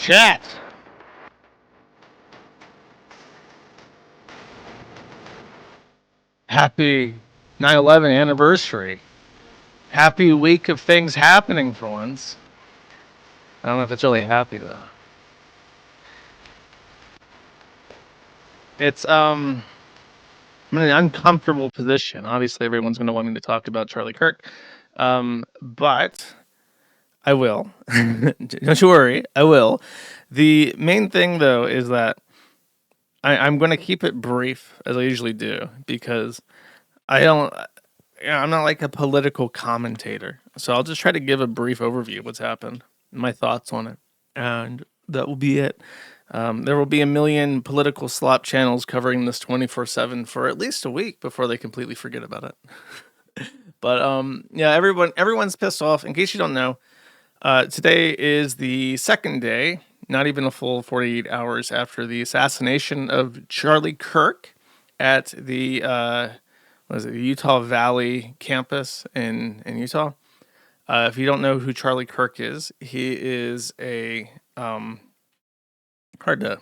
Chat. Happy 9/11 anniversary. Happy week of things happening for once. I don't know if it's really happy though. It's I'm in an uncomfortable position. Obviously, everyone's going to want me to talk about Charlie Kirk, but I will. Don't you worry, I will. The main thing though is that I'm going to keep it brief as I usually do because I don't. I'm not like a political commentator, so I'll just try to give a brief overview of what's happened, my thoughts on it, and that will be it. There will be a million political slop channels covering this 24/7 for at least a week before they completely forget about it. But yeah, everyone's pissed off. In case you don't know, today is the second day, not even a full 48 hours after the assassination of Charlie Kirk at the the Utah Valley campus in Utah. If you don't know who Charlie Kirk is, he is a hard to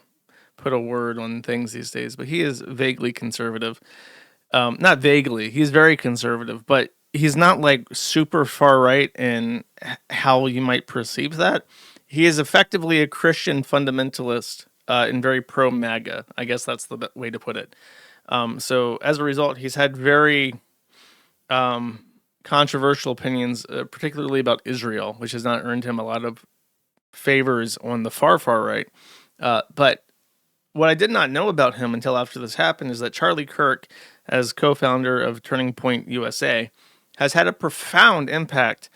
put a word on things these days, but he is vaguely conservative. Not vaguely, he's very conservative, but he's not like super far right in how you might perceive that. He is effectively a Christian fundamentalist and very pro MAGA. I guess that's the way to put it. So as a result, he's had very controversial opinions, particularly about Israel, which has not earned him a lot of favors on the far right. But what I did not know about him until after this happened is that Charlie Kirk, as co-founder of Turning Point USA, has had a profound impact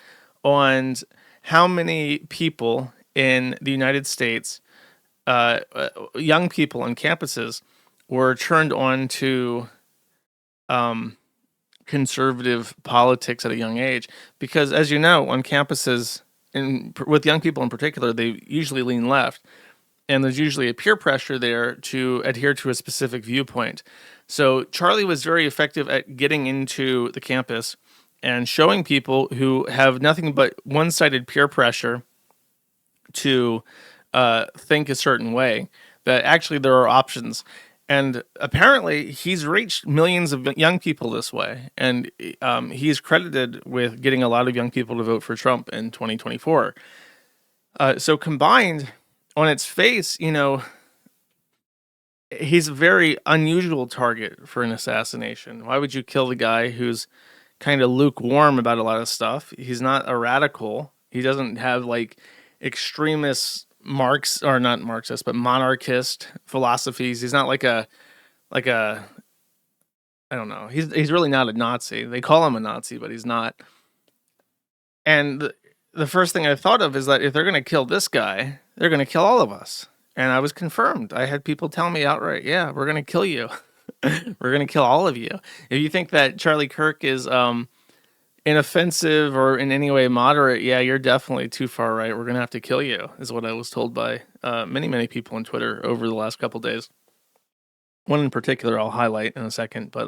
on how many people in the United States, young people on campuses, were turned on to conservative politics at a young age. Because, as you know, on campuses, with young people in particular, they usually lean left. And there's usually a peer pressure there to adhere to a specific viewpoint. So Charlie was very effective at getting into the campus and showing people who have nothing but one-sided peer pressure to think a certain way that actually there are options. And apparently he's reached millions of young people this way. And he's credited with getting a lot of young people to vote for Trump in 2024. So combined, on its face, you know, he's a very unusual target for an assassination. Why would you kill the guy who's kind of lukewarm about a lot of stuff? He's not a radical. He doesn't have like extremist not Marxist, but monarchist philosophies. He's not like a I don't know. He's really not a Nazi. They call him a Nazi, but he's not. And the first thing I thought of is that if they're going to kill this guy, they're going to kill all of us. And I was confirmed. I had people tell me outright, yeah, we're going to kill you. We're going to kill all of you. If you think that Charlie Kirk is inoffensive or in any way moderate, yeah, you're definitely too far right. We're going to have to kill you, is what I was told by many people on Twitter over the last couple days. One in particular I'll highlight in a second, but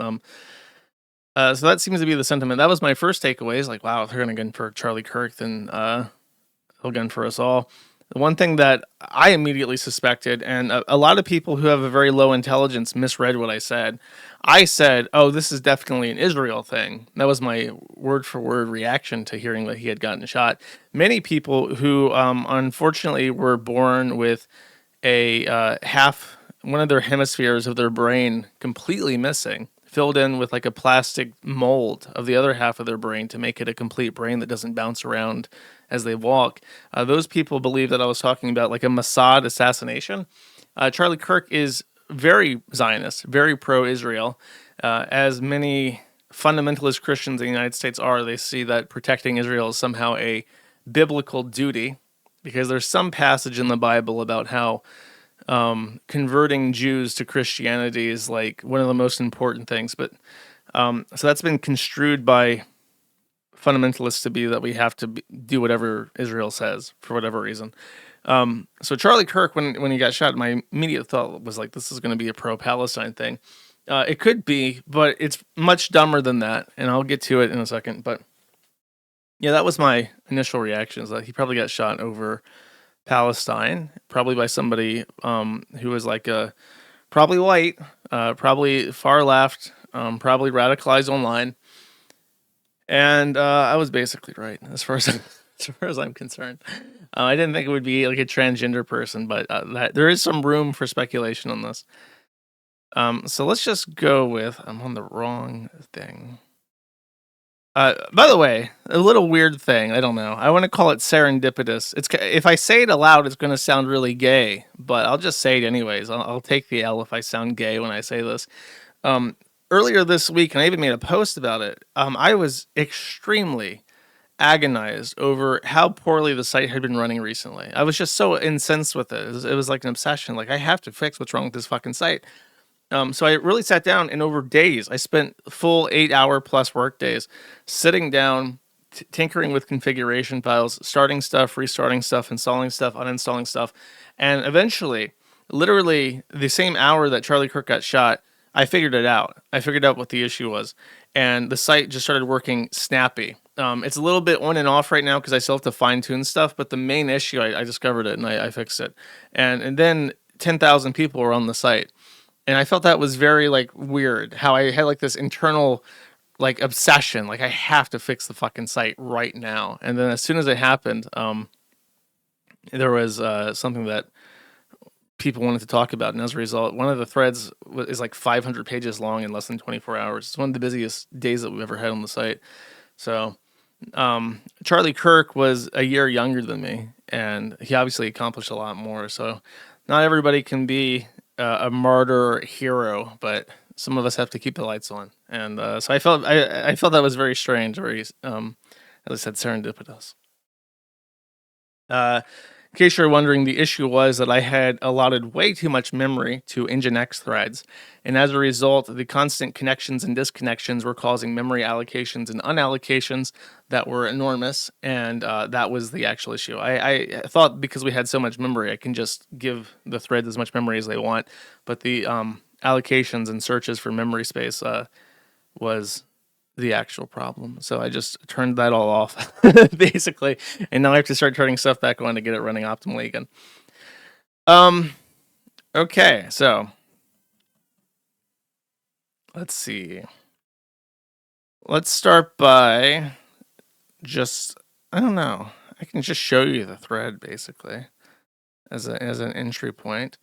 so that seems to be the sentiment. That was my first takeaway. Is like, wow, if they're going to gun for Charlie Kirk, then they'll gun for us all. The one thing that I immediately suspected, and a lot of people who have a very low intelligence misread what I said. I said, oh, this is definitely an Israel thing. That was my word-for-word reaction to hearing that he had gotten shot. Many people who unfortunately were born with a one of their hemispheres of their brain completely missing, filled in with like a plastic mold of the other half of their brain to make it a complete brain that doesn't bounce around as they walk. Those people believe that I was talking about like a Mossad assassination. Charlie Kirk is very Zionist, very pro-Israel. As many fundamentalist Christians in the United States are, they see that protecting Israel is somehow a biblical duty, because there's some passage in the Bible about how converting Jews to Christianity is like one of the most important things. But so that's been construed by fundamentalists to be that we have to do whatever Israel says for whatever reason. So Charlie Kirk, when he got shot, my immediate thought was like, this is going to be a pro-Palestine thing. It could be, but it's much dumber than that, and I'll get to it in a second. But yeah, that was my initial reaction, is that he probably got shot over Palestine, probably by somebody who was like probably white, probably far left, probably radicalized online. And I was basically right as far as as far as I'm concerned. I didn't think it would be like a transgender person, but there is some room for speculation on this. So let's just go with I'm on the wrong thing. By the way, a little weird thing. I don't know. I want to call it serendipitous. If I say it aloud, it's going to sound really gay, but I'll just say it anyways. I'll take the L if I sound gay when I say this. Earlier this week, and I even made a post about it. I was extremely agonized over how poorly the site had been running recently. I was just so incensed with it. It was like an obsession. Like, I have to fix what's wrong with this fucking site. So I really sat down, and over days, I spent full 8-hour plus work days sitting down, tinkering with configuration files, starting stuff, restarting stuff, installing stuff, uninstalling stuff. And eventually, literally the same hour that Charlie Kirk got shot, I figured it out. I figured out what the issue was. And the site just started working snappy. It's a little bit on and off right now because I still have to fine tune stuff, but the main issue, I discovered it and I fixed it. And then 10,000 people were on the site. And I felt that was very like weird how I had like this internal like obsession. Like, I have to fix the fucking site right now. And then as soon as it happened, there was something that people wanted to talk about. And as a result, one of the threads is like 500 pages long in less than 24 hours. It's one of the busiest days that we've ever had on the site. So Charlie Kirk was a year younger than me, and he obviously accomplished a lot more. So not everybody can be a martyr hero, but some of us have to keep the lights on. And so I felt that was very strange, very as I said, serendipitous. In case you're wondering, the issue was that I had allotted way too much memory to Nginx threads, and as a result, the constant connections and disconnections were causing memory allocations and unallocations that were enormous, and that was the actual issue. I thought because we had so much memory, I can just give the threads as much memory as they want, but the allocations and searches for memory space was the actual problem. So I just turned that all off, basically, and now I have to start turning stuff back on to get it running optimally again. Okay, so let's see. Let's start by just, I don't know, I can just show you the thread basically as an entry point.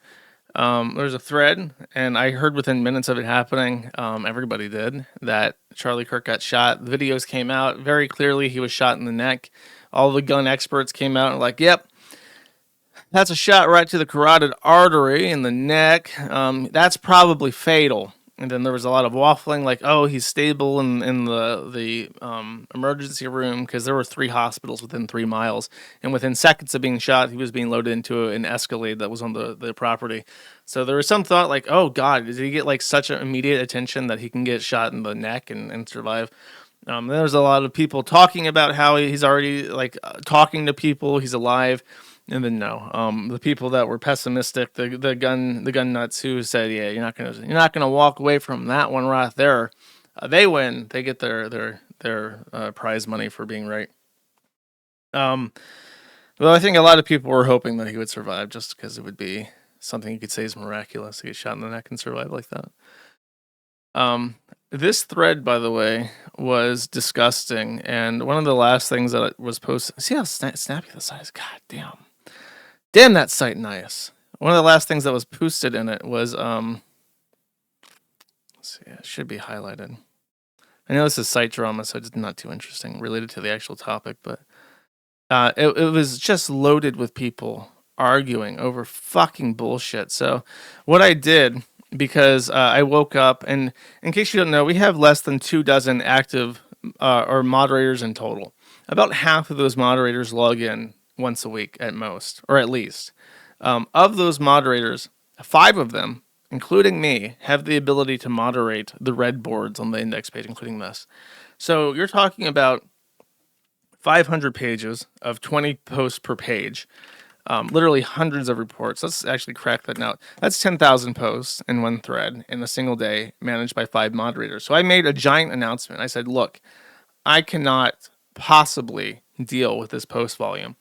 There's a thread, and I heard within minutes of it happening, everybody did, that Charlie Kirk got shot. The videos came out very clearly. He was shot in the neck. All the gun experts came out and were like, yep, that's a shot right to the carotid artery in the neck. That's probably fatal. And then there was a lot of waffling, like, oh, he's stable in the emergency room, because there were 3 hospitals within 3 miles. And within seconds of being shot, he was being loaded into an Escalade that was on the property. So there was some thought like, oh, God, did he get like such an immediate attention that he can get shot in the neck and survive? Then there's a lot of people talking about how he's already like talking to people, he's alive. And then no, the people that were pessimistic, the gun nuts who said, yeah, you're not gonna walk away from that one right there. They win. They get their prize money for being right. Well, I think a lot of people were hoping that he would survive, just because it would be something you could say is miraculous to get shot in the neck and survive like that. This thread, by the way, was disgusting, and one of the last things that was posted. See how snappy the site is? God damn. Damn, that site nice. One of the last things that was posted in it was, let's see, it should be highlighted. I know this is site drama, so it's not too interesting related to the actual topic, but it was just loaded with people arguing over fucking bullshit. So what I did, because I woke up, and in case you don't know, we have less than 24 active or moderators in total. About half of those moderators log in once a week at most, or at least. Of those moderators, 5 of them, including me, have the ability to moderate the red boards on the index page, including this. So you're talking about 500 pages of 20 posts per page, literally hundreds of reports. Let's actually crack that out. That's 10,000 posts in one thread in a single day, managed by 5 moderators. So I made a giant announcement. I said, look, I cannot possibly deal with this post volume.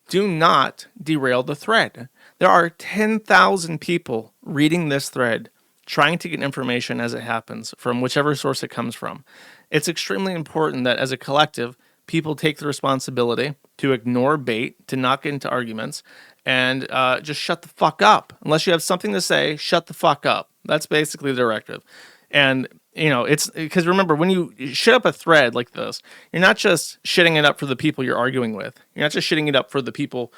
do not derail the thread. There are 10,000 people reading this thread, trying to get information as it happens from whichever source it comes from. It's extremely important that as a collective, people take the responsibility to ignore bait, to not get into arguments, and just shut the fuck up. Unless you have something to say, shut the fuck up. That's basically the directive. And, you know, it's because remember, when you shit up a thread like this, you're not just shitting it up for the people you're arguing with. You're not just shitting it up for the people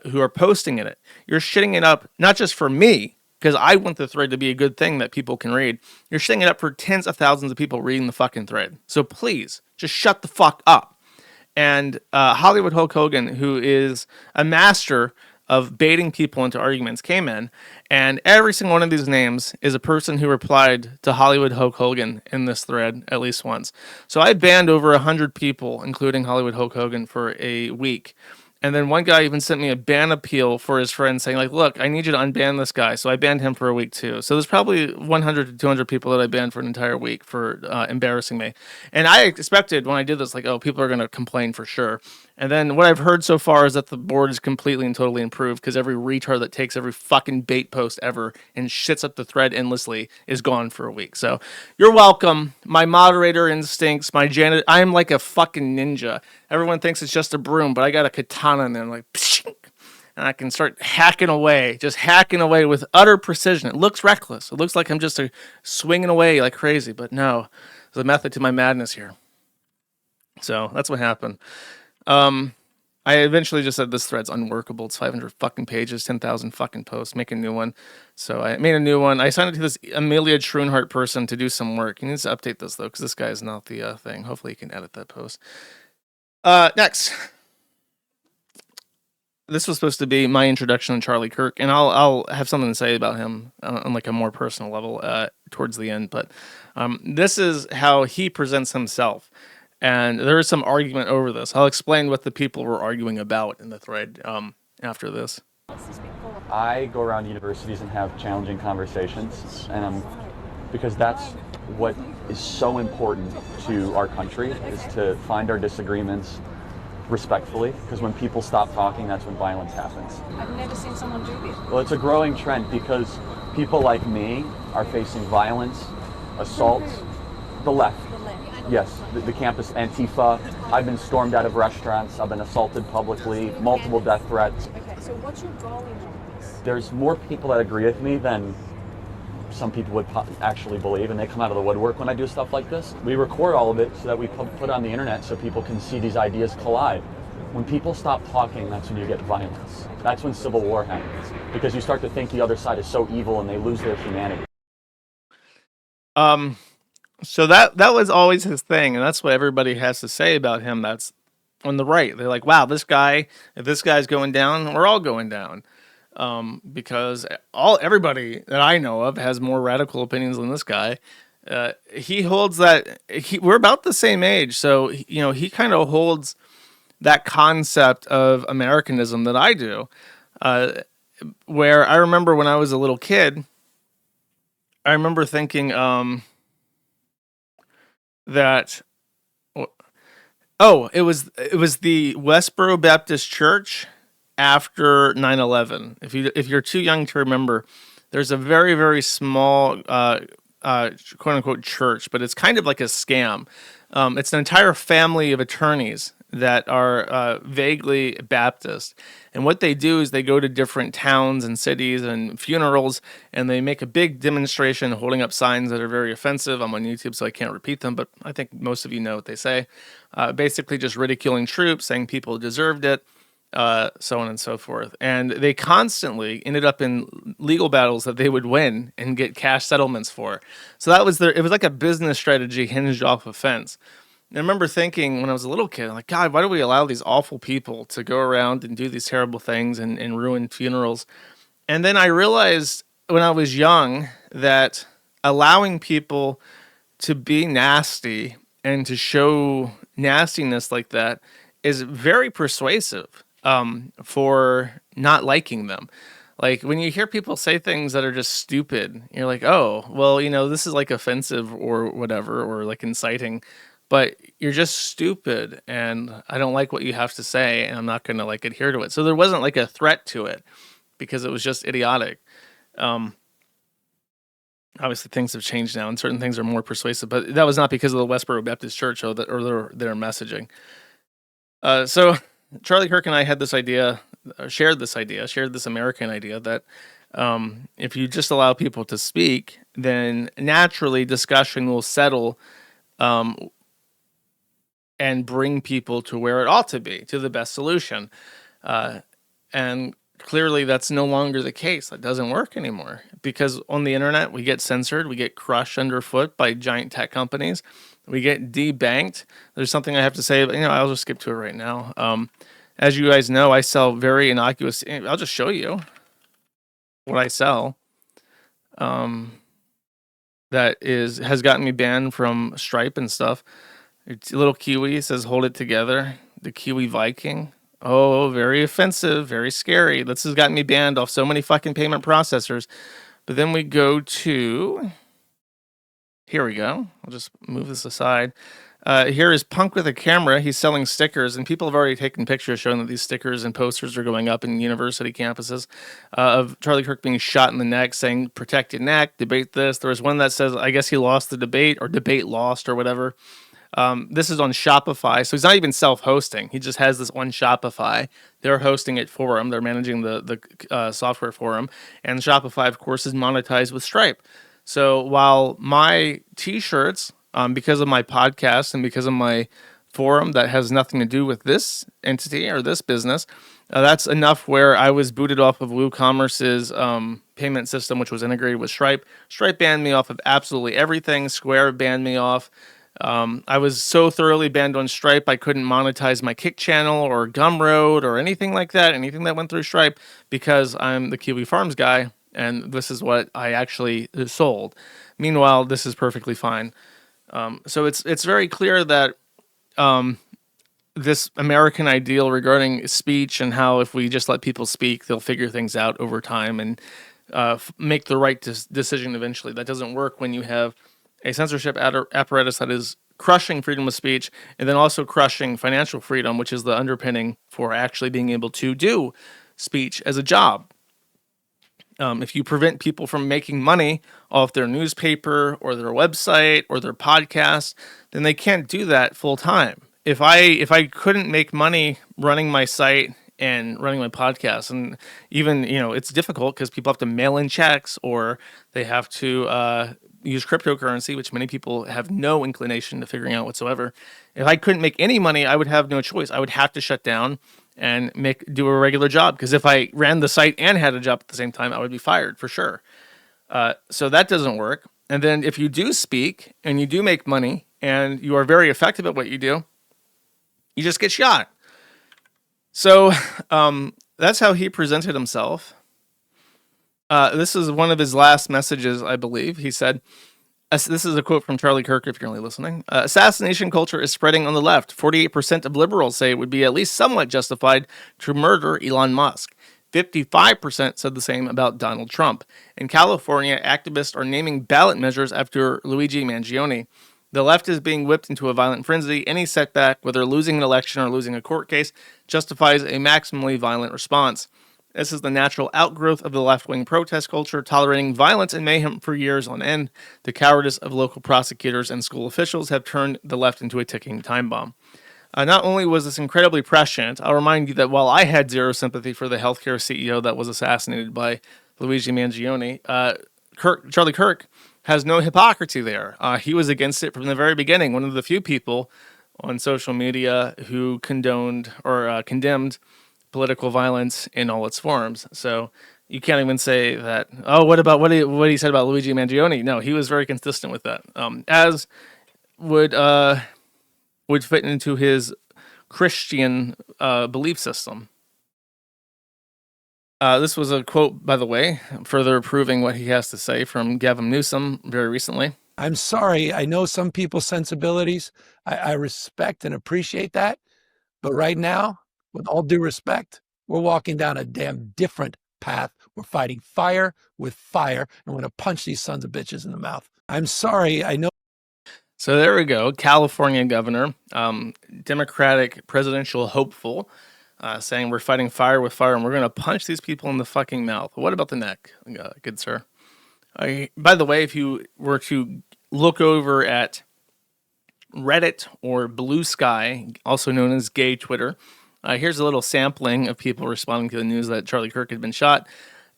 who are posting in it. You're shitting it up not just for me, because I want the thread to be a good thing that people can read. You're shitting it up for tens of thousands of people reading the fucking thread. So please, just shut the fuck up. And Hollywood Hulk Hogan, who is a master of baiting people into arguments, came in, and every single one of these names is a person who replied to Hollywood Hulk Hogan in this thread at least once. So I banned over 100 people, including Hollywood Hulk Hogan, for a week. And then one guy even sent me a ban appeal for his friend saying, like, look, I need you to unban this guy. So I banned him for a week too. So there's probably 100 to 200 people that I banned for an entire week for embarrassing me. And I expected when I did this, like, oh, people are going to complain for sure. And then what I've heard so far is that the board is completely and totally improved because every retard that takes every fucking bait post ever and shits up the thread endlessly is gone for a week. So you're welcome. My moderator instincts, my janitor, I'm like a fucking ninja. Everyone thinks it's just a broom, but I got a katana in there, like, pshink, and I can start hacking away, just hacking away with utter precision. It looks reckless. It looks like I'm just swinging away like crazy, but no, there's a method to my madness here. So that's what happened. I eventually just said this thread's unworkable. It's 500 fucking pages, 10,000 fucking posts. Make a new one. So I made a new one. I signed it to this Amelia Schroenhart person to do some work. He needs to update this though, because this guy is not the thing. Hopefully he can edit that post. Next. This was supposed to be my introduction to Charlie Kirk, and I'll have something to say about him on like a more personal level towards the end. But this is how he presents himself. And there is some argument over this. I'll explain what the people were arguing about in the thread after this. I go around universities and have challenging conversations, and because that's what is so important to our country, is to find our disagreements respectfully, because when people stop talking, that's when violence happens. I've never seen someone do this. Well, it's a growing trend because people like me are facing violence, assault, the left. Yes, the campus Antifa. I've been stormed out of restaurants. I've been assaulted publicly, multiple death threats. Okay, so what's your goal in all this? There's more people that agree with me than some people would actually believe, and they come out of the woodwork when I do stuff like this. We record all of it so that we put on the internet so people can see these ideas collide. When people stop talking, that's when you get violence. That's when civil war happens, because you start to think the other side is so evil and they lose their humanity. So that was always his thing, and that's what everybody has to say about him. That's on the right. They're like, wow, this guy, if this guy's going down, we're all going down. Because everybody that I know of has more radical opinions than this guy. He holds that we're about the same age, so he kind of holds that concept of Americanism that I do. Where I remember when I was a little kid, I remember thinking that it was the Westboro Baptist Church after 9/11. If you're too young to remember, there's a very, very small quote unquote church, but it's kind of like a scam. It's an entire family of attorneys that are vaguely Baptist. And what they do is they go to different towns and cities and funerals, and they make a big demonstration holding up signs that are very offensive. I'm on YouTube, so I can't repeat them, but I think most of you know what they say. Basically just ridiculing troops, saying people deserved it, so on and so forth. And they constantly ended up in legal battles that they would win and get cash settlements for. So that was it was like a business strategy hinged off offense. I remember thinking when I was a little kid, I'm like, God, why do we allow these awful people to go around and do these terrible things and ruin funerals? And then I realized when I was young that allowing people to be nasty and to show nastiness like that is very persuasive for not liking them. Like when you hear people say things that are just stupid, you're like, oh, well, this is like offensive or whatever, or like inciting. but you're just stupid and I don't like what you have to say and I'm not going to like adhere to it. So there wasn't like a threat to it because it was just idiotic. Obviously things have changed now and certain things are more persuasive, but that was not because of the Westboro Baptist Church or their messaging. So Charlie Kirk and I had this idea, shared this American idea that if you just allow people to speak, then naturally discussion will settle and bring people to where it ought to be, to the best solution. And clearly that's no longer the case. That doesn't work anymore because on the internet, we get censored, we get crushed underfoot by giant tech companies, we get debanked. There's something I have to say, but I'll just skip to it right now. As you guys know, I sell very innocuous, I'll just show you what I sell. That has gotten me banned from Stripe and stuff. It's a little Kiwi, it says hold it together. The Kiwi Viking. Oh, very offensive, very scary. This has gotten me banned off so many fucking payment processors. But then we go to, here we go. I'll just move this aside. Here is Punk with a camera. He's selling stickers, and people have already taken pictures showing that these stickers and posters are going up in university campuses of Charlie Kirk being shot in the neck, saying, protect your neck, debate this. There was one that says, I guess he lost the debate, or debate lost, or whatever. This is on Shopify, so he's not even self-hosting. He just has this on Shopify. They're hosting it for him. They're managing the software for him. And Shopify, of course, is monetized with Stripe. So while my T-shirts, because of my podcast and because of my forum that has nothing to do with this entity or this business, that's enough where I was booted off of WooCommerce's payment system, which was integrated with Stripe. Stripe banned me off of absolutely everything. Square banned me off. I was so thoroughly banned on Stripe, I couldn't monetize my Kick channel or Gumroad or anything like that, anything that went through Stripe, because I'm the Kiwi Farms guy, and this is what I actually sold. Meanwhile, this is perfectly fine. So it's very clear that this American ideal regarding speech and how if we just let people speak, they'll figure things out over time and make the right decision eventually. That doesn't work when you have a censorship apparatus that is crushing freedom of speech and then also crushing financial freedom, which is the underpinning for actually being able to do speech as a job. If you prevent people from making money off their newspaper or their website or their podcast, then they can't do that full time. If I couldn't make money running my site and running my podcast, and even, it's difficult because people have to mail in checks or they have to use cryptocurrency, which many people have no inclination to figuring out whatsoever. If I couldn't make any money, I would have no choice. I would have to shut down and do a regular job, because if I ran the site and had a job at the same time, I would be fired for sure. So that doesn't work. And then if you do speak and you do make money and you are very effective at what you do, you just get shot. So that's how he presented himself. This is one of his last messages, I believe. He said, this is a quote from Charlie Kirk, if you're only listening. Assassination culture is spreading on the left. 48% of liberals say it would be at least somewhat justified to murder Elon Musk. 55% said the same about Donald Trump. In California, activists are naming ballot measures after Luigi Mangione. The left is being whipped into a violent frenzy. Any setback, whether losing an election or losing a court case, justifies a maximally violent response. This is the natural outgrowth of the left-wing protest culture, tolerating violence and mayhem for years on end. The cowardice of local prosecutors and school officials have turned the left into a ticking time bomb. Not only was this incredibly prescient, I'll remind you that while I had zero sympathy for the healthcare CEO that was assassinated by Luigi Mangione, Charlie Kirk has no hypocrisy there. He was against it from the very beginning. One of the few people on social media who condoned or condemned political violence in all its forms. So you can't even say that, what about what he said about Luigi Mangione? No, he was very consistent with that. As would fit into his Christian belief system. This was a quote, by the way, further proving what he has to say, from Gavin Newsom very recently. I'm sorry. I know some people's sensibilities. I respect and appreciate that. But right now, with all due respect, we're walking down a damn different path. We're fighting fire with fire, and we're going to punch these sons of bitches in the mouth. I'm sorry. I know. So there we go. California governor, Democratic presidential hopeful, saying we're fighting fire with fire and we're going to punch these people in the fucking mouth. What about the neck, good sir? By the way, if you were to look over at Reddit or Blue Sky, also known as gay Twitter, here's a little sampling of people responding to the news that Charlie Kirk had been shot.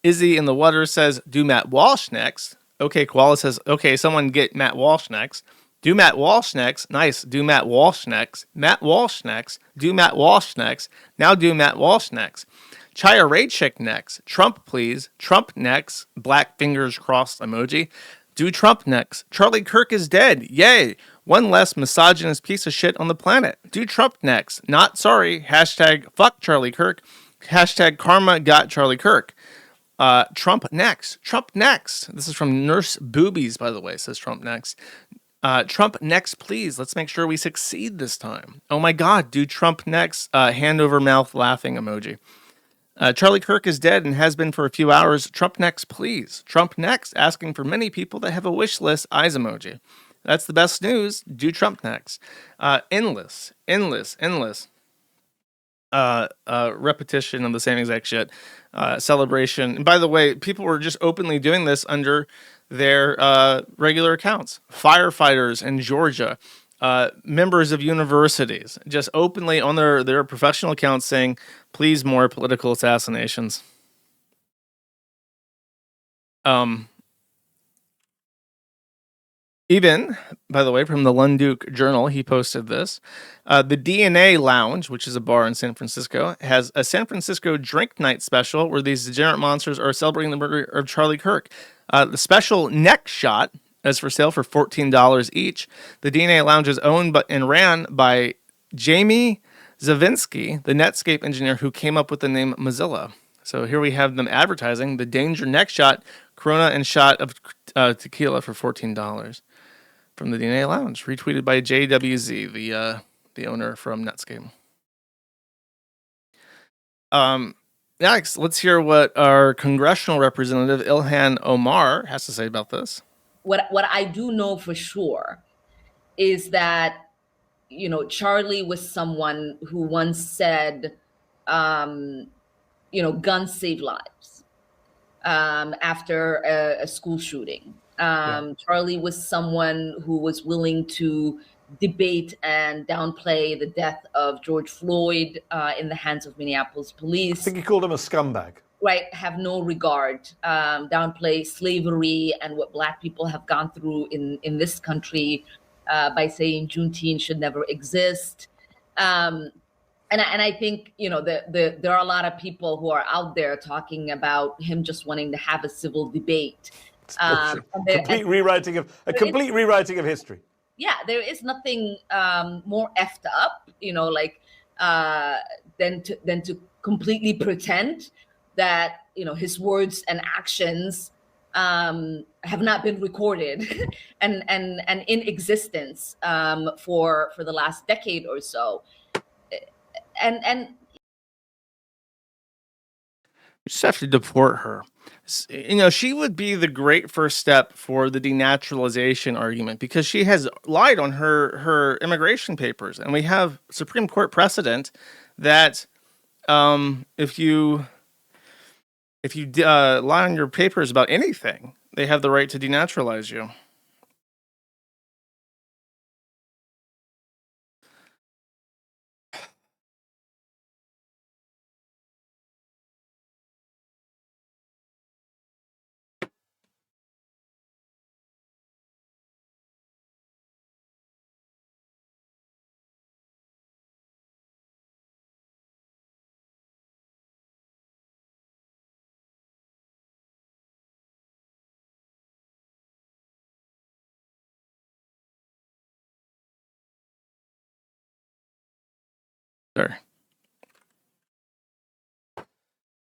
Izzy in the Water says, do Matt Walsh next. Okay, Koala says, okay, someone get Matt Walsh next. Do Matt Walsh next. Nice. Do Matt Walsh next. Matt Walsh next. Do Matt Walsh next. Now do Matt Walsh next. Chaya Raychick next. Trump, please. Trump next. Black fingers crossed emoji. Do Trump next. Charlie Kirk is dead. Yay. One less misogynist piece of shit on the planet. Do Trump next. Not sorry. Hashtag fuck Charlie Kirk. Hashtag karma got Charlie Kirk. Trump next. Trump next. This is from Nurse Boobies, by the way, says Trump next. Trump next, please. Let's make sure we succeed this time. Oh my God, do Trump next. Hand over mouth laughing emoji. Charlie Kirk is dead and has been for a few hours. Trump next, please. Trump next, asking for many people that have a wish list. Eyes emoji. That's the best news. Do Trump next. Endless. Repetition of the same exact shit. Celebration. And by the way, people were just openly doing this under their regular accounts. Firefighters in Georgia, members of universities, just openly on their professional accounts saying, please, more political assassinations. Even, by the way, from the Lunduke Journal, he posted this. The DNA Lounge, which is a bar in San Francisco, has a San Francisco drink night special where these degenerate monsters are celebrating the murder of Charlie Kirk. The special neck shot is for sale for $14 each. The DNA Lounge is owned and ran by Jamie Zavinsky, the Netscape engineer who came up with the name Mozilla. So here we have them advertising the Danger Neck Shot, Corona and shot of tequila for $14 from the DNA Lounge, retweeted by JWZ, the owner from Netscape. Next, let's hear what our congressional representative Ilhan Omar has to say about this. What I do know for sure is that, you know, Charlie was someone who once said, guns save lives, after a school shooting. Charlie was someone who was willing to debate and downplay the death of George Floyd in the hands of Minneapolis police. I think he called him a scumbag. Right, have no regard, downplay slavery and what Black people have gone through in this country by saying Juneteenth should never exist. And I think, there are a lot of people who are out there talking about him just wanting to have a civil debate. Complete rewriting of history. Yeah, there is nothing more effed up, than to completely pretend that his words and actions have not been recorded and in existence for the last decade or so. And we just have to deport her. She would be the great first step for the denaturalization argument because she has lied on her immigration papers. And we have Supreme Court precedent that if you lie on your papers about anything, they have the right to denaturalize you. Sure.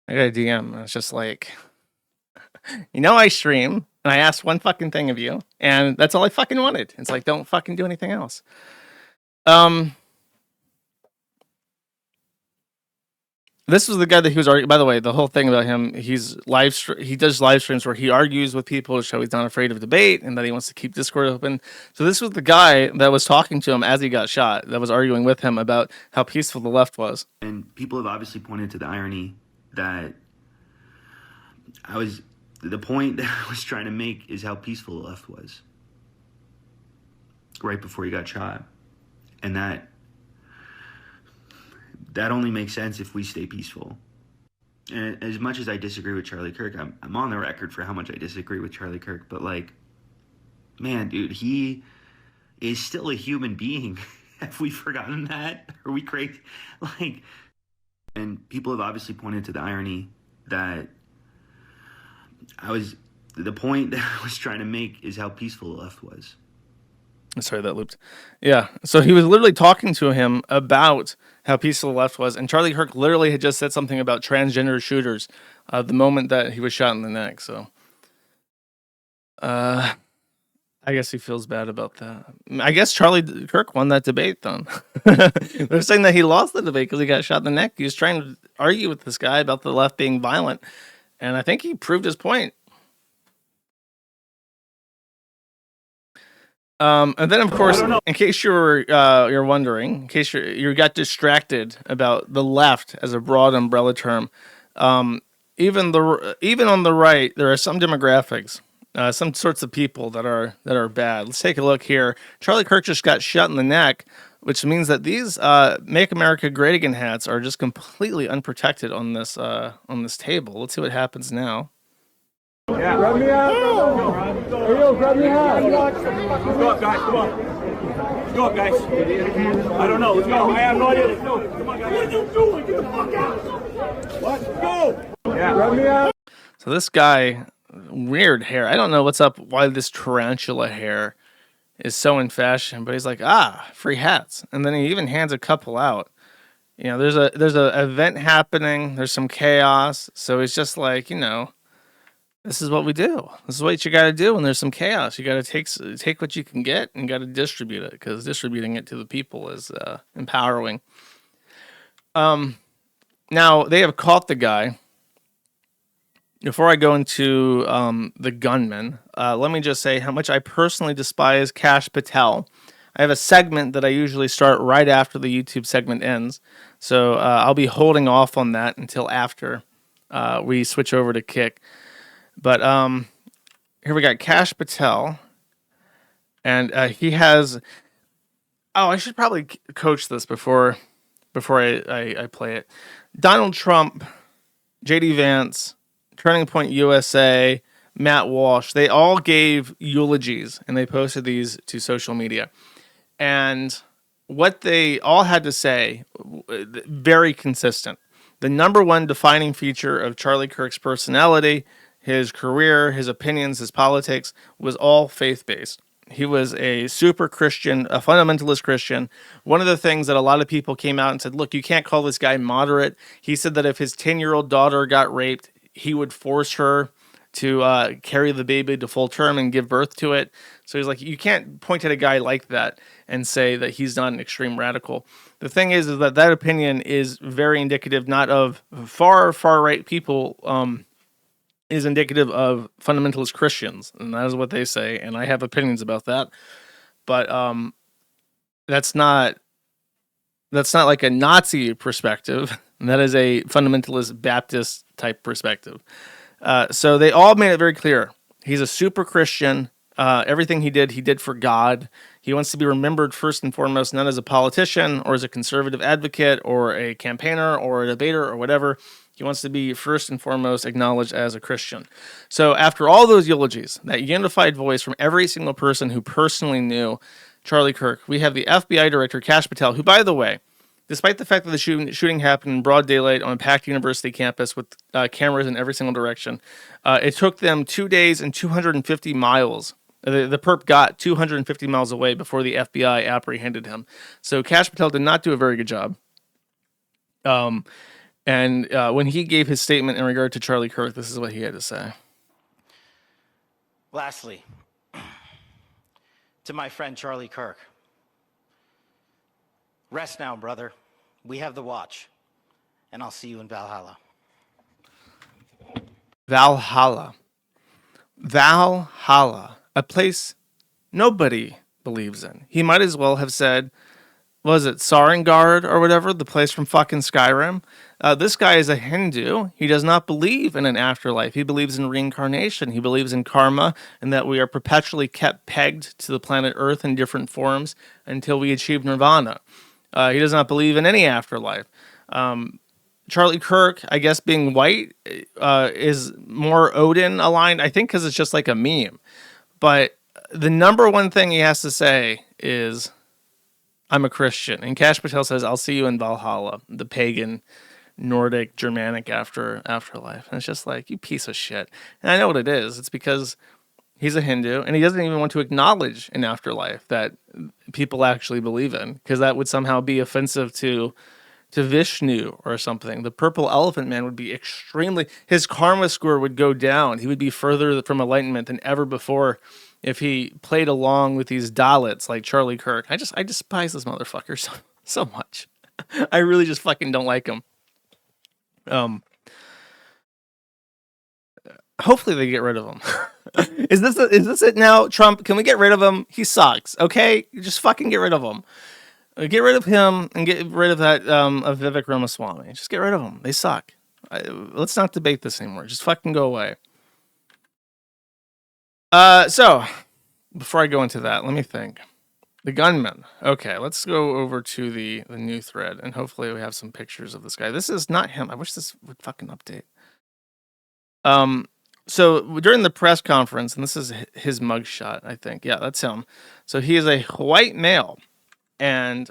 I got a DM. It's just like, I stream and I asked one fucking thing of you, and that's all I fucking wanted. It's like, don't fucking do anything else. The This was the guy that he was arguing. By the way, the whole thing about him, he does live streams where he argues with people to show he's not afraid of debate and that he wants to keep Discord open. So this was the guy that was talking to him as he got shot, that was arguing with him about how peaceful the left was. And people have obviously pointed to the irony that the point that I was trying to make is how peaceful the left was right before he got shot. And that only makes sense if we stay peaceful. And as much as I disagree with Charlie Kirk, I'm on the record for how much I disagree with Charlie Kirk, but like, man, dude, he is still a human being. Have we forgotten that? Are we crazy? Like, and people have obviously pointed to the irony that the point that I was trying to make is how peaceful the left was. Sorry, that looped. Yeah. So he was literally talking to him about how peaceful the left was. And Charlie Kirk literally had just said something about transgender shooters the moment that he was shot in the neck. So I guess he feels bad about that. I guess Charlie Kirk won that debate then. They're saying that he lost the debate because he got shot in the neck. He was trying to argue with this guy about the left being violent. And I think he proved his point. And then, of course, in case you're wondering, in case you got distracted about the left as a broad umbrella term, even on the right, there are some demographics, some sorts of people that are bad. Let's take a look here. Charlie Kirk just got shot in the neck, which means that these "Make America Great Again" hats are just completely unprotected on this table. Let's see what happens now. Yeah. Grab me out. Hey, yo, grab me out. Let's go up, guys. Come on. Let's go up, guys. I don't know. Let's go. I have no idea. Let's go. Come on, guys. What are you doing? Get the fuck out. Let's go. Yeah. Grab me out. So this guy, weird hair. I don't know what's up, why this tarantula hair is so in fashion, but he's like, free hats. And then he even hands a couple out. You know, there's a event happening. There's some chaos. So he's just like, you know, this is what we do. This is what you got to do when there's some chaos. You got to take what you can get and got to distribute it, because distributing it to the people is empowering. Now, they have caught the guy. Before I go into the gunman, let me just say how much I personally despise Kash Patel. I have a segment that I usually start right after the YouTube segment ends, so I'll be holding off on that until after we switch over to Kick. But here we got Kash Patel, and he has. Oh, I should probably coach this before I play it. Donald Trump, J.D. Vance, Turning Point USA, Matt Walsh. They all gave eulogies, and they posted these to social media. And what they all had to say, very consistent. The number one defining feature of Charlie Kirk's personality, his career, his opinions, his politics, was all faith-based. He was a super Christian, a fundamentalist Christian. One of the things that a lot of people came out and said, look, you can't call this guy moderate. He said that if his 10-year-old daughter got raped, he would force her to carry the baby to full term and give birth to it. So he's like, you can't point at a guy like that and say that he's not an extreme radical. The thing is that opinion is very indicative not of far right people, is indicative of fundamentalist Christians, and that is what they say, and I have opinions about that. But that's not like a Nazi perspective. That is a fundamentalist Baptist type perspective. So they all made it very clear. He's a super Christian. Everything he did for God. He wants to be remembered first and foremost, not as a politician or as a conservative advocate or a campaigner or a debater or whatever. He wants to be first and foremost acknowledged as a Christian. So after all those eulogies, that unified voice from every single person who personally knew Charlie Kirk, we have the FBI director, Kash Patel, who, by the way, despite the fact that the shooting happened in broad daylight on a packed university campus with cameras in every single direction, it took them 2 days and 250 miles. The perp got 250 miles away before the FBI apprehended him. So Kash Patel did not do a very good job. And when he gave his statement in regard to Charlie Kirk, this is what he had to say. Lastly, to my friend Charlie Kirk, rest now, brother. We have the watch. and I'll see you in Valhalla. Valhalla. Valhalla. A place nobody believes in. He might as well have said, was it Sarangard or whatever, the place from fucking Skyrim? This guy is a Hindu. He does not believe in an afterlife. He believes in reincarnation. He believes in karma and that we are perpetually kept pegged to the planet Earth in different forms until we achieve nirvana. He does not believe in any afterlife. Charlie Kirk, I guess being white, is more Odin aligned, I think because it's just like a meme. But the number one thing he has to say is, I'm a Christian. And Kash Patel says, I'll see you in Valhalla, the pagan, Nordic, Germanic afterlife. And it's just like, you piece of shit. And I know what it is. It's because he's a Hindu, and he doesn't even want to acknowledge an afterlife that people actually believe in, because that would somehow be offensive to Vishnu or something. The purple elephant man would be extremely, his karma score would go down. He would be further from enlightenment than ever before if he played along with these Dalits like Charlie Kirk. I despise this motherfucker so much. I really just fucking don't like him. Hopefully they get rid of him. Is this it now, Trump? Can we get rid of him? He sucks. Okay, just fucking get rid of him. Get rid of him and get rid of that of Vivek Ramaswamy. Just get rid of them. They suck. Let's not debate this anymore. Just fucking go away. So before I go into that, let me think. The gunman. Okay, let's go over to the new thread, and hopefully we have some pictures of this guy. This is not him. I wish this would fucking update. So during the press conference, and this is his mugshot, I think. Yeah, that's him. So he is a white male, and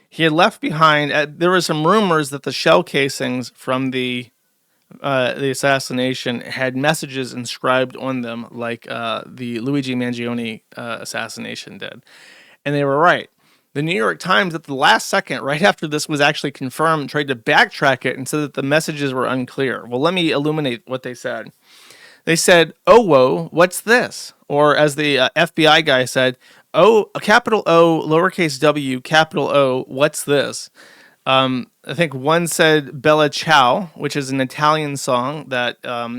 he had left behind. There were some rumors that the shell casings from the assassination had messages inscribed on them, like the Luigi Mangione assassination did, and they were right. The New York Times, at the last second, right after this was actually confirmed, tried to backtrack it and said that the messages were unclear. Well, let me illuminate what they said. They said, "Oh, whoa, what's this?" Or as the FBI guy said, "Oh, a capital O, lowercase w, capital O, what's this?" I think one said Bella Ciao, which is an Italian song that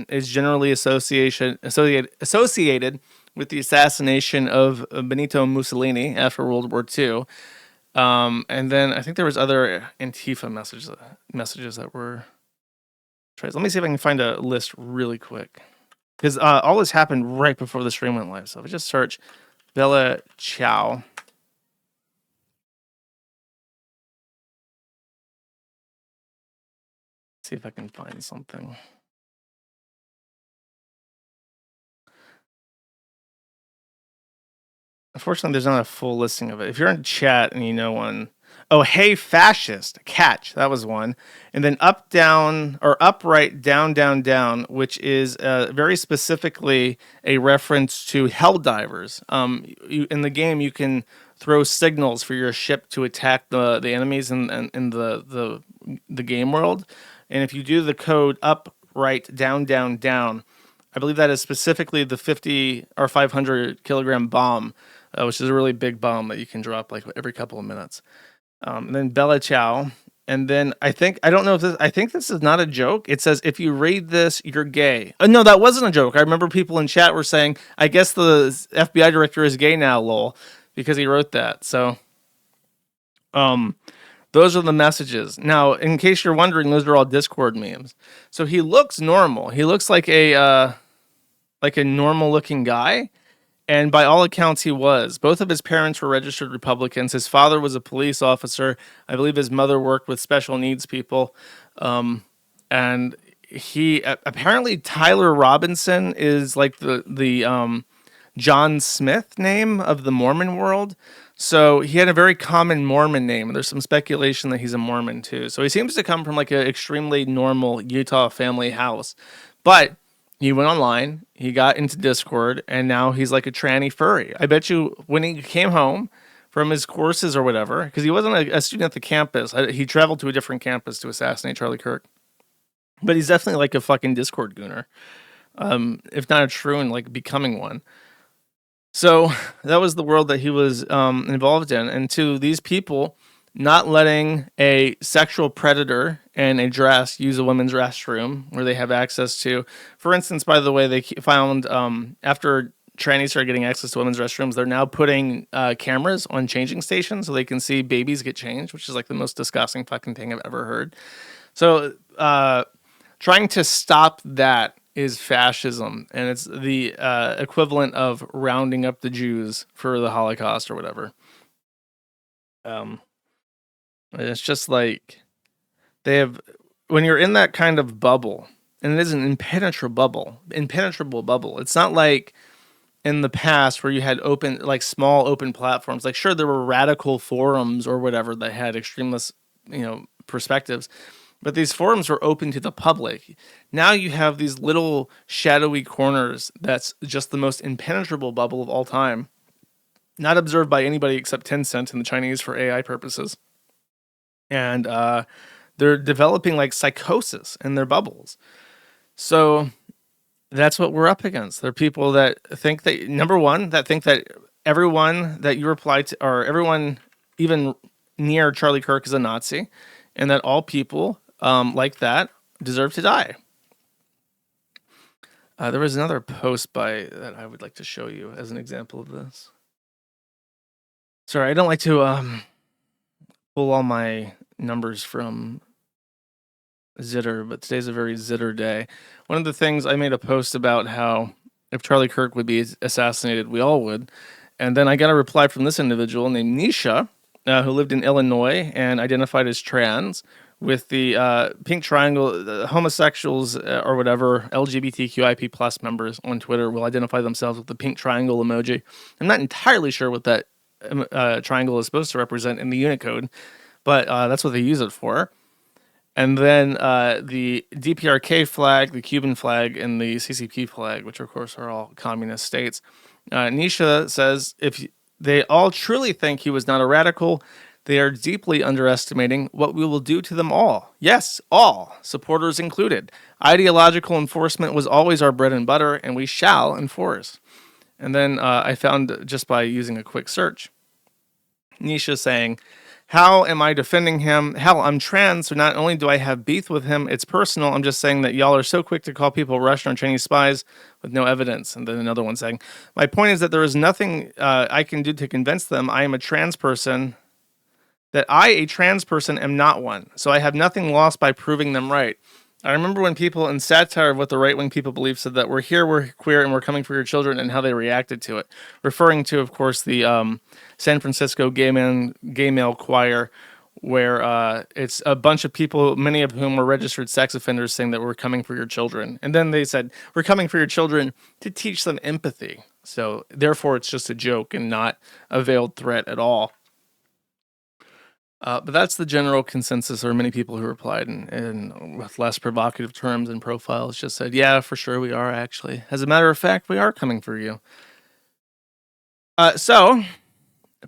is generally associated with the assassination of Benito Mussolini after World War II. And then I think there was other Antifa messages that were... Let me see if I can find a list really quick. Because all this happened right before the stream went live. So if I just search Bella Ciao... See if I can find something. Unfortunately, there's not a full listing of it. If you're in chat and you know one, oh, hey, fascist, catch, that was one. And then up, down, or upright, down, down, down, which is very specifically a reference to hell divers. In the game, you can throw signals for your ship to attack the enemies in the game world. And if you do the code up, right, down, down, down, I believe that is specifically the 50 or 500 kilogram bomb, which is a really big bomb that you can drop like every couple of minutes. And then Bella Ciao. And then I think this is not a joke. It says, if you read this, you're gay. No, that wasn't a joke. I remember people in chat were saying, I guess the FBI director is gay now, lol, because he wrote that. So, those are the messages. Now, in case you're wondering, those are all Discord memes. So he looks normal. He looks like a normal looking guy. And by all accounts, he was. Both of his parents were registered Republicans. His father was a police officer. I believe his mother worked with special needs people. And he apparently Tyler Robinson is like the John Smith name of the Mormon world. So he had a very common Mormon name. There's some speculation that he's a Mormon too. So he seems to come from like an extremely normal Utah family house. But he went online, he got into Discord, and now he's like a tranny furry. I bet you when he came home from his courses or whatever, because he wasn't a student at the campus. He traveled to a different campus to assassinate Charlie Kirk. But he's definitely like a fucking Discord gooner. If not a true and like becoming one. So that was the world that he was involved in. And to these people, not letting a sexual predator in a dress use a women's restroom where they have access to. For instance, by the way, they found after trannies started getting access to women's restrooms, they're now putting cameras on changing stations so they can see babies get changed, which is like the most disgusting fucking thing I've ever heard. So trying to stop that is fascism, and it's the equivalent of rounding up the Jews for the Holocaust or whatever. It's just like they have, when you're in that kind of bubble, and it is an impenetrable bubble. It's not like in the past where you had open, like small open platforms. Like sure, there were radical forums or whatever that had extremist, perspectives, but these forums were open to the public. Now you have these little shadowy corners that's just the most impenetrable bubble of all time, not observed by anybody except Tencent and the Chinese for AI purposes. And they're developing like psychosis in their bubbles. So that's what we're up against. There are people that think that, number one, that think that everyone that you reply to, or everyone even near Charlie Kirk, is a Nazi, and that all people like that deserve to die. There was another post that I would like to show you as an example of this. Sorry, I don't like to pull all my numbers from Xitter, but today's a very Xitter day. One of the things, I made a post about how if Charlie Kirk would be assassinated, we all would. And then I got a reply from this individual named Nisha, who lived in Illinois and identified as trans, with the pink triangle. The homosexuals or whatever, LGBTQIP plus members on Twitter will identify themselves with the pink triangle emoji. I'm not entirely sure what that triangle is supposed to represent in the Unicode, but that's what they use it for. And then the DPRK flag, the Cuban flag, and the CCP flag, which of course are all communist states. Nisha says, if they all truly think he was not a radical, they are deeply underestimating what we will do to them all. Yes, all, supporters included. Ideological enforcement was always our bread and butter, and we shall enforce. And then I found, just by using a quick search, Nisha saying, how am I defending him? Hell, I'm trans, so not only do I have beef with him, it's personal. I'm just saying that y'all are so quick to call people Russian or Chinese spies with no evidence. And then another one saying, my point is that there is nothing I can do to convince them I am a trans person, that I, a trans person, am not one. So I have nothing lost by proving them right. I remember when people in satire of what the right-wing people believe said that we're here, we're queer, and we're coming for your children, and how they reacted to it. Referring to, of course, the San Francisco gay male choir, where it's a bunch of people, many of whom were registered sex offenders, saying that we're coming for your children. And then they said, we're coming for your children to teach them empathy. So therefore, it's just a joke and not a veiled threat at all. But that's the general consensus, or many people who replied in with less provocative terms and profiles just said, yeah, for sure we are actually. As a matter of fact, we are coming for you. So,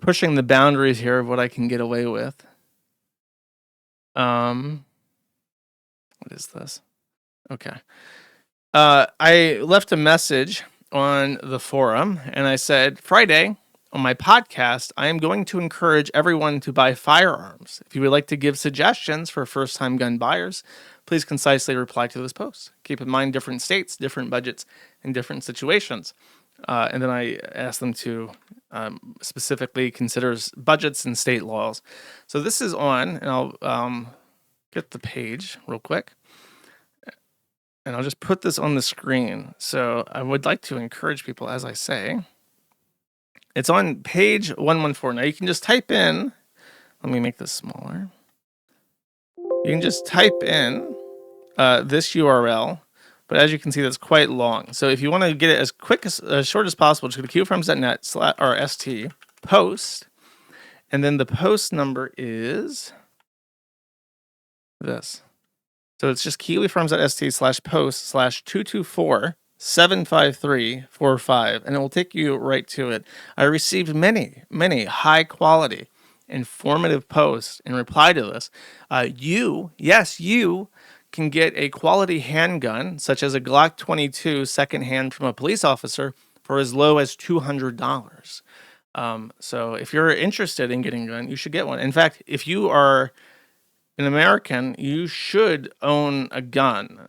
pushing the boundaries here of what I can get away with. What is this? Okay. I left a message on the forum, and I said, Friday, on my podcast, I am going to encourage everyone to buy firearms. If you would like to give suggestions for first-time gun buyers, please concisely reply to this post. Keep in mind different states, different budgets, and different situations. And then I asked them to specifically consider budgets and state laws. So this is on, and I'll get the page real quick. And I'll just put this on the screen. So I would like to encourage people, as I say, it's on page 114. Now you can just type in, let me make this smaller. You can just type in this URL, but as you can see, that's quite long. So if you want to get it as short as possible, just go to kiwifarms.net/st post, and then the post number is this. So it's just kiwifarms.st/post/224-75345, and it will take you right to it. I received many high quality, informative posts in reply to this. You can get a quality handgun, such as a Glock 22 secondhand from a police officer, for as low as $200. So if you're interested in getting a gun, you should get one. In fact, if you are an American, you should own a gun.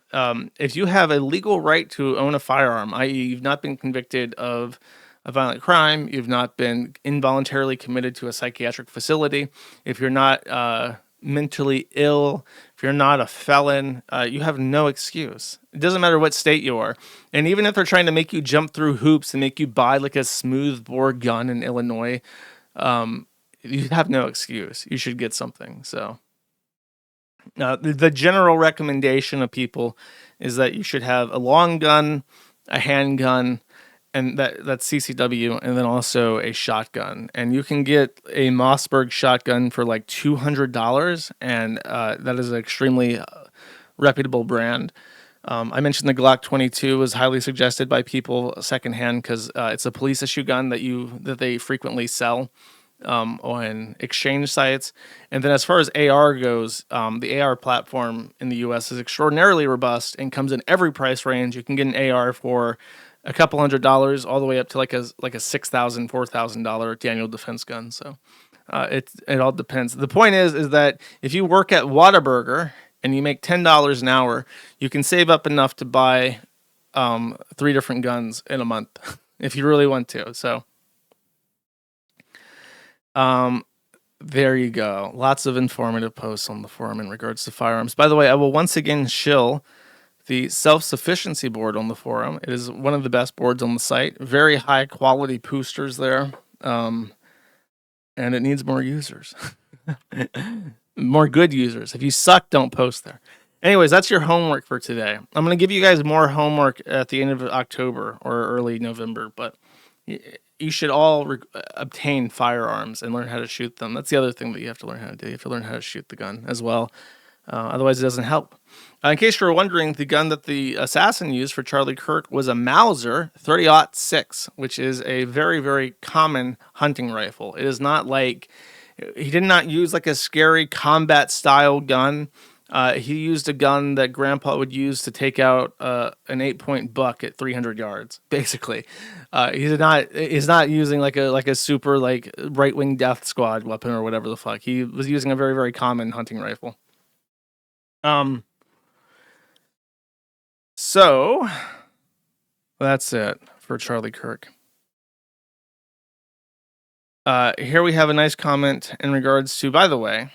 If you have a legal right to own a firearm, i.e., you've not been convicted of a violent crime, you've not been involuntarily committed to a psychiatric facility, if you're not mentally ill, if you're not a felon, you have no excuse. It doesn't matter what state you are. And even if they're trying to make you jump through hoops and make you buy like a smoothbore gun in Illinois, you have no excuse. You should get something. So the general recommendation of people is that you should have a long gun, a handgun, and that's CCW, and then also a shotgun. And you can get a Mossberg shotgun for like $200, and that is an extremely reputable brand. I mentioned the Glock 22 was highly suggested by people secondhand because it's a police issue gun that they frequently sell on exchange sites. And then as far as AR goes, the AR platform in the US is extraordinarily robust and comes in every price range. You can get an AR for a couple $100 all the way up to like a $6,000, $4,000 Daniel defense gun. So it all depends. The point is that if you work at Whataburger and you make $10 an hour, you can save up enough to buy 3 different guns in a month if you really want to. So there you go. Lots of informative posts on the forum in regards to firearms. By the way, I will once again shill the self-sufficiency board on the forum. It is one of the best boards on the site. Very high quality posters there. And it needs more users. More good users. If you suck, don't post there. Anyways, that's your homework for today. I'm going to give you guys more homework at the end of October or early November, but you should all obtain firearms and learn how to shoot them. That's the other thing that you have to learn how to do. You have to learn how to shoot the gun as well. Otherwise, it doesn't help. In case you're wondering, the gun that the assassin used for Charlie Kirk was a Mauser 30-06, which is a very, very common hunting rifle. It is not like, he did not use like a scary combat style gun. He used a gun that Grandpa would use to take out an 8-point buck at 300 yards, basically. He's not using like a super like right-wing death squad weapon or whatever the fuck. He was using a very, very common hunting rifle. So that's it for Charlie Kirk. Here we have a nice comment in regards to, by the way,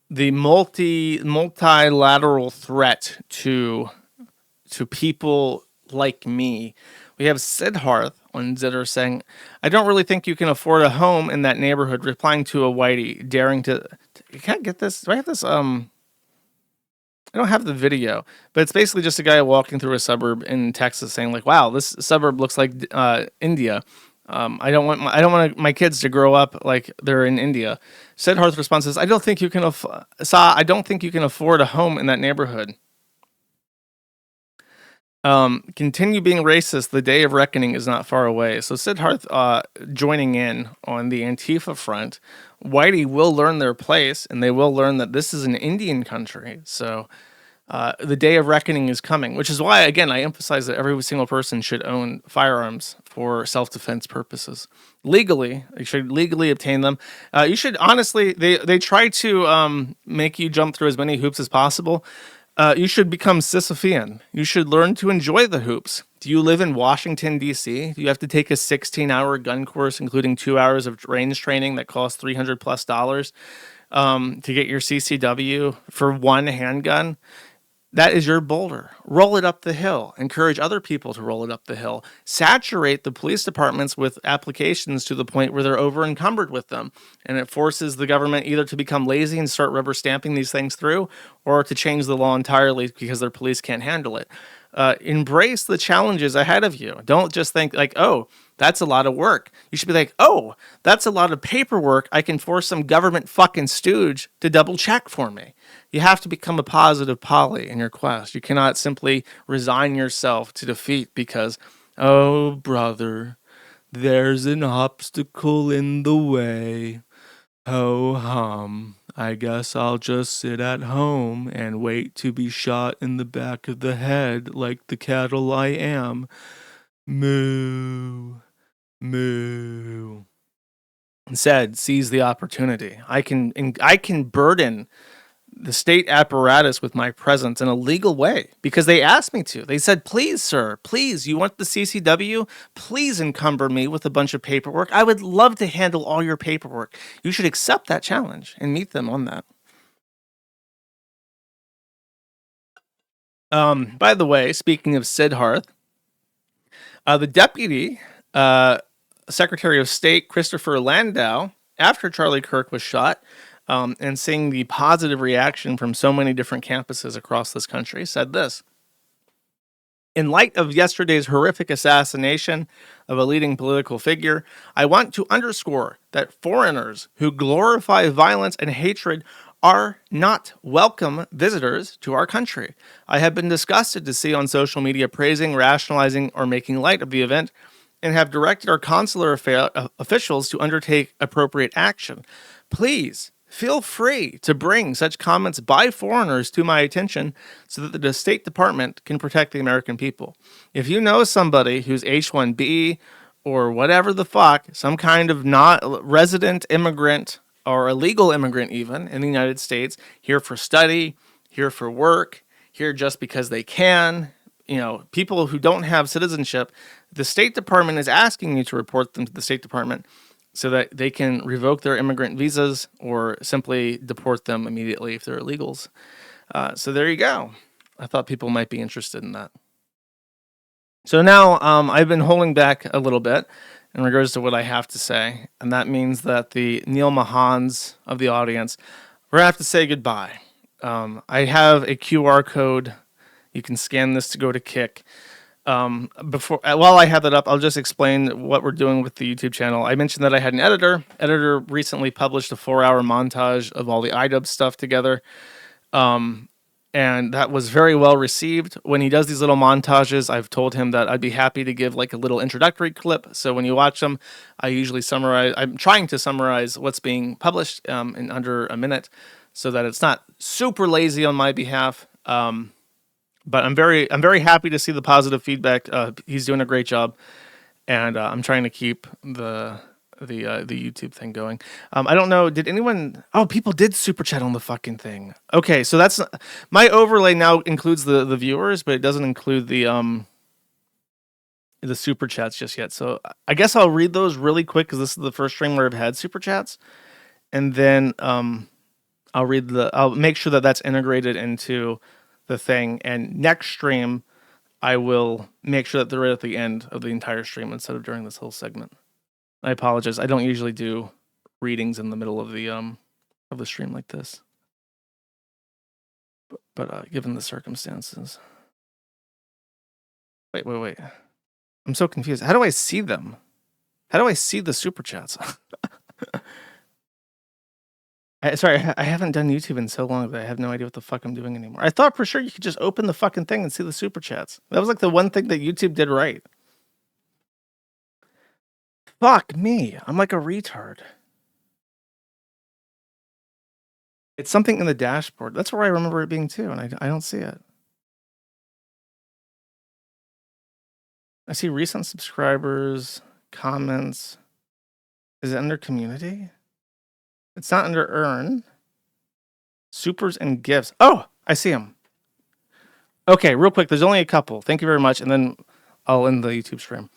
the multilateral threat to people like me. We have Sidharth on Xitter saying, I don't really think you can afford a home in that neighborhood, replying to a whitey, daring to... You can't get this. Do I have this? I don't have the video, but it's basically just a guy walking through a suburb in Texas saying like, wow, this suburb looks like India. I don't want my kids to grow up like they're in India. Sidharth responds, I don't think you can afford a home in that neighborhood. Continue being racist. The day of reckoning is not far away. So Sidharth joining in on the Antifa front. Whitey will learn their place, and they will learn that this is an Indian country. So the day of reckoning is coming, which is why, again, I emphasize that every single person should own firearms for self-defense purposes. Legally, you should legally obtain them. You should, honestly, they try to make you jump through as many hoops as possible. You should become Sisyphean. You should learn to enjoy the hoops. Do you live in Washington, D.C.? Do you have to take a 16-hour gun course, including 2 hours of range training that costs $300+ to get your CCW for one handgun? That is your boulder. Roll it up the hill. Encourage other people to roll it up the hill. Saturate the police departments with applications to the point where they're over encumbered with them. And it forces the government either to become lazy and start rubber stamping these things through, or to change the law entirely because their police can't handle it. Embrace the challenges ahead of you. Don't just think like, oh, that's a lot of work. You should be like, oh, that's a lot of paperwork. I can force some government fucking stooge to double check for me. You have to become a positive poly in your quest. You cannot simply resign yourself to defeat because, oh, brother, there's an obstacle in the way. Ho hum. I guess I'll just sit at home and wait to be shot in the back of the head like the cattle I am. Moo. Moo. Said, seize the opportunity. I can burden the state apparatus with my presence in a legal way because they asked me to. They said, please, sir, please, you want the CCW? Please encumber me with a bunch of paperwork. I would love to handle all your paperwork. You should accept that challenge and meet them on that. By the way, speaking of Sid Harth, the deputy Secretary of State, Christopher Landau, after Charlie Kirk was shot, and seeing the positive reaction from so many different campuses across this country, said this. In light of yesterday's horrific assassination of a leading political figure, I want to underscore that foreigners who glorify violence and hatred are not welcome visitors to our country. I have been disgusted to see on social media praising, rationalizing, or making light of the event, and have directed our consular officials to undertake appropriate action. Please feel free to bring such comments by foreigners to my attention so that the State Department can protect the American people. If you know somebody who's H-1B or whatever the fuck, some kind of not resident immigrant or illegal immigrant even in the United States, here for study, here for work, here just because they can, people who don't have citizenship, the State Department is asking you to report them to the State Department so that they can revoke their immigrant visas or simply deport them immediately if they're illegals. So there you go. I thought people might be interested in that. So now I've been holding back a little bit in regards to what I have to say, and that means that the Neil Mahans of the audience, we're going to have to say goodbye. I have a QR code. You can scan this to go to Kick. While I have that up, I'll just explain what we're doing with the YouTube channel. I mentioned that I had an editor. Editor recently published a 4-hour montage of all the iDub stuff together. And that was very well received. When he does these little montages, I've told him that I'd be happy to give like a little introductory clip. So when you watch them, I usually summarize. I'm trying to summarize what's being published in under a minute so that it's not super lazy on my behalf. But I'm very happy to see the positive feedback. He's doing a great job, and I'm trying to keep the YouTube thing going. I don't know. Did anyone? Oh, people did super chat on the fucking thing. Okay, so that's my overlay now includes the viewers, but it doesn't include the super chats just yet. So I guess I'll read those really quick because this is the first stream where I've had super chats, and then I'll make sure that that's integrated into the thing, and next stream I will make sure that they're right at the end of the entire stream instead of during this whole segment. I apologize. I don't usually do readings in the middle of the stream like this, but given the circumstances. Wait. I'm so confused. How do I see them? How do I see the super chats? Sorry, I haven't done YouTube in so long that I have no idea what the fuck I'm doing anymore. I thought for sure you could just open the fucking thing and see the super chats. That was like the one thing that YouTube did right. Fuck me. I'm like a retard. It's something in the dashboard. That's where I remember it being too, and I don't see it. I see recent subscribers, comments. Is it under community? It's not under earn. Supers and gifts. Oh, I see them. Okay, real quick. There's only a couple. Thank you very much. And then I'll end the YouTube stream.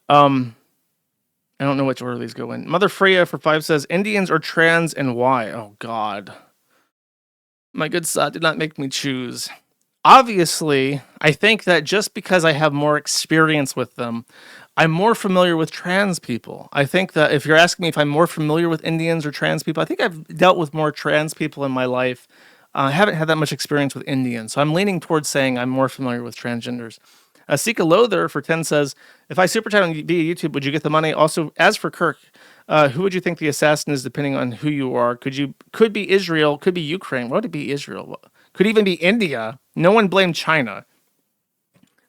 I don't know which order these go in. Mother Freya for 5 says, Indians are trans and why? Oh, God. My good sod did not make me choose. Obviously, I think that just because I have more experience with them, I'm more familiar with trans people. I think that if you're asking me if I'm more familiar with Indians or trans people, I think I've dealt with more trans people in my life. I haven't had that much experience with Indians, so I'm leaning towards saying I'm more familiar with transgenders. Sika Loather for 10 says, if I super chat on via YouTube, would you get the money? Also, as for Kirk, who would you think the assassin is depending on who you are? Could be Israel, could be Ukraine. What would it be Israel? Could even be India. No one blamed China.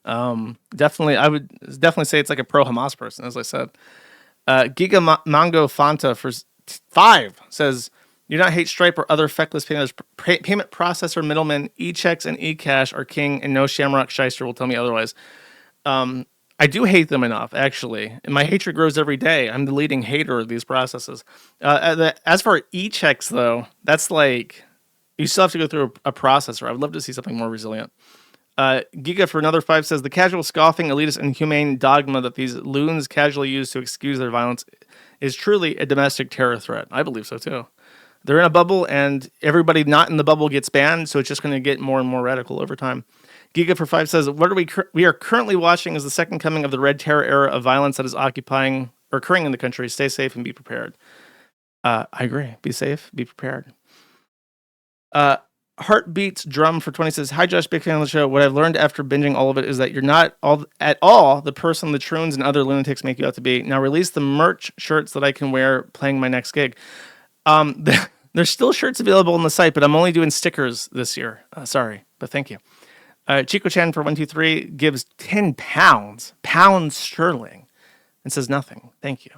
Definitely, I would definitely say it's like a pro-Hamas person, as I said. Giga Mango Fanta for 5 says, do not hate Stripe or other feckless payment processor middlemen. E-checks and e-cash are king, and no Shamrock Shyster will tell me otherwise. I I do hate them enough, actually. And my hatred grows every day. I'm the leading hater of these processes. As for e-checks, though, that's like, you still have to go through a processor. I would love to see something more resilient. Giga for another 5 says, the casual scoffing, elitist, and humane dogma that these loons casually use to excuse their violence is truly a domestic terror threat. I believe so, too. They're in a bubble, and everybody not in the bubble gets banned, so it's just going to get more and more radical over time. Giga for 5 says, what are we are currently watching is the second coming of the Red Terror era of violence that is occurring in the country. Stay safe and be prepared. I agree. Be safe, be prepared. Heartbeats Drum for 20 says, hi Josh, big fan of the show. What I've learned after binging all of it is that you're not at all the person the Troons and other lunatics make you out to be. Now release the merch shirts that I can wear playing my next gig. There's still shirts available on the site, but I'm only doing stickers this year. Sorry, but thank you. Chico Chan for 123 gives 10 pounds sterling, and says nothing. Thank you.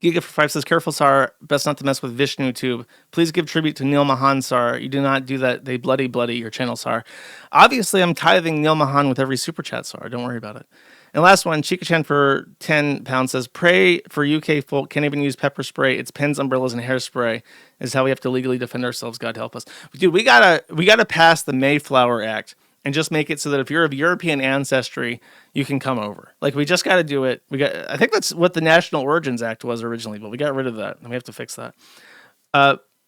Giga for 5 says, careful, Sar. Best not to mess with Vishnu Tube. Please give tribute to Neil Mahan, Sar. You do not do that. They bloody your channel, Sar. Obviously, I'm tithing Neil Mahan with every super chat, Sar. Don't worry about it. And last one, Chica Chan for 10 pounds says, pray for UK folk. Can't even use pepper spray. It's pens, umbrellas, and hairspray is how we have to legally defend ourselves. God help us. Dude, we gotta pass the Mayflower Act and just make it so that if you're of European ancestry, you can come over. Like, we just got to do it. I think that's what the National Origins Act was originally, but we got rid of that, and we have to fix that.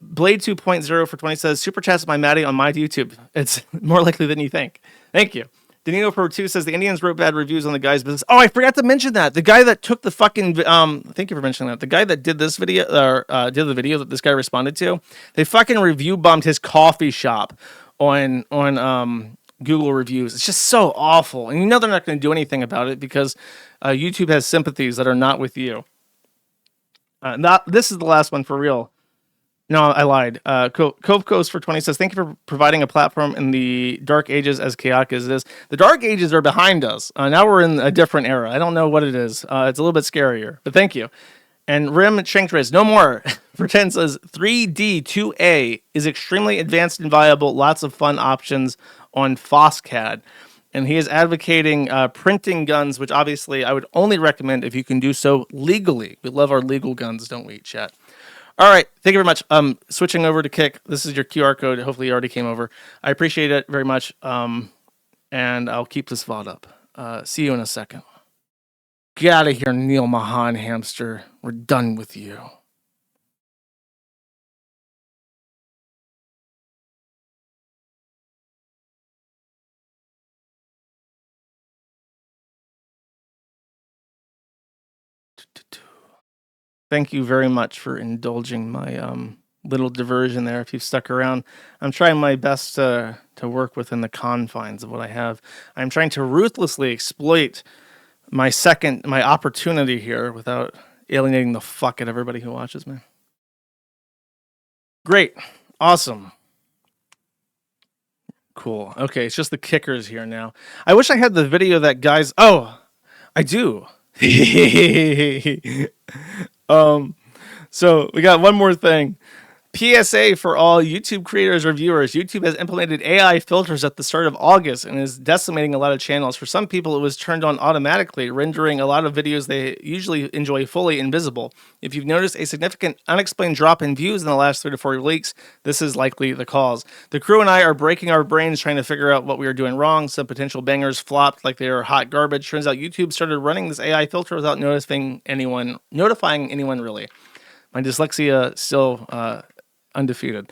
Blade 2.0 for 20 says, super chats with my Maddie on my YouTube. It's more likely than you think. Thank you. Danilo Pro 2 says, the Indians wrote bad reviews on the guy's business. Oh, I forgot to mention that. The guy that took the fucking, thank you for mentioning that. The guy that did this video, or did the video that this guy responded to, they fucking review bombed his coffee shop on Google reviews. It's just so awful. And you know they're not going to do anything about it because YouTube has sympathies that are not with you. This is the last one for real. No, I lied. Cove Coast for 20 says, thank you for providing a platform in the dark ages as chaotic as it is. The dark ages are behind us. Now we're in a different era. I don't know what it is. It's a little bit scarier, but thank you. And Rim Shankriz, no more, for 10 says, 3D2A is extremely advanced and viable. Lots of fun options on FOSCAD. And he is advocating printing guns, which obviously I would only recommend if you can do so legally. We love our legal guns, don't we, chat? All right, thank you very much. Switching over to Kick. This is your QR code. Hopefully you already came over. I appreciate it very much. And I'll keep this VOD up. See you in a second. Get out of here, Neil Mahan hamster. We're done with you. Thank you very much for indulging my little diversion there. If you've stuck around, I'm trying my best to work within the confines of what I have. I'm trying to ruthlessly exploit my opportunity here without alienating the fuck out of everybody who watches me. Great. Awesome. Cool. Okay, it's just the kickers here now. I wish I had the video that guys... Oh, I do. So we got one more thing. PSA for all YouTube creators or viewers. YouTube has implemented AI filters at the start of August and is decimating a lot of channels. For some people, it was turned on automatically, rendering a lot of videos they usually enjoy fully invisible. If you've noticed a significant unexplained drop in views in the last 3 to 4 weeks, this is likely the cause. The crew and I are breaking our brains trying to figure out what we are doing wrong. Some potential bangers flopped like they are hot garbage. Turns out YouTube started running this AI filter without notifying anyone really. My dyslexia still undefeated.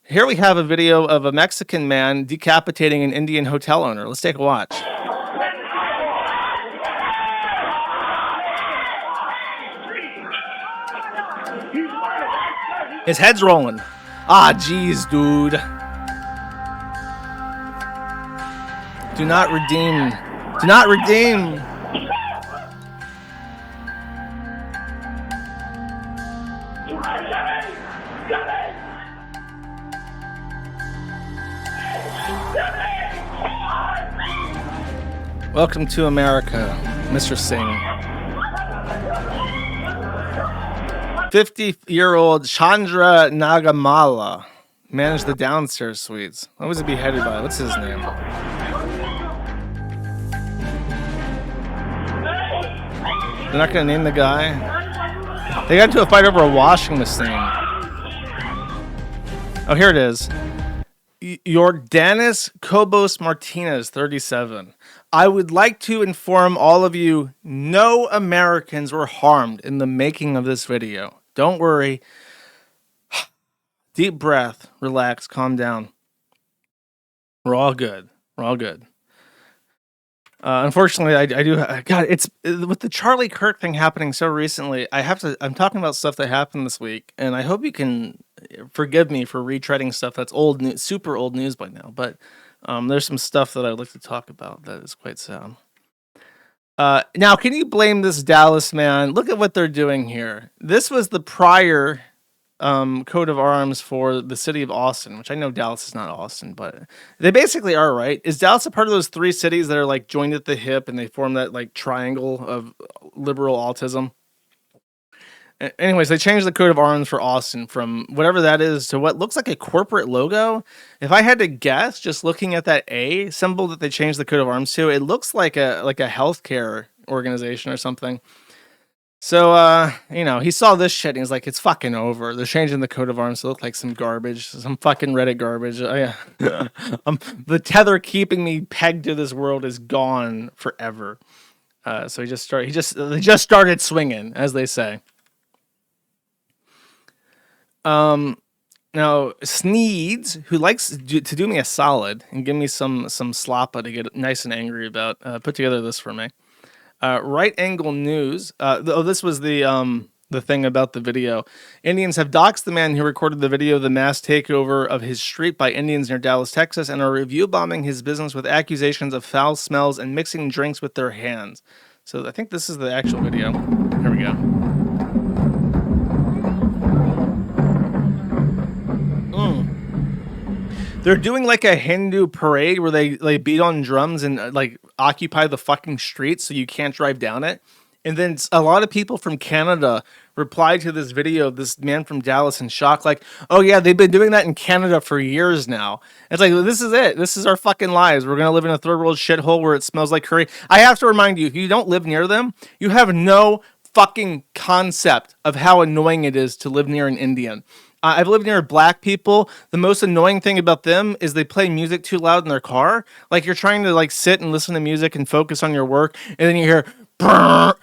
Here we have a video of a Mexican man decapitating an Indian hotel owner. Let's take a watch. His head's rolling. Ah, jeez, dude. Do not redeem. Do not redeem. Welcome to America, Mr. Singh. 50-year-old Chandra Nagamala managed the downstairs suites. What was he beheaded by? What's his name? They're not going to name the guy. They got into a fight over a washing machine. Oh, here it is. Jordanis Cobos Martinez, 37. I would like to inform all of you, no Americans were harmed in the making of this video. Don't worry. Deep breath, relax, calm down. We're all good. We're all good. Unfortunately, I do. God, it's with the Charlie Kirk thing happening so recently. I'm talking about stuff that happened this week, and I hope you can forgive me for retreading stuff that's old news, super old news by now. But there's some stuff that I'd like to talk about that is quite sad. Now, can you blame this Dallas man? Look at what they're doing here. This was the prior coat of arms for the city of Austin, which I know Dallas is not Austin, but they basically are, right? Is Dallas a part of those three cities that are like joined at the hip and they form that like triangle of liberal autism? Anyways, they changed the coat of arms for Austin from whatever that is to what looks like a corporate logo. If I had to guess, just looking at that A symbol that they changed the coat of arms to, it looks like a healthcare organization or something. So, he saw this shit and he's like, it's fucking over. They're changing the coat of arms to look like some garbage, some fucking Reddit garbage. The tether keeping me pegged to this world is gone forever. So they just started swinging, as they say. Now, Sneeds, who likes to do me a solid and give me some slappa to get nice and angry about, put together this for me. Right Angle News. This was the thing about the video. Indians have doxxed the man who recorded the video of the mass takeover of his street by Indians near Dallas, Texas, and are review bombing his business with accusations of foul smells and mixing drinks with their hands. So I think this is the actual video. Here we go. They're doing like a Hindu parade where they beat on drums and like occupy the fucking streets so you can't drive down it. And then a lot of people from Canada replied to this video of this man from Dallas in shock, like, oh yeah, they've been doing that in Canada for years now. It's like, well, this is it. This is our fucking lives. We're going to live in a third world shithole where it smells like curry. I have to remind you, if you don't live near them, you have no fucking concept of how annoying it is to live near an Indian. I've lived near black people. The most annoying thing about them is they play music too loud in their car. Like you're trying to like sit and listen to music and focus on your work, and then you hear brr,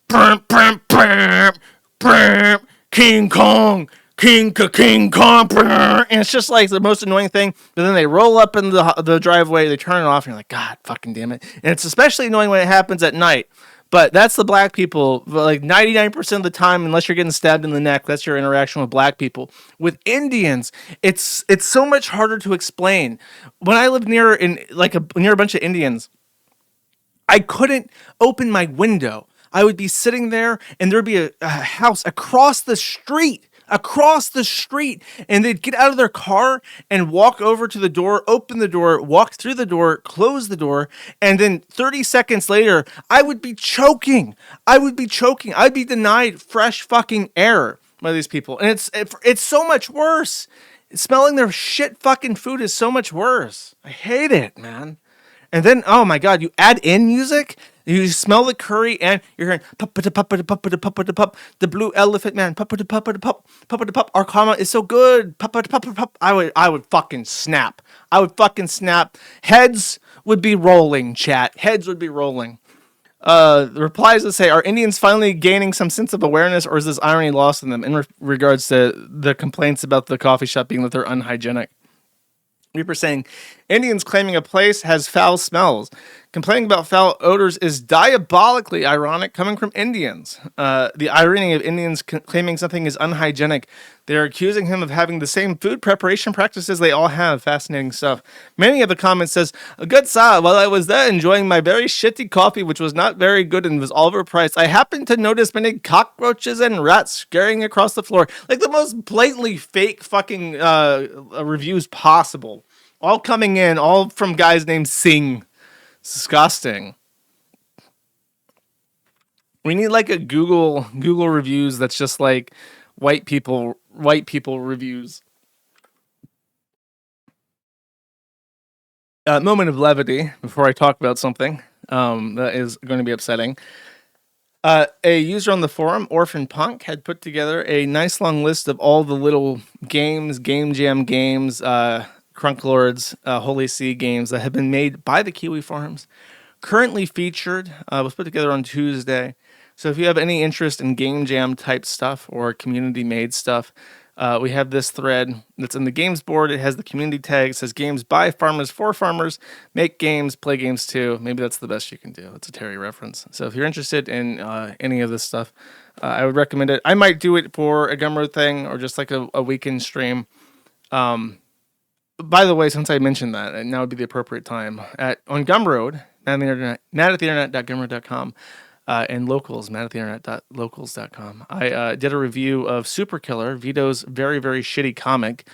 brr, brr, brr, brr, King Kong, King Kong, brr, and it's just like the most annoying thing. But then they roll up in the driveway, they turn it off, and you're like, God fucking damn it! And it's especially annoying when it happens at night. But that's the black people, like 99% of the time, unless you're getting stabbed in the neck, that's your interaction with black people. With Indians, it's so much harder to explain. When I lived near a bunch of Indians, I couldn't open my window. I would be sitting there and there'd be a house across the street, and they'd get out of their car and walk over to the door, open the door, walk through the door, close the door, and then 30 seconds later, I would be choking. I'd be denied fresh fucking air by these people. And it's so much worse. Smelling their shit fucking food is so much worse. I hate it, man. And then, oh my God, you add in music, you smell the curry, and you're hearing the blue elephant man, pup. Our comma is so good, pup. I would fucking snap. Heads would be rolling, chat. Heads would be rolling. The replies would say, are Indians finally gaining some sense of awareness, or is this irony lost in them in regards to the complaints about the coffee shop being that they're unhygienic? Reaper saying, Indians claiming a place has foul smells. Complaining about foul odors is diabolically ironic coming from Indians. The irony of Indians claiming something is unhygienic. They're accusing him of having the same food preparation practices they all have. Fascinating stuff. Many of the comments says, good sir, while I was there enjoying my very shitty coffee, which was not very good and was all overpriced, I happened to notice many cockroaches and rats scurrying across the floor. Like the most blatantly fake fucking reviews possible. All coming in, all from guys named Singh. It's disgusting. We need like a Google reviews that's just like white people reviews. Moment of levity before I talk about something that is going to be upsetting. A user on the forum, Orphaned Punk, had put together a nice long list of all the little games, Game Jam games, Crunk Lords, Holy Sea games that have been made by the Kiwi Farms. Currently featured, was put together on Tuesday. So if you have any interest in Game Jam type stuff or community made stuff, we have this thread that's in the games board. It has the community tag. It says games by farmers for farmers. Make games, play games too. Maybe that's the best you can do. It's a Terry reference. So if you're interested in any of this stuff, I would recommend it. I might do it for a Gumroad thing or just like a weekend stream. By the way, since I mentioned that, now would be the appropriate time. On Gumroad, mad@theinternet.gumroad.com, and locals, mad@theinternet.locals.com. I did a review of Super Killer, Vito's very, very shitty comic.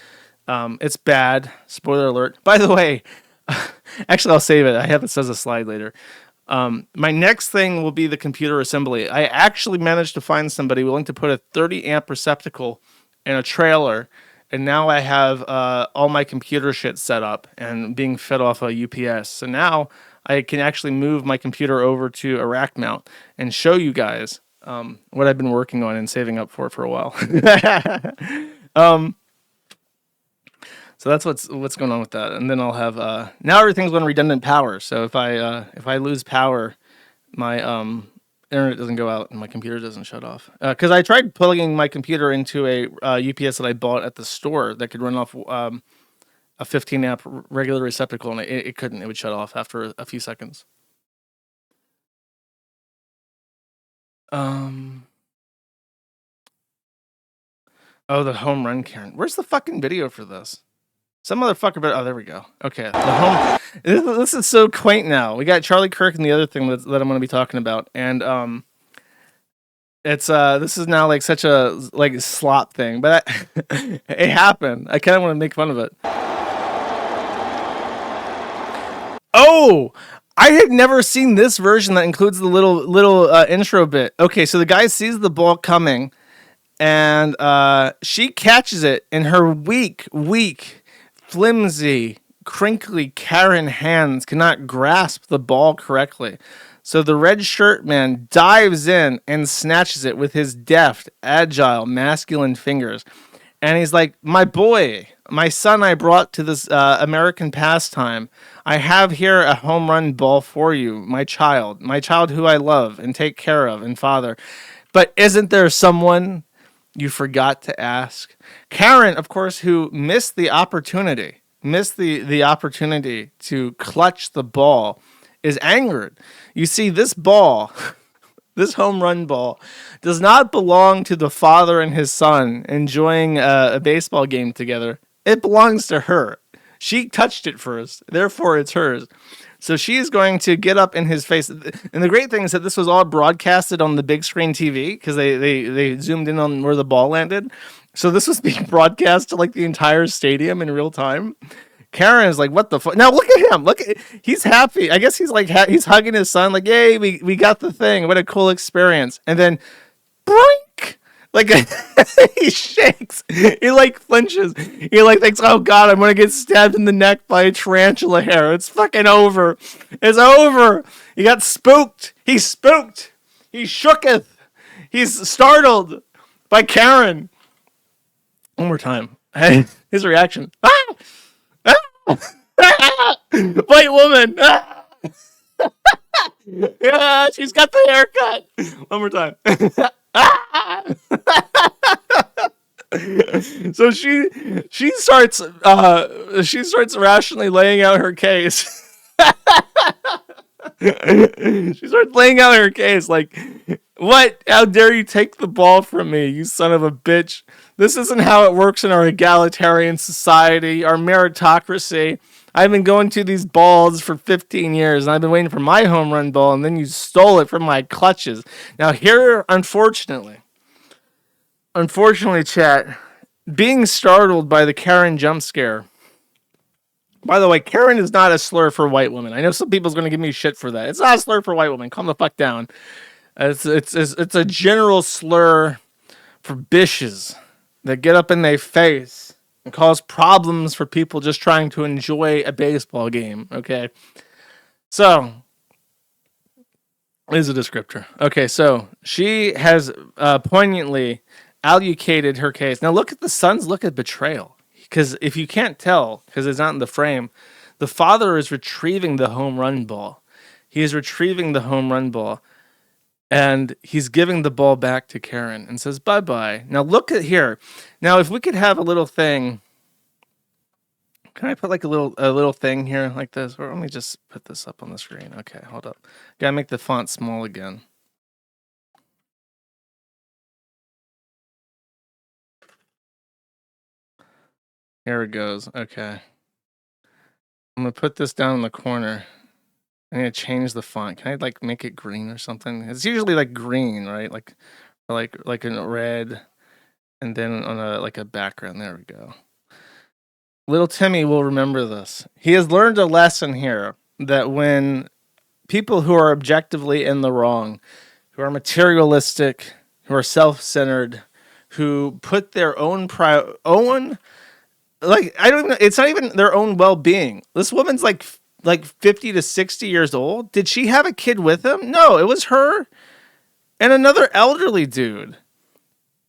It's bad. Spoiler alert. By the way, actually, I'll save it. I have it as a slide later. My next thing will be the computer assembly. I actually managed to find somebody willing to put a 30 amp receptacle in a trailer, and now I have all my computer shit set up and being fed off a UPS. So now I can actually move my computer over to a rack mount and show you guys what I've been working on and saving up for a while. So that's what's going on with that. And then I'll have now everything's on redundant power. So if I lose power, my internet doesn't go out and my computer doesn't shut off. Because I tried plugging my computer into a UPS that I bought at the store that could run off a 15 amp regular receptacle, and it couldn't. It would shut off after a few seconds. Oh, the home run, Karen. Where's the fucking video for this? Some motherfucker, but oh, there we go. Okay, the home. This is so quaint now. We got Charlie Kirk and the other thing that I'm going to be talking about, and it's this is now like such a slop thing, but it happened. I kind of want to make fun of it. Oh, I had never seen this version that includes the little intro bit. Okay, so the guy sees the ball coming, and she catches it in her weak, flimsy, crinkly Karen hands cannot grasp the ball correctly. So the red shirt man dives in and snatches it with his deft, agile, masculine fingers. And he's like, my boy, my son I brought to this American pastime. I have here a home run ball for you, my child who I love and take care of and father. But isn't there someone you forgot to ask? Karen, of course, who missed the opportunity to clutch the ball, is angered. You see, this ball, this home run ball, does not belong to the father and his son enjoying a baseball game together. It belongs to her. She touched it first, therefore it's hers. So she's going to get up in his face. And the great thing is that this was all broadcasted on the big screen TV because they zoomed in on where the ball landed. So this was being broadcast to like the entire stadium in real time. Karen is like, what the fuck? Now look at him. He's happy. I guess he's like, he's hugging his son like, yay, we got the thing. What a cool experience. And then, brink! Like, he shakes. He like flinches. He like thinks, oh God, I'm going to get stabbed in the neck by a tarantula hair. It's fucking over. It's over. He got spooked. He's spooked. He shooketh. He's startled by Karen. One more time. His reaction. Ah! Ah! White woman. Ah! Yeah, she's got the haircut. One more time. So she starts rationally laying out her case. She starts laying out her case like, what? How dare you take the ball from me, you son of a bitch? This isn't how it works in our egalitarian society, our meritocracy. I've been going to these balls for 15 years, and I've been waiting for my home run ball, and then you stole it from my clutches. Now here, unfortunately, chat, being startled by the Karen jump scare. By the way, Karen is not a slur for white women. I know some people's going to give me shit for that. It's not a slur for white women. Calm the fuck down. It's a general slur for bitches that get up in their face and cause problems for people just trying to enjoy a baseball game. Okay, so Is a descriptor. Okay, so she has poignantly allocated her case. Now look at the son's look at betrayal. Because if you can't tell, because it's not in the frame, the father is retrieving the home run ball. He is retrieving the home run ball. And he's giving the ball back to Karen and says, bye-bye. Now look at here. Now if we could have a little thing. Can I put like a little thing here like this? Or let me just put this up on the screen. Okay, hold up. Gotta make the font small again. Here it goes. Okay. I'm gonna put this down in the corner. I'm gonna change the font. Can I like make it green or something? It's usually like green, right? Like in red, and then on a background. There we go. Little Timmy will remember this. He has learned a lesson here that when people who are objectively in the wrong, who are materialistic, who are self-centered, who put their own like I don't even, it's not even their own well-being. This woman's like 50 to 60 years old. Did she have a kid with him? No, it was her and another elderly dude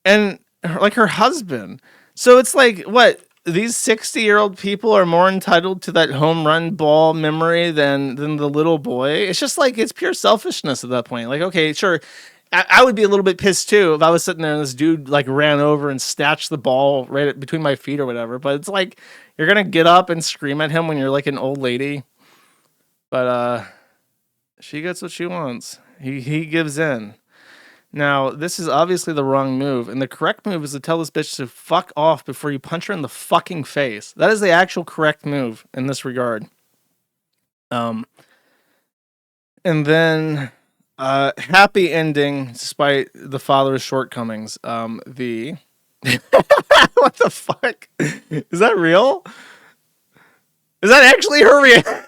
and like her husband. So it's like, what? These 60-year-old people are more entitled to that home run ball memory than the little boy. It's just like, it's pure selfishness at that point. Like, okay, sure. I would be a little bit pissed too if I was sitting there and this dude like ran over and snatched the ball right between my feet or whatever. But it's like, you're going to get up and scream at him when you're like an old lady. But she gets what she wants. He gives in. Now, this is obviously the wrong move, and the correct move is to tell this bitch to fuck off before you punch her in the fucking face. That is the actual correct move in this regard. And then, happy ending, despite the father's shortcomings. What the fuck? Is that real? Is that actually her reaction?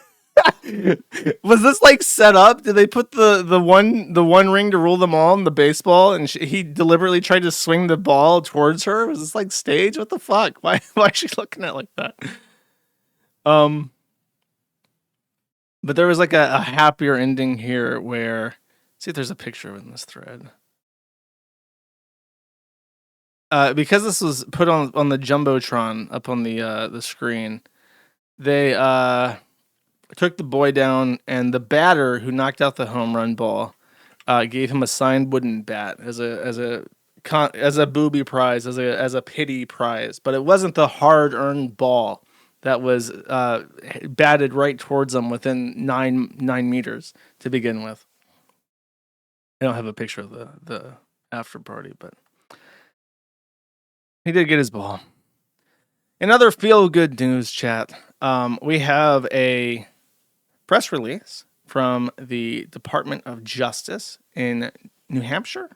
Was this like set up? Did they put the one ring to rule them all in the baseball, and he deliberately tried to swing the ball towards her? Was this like stage? What the fuck? Why is she looking at it like that? But there was like a happier ending here where, see if there's a picture in this thread. Because this was put on the jumbotron up on the screen, they took the boy down, and the batter who knocked out the home run ball gave him a signed wooden bat as a booby prize, as a pity prize. But it wasn't the hard-earned ball that was batted right towards him within 9 meters to begin with. I don't have a picture of the after party, but he did get his ball. In other feel-good news, chat, we have a press release from the Department of Justice in New Hampshire.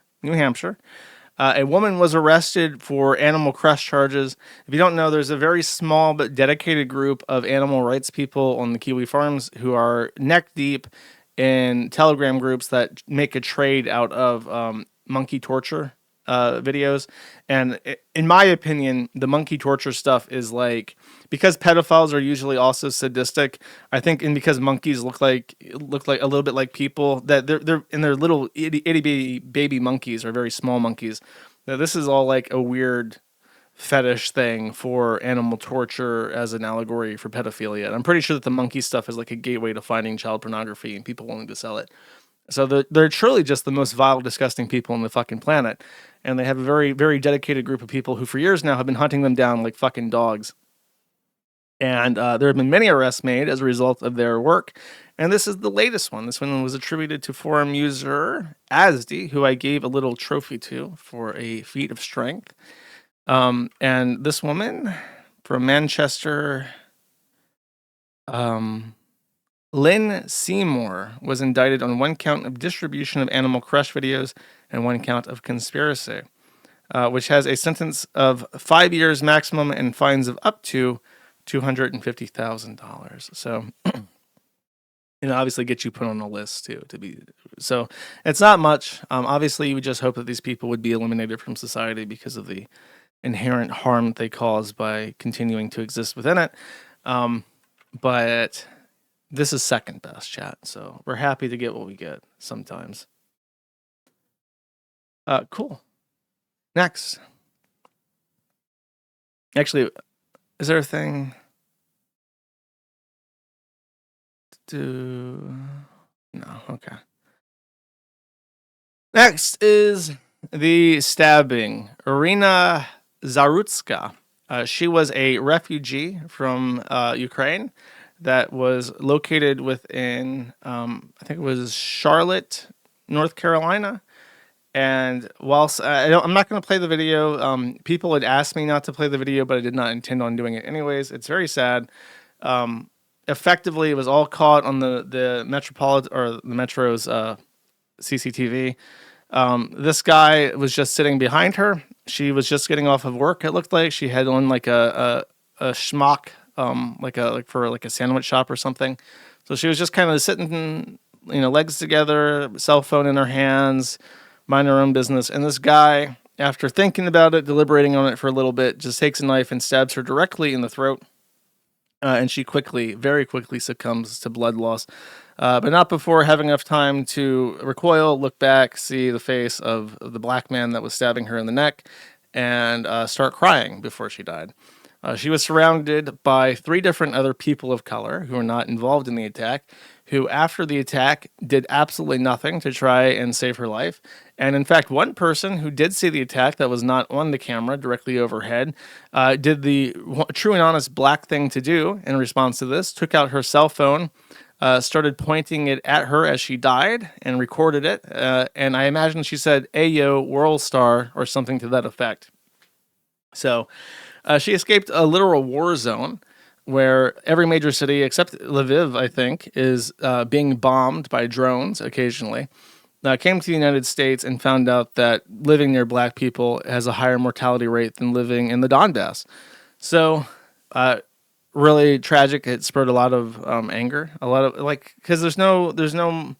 A woman was arrested for animal crush charges. If you don't know, there's a very small but dedicated group of animal rights people on the Kiwi Farms who are neck deep in Telegram groups that make a trade out of monkey torture videos. And in my opinion, the monkey torture stuff is like, because pedophiles are usually also sadistic, I think, and because monkeys look like a little bit like people, that they're in their little itty baby monkeys, or very small monkeys. Now, this is all like a weird fetish thing for animal torture as an allegory for pedophilia. And I'm pretty sure that the monkey stuff is like a gateway to finding child pornography and people willing to sell it. So they're truly just the most vile, disgusting people on the fucking planet. And they have a very, very dedicated group of people who for years now have been hunting them down like fucking dogs. And there have been many arrests made as a result of their work. And this is the latest one. This one was attributed to forum user Asdi, who I gave a little trophy to for a feat of strength. And this woman from Manchester, Lynn Seymour, was indicted on 1 count of distribution of animal crush videos and 1 count of conspiracy, which has a sentence of 5 years maximum and fines of up to $250,000. So, obviously get you put on a list too, so it's not much. Obviously, we just hope that these people would be eliminated from society because of the inherent harm that they cause by continuing to exist within it. But this is second best, chat. So we're happy to get what we get sometimes. Cool. Next. Actually, is there a thing to... No, okay. Next is the stabbing. Iryna Zarutska. She was a refugee from Ukraine that was located within, I think it was Charlotte, North Carolina. And whilst I'm not going to play the video, people had asked me not to play the video, but I did not intend on doing it anyways. It's very sad. Effectively, it was all caught on the Metropolitan or the Metro's CCTV. This guy was just sitting behind her. She was just getting off of work. It looked like she had on like a schmuck, like for a sandwich shop or something. So she was just kind of sitting, legs together, cell phone in her hands, mind her own business. And this guy, after thinking about it, deliberating on it for a little bit, just takes a knife and stabs her directly in the throat. And she very quickly succumbs to blood loss. But not before having enough time to recoil, look back, see the face of the black man that was stabbing her in the neck, and start crying before she died. She was surrounded by 3 different other people of color who were not involved in the attack, who after the attack did absolutely nothing to try and save her life. And in fact, one person who did see the attack that was not on the camera directly overhead did the true and honest black thing to do in response to this, took out her cell phone, started pointing it at her as she died and recorded it. And I imagine she said, "Ayo, world star," or something to that effect. So she escaped a literal war zone where every major city except Lviv, I think, is being bombed by drones occasionally. Came to the United States and found out that living near black people has a higher mortality rate than living in the Donbass. So, really tragic. It spurred a lot of anger, a lot of because there's no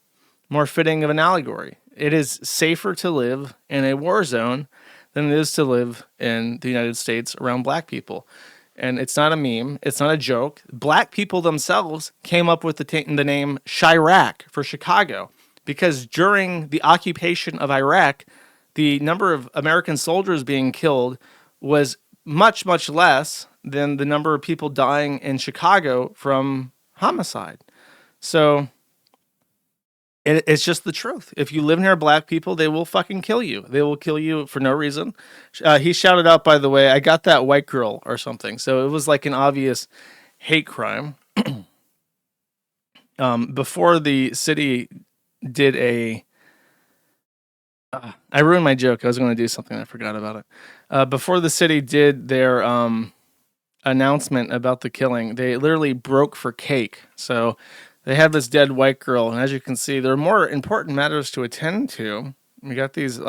more fitting of an allegory. It is safer to live in a war zone than it is to live in the United States around black people. And it's not a meme. It's not a joke. Black people themselves came up with the name Chirac for Chicago because during the occupation of Iraq, the number of American soldiers being killed was much, much less than the number of people dying in Chicago from homicide. So it's just the truth. If you live near black people, they will fucking kill you. They will kill you for no reason. He shouted out, by the way, "I got that white girl" or something. So it was like an obvious hate crime. Before the city did I ruined my joke. I was going to do something. I forgot about it. Before the city did their announcement about the killing, they literally broke for cake. So they have this dead white girl, and as you can see, there are more important matters to attend to. We got this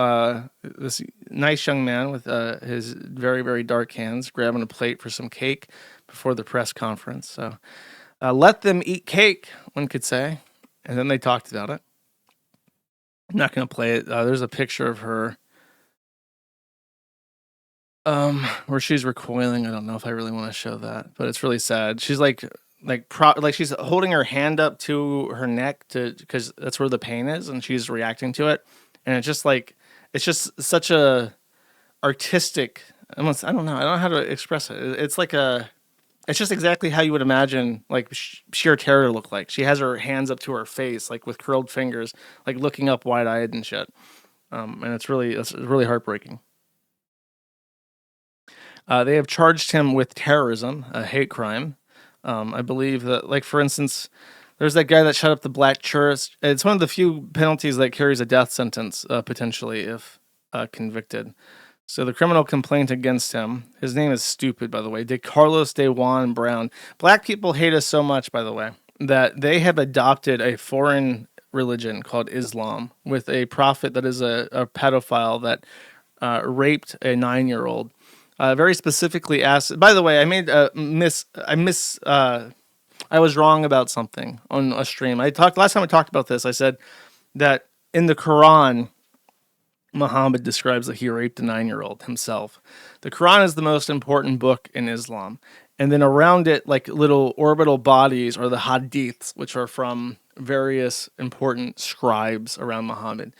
nice young man with his very, very dark hands grabbing a plate for some cake before the press conference. So let them eat cake, one could say. And then they talked about it. I'm not going to play it. There's a picture of her where she's recoiling. I don't know if I really want to show that, but it's really sad. She's like she's holding her hand up to her neck because that's where the pain is, and she's reacting to it. And it's just such a artistic. I don't know. I don't know how to express it. It's just exactly how you would imagine like sheer terror to look like. She has her hands up to her face, like with curled fingers, like looking up wide-eyed and shit. And it's really heartbreaking. They have charged him with terrorism, a hate crime. I believe that, like, for instance, there's that guy that shot up the black church. It's one of the few penalties that carries a death sentence, potentially, if convicted. So the criminal complaint against him, his name is stupid, by the way, Carlos de Juan Brown. Black people hate us so much, by the way, that they have adopted a foreign religion called Islam with a prophet that is a pedophile that raped a 9-year-old. Very specifically asked. By the way, I made I was wrong about something on a stream. Last time I talked about this. I said that in the Quran, Muhammad describes that he raped a 9-year-old himself. The Quran is the most important book in Islam, and then around it, like little orbital bodies, are the hadiths, which are from various important scribes around Muhammad.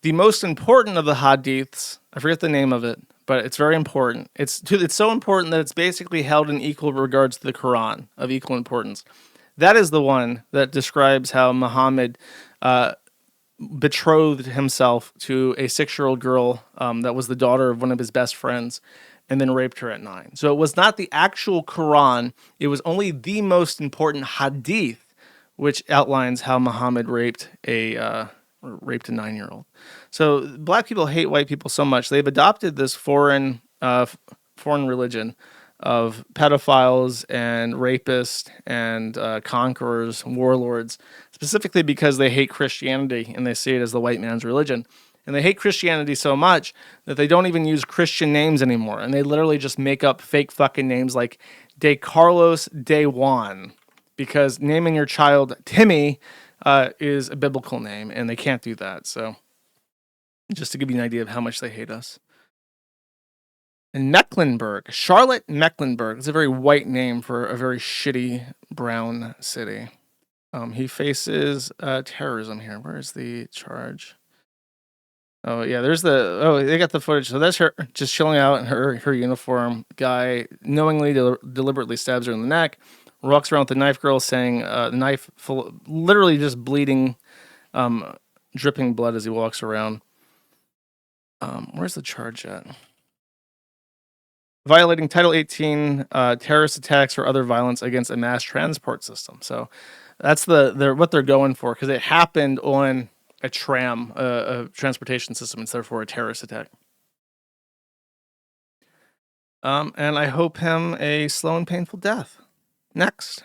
The most important of the hadiths, I forget the name of it, but it's very important. It's so important that it's basically held in equal regards to the Quran, of equal importance. That is the one that describes how Muhammad betrothed himself to a 6-year-old girl that was the daughter of one of his best friends, and then raped her at 9. So it was not the actual Quran. It was only the most important hadith, which outlines how Muhammad raped a 9-year-old. So black people hate white people so much they've adopted this foreign religion of pedophiles and rapists and conquerors, warlords, specifically because they hate Christianity and they see it as the white man's religion. And they hate Christianity so much that they don't even use Christian names anymore. And they literally just make up fake fucking names like De Carlos De Juan, because naming your child Timmy is a biblical name, and they can't do that. So just to give you an idea of how much they hate us. And Mecklenburg, Charlotte Mecklenburg, is a very white name for a very shitty brown city. He faces terrorism here. Where is the charge? Oh yeah, they got the footage. So that's her just chilling out in her uniform. Guy knowingly deliberately stabs her in the neck. Walks around with the knife girl, saying the knife full, literally just bleeding, dripping blood as he walks around. Where's the charge at? Violating Title 18, terrorist attacks or other violence against a mass transport system. So that's what they're going for, because it happened on a tram, a transportation system. It's therefore a terrorist attack. And I hope him a slow and painful death. Next.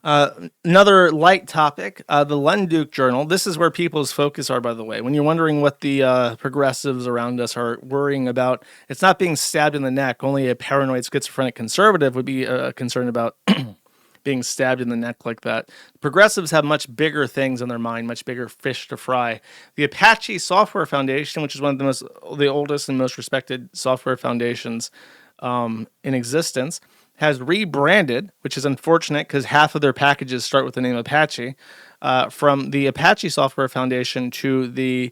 Another light topic, the Lunduke Journal. This is where people's focus are, by the way. When you're wondering what the progressives around us are worrying about, it's not being stabbed in the neck. Only a paranoid schizophrenic conservative would be concerned about being stabbed in the neck like that. Progressives have much bigger things in their mind, much bigger fish to fry. The Apache Software Foundation, which is one of the oldest and most respected software foundations in existence, has rebranded, which is unfortunate because half of their packages start with the name Apache, from the Apache Software Foundation to the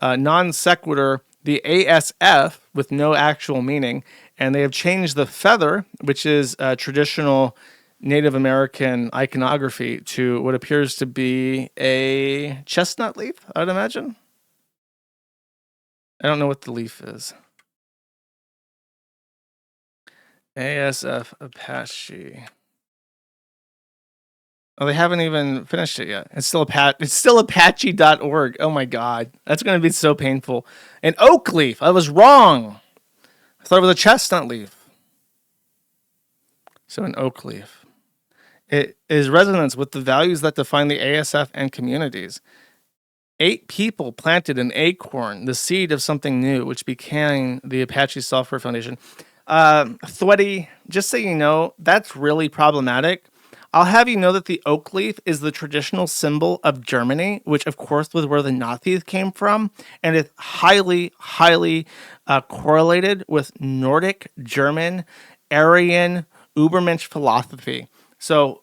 non sequitur, the ASF, with no actual meaning. And they have changed the feather, which is traditional Native American iconography, to what appears to be a chestnut leaf, I'd imagine. I don't know what the leaf is. ASF Apache. Oh, they haven't even finished it yet. It's still Apache.org. Oh my god. That's going to be so painful. An oak leaf. I was wrong. I thought it was a chestnut leaf. So an oak leaf. It is resonance with the values that define the ASF and communities. 8 people planted an acorn, the seed of something new, which became the Apache Software Foundation. Thwetty, just so you know, that's really problematic. I'll have you know that the oak leaf is the traditional symbol of Germany, which of course was where the Nazis came from, and it's highly, highly correlated with Nordic, German, Aryan, Ubermensch philosophy. So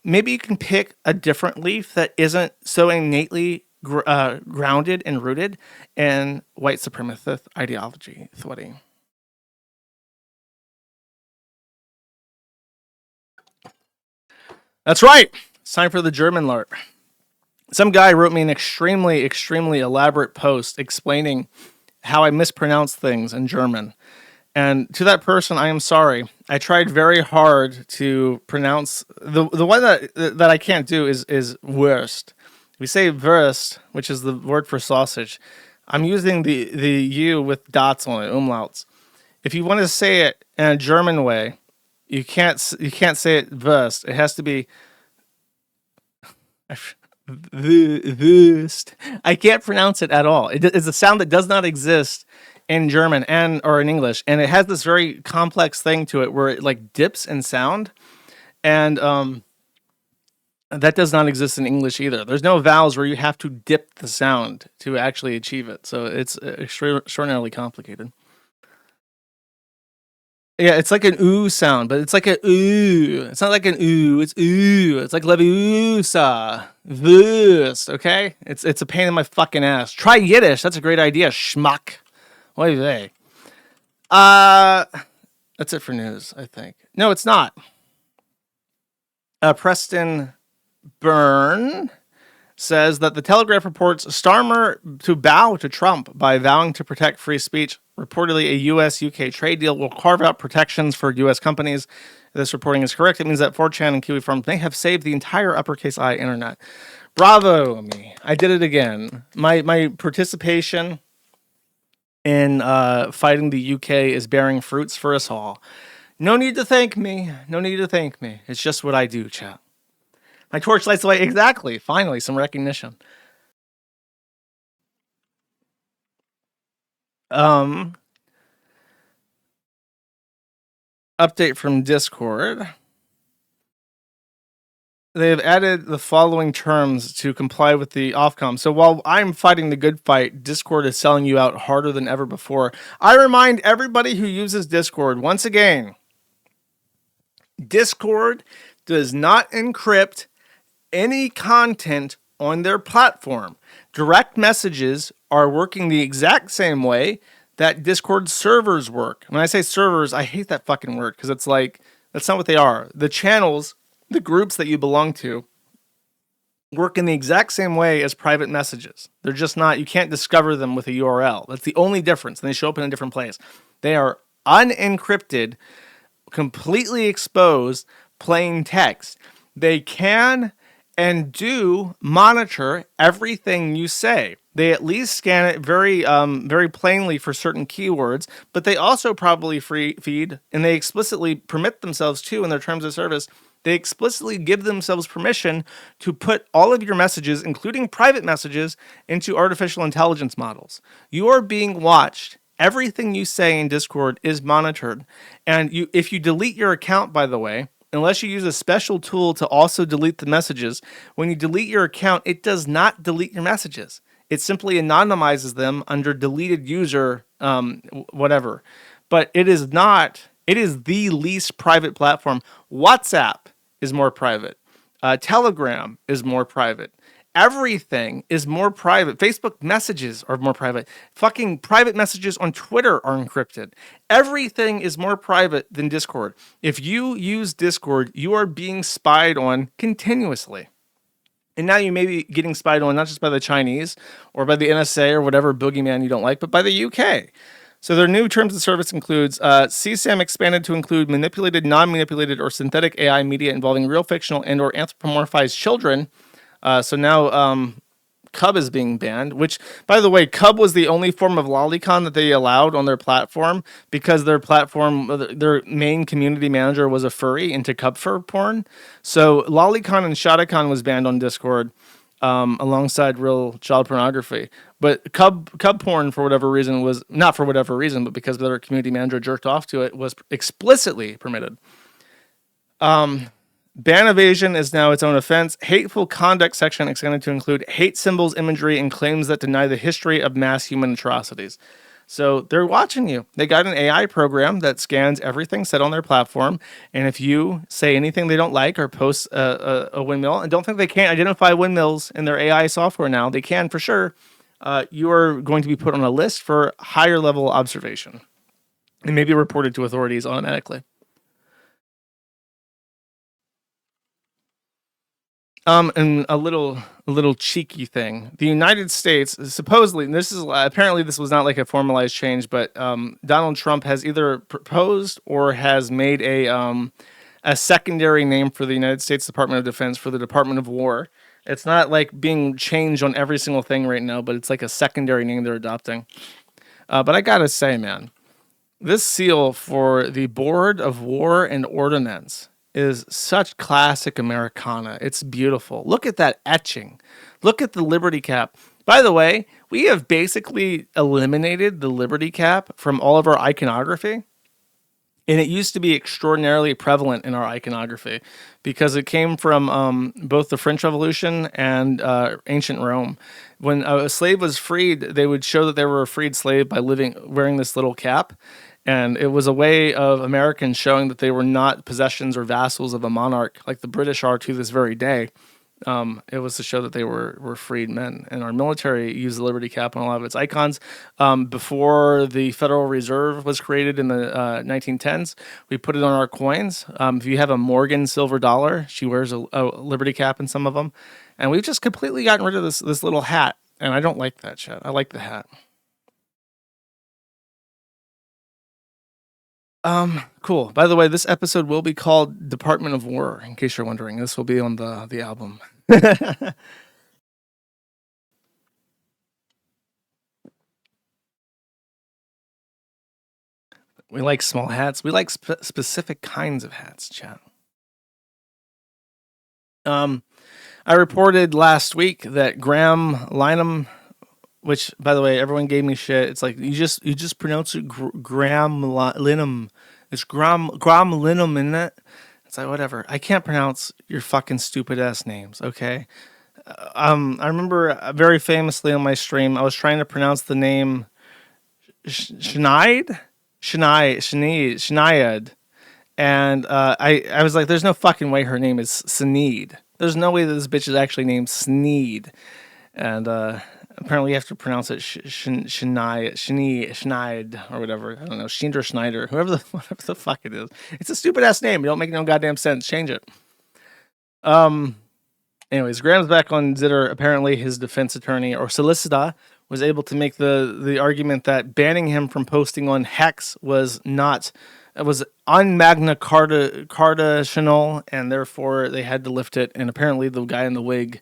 maybe you can pick a different leaf that isn't so innately grounded and rooted in white supremacist ideology, Thwetty. That's right. It's time for the German LARP. Some guy wrote me an extremely, extremely elaborate post explaining how I mispronounce things in German. And to that person, I am sorry. I tried very hard to pronounce the one that I can't do is Wurst. We say Wurst, which is the word for sausage. I'm using the U with dots on it, umlauts. If you want to say it in a German way, you can't say it Wurst. It has to be Wurst. I can't pronounce it at all. It's a sound that does not exist in German or in English, and it has this very complex thing to it where it like dips in sound, and that does not exist in English either. There's no vowels where you have to dip the sound to actually achieve it. So it's extraordinarily complicated. Yeah, it's like an ooh sound, but it's like a ooh. It's not like an ooh. It's ooh. It's like Leviosa. Vust. Okay, it's a pain in my fucking ass. Try Yiddish. That's a great idea. Schmuck. What do they? That's it for news. I think. No, it's not. Preston Byrne says that the Telegraph reports Starmer to bow to Trump by vowing to protect free speech. Reportedly, a U.S.-UK trade deal will carve out protections for U.S. companies. If this reporting is correct, it means that 4chan and Kiwi Farms may have saved the entire uppercase I internet. Bravo me. I did it again. My participation in fighting the UK is bearing fruits for us all. No need to thank me. No need to thank me. It's just what I do, chat. My torch lights the way. Exactly. Finally, some recognition. Update from Discord. They have added the following terms to comply with the OFCOM. So while I'm fighting the good fight, Discord is selling you out harder than ever before. I remind everybody who uses Discord, once again, Discord does not encrypt any content on their platform. Direct messages are working the exact same way that Discord servers work. When I say servers, I hate that fucking word because it's like, that's not what they are. The channels, the groups that you belong to, work in the exact same way as private messages. They're just not, you can't discover them with a URL. That's the only difference. And they show up in a different place. They are unencrypted, completely exposed, plain text. They can and do monitor everything you say. They at least scan it very plainly for certain keywords, but they also probably feed, and they explicitly permit themselves to, in their terms of service, they explicitly give themselves permission to put all of your messages, including private messages, into artificial intelligence models. You are being watched. Everything you say in Discord is monitored. And if you delete your account, by the way, unless you use a special tool to also delete the messages, when you delete your account, it does not delete your messages. It simply anonymizes them under deleted user, whatever. But it is not, it is the least private platform. WhatsApp is more private. Telegram is more private. Everything is more private. Facebook messages are more private. Fucking private messages on Twitter are encrypted. Everything is more private than Discord. If you use Discord, you are being spied on continuously. And now you may be getting spied on not just by the Chinese or by the NSA or whatever boogeyman you don't like, but by the UK. So their new terms of service includes CSAM expanded to include manipulated, non-manipulated, or synthetic AI media involving real, fictional, and or anthropomorphized children. So now Cub is being banned, which, by the way, Cub was the only form of lolicon that they allowed on their platform because their platform, their main community manager was a furry into cub fur porn. So lolicon and shotacon was banned on Discord alongside real child pornography. But cub porn, for whatever reason, was not for whatever reason, but because their community manager jerked off to it, was explicitly permitted. Ban evasion is now its own offense. Hateful conduct section extended to include hate symbols, imagery, and claims that deny the history of mass human atrocities. So they're watching you. They got an AI program that scans everything said on their platform. And if you say anything they don't like or post a windmill, and don't think they can't identify windmills in their AI software now, they can for sure, you are going to be put on a list for higher level observation and maybe reported to authorities automatically. And a little cheeky thing. The United States supposedly, this is apparently this was not like a formalized change, but Donald Trump has either proposed or has made a secondary name for the United States Department of Defense for the Department of War. It's not like being changed on every single thing right now, but it's like a secondary name they're adopting. But I gotta say, man, this seal for the Board of War and Ordnance is such classic Americana. It's beautiful. Look at that etching. Look at the Liberty Cap. By the way, we have basically eliminated the Liberty Cap from all of our iconography. And it used to be extraordinarily prevalent in our iconography because it came from both the French Revolution and ancient Rome. When a slave was freed, they would show that they were a freed slave by wearing this little cap. And it was a way of Americans showing that they were not possessions or vassals of a monarch like the British are to this very day. It was to show that they were freed men. And our military used the Liberty Cap on a lot of its icons. Before the Federal Reserve was created in the 1910s, we put it on our coins. If you have a Morgan silver dollar, she wears a Liberty Cap in some of them. And we've just completely gotten rid of this little hat. And I don't like that shit. I like the hat. Cool. By the way, this episode will be called Department of War, in case you're wondering. This will be on the album. We like small hats. We like specific kinds of hats, chat. I reported last week that Graham Lineham, which, by the way, everyone gave me shit. It's like, you just pronounce it Graham Lineham. It's Graham Lineham, isn't it? It's like, whatever. I can't pronounce your fucking stupid ass names, okay? I remember very famously on my stream, I was trying to pronounce the name Shnaid, and I was like, there's no fucking way her name is Sneed. There's no way that this bitch is actually named Sneed. And apparently you have to pronounce it Schneid or whatever. I don't know, Schinder Schneider, whatever the fuck it is. It's a stupid ass name. It don't make no goddamn sense. Change it. Anyways, Graham's back on Xitter. Apparently his defense attorney or solicitor was able to make the argument that banning him from posting on Hex was un-Magna Carta-tional, and therefore they had to lift it. And apparently the guy in the wig,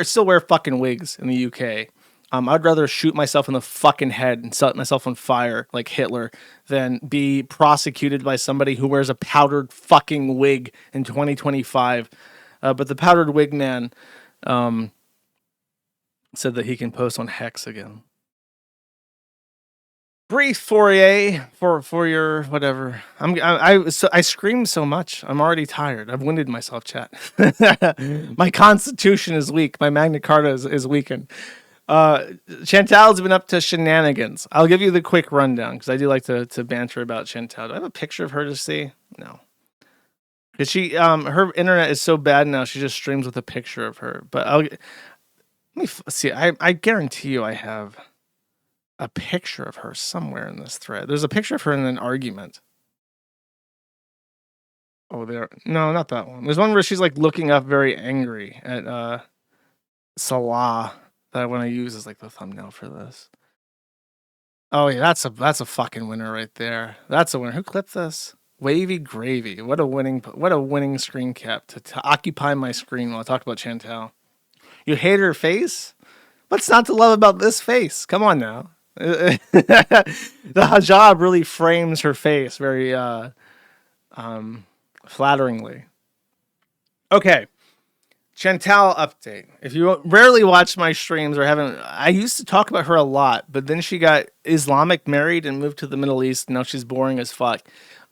still wear fucking wigs in the UK. I'd rather shoot myself in the fucking head and set myself on fire like Hitler than be prosecuted by somebody who wears a powdered fucking wig in 2025. But the powdered wig man said that he can post on Hex again. Brief foyer for your whatever. I scream so much. I'm already tired. I've winded myself, chat. My constitution is weak. My Magna Carta is weakened. Chantal's been up to shenanigans. I'll give you the quick rundown because I do like to banter about Chantal. Do I have a picture of her to see? No. Because her internet is so bad now, she just streams with a picture of her. But let me see. I guarantee you I have a picture of her somewhere in this thread. There's a picture of her in an argument. Oh, there. No, not that one. There's one where she's like looking up very angry at Salah that I want to use as like the thumbnail for this. Oh yeah, that's a fucking winner right there. That's a winner. Who clipped this? Wavy Gravy. What a winning screen cap to occupy my screen while I talk about Chantal. You hate her face? What's not to love about this face? Come on now. The hijab really frames her face very flatteringly. Okay. Chantal update. If you rarely watch my streams or haven't, I used to talk about her a lot, but then she got Islamic married and moved to the Middle East. And now she's boring as fuck.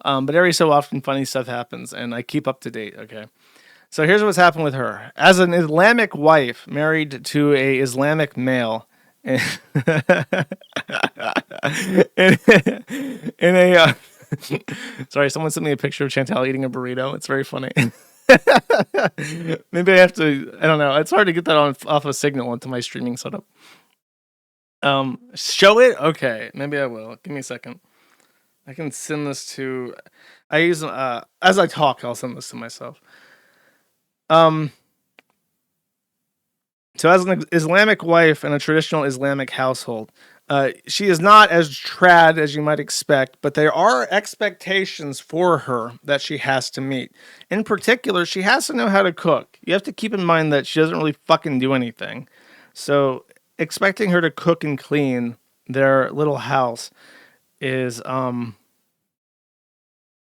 But every so often funny stuff happens and I keep up to date. Okay. So here's what's happened with her. As an Islamic wife married to a Islamic male in a sorry, someone sent me a picture of Chantal eating a burrito. It's very funny. Maybe I have to, I don't know. It's hard to get that off a signal into my streaming setup. Show it? Okay, maybe I will. Give me a second. I can send this to, I use, as I talk, I'll send this to myself. So as an Islamic wife in a traditional Islamic household, she is not as trad as you might expect, but there are expectations for her that she has to meet. In particular, she has to know how to cook. You have to keep in mind that she doesn't really fucking do anything. So expecting her to cook and clean their little house is kind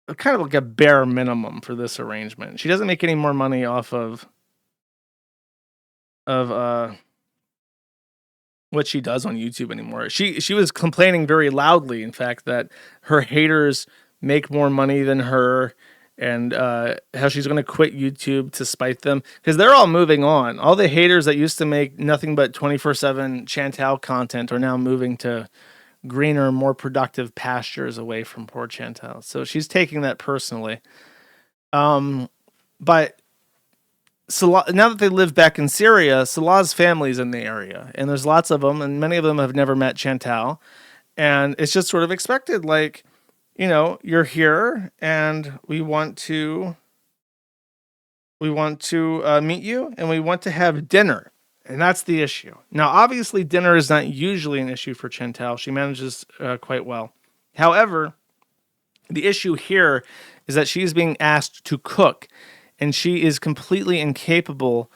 of like a bare minimum for this arrangement. She doesn't make any more money off of what she does on YouTube anymore. She was complaining very loudly, in fact, that her haters make more money than her, and how she's going to quit YouTube to spite them because they're all moving on. All the haters that used to make nothing but 24/7 Chantal content are now moving to greener, more productive pastures away from poor Chantal. So she's taking that personally. But Salah, now that they live back in Syria, Salah's family's in the area, and there's lots of them, and many of them have never met Chantal, and it's just sort of expected, like, you know, you're here, and we want to meet you, and we want to have dinner, and that's the issue. Now, obviously, dinner is not usually an issue for Chantal. She manages quite well. However, the issue here is that she's being asked to cook, and she is completely incapable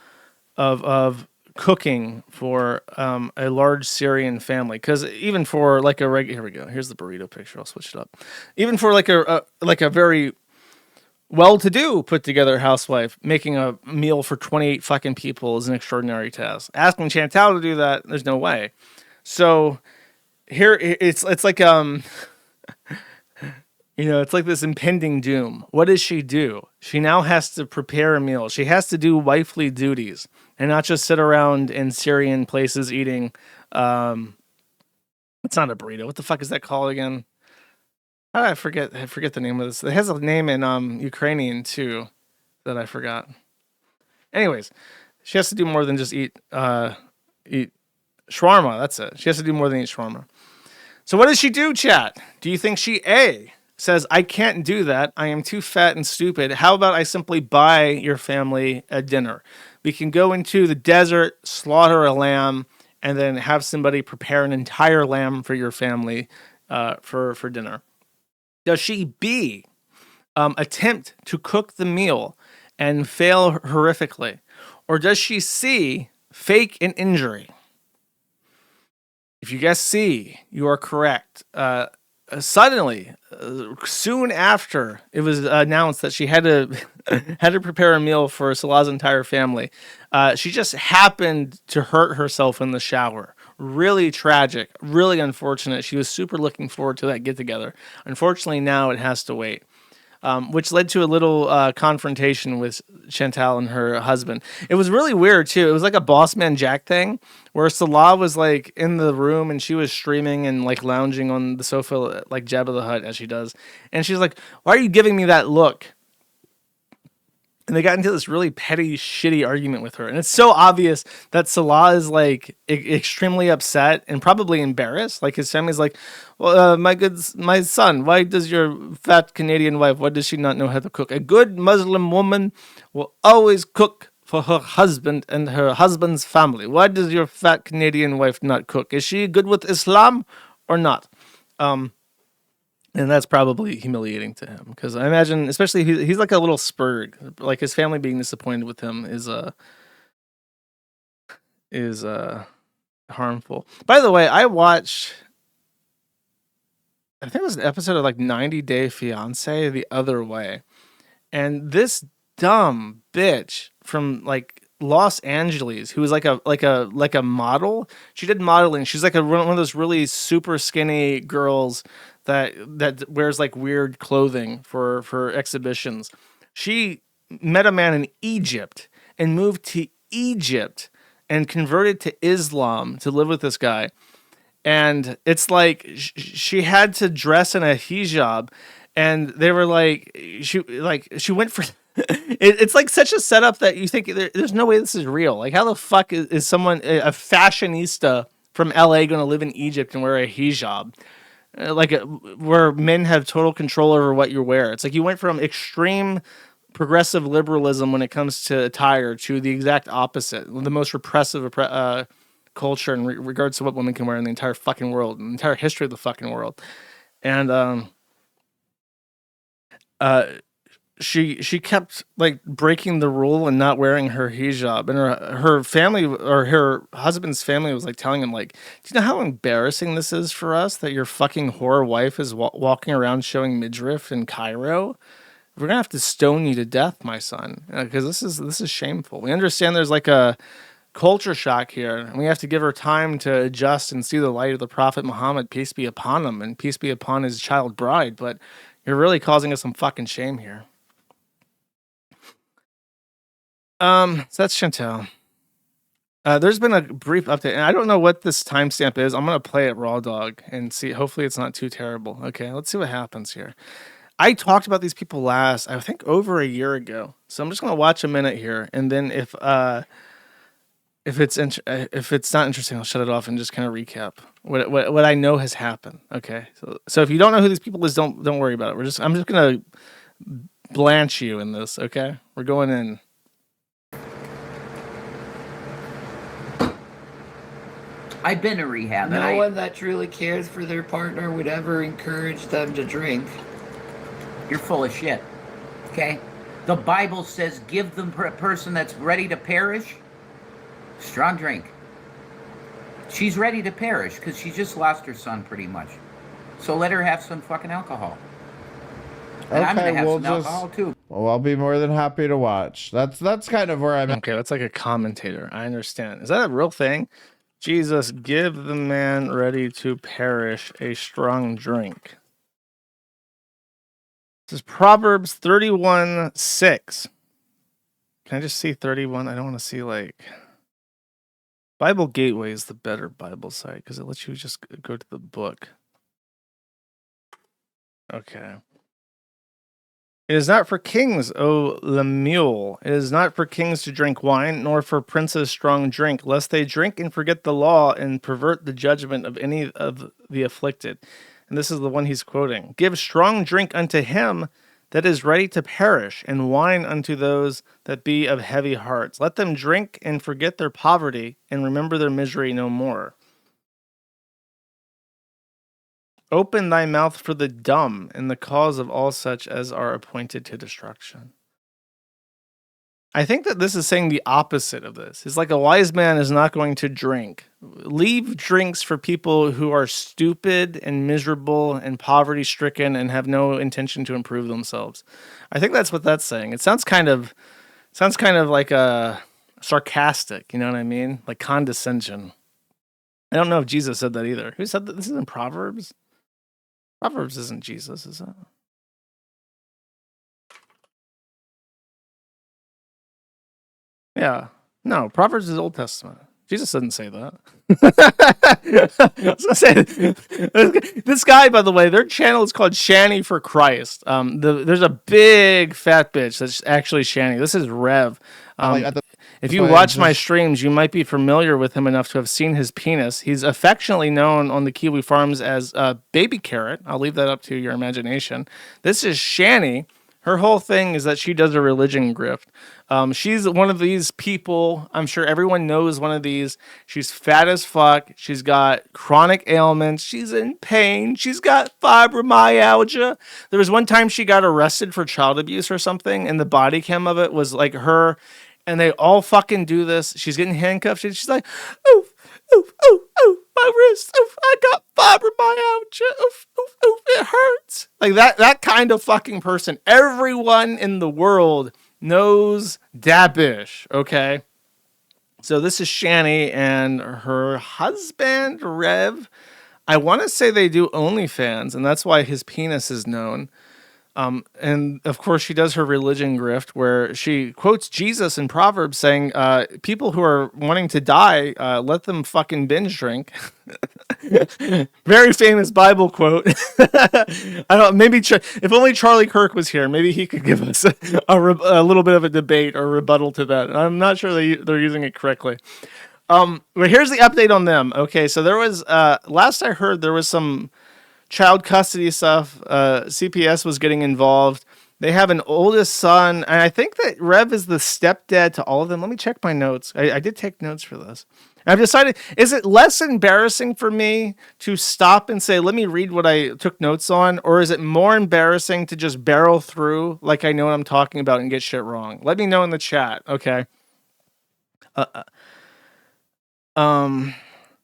of cooking for a large Syrian family. Because even for like a regular, here we go. Here's the burrito picture. I'll switch it up. Even for like a very well-to-do put-together housewife, making a meal for 28 fucking people is an extraordinary task. Asking Chantal to do that, there's no way. So here it's like you know, it's like this impending doom. What does she do? She now has to prepare a meal. She has to do wifely duties and not just sit around in Syrian places eating. It's not a burrito. What the fuck is that called again? I forget the name of this. It has a name in Ukrainian too that I forgot. Anyways, she has to do more than just eat shawarma. That's it. She has to do more than eat shawarma. So what does she do, chat? Do you think she says, I can't do that. I am too fat and stupid. How about I simply buy your family a dinner? We can go into the desert, slaughter a lamb, and then have somebody prepare an entire lamb for your family for dinner. Does she B, attempt to cook the meal and fail horrifically? Or does she C, fake an injury? If you guess C, you are correct. Suddenly, soon after it was announced that she had to prepare a meal for Salah's entire family, she just happened to hurt herself in the shower. Really tragic, really unfortunate. She was super looking forward to that get-together. Unfortunately, now it has to wait. Which led to a little confrontation with Chantal and her husband. It was really weird, too. It was like a Bossman Jack thing, where Salah was, like, in the room, and she was streaming and, like, lounging on the sofa like Jabba the Hutt, as she does. And she's like, why are you giving me that look? And they got into this really petty, shitty argument with her. And it's so obvious that Salah is, like, extremely upset and probably embarrassed. Like, his family's like, well, my son, why does your fat Canadian wife, why does she not know how to cook? A good Muslim woman will always cook for her husband and her husband's family. Why does your fat Canadian wife not cook? Is she good with Islam or not? And that's probably humiliating to him, because I imagine, especially he's like a little spurg. Like, his family being disappointed with him is harmful. By the way, I watched, I think it was an episode of like 90 Day Fiance the other way, and this dumb bitch from like Los Angeles, who was like a model. She did modeling. She's like one of those really super skinny girls that wears like weird clothing for exhibitions. She met a man in Egypt and moved to Egypt and converted to Islam to live with this guy. And it's like she had to dress in a hijab, and they were like, she went for it's like such a setup that you think there's no way this is real. Like, how the fuck is someone, a fashionista from LA, going to live in Egypt and wear a hijab? Where men have total control over what you wear. It's like you went from extreme progressive liberalism when it comes to attire to the exact opposite, the most repressive culture in regards to what women can wear in the entire fucking world, the entire history of the fucking world. And she kept like breaking the rule and not wearing her hijab, and her family, or her husband's family, was like telling him, like, do you know how embarrassing this is for us that your fucking whore wife is walking around showing midriff in Cairo? We're gonna have to stone you to death, my son, because this is shameful. We understand there's like a culture shock here, and we have to give her time to adjust and see the light of the Prophet Muhammad, peace be upon him, and peace be upon his child bride. But you're really causing us some fucking shame here. So that's Chantal. There's been a brief update, and I don't know what this timestamp is. I'm gonna play it raw dog and see. Hopefully, it's not too terrible. Okay, let's see what happens here. I talked about these people last, I think, over a year ago. So I'm just gonna watch a minute here, and then if it's not interesting, I'll shut it off and just kind of recap what I know has happened. Okay, so if you don't know who these people is, don't worry about it. I'm just gonna blanch you in this. Okay, we're going in. I've been to rehab. No one that truly cares for their partner would ever encourage them to drink. You're full of shit. Okay? The Bible says give the person that's ready to perish strong drink. She's ready to perish because she just lost her son pretty much. So let her have some fucking alcohol. And I'm gonna have some alcohol too. Well, I'll be more than happy to watch. That's kind of where I'm at. Okay, that's like a commentator. I understand. Is that a real thing? Jesus, give the man ready to perish a strong drink. This is Proverbs 31:6. Can I just see 31? I don't want to see like... Bible Gateway is the better Bible site because it lets you just go to the book. Okay. It is not for kings, O Lemuel. It is not for kings to drink wine, nor for princes strong drink, lest they drink and forget the law and pervert the judgment of any of the afflicted. And this is the one he's quoting. Give strong drink unto him that is ready to perish, and wine unto those that be of heavy hearts. Let them drink and forget their poverty, and remember their misery no more. Open thy mouth for the dumb, and the cause of all such as are appointed to destruction. I think that this is saying the opposite of this. It's like a wise man is not going to drink. Leave drinks for people who are stupid and miserable and poverty-stricken and have no intention to improve themselves. I think that's what that's saying. It sounds kind of like a sarcastic, you know what I mean? Like condescension. I don't know if Jesus said that either. Who said that? This is in Proverbs? Proverbs isn't Jesus, is it? Yeah. No, Proverbs is Old Testament. Jesus didn't say that. I was gonna say, this guy, by the way, their channel is called Shanny4Christ. There's a big fat bitch that's actually Shanny. This is Rev. If you watch my streams, you might be familiar with him enough to have seen his penis. He's affectionately known on the Kiwi Farms as Baby Carrot. I'll leave that up to your imagination. This is Shanny. Her whole thing is that she does a religion grift. She's one of these people. I'm sure everyone knows one of these. She's fat as fuck. She's got chronic ailments. She's in pain. She's got fibromyalgia. There was one time she got arrested for child abuse or something, and the body cam of it was like her. And they all fucking do this. She's getting handcuffed. And she's like, oof, oof, oof, oof, my wrist. Oof, I got fibromyalgia. Oof, oof, oof, it hurts. Like that kind of fucking person. Everyone in the world knows Dabish, okay? So this is Shanny and her husband, Rev. I want to say they do OnlyFans, and that's why his penis is known. And of course she does her religion grift where she quotes Jesus in Proverbs saying, people who are wanting to die, let them fucking binge drink. Very famous Bible quote. I don't, maybe if only Charlie Kirk was here, maybe he could give us a little bit of a debate or rebuttal to that. I'm not sure they're using it correctly. But here's the update on them. Okay. So there was, last I heard, there was some child custody stuff. CPS was getting involved. They have an oldest son, and I think that Rev is the stepdad to all of them. Let me check my notes. I did take notes for this. I've decided, is it less embarrassing for me to stop and say, let me read what I took notes on, or is it more embarrassing to just barrel through like I know what I'm talking about and get shit wrong? Let me know in the chat, okay?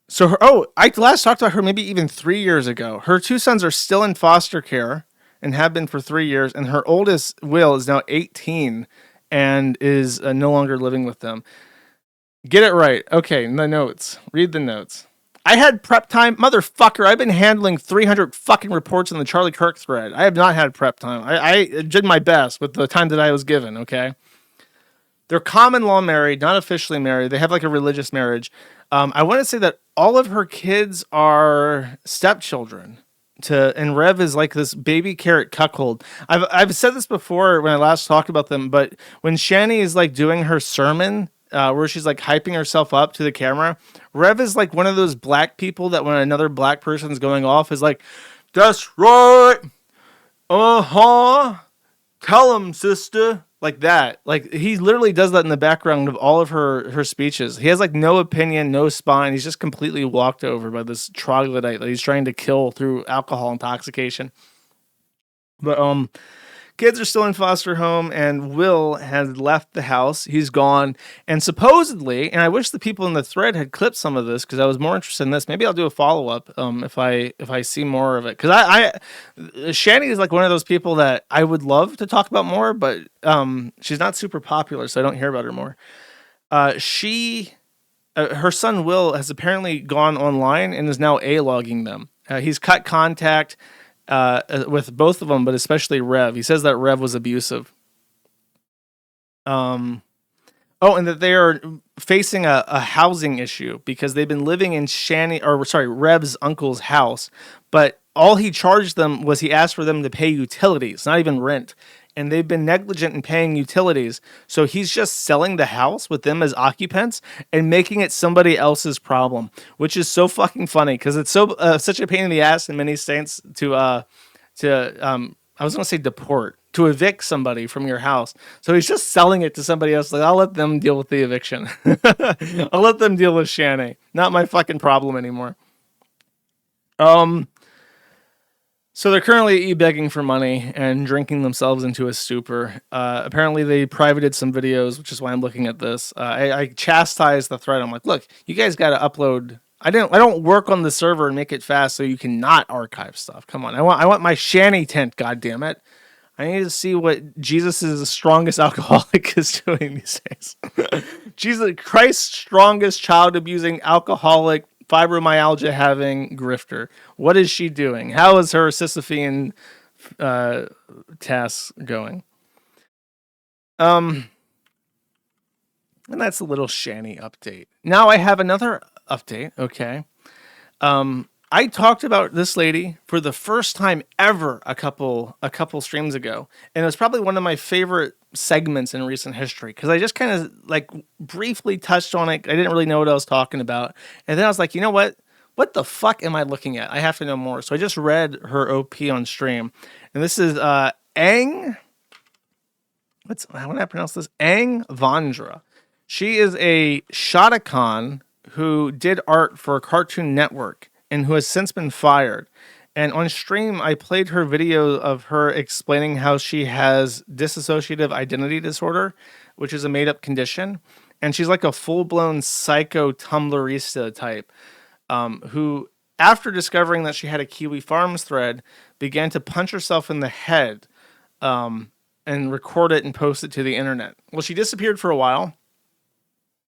So I last talked about her maybe even 3 years ago. Her two sons are still in foster care and have been for 3 years. And her oldest, Will, is now 18 and is no longer living with them. Get it right. Okay, the notes. Read the notes. I had prep time. Motherfucker, I've been handling 300 fucking reports in the Charlie Kirk thread. I have not had prep time. I did my best with the time that I was given, okay? they're common law married, not officially married. They have like a religious marriage. I want to say that all of her kids are stepchildren. And Rev is like this baby carrot cuckold. I've said this before when I last talked about them, but when Shanny is like doing her sermon, where she's like hyping herself up to the camera, Rev is like one of those black people that when another black person's going off is like, "That's right, tell him, sister," like that. Like he literally does that in the background of all of her speeches. He has like no opinion, no spine. He's just completely walked over by this troglodyte that he's trying to kill through alcohol intoxication. But kids are still in foster home, and Will has left the house. He's gone, and supposedly, and I wish the people in the thread had clipped some of this because I was more interested in this. Maybe I'll do a follow up if I see more of it, because I Shanny is like one of those people that I would love to talk about more, but she's not super popular, so I don't hear about her more. Her son Will has apparently gone online and is now A-logging them. He's cut contact with both of them, but especially Rev. He says that Rev was abusive. And that they are facing a housing issue because they've been living in Rev's uncle's house, but all he charged them was he asked for them to pay utilities, not even rent. And they've been negligent in paying utilities. So he's just selling the house with them as occupants and making it somebody else's problem, which is so fucking funny because it's such a pain in the ass in many states to I was going to say deport, to evict somebody from your house. So he's just selling it to somebody else. Like, I'll let them deal with the eviction. I'll let them deal with Shanny. Not my fucking problem anymore. So they're currently e-begging for money and drinking themselves into a stupor. Apparently they privated some videos, which is why I'm looking at this. I chastised the thread. I'm like, look, you guys got to upload. I don't work on the server and make it fast so you cannot archive stuff. Come on. I want my Shanny tent, goddammit. I need to see what Jesus' strongest alcoholic is doing these days. Jesus Christ's strongest child abusing alcoholic, fibromyalgia having grifter. What is she doing? How is her Sisyphean task going? And that's a little Shanny update. Now I have another update. Okay. I talked about this lady for the first time ever a couple streams ago, and it was probably one of my favorite segments in recent history because I just kind of like briefly touched on it. I didn't really know what I was talking about, and then I was like, you know what the fuck am I looking at? I have to know more. So I just read her OP on stream, and this is Ang. How would I pronounce this? Ang Vandra. She is a Shotacon who did art for Cartoon Network and who has since been fired. And on stream, I played her video of her explaining how she has dissociative identity disorder, which is a made-up condition. And she's like a full-blown psycho Tumblrista type who, after discovering that she had a Kiwi Farms thread, began to punch herself in the head and record it and post it to the internet. Well, she disappeared for a while,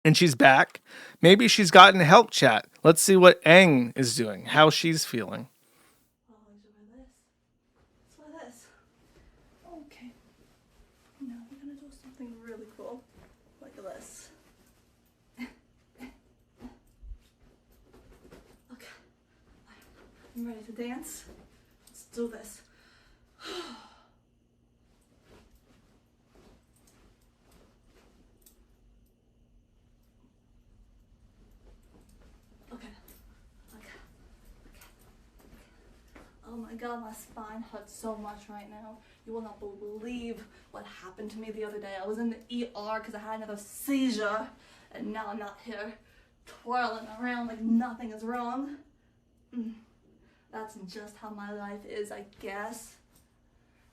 and she's back. Maybe she's gotten help chat. Let's see what Ang is doing, how she's feeling. Okay. Now we're gonna do something really cool, like this. Okay. I'm ready to dance. Let's do this. Oh my god, my spine hurts so much right now. You will not believe what happened to me the other day. I was in the ER because I had another seizure, and now I'm not here twirling around like nothing is wrong. That's just how my life is, I guess.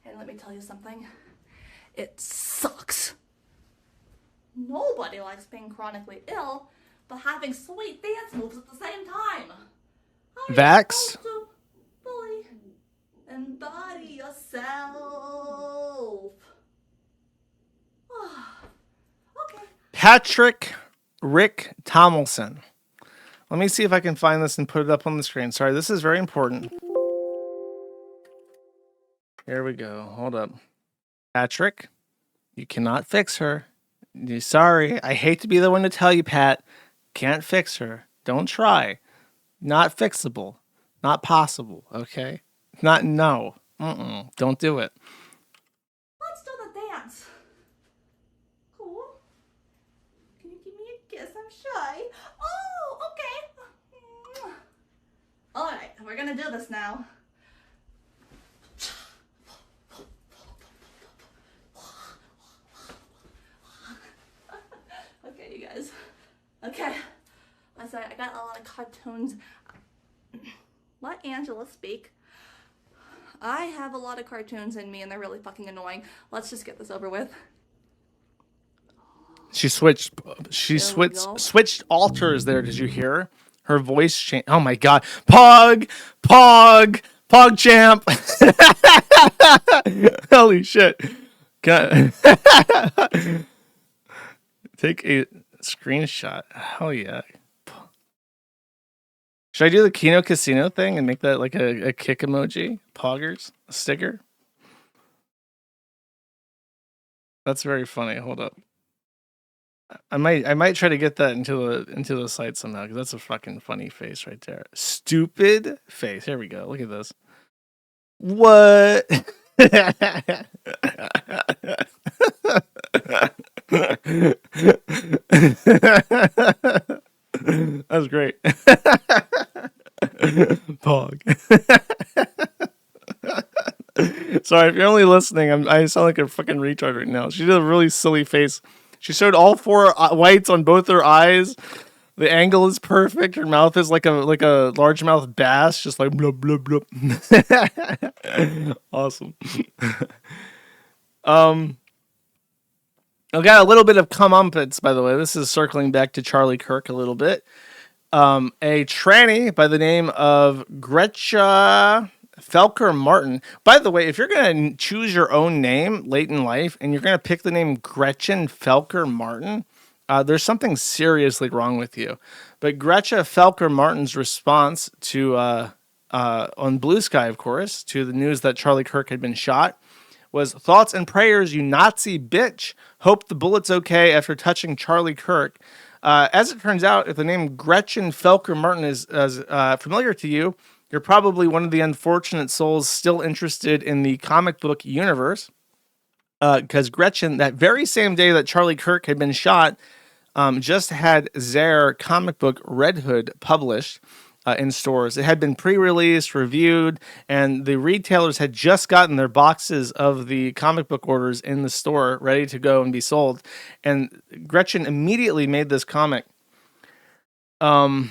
And let me tell you something. It sucks. Nobody likes being chronically ill, but having sweet dance moves at the same time. Vax? Fully embody yourself. Okay. Patrick Rick Tomlinson. Let me see if I can find this and put it up on the screen. Sorry, this is very important. Here we go. Hold up. Patrick, you cannot fix her. Sorry, I hate to be the one to tell you, Pat. Can't fix her. Don't try. Not fixable. Not possible. Okay. Not no. Don't do it. Let's do the dance. Cool. Can you give me a kiss? I'm shy. Oh, okay. All right, we're gonna do this now. Okay, you guys. Okay. I said I got a lot of cartoons. Let Angela speak. I have a lot of cartoons in me and they're really fucking annoying. Let's just get this over with. She switched alters there. Did you hear her voice change? Oh my god. Pog champ. Holy shit. God. Take a screenshot. Hell yeah. Should I do the Kino Casino thing and make that like a kick emoji? Poggers? A sticker? That's very funny. Hold up. I might try to get that into the site somehow, because that's a fucking funny face right there. Stupid face. Here we go. Look at this. What? That was great. Pog. Sorry, if you're only listening, I sound like a fucking retard right now. She did a really silly face. She showed all four whites on both her eyes. The angle is perfect. Her mouth is like a largemouth bass, just like blub blub blub. Awesome. I got a little bit of comeuppance, by the way. This is circling back to Charlie Kirk a little bit. A tranny by the name of Gretchen Felker-Martin. By the way, if you're going to choose your own name late in life and you're going to pick the name Gretchen Felker-Martin, there's something seriously wrong with you. But Gretchen Felker-Martin's response to on Blue Sky, of course, to the news that Charlie Kirk had been shot was, "Thoughts and prayers, you Nazi bitch. Hope the bullet's okay after touching Charlie Kirk." As it turns out, if the name Gretchen Felker-Martin is familiar to you, you're probably one of the unfortunate souls still interested in the comic book universe. Because Gretchen, that very same day that Charlie Kirk had been shot, just had their comic book Red Hood published in stores. It had been pre-released, reviewed, and the retailers had just gotten their boxes of the comic book orders in the store ready to go and be sold. And Gretchen immediately made this comic. And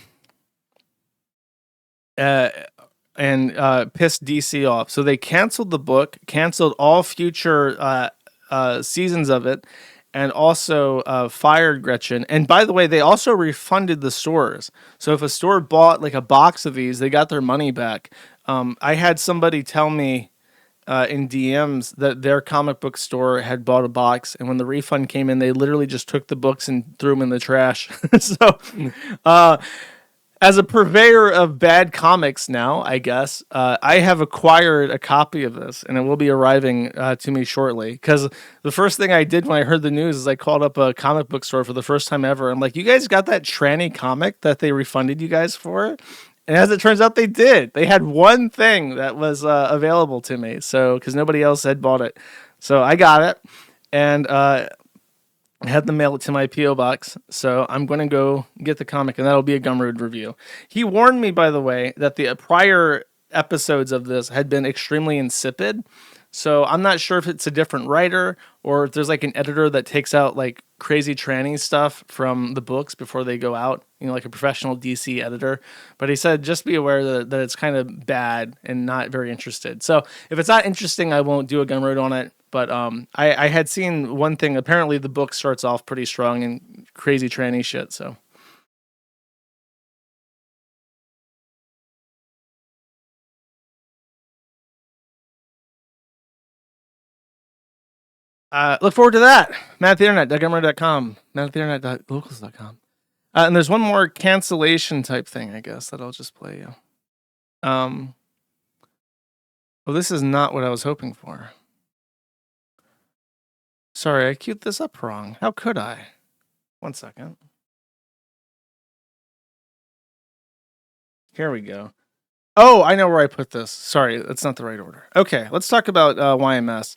pissed DC off. So they canceled the book, canceled all future seasons of it, and also fired Gretchen. And by the way, they also refunded the stores. So if a store bought like a box of these, they got their money back. I had somebody tell me in DMs that their comic book store had bought a box, and when the refund came in, they literally just took the books and threw them in the trash. So as a purveyor of bad comics now, I guess, I have acquired a copy of this, and it will be arriving to me shortly. Because the first thing I did when I heard the news is I called up a comic book store for the first time ever. I'm like, "You guys got that tranny comic that they refunded you guys for?" And as it turns out, they did. They had one thing that was available to me, so because nobody else had bought it. So I got it, and I had to mail it to my P.O. box, so I'm going to go get the comic, and that'll be a Gumroad review. He warned me, by the way, that the prior episodes of this had been extremely insipid, so I'm not sure if it's a different writer or if there's like an editor that takes out like crazy tranny stuff from the books before they go out, like a professional DC editor. But he said, just be aware that it's kind of bad and not very interested. So if it's not interesting, I won't do a Gumroad on it. But I had seen one thing. Apparently, the book starts off pretty strong and crazy tranny shit. So look forward to that. Matt at the internet.gumroad.com. Matt at the internet.locals.com. And there's one more cancellation type thing, I guess, that I'll just play you. Well, this is not what I was hoping for. Sorry, I queued this up wrong. How could I? 1 second. Here we go. Oh, I know where I put this. Sorry, that's not the right order. Okay, let's talk about YMS.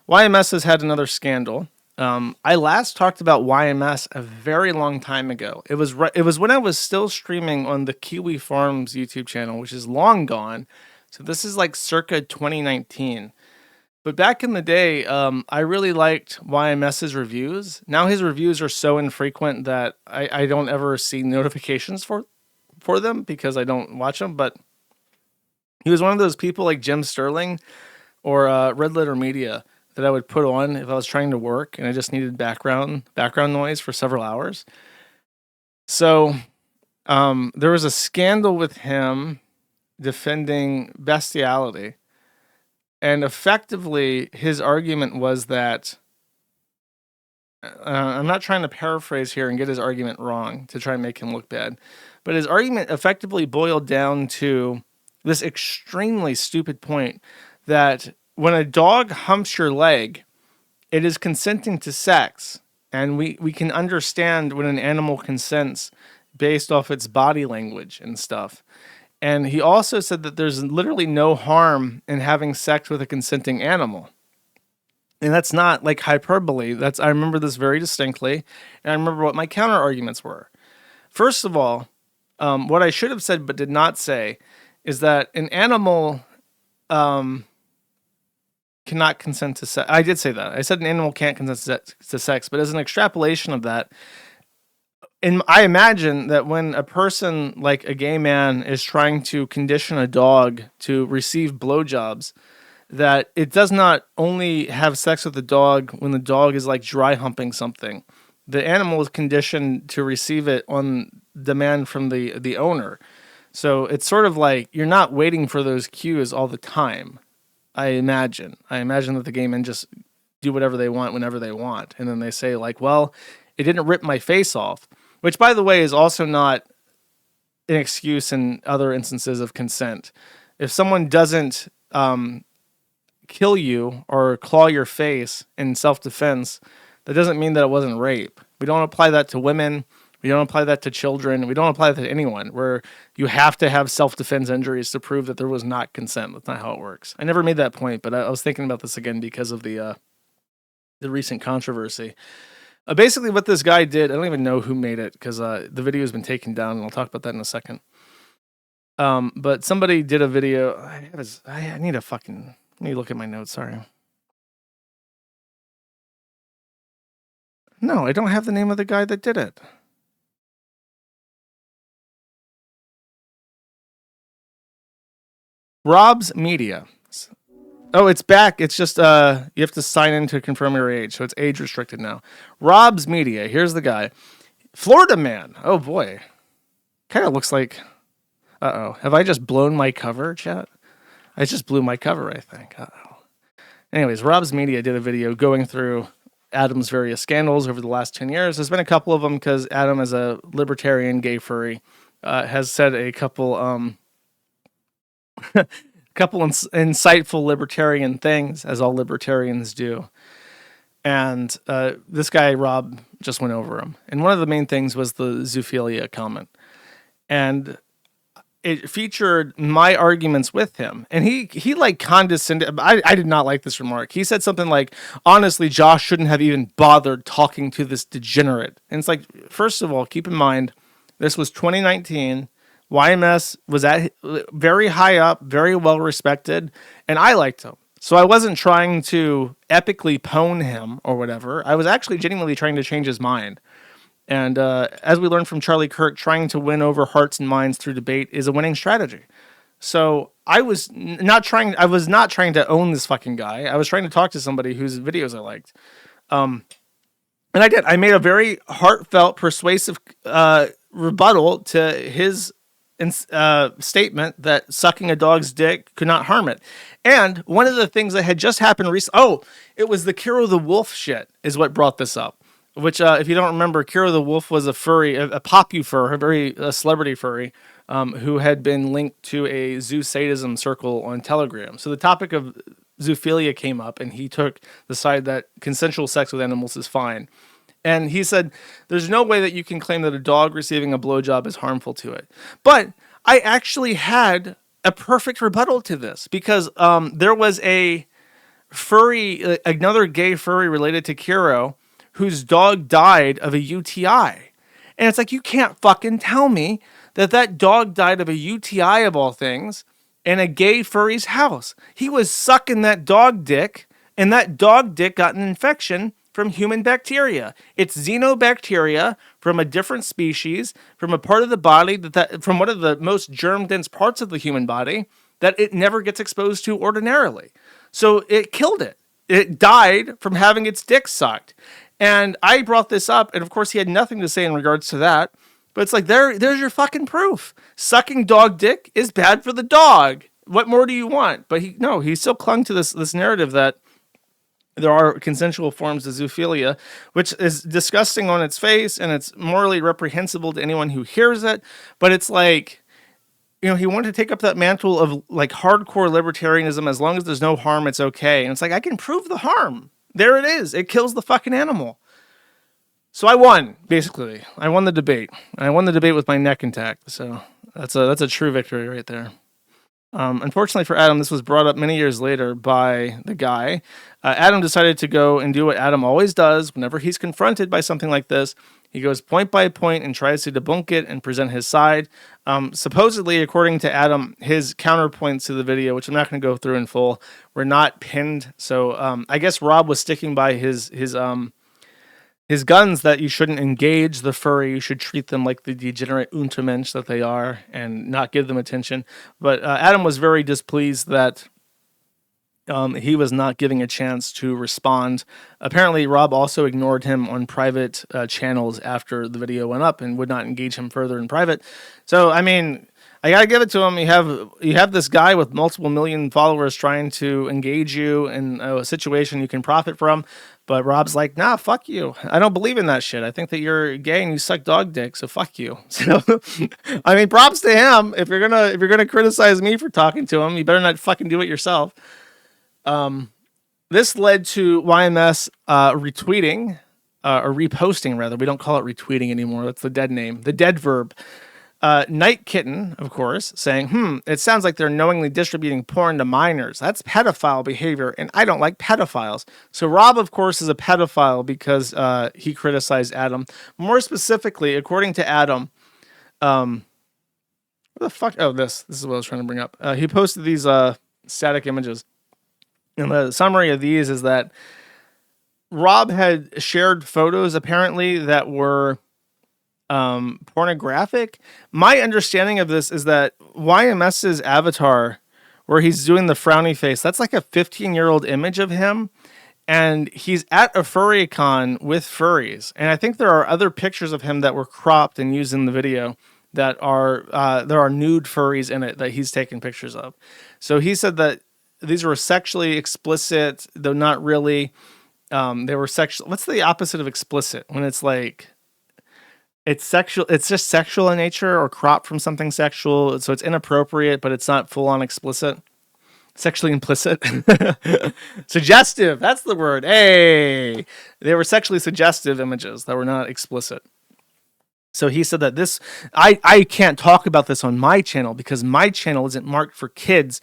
YMS has had another scandal. I last talked about YMS a very long time ago. It was when I was still streaming on the Kiwi Farms YouTube channel, which is long gone. So this is like circa 2019. But back in the day, I really liked YMS's reviews. Now his reviews are so infrequent that I don't ever see notifications for them because I don't watch them. But he was one of those people like Jim Sterling or Red Letter Media that I would put on if I was trying to work and I just needed background noise for several hours. So there was a scandal with him defending bestiality. And effectively, his argument was that, I'm not trying to paraphrase here and get his argument wrong to try and make him look bad, but his argument effectively boiled down to this extremely stupid point that when a dog humps your leg, it is consenting to sex. And we can understand when an animal consents based off its body language and stuff. And he also said that there's literally no harm in having sex with a consenting animal. And that's not like hyperbole. I remember this very distinctly. And I remember what my counter arguments were. First of all, what I should have said but did not say is that an animal cannot consent to sex. I did say that. I said an animal can't consent to sex, but as an extrapolation of that, and I imagine that when a person like a gay man is trying to condition a dog to receive blowjobs, that it does not only have sex with the dog when the dog is like dry humping something. The animal is conditioned to receive it on demand from the owner. So it's sort of like you're not waiting for those cues all the time. I imagine that the gay men just do whatever they want whenever they want. And then they say like, well, it didn't rip my face off. Which, by the way, is also not an excuse in other instances of consent. If someone doesn't kill you or claw your face in self-defense, that doesn't mean that it wasn't rape. We don't apply that to women. We don't apply that to children. We don't apply that to anyone, where you have to have self-defense injuries to prove that there was not consent. That's not how it works. I never made that point, but I was thinking about this again because of the recent controversy. Basically, what this guy did, I don't even know who made it because the video has been taken down, and I'll talk about that in a second. But somebody did a video. I need to look at my notes. Sorry. No, I don't have the name of the guy that did it. Rob's Media. Oh, it's back. It's just you have to sign in to confirm your age, so it's age restricted now. Rob's Media. Here's the guy. Florida man. Oh boy. Kind of looks like uh-oh. Have I just blown my cover, chat? I just blew my cover, I think. Uh-oh. Anyways, Rob's Media did a video going through Adam's various scandals over the last 10 years. There's been a couple of them because Adam, as a libertarian gay furry, has said a couple insightful libertarian things, as all libertarians do. And this guy, Rob, just went over them. And one of the main things was the zoophilia comment. And it featured my arguments with him. And he like condescended. I did not like this remark. He said something like, honestly, Josh shouldn't have even bothered talking to this degenerate. And it's like, first of all, keep in mind, this was 2019. YMS was at very high up, very well respected, and I liked him. So I wasn't trying to epically pwn him or whatever. I was actually genuinely trying to change his mind. And as we learned from Charlie Kirk, trying to win over hearts and minds through debate is a winning strategy. So I was not trying to own this fucking guy. I was trying to talk to somebody whose videos I liked. And I did. I made a very heartfelt, persuasive rebuttal to his statement that sucking a dog's dick could not harm it. And one of the things that had just happened recently, it was the Kiro the Wolf shit is what brought this up. Which, if you don't remember, Kiro the Wolf was a furry, a popufur, a celebrity furry, who had been linked to a zoo sadism circle on Telegram. So the topic of zoophilia came up, and he took the side that consensual sex with animals is fine. And he said, there's no way that you can claim that a dog receiving a blowjob is harmful to it. But I actually had a perfect rebuttal to this, because there was a furry, another gay furry related to Kiro, whose dog died of a UTI. And it's like, you can't fucking tell me that dog died of a UTI of all things in a gay furry's house. He was sucking that dog dick, and that dog dick got an infection from human bacteria. It's xenobacteria from a different species, from a part of the body from one of the most germ-dense parts of the human body that it never gets exposed to ordinarily. So it killed it. It died from having its dick sucked. And I brought this up, and of course he had nothing to say in regards to that. But it's like, there's your fucking proof. Sucking dog dick is bad for the dog. What more do you want? But he still clung to this narrative that there are consensual forms of zoophilia, which is disgusting on its face, and it's morally reprehensible to anyone who hears it. But it's like, he wanted to take up that mantle of like hardcore libertarianism. As long as there's no harm, it's okay. And it's like, I can prove the harm. There it is. It kills the fucking animal. So I won, basically. I won the debate. I won the debate with my neck intact. So that's a true victory right there. Unfortunately for Adam, this was brought up many years later by the guy. Adam decided to go and do what Adam always does whenever he's confronted by something like this. He goes point by point and tries to debunk it and present his side. Supposedly, according to Adam, his counterpoints to the video, which I'm not going to go through in full, were not pinned. So I guess Rob was sticking by his guns that you shouldn't engage the furry. You should treat them like the degenerate Untermensch that they are and not give them attention. But Adam was very displeased that he was not giving a chance to respond. Apparently, Rob also ignored him on private channels after the video went up and would not engage him further in private. So, I mean, I gotta give it to him. You have this guy with multiple million followers trying to engage you in a situation you can profit from. But Rob's like, nah, fuck you. I don't believe in that shit. I think that you're gay and you suck dog dick, so fuck you. So, I mean, props to him. If you're gonna criticize me for talking to him, you better not fucking do it yourself. This led to YMS retweeting, or reposting rather. We don't call it retweeting anymore. That's the dead name, the dead verb. Night Kitten, of course, saying, it sounds like they're knowingly distributing porn to minors. That's pedophile behavior, and I don't like pedophiles. So Rob, of course, is a pedophile because he criticized Adam. More specifically, according to Adam, what the fuck? Oh, this is what I was trying to bring up. He posted these static images. And the summary of these is that Rob had shared photos, apparently, that were pornographic. My understanding of this is that YMS's avatar, where he's doing the frowny face, that's like a 15-year-old image of him, and he's at a furry-con with furries. And I think there are other pictures of him that were cropped and used in the video that are there are nude furries in it that he's taken pictures of. So he said that these were sexually explicit, though not really. They were sexual. What's the opposite of explicit? When it's like, it's sexual, it's just sexual in nature or cropped from something sexual. So it's inappropriate, but it's not full on explicit. Sexually implicit. Suggestive. That's the word. Hey, they were sexually suggestive images that were not explicit. So he said that this, I can't talk about this on my channel because my channel isn't marked for kids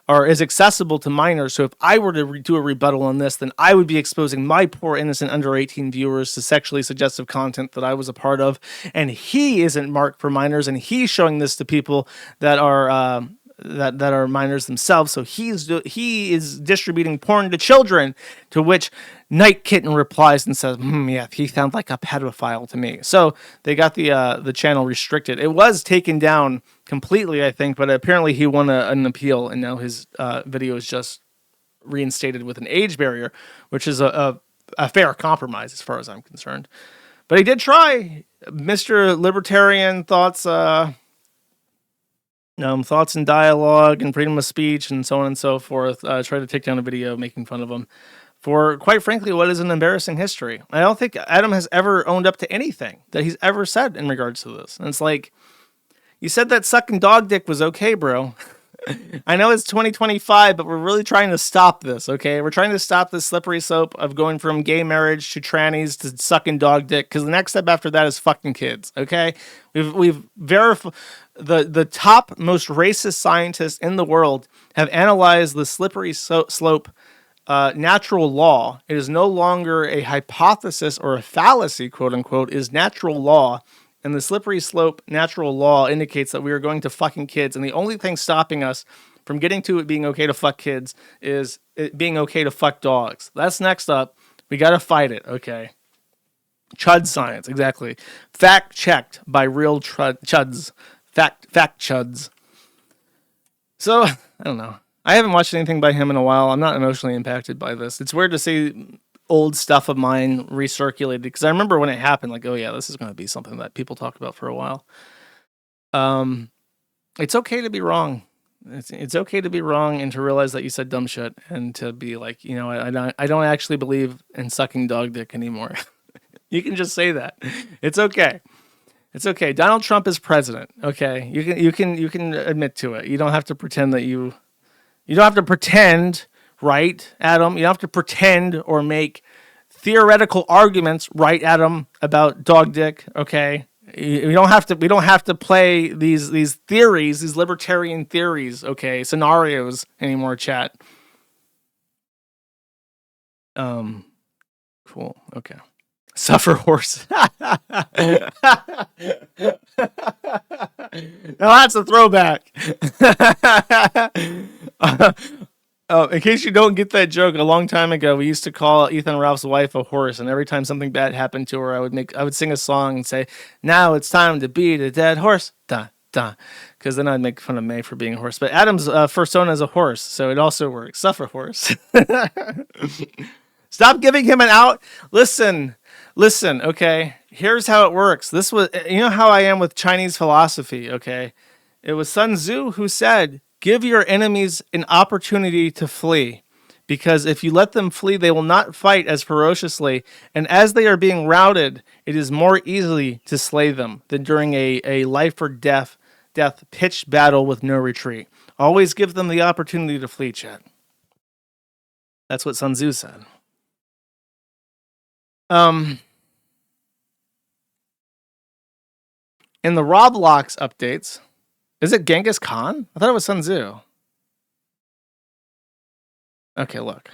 or is accessible to minors. So if I were to do a rebuttal on this, then I would be exposing my poor innocent under 18 viewers to sexually suggestive content that I was a part of. And he isn't marked for minors, and he's showing this to people that are that are minors themselves. So he is distributing porn to children, to which Night Kitten replies and says, yeah, he sounds like a pedophile to me. So they got the channel restricted. It was taken down completely, I think, but apparently he won an appeal, and now his video is just reinstated with an age barrier, which is a fair compromise as far as I'm concerned. But he did try. Mr. Libertarian thoughts and dialogue and freedom of speech and so on and so forth, try to take down a video making fun of him for, quite frankly, what is an embarrassing history. I don't think Adam has ever owned up to anything that he's ever said in regards to this. And it's like, you said that sucking dog dick was okay, bro. I know it's 2025, but we're really trying to stop this, okay? We're trying to stop this slippery slope of going from gay marriage to trannies to sucking dog dick, because the next step after that is fucking kids, okay? We've verified the top most racist scientists in the world have analyzed the slippery slope natural law. It is no longer a hypothesis or a fallacy, quote unquote, is natural law. And the slippery slope natural law indicates that we are going to fucking kids. And the only thing stopping us from getting to it being okay to fuck kids is it being okay to fuck dogs. That's next up. We got to fight it. Okay. Chud science. Exactly. Fact checked by real chuds. Fact chuds. So, I don't know. I haven't watched anything by him in a while. I'm not emotionally impacted by this. It's weird to see old stuff of mine recirculated, because I remember when it happened, like, oh yeah, this is going to be something that people talk about for a while. It's okay to be wrong. It's okay to be wrong and to realize that you said dumb shit, and to be like, you know, I don't actually believe in sucking dog dick anymore. You can just say that. It's okay. It's okay. Donald Trump is president. Okay, you can admit to it. You don't have to pretend that you don't have to pretend. Right, Adam? You don't have to pretend or make theoretical arguments, right, Adam, about dog dick, okay? We don't have to play these theories, these libertarian theories, okay, scenarios anymore, chat. Cool, okay. Suffer horse. Now that's a throwback. Oh, in case you don't get that joke, a long time ago, we used to call Ethan Ralph's wife a horse, and every time something bad happened to her, I would sing a song and say, "Now it's time to beat a dead horse." Da da, because then I'd make fun of May for being a horse. But Adam's persona is a horse, so it also works. Suffer horse. Stop giving him an out. Listen. Okay, here's how it works. This was, you know how I am with Chinese philosophy. Okay, it was Sun Tzu who said, give your enemies an opportunity to flee, because if you let them flee, they will not fight as ferociously, and as they are being routed, it is more easily to slay them than during a life or death pitched battle with no retreat. Always give them the opportunity to flee, chat. That's what Sun Tzu said. In the Roblox updates, is it Genghis Khan? I thought it was Sun Tzu. Okay, look.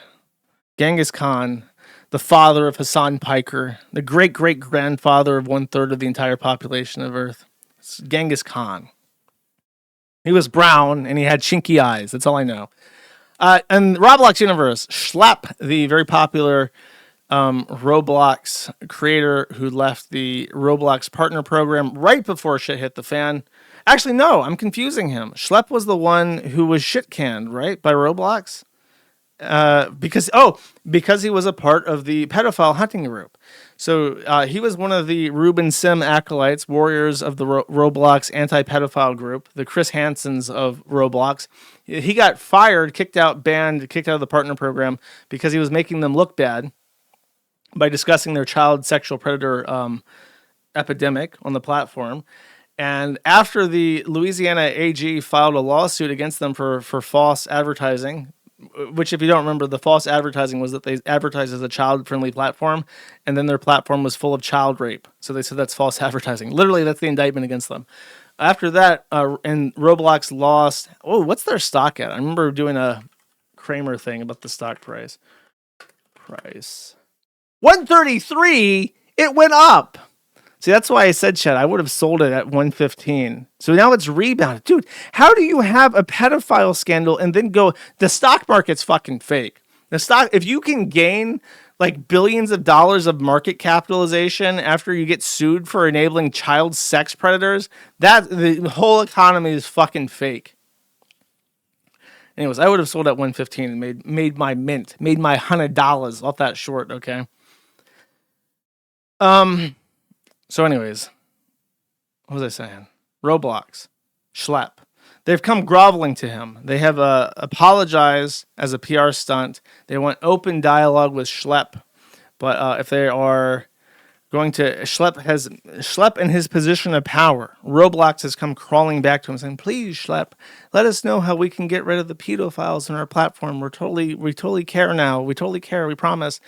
Genghis Khan, the father of Hassan Piker, the great-great-grandfather of 1/3 of the entire population of Earth. It's Genghis Khan. He was brown, and he had chinky eyes. That's all I know. In the Roblox universe, Schlapp, the very popular Roblox creator who left the Roblox partner program right before shit hit the fan. Actually, no, I'm confusing him. Schlapp was the one who was shit canned, right, by Roblox? Because he was a part of the pedophile hunting group. So he was one of the Ruben Sim acolytes, warriors of the Roblox anti-pedophile group, the Chris Hansons of Roblox. He got fired, kicked out of the partner program because he was making them look bad by discussing their child sexual predator epidemic on the platform. And after the Louisiana AG filed a lawsuit against them for false advertising, which, if you don't remember, the false advertising was that they advertised as a child-friendly platform, and then their platform was full of child rape. So they said that's false advertising. Literally, that's the indictment against them. After that, and Roblox lost... Oh, what's their stock at? I remember doing a Kramer thing about the stock price. 133, it went up. See, that's why I said, Chad, I would have sold it at 115. So now it's rebounded. Dude, how do you have a pedophile scandal and then go, the stock market's fucking fake. If you can gain like billions of dollars of market capitalization after you get sued for enabling child sex predators, the whole economy is fucking fake. Anyways, I would have sold at 115 and made my mint, made my $100 off that short, okay? So anyways, what was I saying? Roblox, Schlapp. They've come groveling to him. They have apologized as a PR stunt. They want open dialogue with Schlapp. But if they are going to Schlepp in his position of power. Roblox has come crawling back to him saying, please, Schlepp, let us know how we can get rid of the pedophiles in our platform. We totally care now. We totally care. We promise.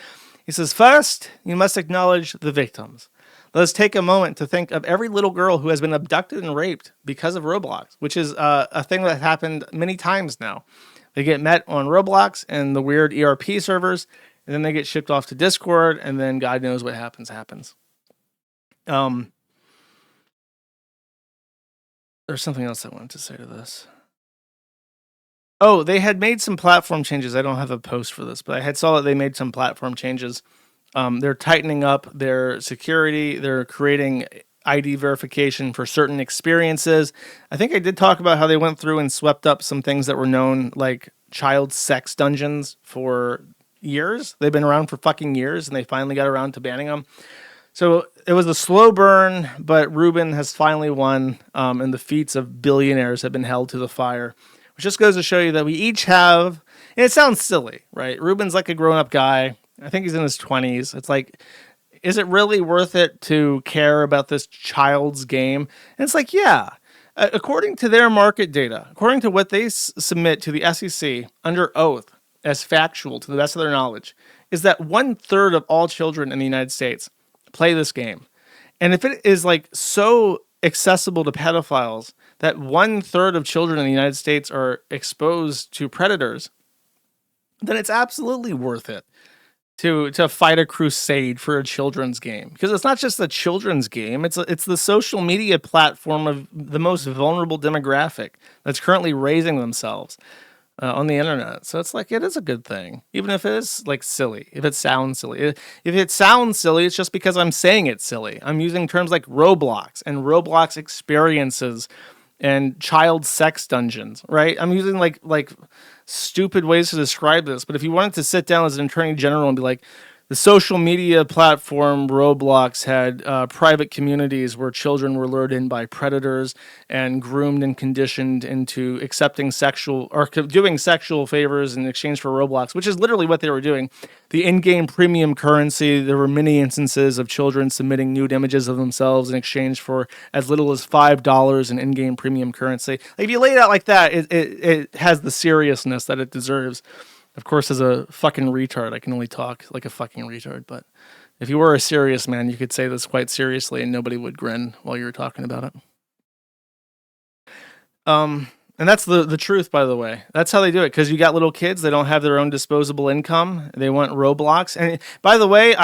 He says, first, you must acknowledge the victims. Let us take a moment to think of every little girl who has been abducted and raped because of Roblox, which is a thing that happened many times now. They get met on Roblox and the weird ERP servers, and then they get shipped off to Discord, and then God knows what happens. There's something else I wanted to say to this. Oh, they had made some platform changes. I don't have a post for this, but I saw that they made some platform changes. They're tightening up their security. They're creating ID verification for certain experiences. I think I did talk about how they went through and swept up some things that were known like child sex dungeons for years. They've been around for fucking years, and they finally got around to banning them. So it was a slow burn, but Ruben has finally won, and the feats of billionaires have been held to the fire, which just goes to show you that we each have, and it sounds silly, right? Ruben's like a grown-up guy. I think he's in his 20s. It's like, is it really worth it to care about this child's game? And it's like, yeah. According to their market data, according to what they submit to the SEC under oath as factual to the best of their knowledge, is that 1/3 of all children in the United States play this game. And if it is like so accessible to pedophiles that 1/3 of children in the United States are exposed to predators, then it's absolutely worth it to fight a crusade for a children's game. Because it's not just a children's game, it's the social media platform of the most vulnerable demographic that's currently raising themselves on the internet. So it's like, it is a good thing, even if it is like silly, if it sounds silly. If it sounds silly, it's just because I'm saying it's silly. I'm using terms like Roblox and Roblox experiences and child sex dungeons, right? I'm using like stupid ways to describe this, but if you wanted to sit down as an attorney general and be like, the social media platform Roblox had private communities where children were lured in by predators and groomed and conditioned into accepting sexual or doing sexual favors in exchange for Roblox, which is literally what they were doing. The in-game premium currency, there were many instances of children submitting nude images of themselves in exchange for as little as $5 in in-game premium currency. Like, if you lay it out like that, it has the seriousness that it deserves. Of course, as a fucking retard, I can only talk like a fucking retard, but if you were a serious man, you could say this quite seriously and nobody would grin while you were talking about it. And that's the truth, by the way. That's how they do it, because you got little kids, they don't have their own disposable income. They want Roblox. And by the way,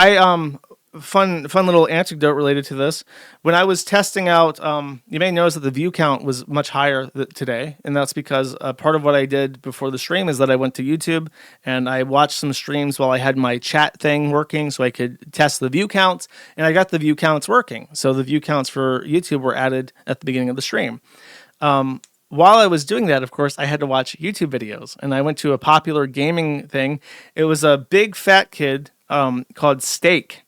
fun little anecdote related to this. When I was testing out, you may notice that the view count was much higher today, and that's because part of what I did before the stream is that I went to YouTube and I watched some streams while I had my chat thing working so I could test the view counts, and I got the view counts working. So the view counts for YouTube were added at the beginning of the stream. While I was doing that, of course, I had to watch YouTube videos, and I went to a popular gaming thing. It was a big fat kid called Steak.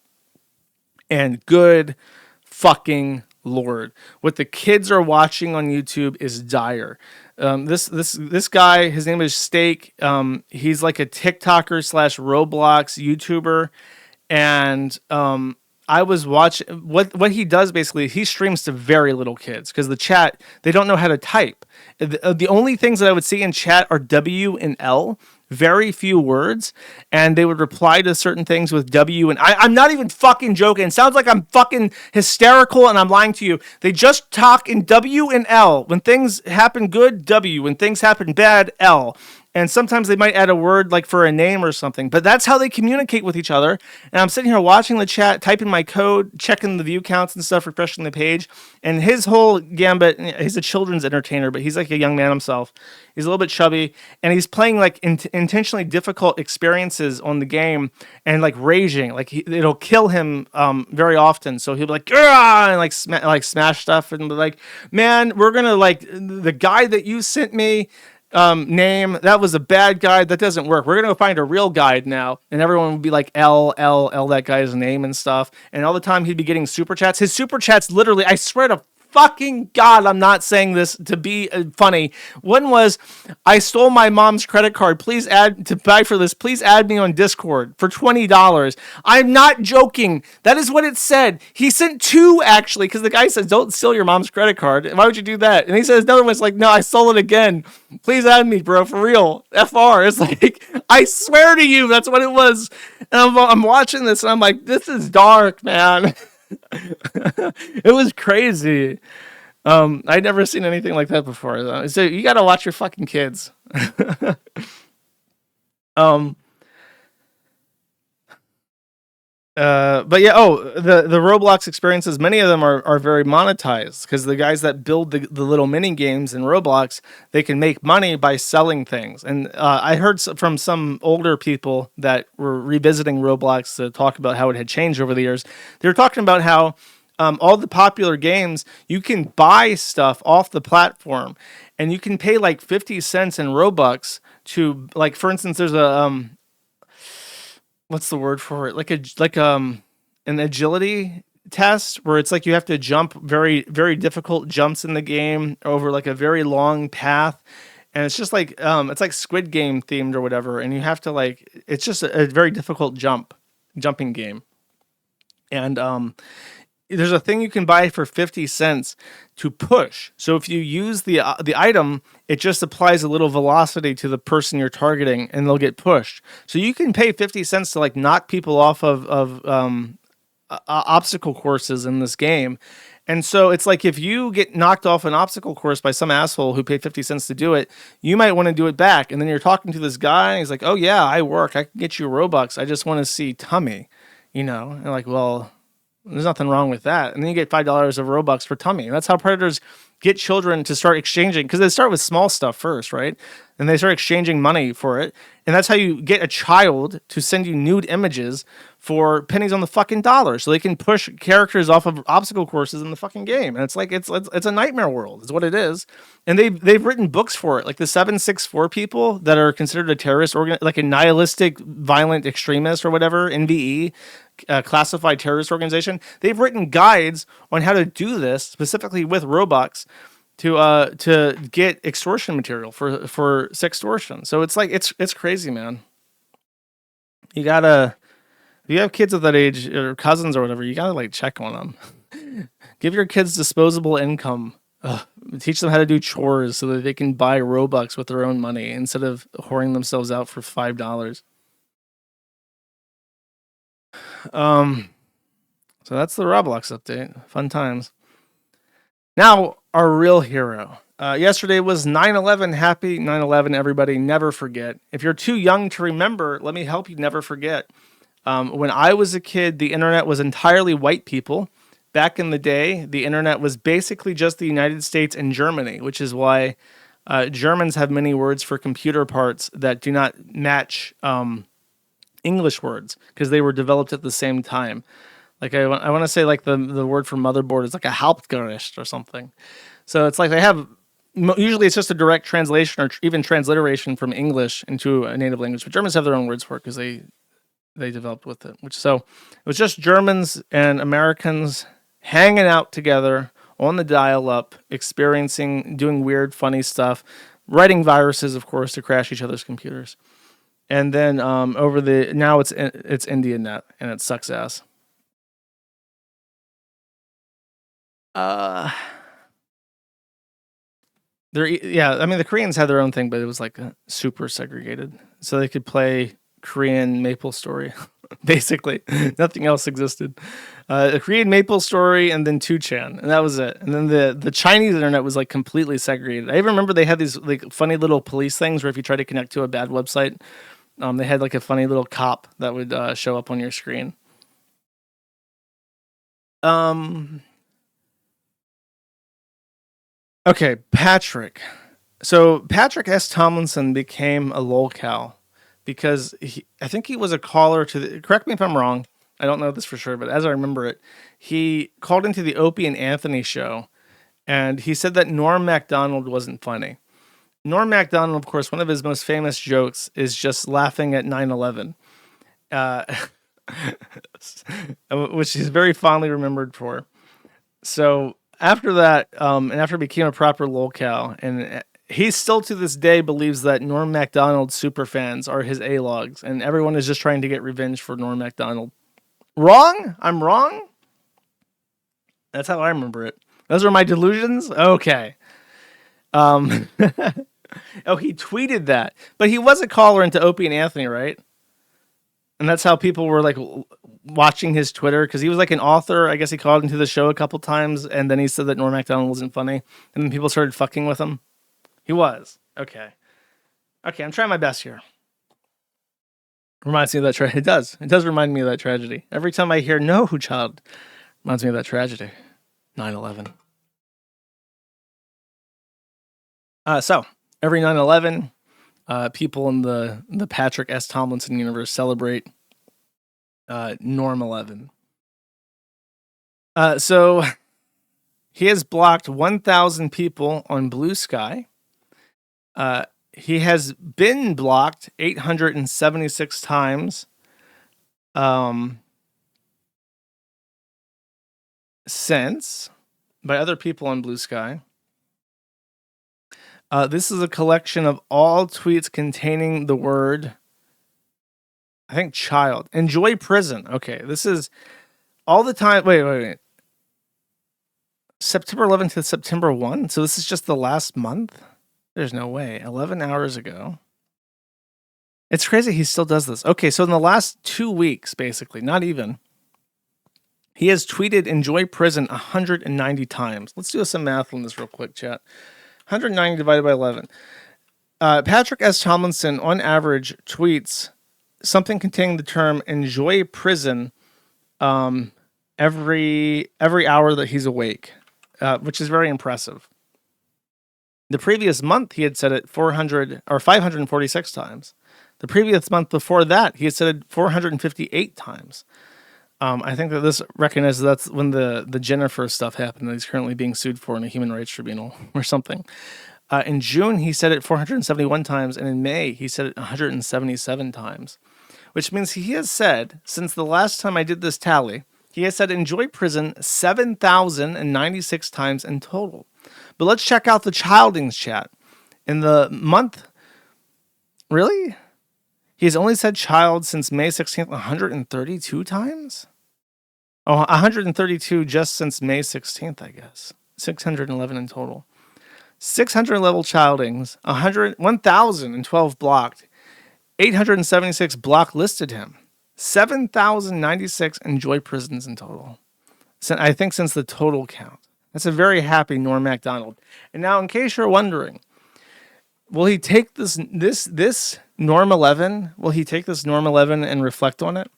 And good fucking Lord, what the kids are watching on YouTube is dire. This guy, his name is Steak. He's like a TikToker / Roblox YouTuber, and I was watching what he does. Basically, he streams to very little kids because the chat, they don't know how to type. The only things that I would see in chat are W and L. Very few words, and they would reply to certain things with W, and I'm not even fucking joking. It sounds like I'm fucking hysterical and I'm lying to you. They just talk in W and L. When things happen good, W. When things happen bad, L. And sometimes they might add a word like for a name or something, but that's how they communicate with each other. And I'm sitting here watching the chat, typing my code, checking the view counts and stuff, refreshing the page. And his whole gambit, he's a children's entertainer, but he's like a young man himself. He's a little bit chubby, and he's playing like intentionally difficult experiences on the game and like raging. Like it'll kill him very often. So he'll be like, "Argh!" and like smash stuff and be like, "Man, we're gonna like the guy that you sent me." Name, that was a bad guide, that doesn't work, we're gonna go find a real guide now." And everyone would be like L that guy's name and stuff, and all the time he'd be getting super chats. His super chats literally, I swear to fucking God, I'm not saying this to be funny. One was, I stole my mom's credit card. Please add me on Discord for $20. I'm not joking. That is what it said. He sent 2 actually, because the guy says, don't steal your mom's credit card. Why would you do that? And he says, another one's like, no, I stole it again. Please add me, bro, for real. FR. It's like, I swear to you, that's what it was. And I'm watching this and I'm like, this is dark, man. It was crazy. I'd never seen anything like that before, though. So you got to watch your fucking kids. But yeah, the Roblox experiences, many of them are very monetized because the guys that build the little mini games in Roblox, they can make money by selling things. And I heard from some older people that were revisiting Roblox to talk about how it had changed over the years. They were talking about how all the popular games, you can buy stuff off the platform and you can pay like 50 cents in Robux to, like, for instance, there's a what's the word for it? An agility test where it's like you have to jump very, very difficult jumps in the game over like a very long path. And it's just like, it's like Squid Game themed or whatever. And you have to like, it's just a very difficult jumping game. And, there's a thing you can buy for 50 cents to push. So if you use the item, it just applies a little velocity to the person you're targeting and they'll get pushed. So you can pay 50 cents to like knock people off of obstacle courses in this game. And so it's like if you get knocked off an obstacle course by some asshole who paid 50 cents to do it, you might want to do it back. And then you're talking to this guy and he's like, oh yeah, I work. I can get you Robux. I just want to see tummy, And like, well, there's nothing wrong with that. And then you get $5 of Robux for tummy. And that's how predators get children to start exchanging, because they start with small stuff first, right? And they start exchanging money for it. And that's how you get a child to send you nude images for pennies on the fucking dollar, so they can push characters off of obstacle courses in the fucking game. And it's like it's a nightmare world, is what it is. And they've written books for it, like the 764 people that are considered a terrorist like a nihilistic violent extremist or whatever, NVE, classified terrorist organization. They've written guides on how to do this specifically with Robux to get extortion material for sextortion. So it's like it's crazy, man. You gotta, if you have kids of that age or cousins or whatever, you gotta like check on them. Give your kids disposable income. Teach them how to do chores so that they can buy Robux with their own money instead of whoring themselves out for $5. So that's the Roblox update. Fun times. Now, our real hero. Yesterday was 9/11. Happy 9/11, everybody. Never forget. If you're too young to remember, let me help you never forget. When I was a kid, the internet was entirely white people. Back in the day, the internet was basically just the United States and Germany, which is why Germans have many words for computer parts that do not match English words, because they were developed at the same time. Like I want to say like the word for motherboard is like a Hauptgericht or something. So it's like they have, usually it's just a direct translation or even transliteration from English into a native language, but Germans have their own words for it because they developed with it. So it was just Germans and Americans hanging out together on the dial-up, experiencing, doing weird, funny stuff, writing viruses, of course, to crash each other's computers. And then now it's IndiaNet, and it sucks ass. The Koreans had their own thing, but it was like super segregated, so they could play Korean Maple Story. Basically, nothing else existed. A Korean Maple Story, and then 2chan, and that was it. And then the Chinese internet was like completely segregated. I even remember they had these like funny little police things where if you try to connect to a bad website, they had like a funny little cop that would show up on your screen. Okay, Patrick. So Patrick S Tomlinson became a lolcow because I think he was a caller to correct me if I'm wrong, I don't know this for sure, but as I remember it, he called into the Opie and Anthony show, and he said that Norm Macdonald wasn't funny. Norm Macdonald, of course, one of his most famous jokes is just laughing at 9/11, which he's very fondly remembered for. So after that, and after it became a proper lolcow, and he still to this day believes that Norm Macdonald superfans are his A-logs, and everyone is just trying to get revenge for Norm Macdonald. Wrong? I'm wrong? That's how I remember it. Those are my delusions? Okay. Oh, he tweeted that. But he was a caller into Opie and Anthony, right? And that's how people were like watching his Twitter, because he was like an author. I guess he called into the show a couple times, and then he said that Norm Macdonald wasn't funny, and then people started fucking with him. He was. Okay, I'm trying my best here. Reminds me of that tragedy. It does. It does remind me of that tragedy. Every time I hear "No, child," reminds me of that tragedy. 9/11. So every 9/11, people in the Patrick S Tomlinson universe celebrate Norm 11. So he has blocked 1,000 people on Blue Sky. He has been blocked 876 times since by other people on Blue Sky. This is a collection of all tweets containing the word, I think, child. Enjoy prison. Okay, this is all the time. Wait. September 11th to September 1? So this is just the last month? There's no way. 11 hours ago. It's crazy he still does this. Okay, so in the last 2 weeks, basically, not even, he has tweeted enjoy prison 190 times. Let's do some math on this real quick, chat. 190 divided by 11. Patrick S. Tomlinson, on average, tweets something containing the term enjoy prison every hour that he's awake, which is very impressive. The previous month, he had said it 546 times. The previous month before that, he had said it 458 times. I think that this recognizes that's when the Jennifer stuff happened that he's currently being sued for in a human rights tribunal or something. In June, he said it 471 times, and in May, he said it 177 times, which means he has said, since the last time I did this tally, he has said enjoy prison 7,096 times in total. But let's check out the childings chat. In the month, really? He's only said child since May 16th 132 times? Oh, 132 just since May 16th, I guess. 611 in total. 600 level childings, 1,012 blocked, 876 block listed him, 7,096 enjoy prisons in total. I think since the total count. That's a very happy Norm Macdonald. And now, in case you're wondering, will he take this Norm 11? Will he take this Norm 11 and reflect on it?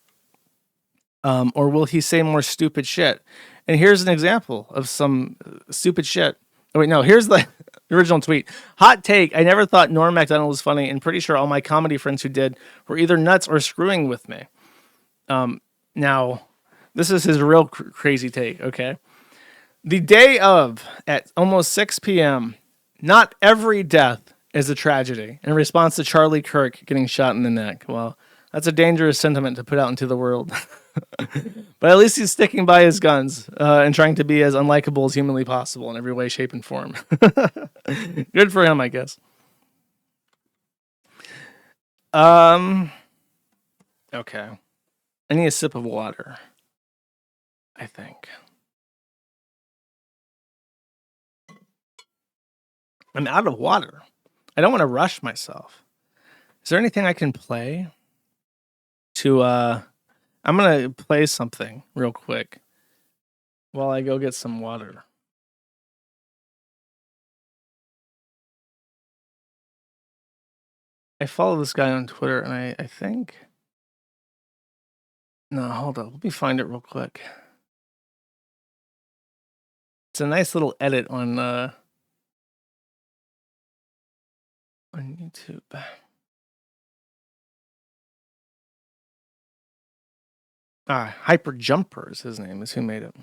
Or will he say more stupid shit? And here's an example of some stupid shit. Oh, wait, no, here's the original tweet. Hot take. I never thought Norm Macdonald was funny, and pretty sure all my comedy friends who did were either nuts or screwing with me. Now, this is his real crazy take, okay? The day of, at almost 6 p.m., not every death is a tragedy, in response to Charlie Kirk getting shot in the neck. Well, that's a dangerous sentiment to put out into the world. But at least he's sticking by his guns and trying to be as unlikable as humanly possible in every way, shape, and form. Good for him, I guess. Okay. I need a sip of water, I think. I'm out of water. I don't want to rush myself. Is there anything I can play to I'm going to play something real quick while I go get some water. I follow this guy on Twitter, and I think... No, hold on. Let me find it real quick. It's a nice little edit on YouTube. Hyperjumper is his name, is who made it.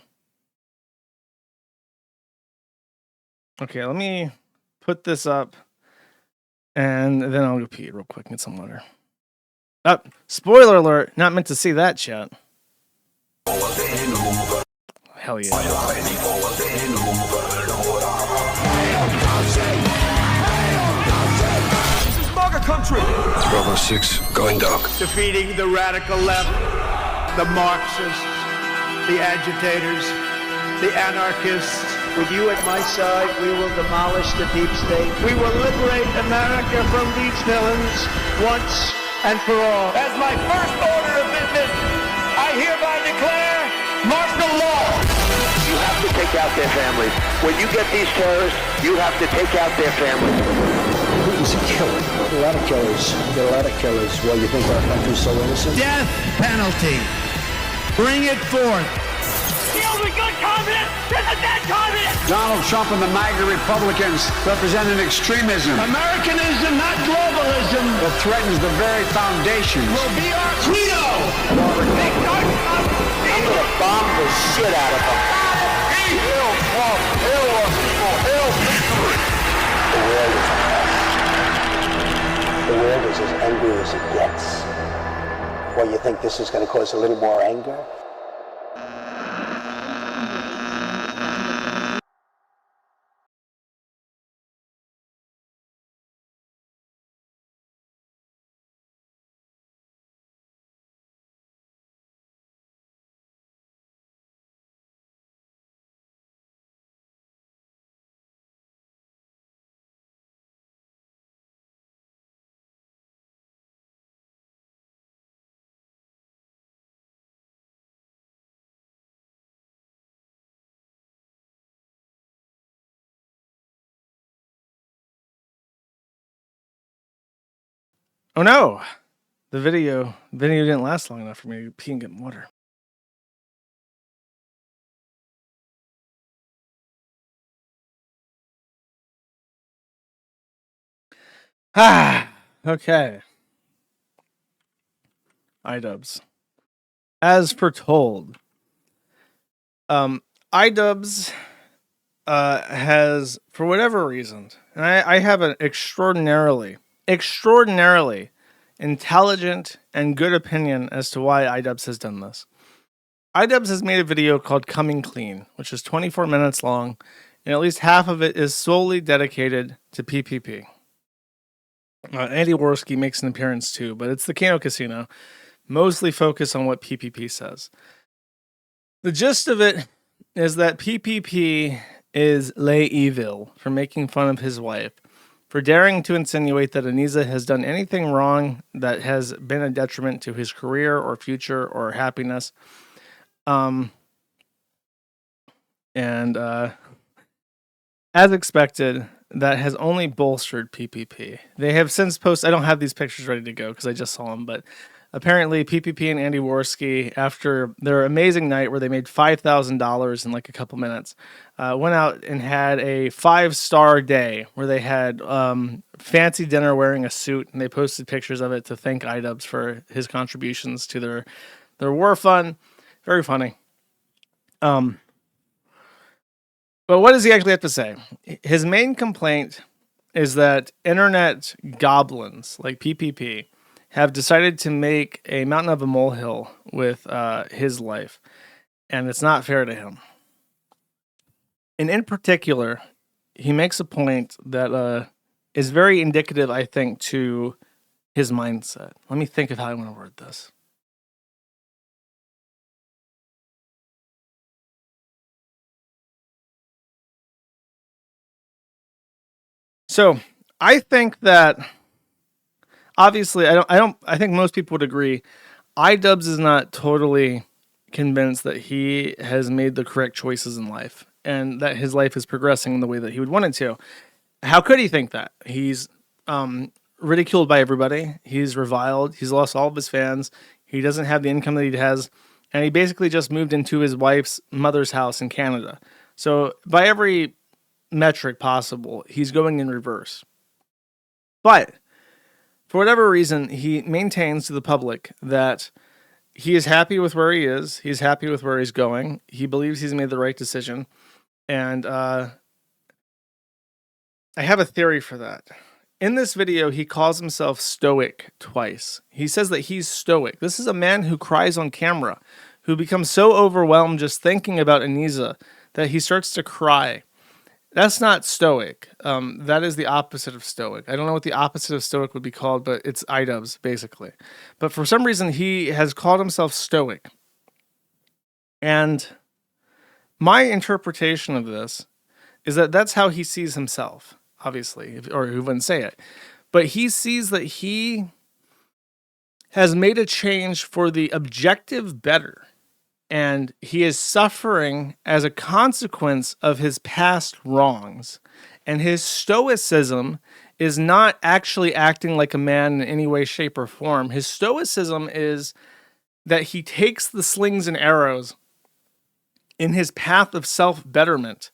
Okay, let me put this up, and then I'll go pee real quick and get some water. Spoiler alert, not meant to see that, chat. Hell yeah. This is MAGA country. Bravo 6, going dark. Defeating the radical left, the Marxists, the agitators, the anarchists. With you at my side, we will demolish the deep state. We will liberate America from these villains once and for all. As my first order of business, I hereby declare martial law. You have to take out their families. When you get these terrorists, you have to take out their families. Putin's a killer. A lot of killers. There are a lot of killers. Well, you think our country's so innocent? Death penalty. Bring it forth. The only good communist is a dead communist! Donald Trump and the MAGA Republicans represent an extremism. Americanism, not globalism. That threatens the very foundations. Will be our credo! I'm gonna bomb the shit out of them. Hail Trump! Hail our people! Hail victory! The world is as angry as it gets. Well, you think this is gonna cause a little more anger? Oh no! The video didn't last long enough for me to pee and get water. Okay. iDubbbz. As foretold, iDubbbz has, for whatever reason, and I have an extraordinarily intelligent and good opinion as to why iDubbbz has done this. iDubbbz has made a video called Coming Clean, which is 24 minutes long, and at least half of it is solely dedicated to PPP. Andy Warski makes an appearance too, but it's the Kano Casino, mostly focused on what PPP says. The gist of it is that PPP is lay evil for making fun of his wife, for daring to insinuate that Aniza has done anything wrong that has been a detriment to his career or future or happiness. As expected, that has only bolstered PPP. They have since posted, I don't have these pictures ready to go because I just saw them, but apparently PPP and Andy Warski, after their amazing night where they made $5,000 in like a couple minutes, went out and had a 5-star day where they had fancy dinner wearing a suit, and they posted pictures of it to thank iDubbbz for his contributions to their war fund. Very funny. But what does he actually have to say? His main complaint is that internet goblins like PPP have decided to make a mountain of a molehill with his life, and it's not fair to him. And in particular, he makes a point that is very indicative, I think, to his mindset. Let me think of how I want to word this. So I think that obviously I think most people would agree iDubbbz is not totally convinced that he has made the correct choices in life and that his life is progressing in the way that he would want it to. How could he think that? He's ridiculed by everybody. He's reviled. He's lost all of his fans. He doesn't have the income that he has. And he basically just moved into his wife's mother's house in Canada. So by every metric possible, he's going in reverse. But for whatever reason, he maintains to the public that he is happy with where he is. He's happy with where he's going. He believes he's made the right decision. And I have a theory for that. In this video, he calls himself stoic twice. He says that he's stoic. This is a man who cries on camera, who becomes so overwhelmed just thinking about Iryna that he starts to cry. That's not stoic. That is the opposite of stoic. I don't know what the opposite of stoic would be called, but it's idubs, basically. But for some reason, he has called himself stoic. And my interpretation of this is that that's how he sees himself, obviously, or he wouldn't say it. But he sees that he has made a change for the objective better. And he is suffering as a consequence of his past wrongs. And his stoicism is not actually acting like a man in any way, shape, or form. His stoicism is that he takes the slings and arrows in his path of self-betterment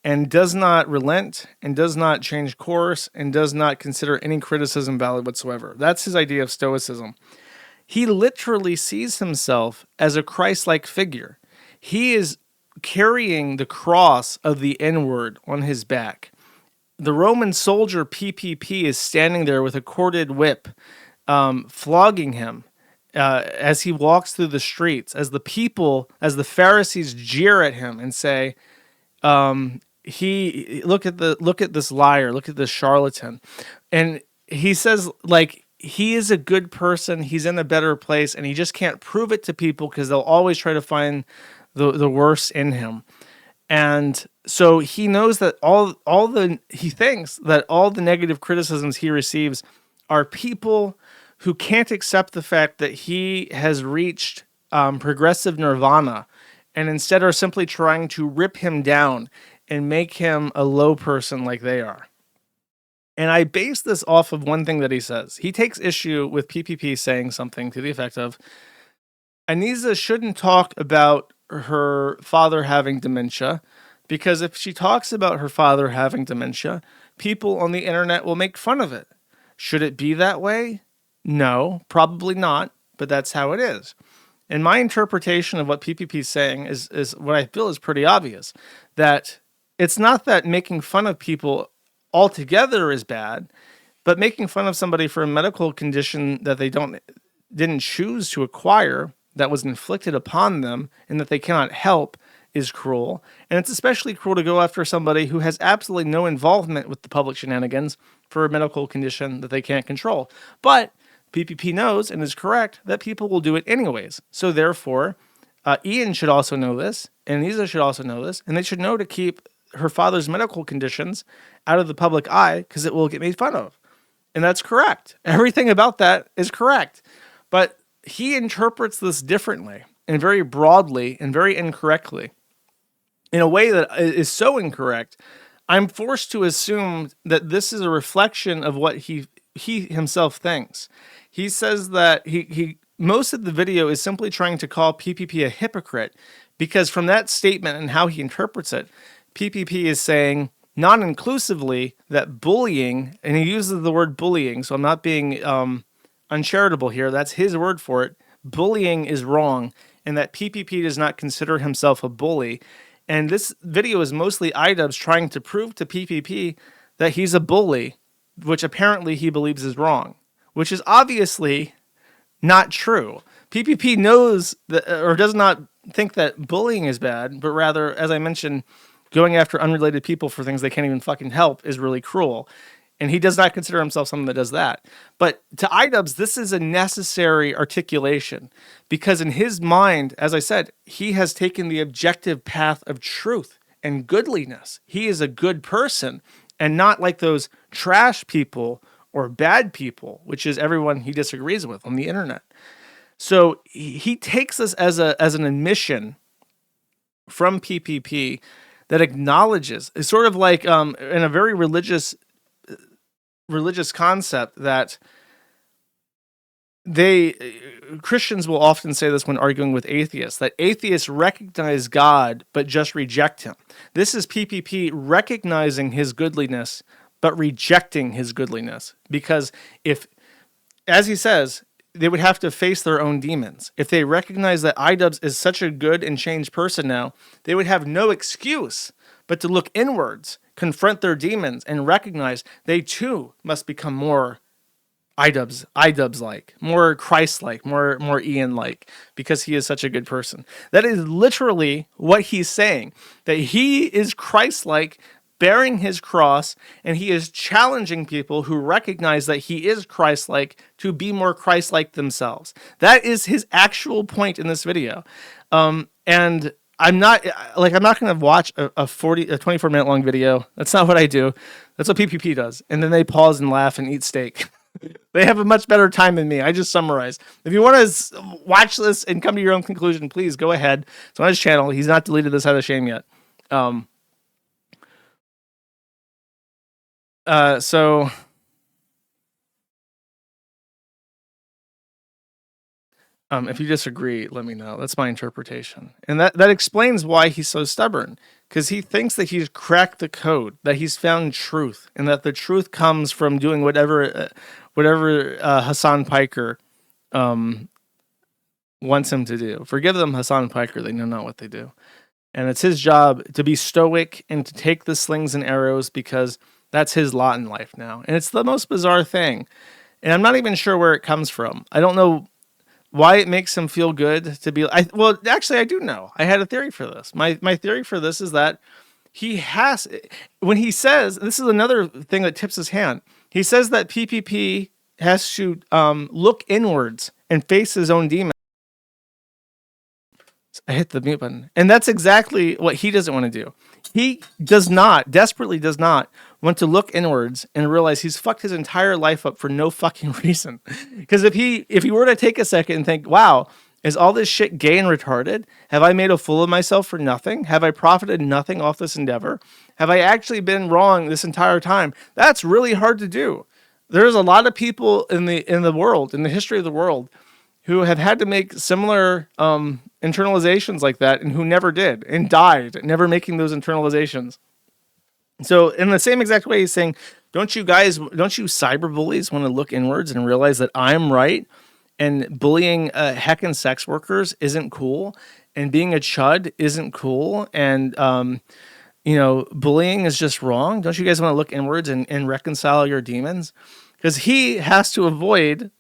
and does not relent and does not change course and does not consider any criticism valid whatsoever. That's his idea of stoicism. He literally sees himself as a Christ-like figure. He is carrying the cross of the N-word on his back. The Roman soldier PPP is standing there with a corded whip, flogging him as he walks through the streets, as the Pharisees jeer at him and say, look at this liar, look at this charlatan. And he says, like, he is a good person, he's in a better place, and he just can't prove it to people because they'll always try to find the worst in him. And so he knows that he thinks that all the negative criticisms he receives are people who can't accept the fact that he has reached progressive nirvana, and instead are simply trying to rip him down and make him a low person like they are. And I base this off of one thing that he says. He takes issue with PPP saying something to the effect of, Iryna shouldn't talk about her father having dementia, because if she talks about her father having dementia, people on the internet will make fun of it. Should it be that way? No, probably not, but that's how it is. And my interpretation of what PPP is saying is what I feel is pretty obvious, that it's not that making fun of people altogether is bad, but making fun of somebody for a medical condition that they didn't choose to acquire, that was inflicted upon them and that they cannot help, is cruel. And it's especially cruel to go after somebody who has absolutely no involvement with the public shenanigans for a medical condition that they can't control. But PPP knows and is correct that people will do it anyways. So therefore, Ian should also know this, and Iryna should also know this, and they should know to keep her father's medical conditions out of the public eye because it will get made fun of. And that's correct. Everything about that is correct. But he interprets this differently and very broadly and very incorrectly in a way that is so incorrect. I'm forced to assume that this is a reflection of what he himself thinks. He says that he most of the video is simply trying to call PPP a hypocrite, because from that statement and how he interprets it, PPP is saying non-inclusively that bullying, and he uses the word bullying, so I'm not being uncharitable here, that's his word for it, bullying is wrong, and that PPP does not consider himself a bully. And this video is mostly idubs trying to prove to PPP that he's a bully, which apparently he believes is wrong, which is obviously not true. PPP knows that, or does not think that bullying is bad, but rather, as I mentioned, going after unrelated people for things they can't even fucking help is really cruel. And he does not consider himself someone that does that. But to idubs, this is a necessary articulation, because in his mind, as I said, he has taken the objective path of truth and goodliness. He is a good person and not like those trash people or bad people, which is everyone he disagrees with on the internet. So he takes this as an admission from PPP that acknowledges, it's sort of like in a very religious concept that Christians will often say this when arguing with atheists, that atheists recognize God but just reject him. This is PPP recognizing his goodliness but rejecting his goodliness, because if, as he says, they would have to face their own demons. If they recognize that idubs is such a good and changed person now, they would have no excuse but to look inwards, confront their demons, and recognize they too must become more iDubbbz like, more Christ like, more Ian like, because he is such a good person. That is literally what he's saying, that he is Christ like, bearing his cross, and he is challenging people who recognize that he is Christ like to be more Christ like themselves. That is his actual point in this video. And I'm not going to watch a 24-minute long video. That's not what I do. That's what PPP does. And then they pause and laugh and eat steak. They have a much better time than me. I just summarize. If you want to watch this and come to your own conclusion, please go ahead. It's on his channel. He's not deleted this out of shame yet. So if you disagree, let me know. That's my interpretation. And that explains why he's so stubborn, because he thinks that he's cracked the code, that he's found truth, and that the truth comes from doing whatever Hassan Piker wants him to do. Forgive them, Hassan Piker. They know not what they do. And it's his job to be stoic and to take the slings and arrows, because that's his lot in life now. And it's the most bizarre thing. And I'm not even sure where it comes from. I don't know why it makes him feel good to be... Well, actually, I do know. I had a theory for this. My theory for this is that he has... When he says... This is another thing that tips his hand. He says that PPP has to look inwards and face his own demons. I hit the mute button. And that's exactly what he doesn't want to do. He desperately does not want to look inwards and realize he's fucked his entire life up for no fucking reason. Because if he were to take a second and think, wow, is all this shit gay and retarded? Have I made a fool of myself for nothing? Have I profited nothing off this endeavor? Have I actually been wrong this entire time? That's really hard to do. There's a lot of people in the world, in the history of the world, who have had to make similar internalizations like that, and who never did, and died never making those internalizations. So in the same exact way, he's saying, don't you cyber bullies want to look inwards and realize that I'm right, and bullying heckin' sex workers isn't cool, and being a chud isn't cool, and bullying is just wrong? Don't you guys want to look inwards and reconcile your demons? Because he has to avoid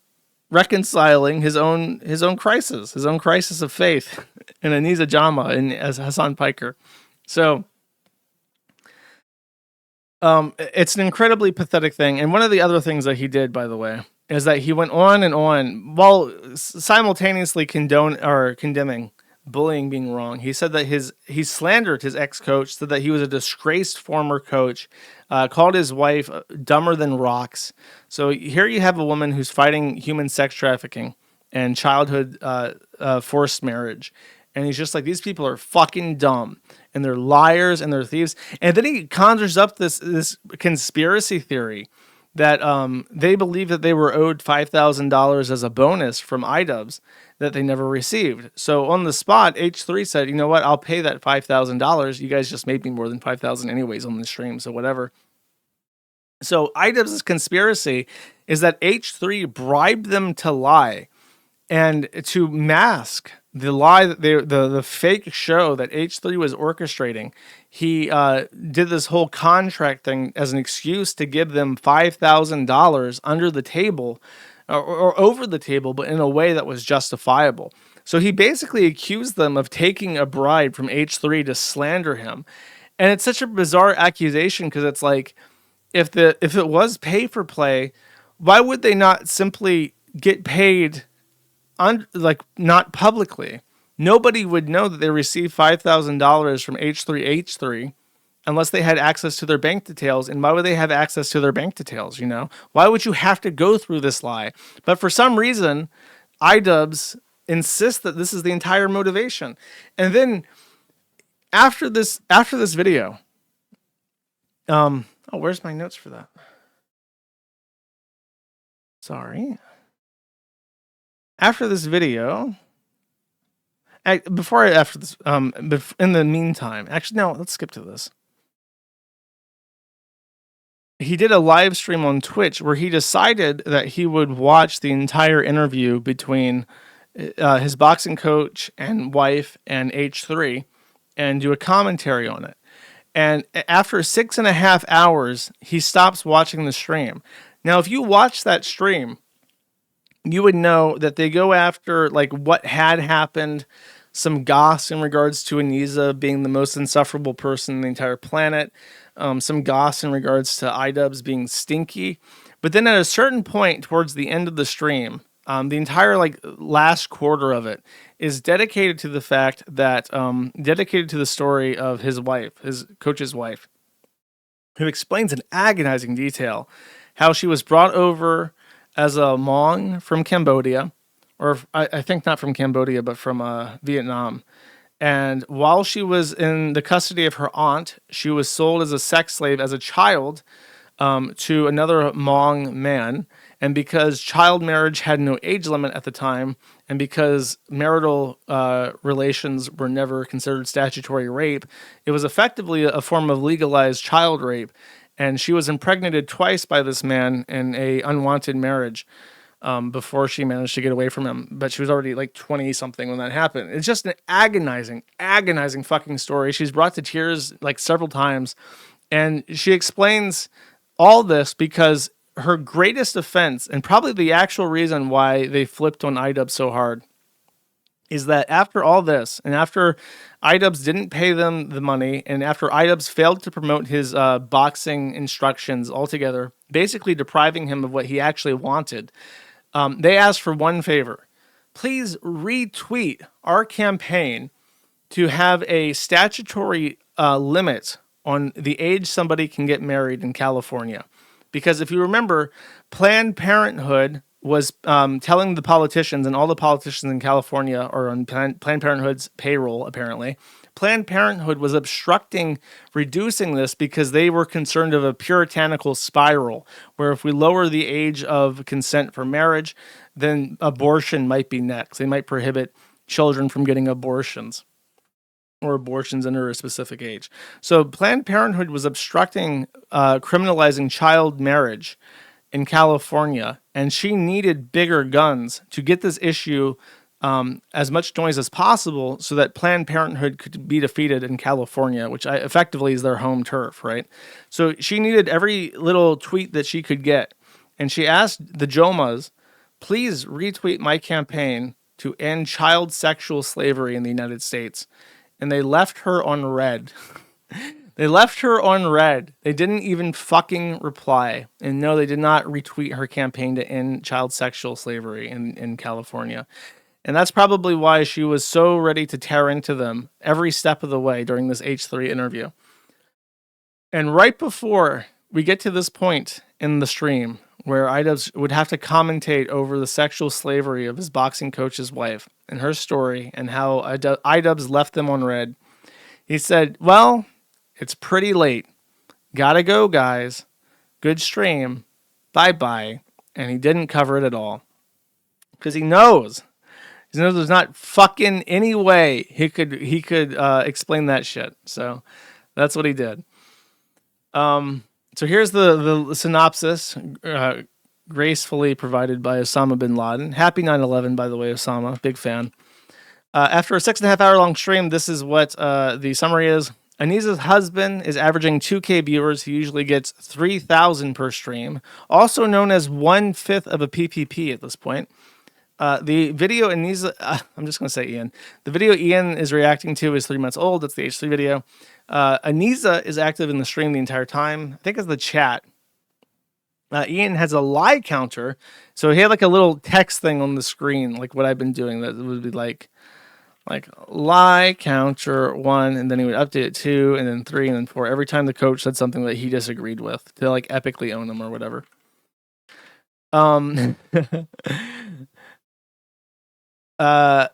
reconciling his own crisis of faith in Aniza Jama and as Hassan Piker. So it's an incredibly pathetic thing. And one of the other things that he did, by the way, is that he went on and on while simultaneously condemning bullying being wrong. He said that he slandered his ex-coach, said that he was a disgraced former coach, called his wife dumber than rocks. So here you have a woman who's fighting human sex trafficking and childhood forced marriage. And he's just like, these people are fucking dumb, and they're liars, and they're thieves. And then he conjures up this conspiracy theory that they believe that they were owed $5,000 as a bonus from iDubbbz that they never received. So on the spot, H3 said, you know what, I'll pay that $5,000. You guys just made me more than $5,000 anyways on the stream, so whatever. So iDubbbz's conspiracy is that H3 bribed them to lie, and to mask the lie, that the fake show that H3 was orchestrating, he did this whole contract thing as an excuse to give them $5,000 under the table, or over the table, but in a way that was justifiable. So he basically accused them of taking a bribe from H3 to slander him. And it's such a bizarre accusation, because it's like, if it was pay for play, why would they not simply get paid not publicly? Nobody would know that they received $5,000 from H3 unless they had access to their bank details. And why would they have access to their bank details? Why would you have to go through this lie? But for some reason, iDubbbz insists that this is the entire motivation. And then after this video, where's my notes for that? Sorry. After this video, in the meantime, actually, no, let's skip to this. He did a live stream on Twitch where he decided that he would watch the entire interview between his boxing coach and wife and H3 and do a commentary on it. And after 6.5 hours, he stops watching the stream. Now, if you watch that stream, you would know that they go after like what had happened, some goss in regards to Iryna being the most insufferable person on the entire planet, some goss in regards to iDubbbz being stinky. But then at a certain point towards the end of the stream, the entire like last quarter of it is dedicated to the fact that dedicated to the story of his wife, his coach's wife, who explains in agonizing detail how she was brought over as a Hmong from Cambodia, or I think not from Cambodia, but from Vietnam. And while she was in the custody of her aunt, she was sold as a sex slave as a child to another Hmong man. And because child marriage had no age limit at the time, and because marital relations were never considered statutory rape, it was effectively a form of legalized child rape. And she was impregnated twice by this man in a unwanted marriage before she managed to get away from him. But she was already like 20 something when that happened. It's just an agonizing fucking story. She's brought to tears like several times. And she explains all this because her greatest offense, and probably the actual reason why they flipped on iDubbbz so hard, is that after all this, and after iDubbbz didn't pay them the money, and after iDubbbz failed to promote his boxing instructions altogether, basically depriving him of what he actually wanted, they asked for one favor. Please retweet our campaign to have a statutory limit on the age somebody can get married in California. Because if you remember, Planned Parenthood was telling the politicians, and all the politicians in California are on Planned Parenthood's payroll, apparently. Planned Parenthood was obstructing reducing this because they were concerned of a puritanical spiral, where if we lower the age of consent for marriage, then abortion might be next. They might prohibit children from getting abortions, or abortions under a specific age. So Planned Parenthood was obstructing criminalizing child marriage in California, and she needed bigger guns to get this issue as much noise as possible so that Planned Parenthood could be defeated in California, which effectively is their home turf, right? So she needed every little tweet that she could get, and she asked the Jomas, please retweet my campaign to end child sexual slavery in the United States. And they left her on red. They left her on red. They didn't even fucking reply. And no, they did not retweet her campaign to end child sexual slavery in California. And that's probably why she was so ready to tear into them every step of the way during this H3 interview. And right before we get to this point in the stream where iDubbbz would have to commentate over the sexual slavery of his boxing coach's wife and her story and how iDubbbz left them on red, he said, well, it's pretty late. Gotta go, guys. Good stream. Bye-bye. And he didn't cover it at all. Because he knows. He knows there's not fucking any way he could explain that shit. So that's what he did. So here's the synopsis, gracefully provided by Osama bin Laden. Happy 9/11, by the way, Osama. Big fan. After a 6.5 hour long stream, this is what the summary is. Iryna's husband is averaging 2K viewers. He usually gets 3,000 per stream, also known as 1/5 of a PPP at this point. The video Iryna, I'm just going to say Ian. The video Ian is reacting to is 3 months old. That's the H3 video. Iryna is active in the stream the entire time. I think it's the chat. Ian has a lie counter. So he had like a little text thing on the screen, like what I've been doing. That would be like lie counter 1, and then he would update it 2, and then 3, and then 4. Every time the coach said something that he disagreed with to like epically own them or whatever.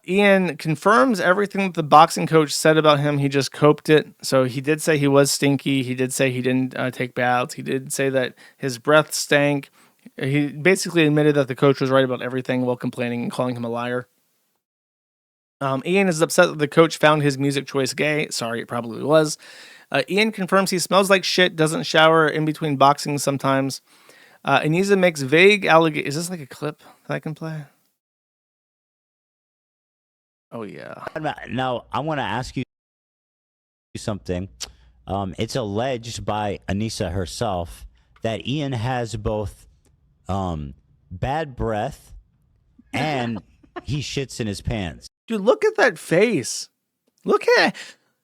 Ian confirms everything that the boxing coach said about him. He just coped it. So he did say he was stinky. He did say he didn't take baths. He did say that his breath stank. He basically admitted that the coach was right about everything while complaining and calling him a liar. Ian is upset that the coach found his music choice gay. Sorry, it probably was. Ian confirms he smells like shit, doesn't shower in between boxing sometimes. Iryna makes vague allegations. Is this like a clip that I can play? Oh, yeah. Now, I want to ask you something. It's alleged by Iryna herself that Ian has both bad breath and he shits in his pants. Dude, look at that face. Look at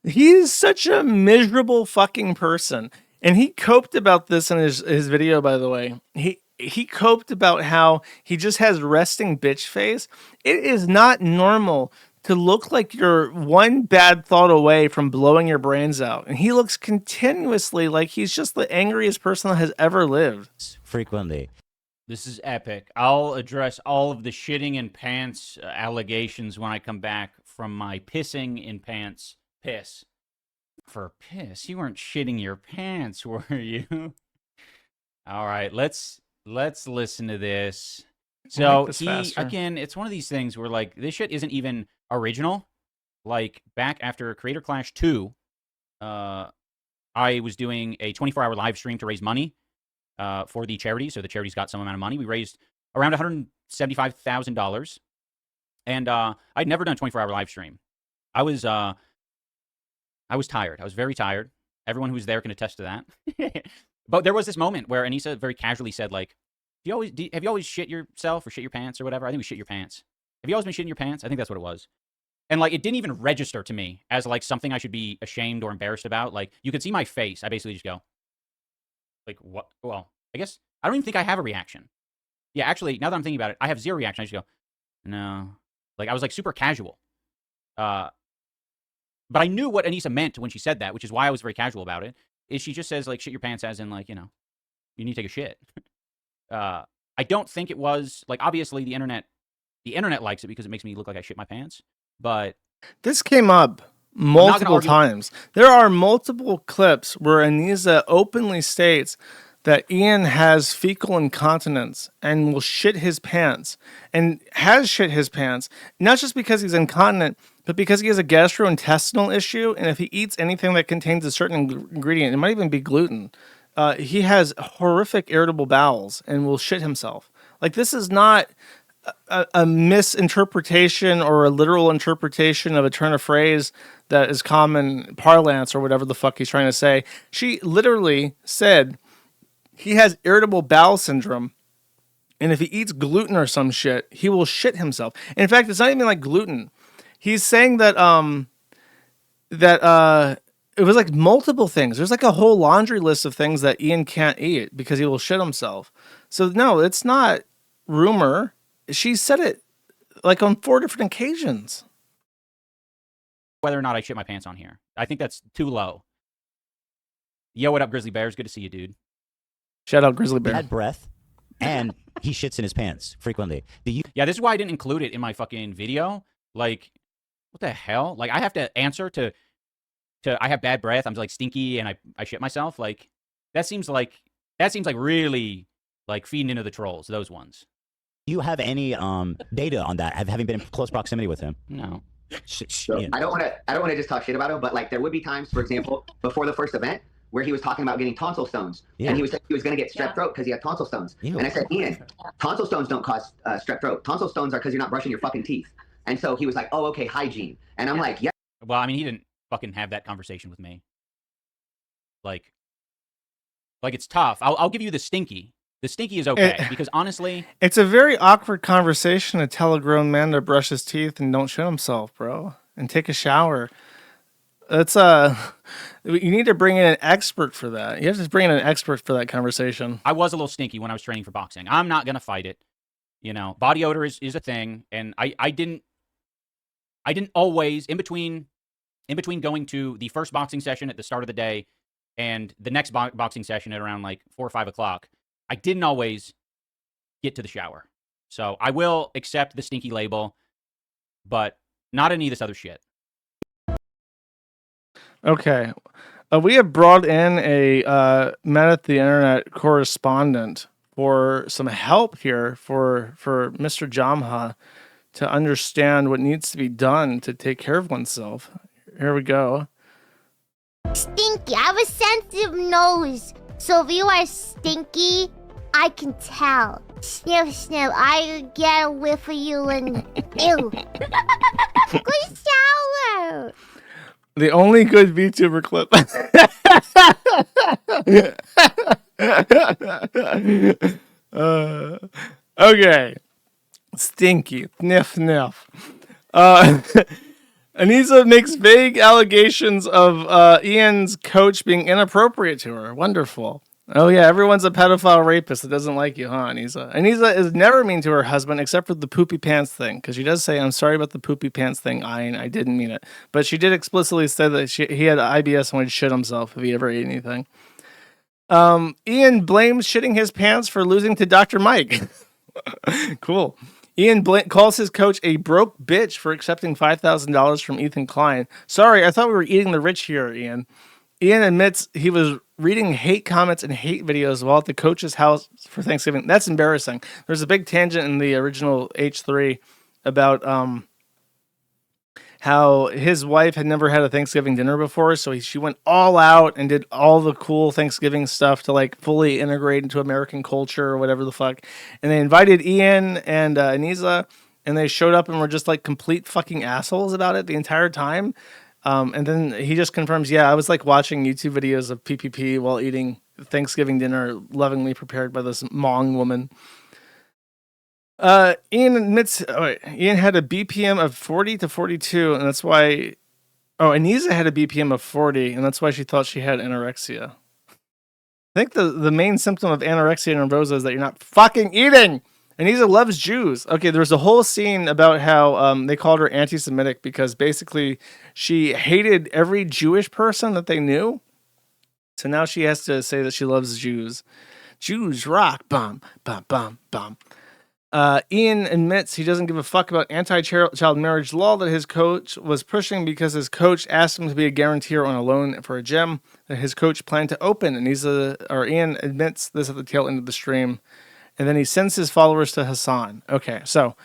he's such a miserable fucking person. And he coped about this in his video, by the way. He coped about how he just has resting bitch face. It is not normal to look like you're one bad thought away from blowing your brains out. And he looks continuously like he's just the angriest person that has ever lived. Frequently. This is epic. I'll address all of the shitting in pants allegations when I come back from my pissing in pants piss. For piss? You weren't shitting your pants, were you? All right, let's listen to this. So again, it's one of these things where like this shit isn't even original. Like back after Creator Clash 2, I was doing a 24-hour live stream to raise money for the charity. So the charity's got some amount of money. We raised around $175,000, and I'd never done a 24-hour live stream. I was tired. I was very tired. Everyone who was there can attest to that. But there was this moment where Anissa very casually said, like, have you always shit yourself or shit your pants or whatever? I think we shit your pants. Have you always been shitting your pants? I think that's what it was. And, like, it didn't even register to me as, like, something I should be ashamed or embarrassed about. Like, you could see my face. I basically just go, like, what? Well, I guess I don't even think I have a reaction. Yeah, actually, now that I'm thinking about it, I have zero reaction. I just go, no. Like, I was, like, super casual. But I knew what Anissa meant when she said that, which is why I was very casual about it, is she just says, like, shit your pants as in, like, you know, you need to take a shit. I don't think it was, like, obviously the internet likes it because it makes me look like I shit my pants, but... This came up multiple times. There are multiple clips where Anissa openly states that Ian has fecal incontinence and will shit his pants, and has shit his pants, not just because he's incontinent, but because he has a gastrointestinal issue, and if he eats anything that contains a certain ingredient, it might even be gluten, he has horrific irritable bowels and will shit himself. Like, this is not a misinterpretation or a literal interpretation of a turn of phrase that is common parlance or whatever the fuck he's trying to say. She literally said he has irritable bowel syndrome, and if he eats gluten or some shit, he will shit himself. And in fact, it's not even like gluten. He's saying that it was like multiple things. There's like a whole laundry list of things that Ian can't eat because he will shit himself. So no, it's not rumor. She said it like on 4 different occasions. Whether or not I shit my pants on here, I think that's too low. Yo, what up, Grizzly Bears? Good to see you, dude. Shout out, Grizzly Bear. Bad breath, and he shits in his pants frequently. Yeah, this is why I didn't include it in my fucking video. Like, what the hell? Like, I have to answer to I have bad breath. I'm like stinky, and I shit myself. Like, that seems like really like feeding into the trolls. Those ones. Do you have any data on that? Having been in close proximity with him? No. So, I don't want to just talk shit about him, but like there would be times, for example, before the first event, where he was talking about getting tonsil stones, and he was saying he was going to get strep throat because he had tonsil stones. And I said, Ian, tonsil stones don't cause strep throat. Tonsil stones are because you're not brushing your fucking teeth. And so he was like, oh, okay, hygiene. And I'm like, yeah. Well, I mean, he didn't fucking have that conversation with me. Like it's tough. I'll give you the stinky. The stinky is okay because honestly, it's a very awkward conversation to tell a grown man to brush his teeth and don't shit himself, bro, and take a shower. It's you need to bring in an expert for that. You have to bring in an expert for that conversation. I was a little stinky when I was training for boxing. I'm not gonna fight it. You know, body odor is a thing, and I didn't always in between going to the first boxing session at the start of the day and the next boxing session at around like 4 or 5 o'clock. I didn't always get to the shower. So I will accept the stinky label, but not any of this other shit. Okay. We have brought in a Man at the Internet correspondent for some help here for Mr. Jamha to understand what needs to be done to take care of oneself. Here we go. Stinky. I have a sensitive nose. So if you are stinky, I can tell. Sniff, sniff. I get a whiff of you and ew. Go shower. The only good VTuber clip. Okay. Stinky. Sniff, sniff. Anissa makes vague allegations of Ian's coach being inappropriate to her. Wonderful. Oh yeah, everyone's a pedophile rapist that doesn't like you, huh, Anissa? Anissa is never mean to her husband except for the poopy pants thing, because she does say, "I'm sorry about the poopy pants thing, I didn't mean it." But she did explicitly say that he had IBS and would shit himself if he ever ate anything. Ian blames shitting his pants for losing to Dr. Mike. Cool. Ian calls his coach a broke bitch for accepting $5,000 from Ethan Klein. Sorry, I thought we were eating the rich here, Ian. Ian admits he was reading hate comments and hate videos while at the coach's house for Thanksgiving. That's embarrassing. There's a big tangent in the original H3 about how his wife had never had a Thanksgiving dinner before, so she went all out and did all the cool Thanksgiving stuff to like fully integrate into American culture or whatever the fuck. And they invited Ian and Anissa, and they showed up and were just like complete fucking assholes about it the entire time. And then he just confirms, yeah, I was like watching YouTube videos of PPP while eating Thanksgiving dinner lovingly prepared by this Hmong woman. Ian admits Ian had a BPM of 40 to 42, and that's why. Oh, Anissa had a BPM of 40, and that's why she thought she had anorexia. I think the main symptom of anorexia nervosa is that you're not fucking eating. Anissa loves Jews. Okay, there's a whole scene about how they called her anti-Semitic because basically she hated every Jewish person that they knew. So now she has to say that she loves Jews. Jews rock. Bum, bum, bum, bum. Ian admits he doesn't give a fuck about anti-child marriage law that his coach was pushing because his coach asked him to be a guarantor on a loan for a gym that his coach planned to open. And Ian admits this at the tail end of the stream. And then he sends his followers to Hassan. Okay, so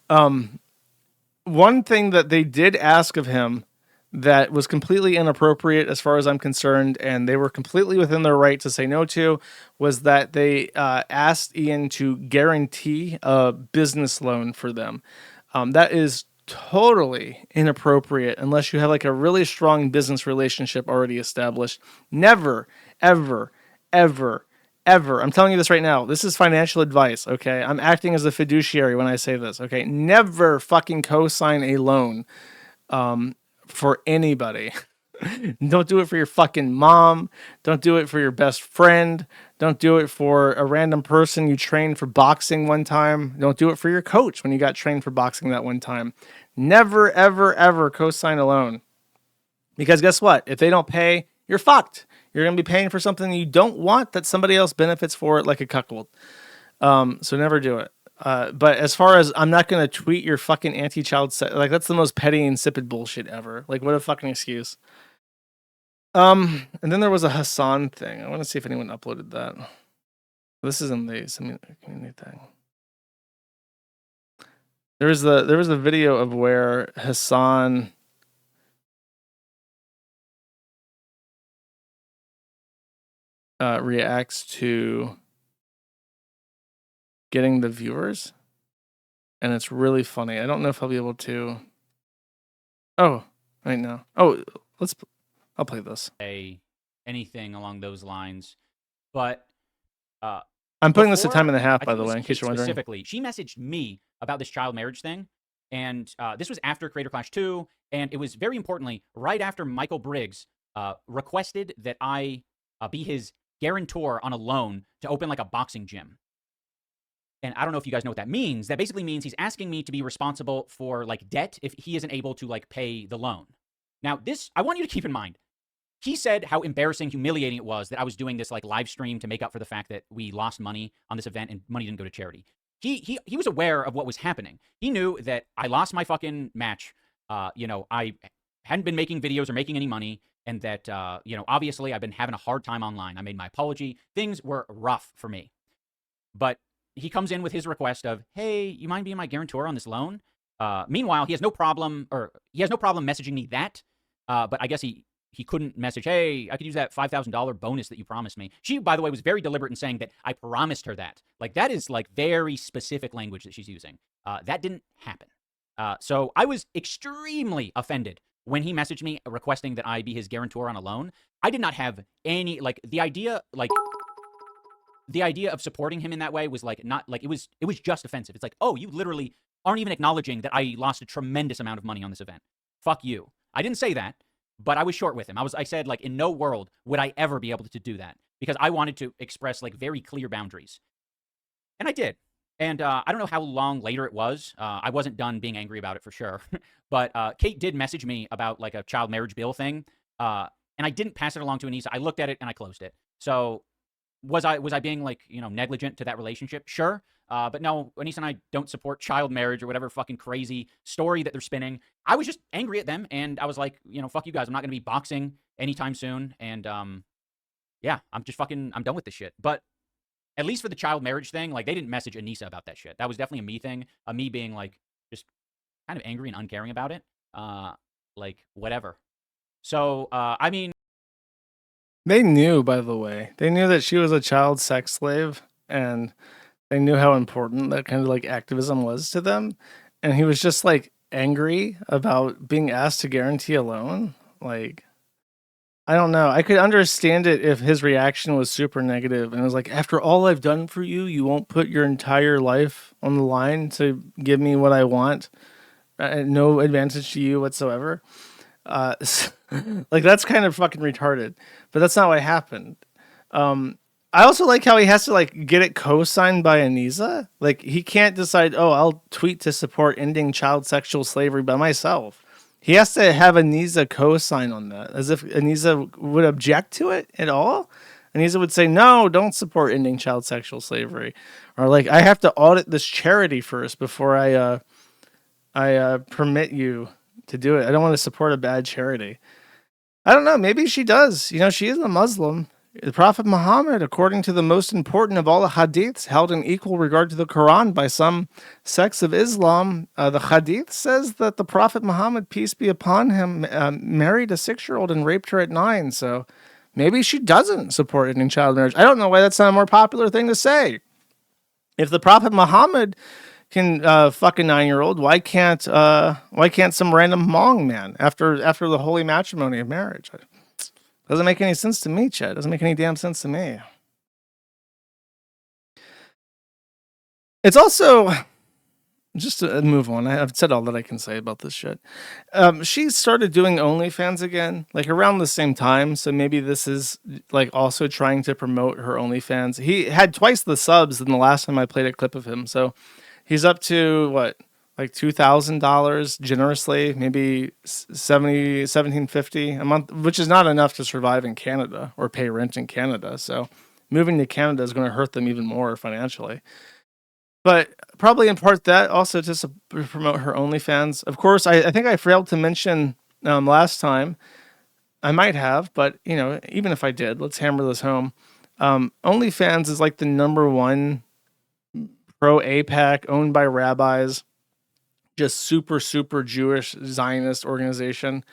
one thing that they did ask of him that was completely inappropriate as far as I'm concerned, and they were completely within their right to say no to, was that they asked Ian to guarantee a business loan for them. That is totally inappropriate unless you have like a really strong business relationship already established. Never, ever, ever, ever. I'm telling you this right now. This is financial advice, okay? I'm acting as a fiduciary when I say this, okay? Never fucking co-sign a loan for anybody. Don't do it for your fucking mom. Don't do it for your best friend. Don't do it for a random person you trained for boxing one time. Don't do it for your coach when you got trained for boxing that one time. Never, ever, ever co-sign a loan. Because guess what? If they don't pay, you're fucked. You're going to be paying for something you don't want that somebody else benefits for it like a cuckold. So never do it. But as far as I'm not going to tweet your fucking anti-child like that's the most petty, insipid bullshit ever. Like what a fucking excuse. And then there was a Hassan thing. I want to see if anyone uploaded that. This is in the community thing. There was a video of where Hassan reacts to getting the viewers, and it's really funny. I don't know if I'll be able to. Oh, right now. Oh, I'll play this. Anything along those lines, but I'm putting this at time and a half, by the way, in case you're wondering. Specifically, she messaged me about this child marriage thing, and this was after Creator Clash 2, and it was very importantly right after Michael Briggs requested that I be his guarantor on a loan to open like a boxing gym. And I don't know if you guys know what that means. That basically means he's asking me to be responsible for like debt if he isn't able to like pay the loan. Now this, I want you to keep in mind. He said how embarrassing, humiliating it was that I was doing this like live stream to make up for the fact that we lost money on this event and money didn't go to charity. He was aware of what was happening. He knew that I lost my fucking match. I hadn't been making videos or making any money. And that, obviously I've been having a hard time online. I made my apology. Things were rough for me. But he comes in with his request of, hey, you mind being my guarantor on this loan? Meanwhile, he has no problem messaging me that. But I guess he couldn't message, hey, I could use that $5,000 bonus that you promised me. She, by the way, was very deliberate in saying that I promised her that. Like, that is like very specific language that she's using. That didn't happen. So I was extremely offended when he messaged me requesting that I be his guarantor on a loan. I did not have any, like, the idea the idea of supporting him in that way was like not like it was just offensive. It's like, oh, you literally aren't even acknowledging that I lost a tremendous amount of money on this event. Fuck you. I didn't say that, but I was short with him. I said like, in no world would I ever be able to do that, because I wanted to express like very clear boundaries, and I did. And I don't know how long later it was. I wasn't done being angry about it for sure. But Kate did message me about like a child marriage bill thing, and I didn't pass it along to Anissa. I looked at it and I closed it. So was I being like, you know, negligent to that relationship? Sure. But no, Anissa and I don't support child marriage or whatever fucking crazy story that they're spinning. I was just angry at them, and I was like, you know, fuck you guys. I'm not going to be boxing anytime soon. And yeah, I'm done with this shit. But at least for the child marriage thing, like, they didn't message Anissa about that shit. That was definitely a me thing, me being like just kind of angry and uncaring about it. Like, whatever. So, I mean, they knew, by the way, they knew that she was a child sex slave, and they knew how important that kind of like activism was to them. And he was just like angry about being asked to guarantee a loan. Like, I don't know. I could understand it if his reaction was super negative and it was like, after all I've done for you, you won't put your entire life on the line to give me what I want. No advantage to you whatsoever. Like, that's kind of fucking retarded, but that's not what happened. I also like how he has to like get it co-signed by Anissa. Like, he can't decide, oh, I'll tweet to support ending child sexual slavery by myself. He has to have Anissa co-sign on that, as if Anissa would object to it at all. Anissa would say, no, don't support ending child sexual slavery. Or like, I have to audit this charity first before I permit you to do it. I don't want to support a bad charity. I don't know. Maybe she does. You know, she is a Muslim. The Prophet Muhammad, according to the most important of all the hadiths, held in equal regard to the Quran by some sects of Islam. The hadith says that the Prophet Muhammad, peace be upon him, married a 6-year-old and raped her at 9. So maybe she doesn't support ending child marriage. I don't know why that's not a more popular thing to say. If the Prophet Muhammad can fuck a 9-year-old, why can't some random Hmong man after the holy matrimony of marriage? Doesn't make any sense to me, Chad. Doesn't make any damn sense to me. It's also, just to move on, I've said all that I can say about this shit. She started doing OnlyFans again, like around the same time. So maybe this is like also trying to promote her OnlyFans. He had twice the subs than the last time I played a clip of him. So he's up to what? Like $2,000 generously, maybe $17.50 a month, which is not enough to survive in Canada or pay rent in Canada. So moving to Canada is going to hurt them even more financially. But probably in part that also to promote her OnlyFans. Of course, I think I failed to mention last time. I might have, but you know, even if I did, let's hammer this home. OnlyFans is like the #1 pro APAC, owned by rabbis. Just super Jewish Zionist organization.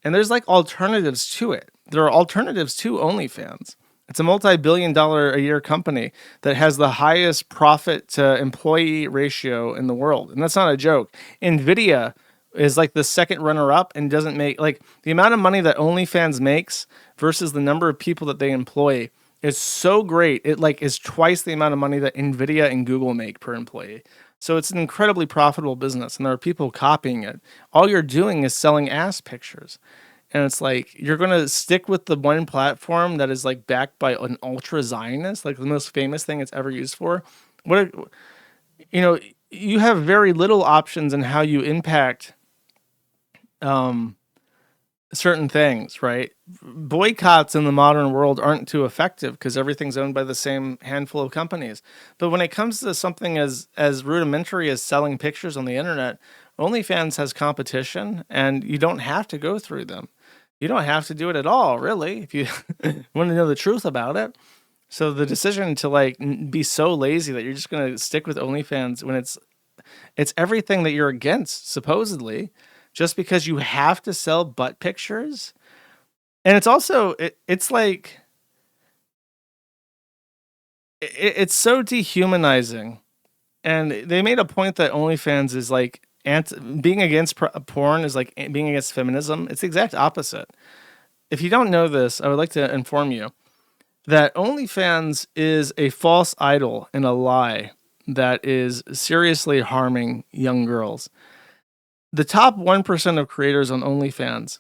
And there's like alternatives to it. There are alternatives to OnlyFans. It's a multi-billion-dollar a year company that has the highest profit to employee ratio in the world. And that's not a joke. NVIDIA is like the second runner-up and doesn't make, like, the amount of money that OnlyFans makes versus the number of people that they employ is so great. It like is twice the amount of money that NVIDIA and Google make per employee. So it's an incredibly profitable business, and there are people copying it. All you're doing is selling ass pictures. And it's like, you're going to stick with the one platform that is like backed by an ultra Zionist, like the most famous thing it's ever used for. You know, you have very little options in how you impact certain things, right? Boycotts in the modern world aren't too effective because everything's owned by the same handful of companies. But when it comes to something as rudimentary as selling pictures on the internet, OnlyFans has competition, and you don't have to go through them. You don't have to do it at all, really, if you want to know the truth about it. So the decision to like be so lazy that you're just going to stick with OnlyFans when it's everything that you're against, supposedly, just because you have to sell butt pictures. And it's also, it's like, it's so dehumanizing. And they made a point that OnlyFans is like, being against porn is like being against feminism. It's the exact opposite. If you don't know this, I would like to inform you. that OnlyFans is a false idol and a lie that is seriously harming young girls. The top 1% of creators on OnlyFans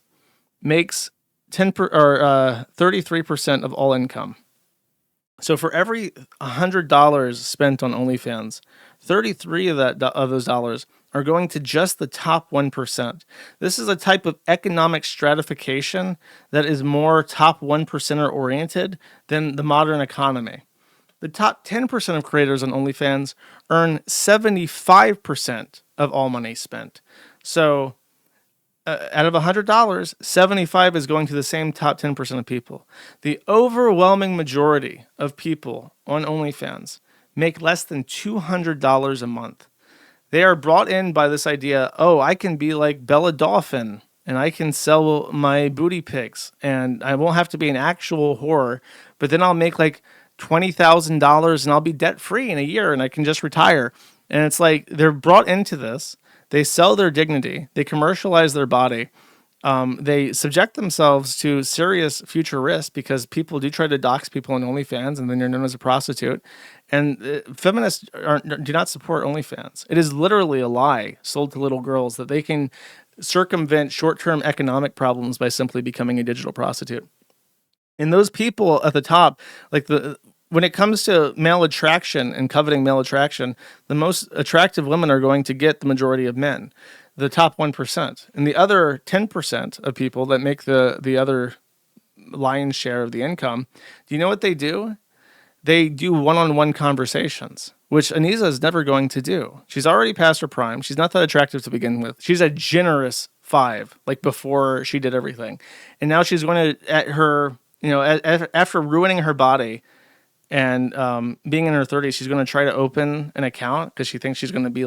makes 33% of all income. So for every $100 spent on OnlyFans, 33 of those dollars are going to just the top 1%. This is a type of economic stratification that is more top 1%er oriented than the modern economy. The top 10% of creators on OnlyFans earn 75% of all money spent. So out of $100, 75 is going to the same top 10% of people. The overwhelming majority of people on OnlyFans make less than $200 a month. They are brought in by this idea, oh, I can be like Bella Dolphin and I can sell my booty pics and I won't have to be an actual whore, but then I'll make like $20,000 and I'll be debt free in a year and I can just retire. And it's like they're brought into this. They sell their dignity. They commercialize their body. They subject themselves to serious future risk because people do try to dox people on OnlyFans, and then you're known as a prostitute. And feminists do not support OnlyFans. It is literally a lie sold to little girls that they can circumvent short-term economic problems by simply becoming a digital prostitute. And those people at the top, like when it comes to male attraction and coveting male attraction, the most attractive women are going to get the majority of men, the top 1%. And the other 10% of people that make the other lion's share of the income, do you know what they do? They do one-on-one conversations, which Aniza is never going to do. She's already past her prime. She's not that attractive to begin with. She's a generous 5, like before she did everything. And now she's going to, at her, after ruining her body, and being in her 30s, she's going to try to open an account because she thinks she's going to be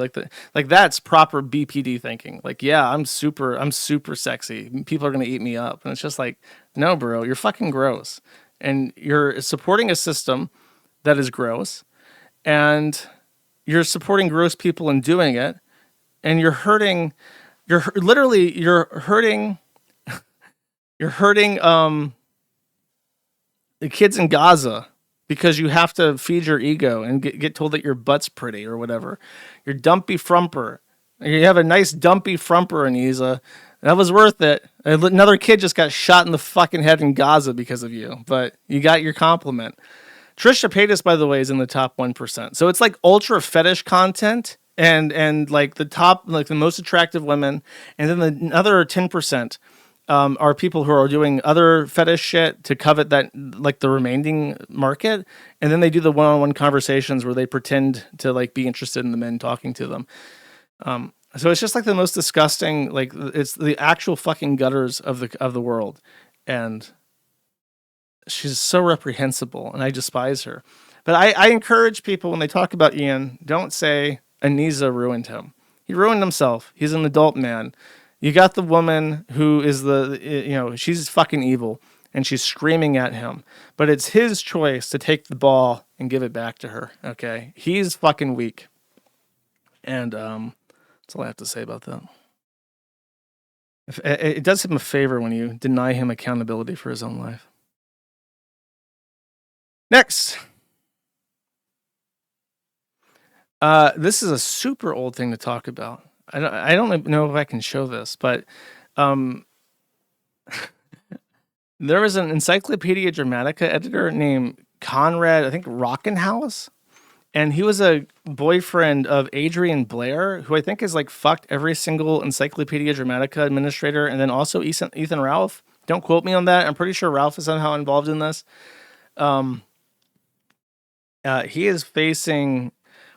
that's proper BPD thinking. Like, yeah, I'm super sexy. People are going to eat me up. And it's just like, no, bro, you're fucking gross. And you're supporting a system that is gross. And you're supporting gross people in doing it. And you're hurting the kids in Gaza. Because you have to feed your ego and get told that your butt's pretty or whatever. You're dumpy frumper. You have a nice dumpy frumper, Aniza. That was worth it. Another kid just got shot in the fucking head in Gaza because of you. But you got your compliment. Trisha Paytas, by the way, is in the top 1%. So it's like ultra fetish content and like the top, like the most attractive women. And then the other 10%. Are people who are doing other fetish shit to covet that, like the remaining market, and then they do the one-on-one conversations where they pretend to like be interested in the men talking to them. So it's just like the most disgusting, like it's the actual fucking gutters of the world, and she's so reprehensible, and I despise her. But I encourage people when they talk about Ian, don't say Aniza ruined him. He ruined himself. He's an adult man. You got the woman who is she's fucking evil and she's screaming at him, but it's his choice to take the ball and give it back to her. Okay. He's fucking weak. And, that's all I have to say about that. It does him a favor when you deny him accountability for his own life. Next. This is a super old thing to talk about. I don't know if I can show this, but there was an Encyclopedia Dramatica editor named Conrad, I think Rockenhaus, and he was a boyfriend of Adrian Blair, who I think is like fucked every single Encyclopedia Dramatica administrator, and then also Ethan Ralph. Don't quote me on that. I'm pretty sure Ralph is somehow involved in this. He is facing...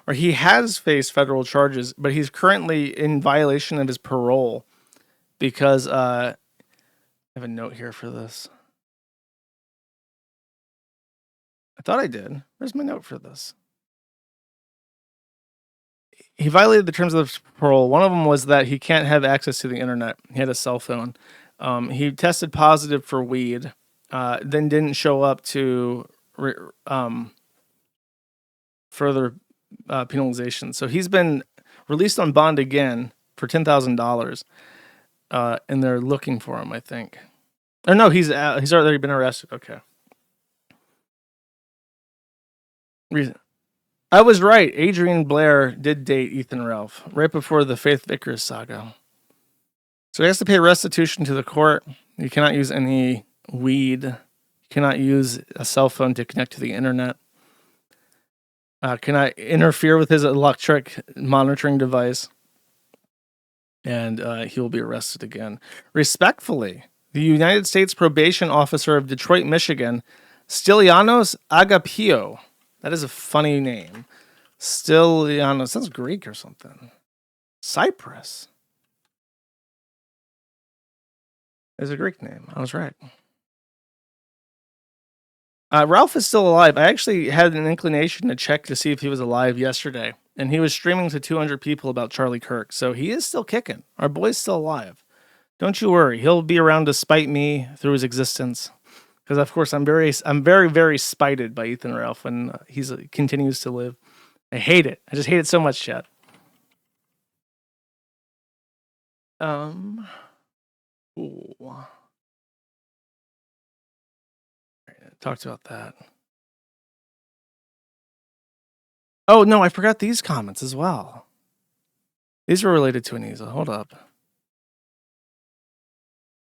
or he has faced federal charges, but he's currently in violation of his parole because I have a note here for this. I thought I did. Where's my note for this? He violated the terms of his parole. One of them was that he can't have access to the internet. He had a cell phone. He tested positive for weed, then didn't show up to further penalization. So he's been released on bond again for $10,000, and they're looking for him, I think. Or no, he's already been arrested. Okay. I was right. Adrian Blair did date Ethan Ralph right before the Faith Vickers saga. So he has to pay restitution to the court. You cannot use any weed. You cannot use a cell phone to connect to the internet. Cannot interfere with his electric monitoring device. And he will be arrested again. Respectfully, the United States probation officer of Detroit, Michigan, Stylianos Agapio. That is a funny name. Stylianos. Sounds Greek or something. Cyprus. It's a Greek name. I was right. Ralph is still alive. I actually had an inclination to check to see if he was alive yesterday. And he was streaming to 200 people about Charlie Kirk. So he is still kicking. Our boy's still alive. Don't you worry. He'll be around to spite me through his existence. Because, of course, I'm very, very spited by Ethan Ralph when he continues to live. I hate it. I just hate it so much, chat. Ooh. Talked about that. Oh, no, I forgot these comments as well. These were related to Anisa. Hold up.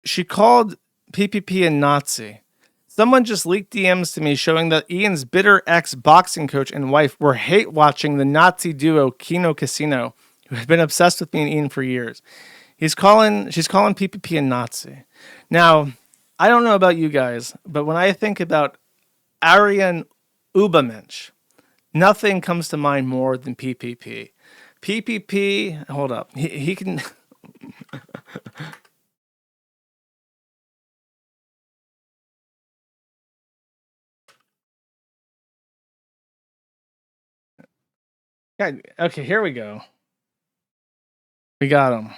She called PPP a Nazi. Someone just leaked DMs to me showing that Ian's bitter ex-boxing coach and wife were hate-watching the Nazi duo Kino Casino, who had been obsessed with me and Ian for years. She's calling PPP a Nazi. Now, I don't know about you guys, but when I think about Aryan Ubamensch, nothing comes to mind more than PPP. PPP, hold up. He can... Okay, here we go. We got him.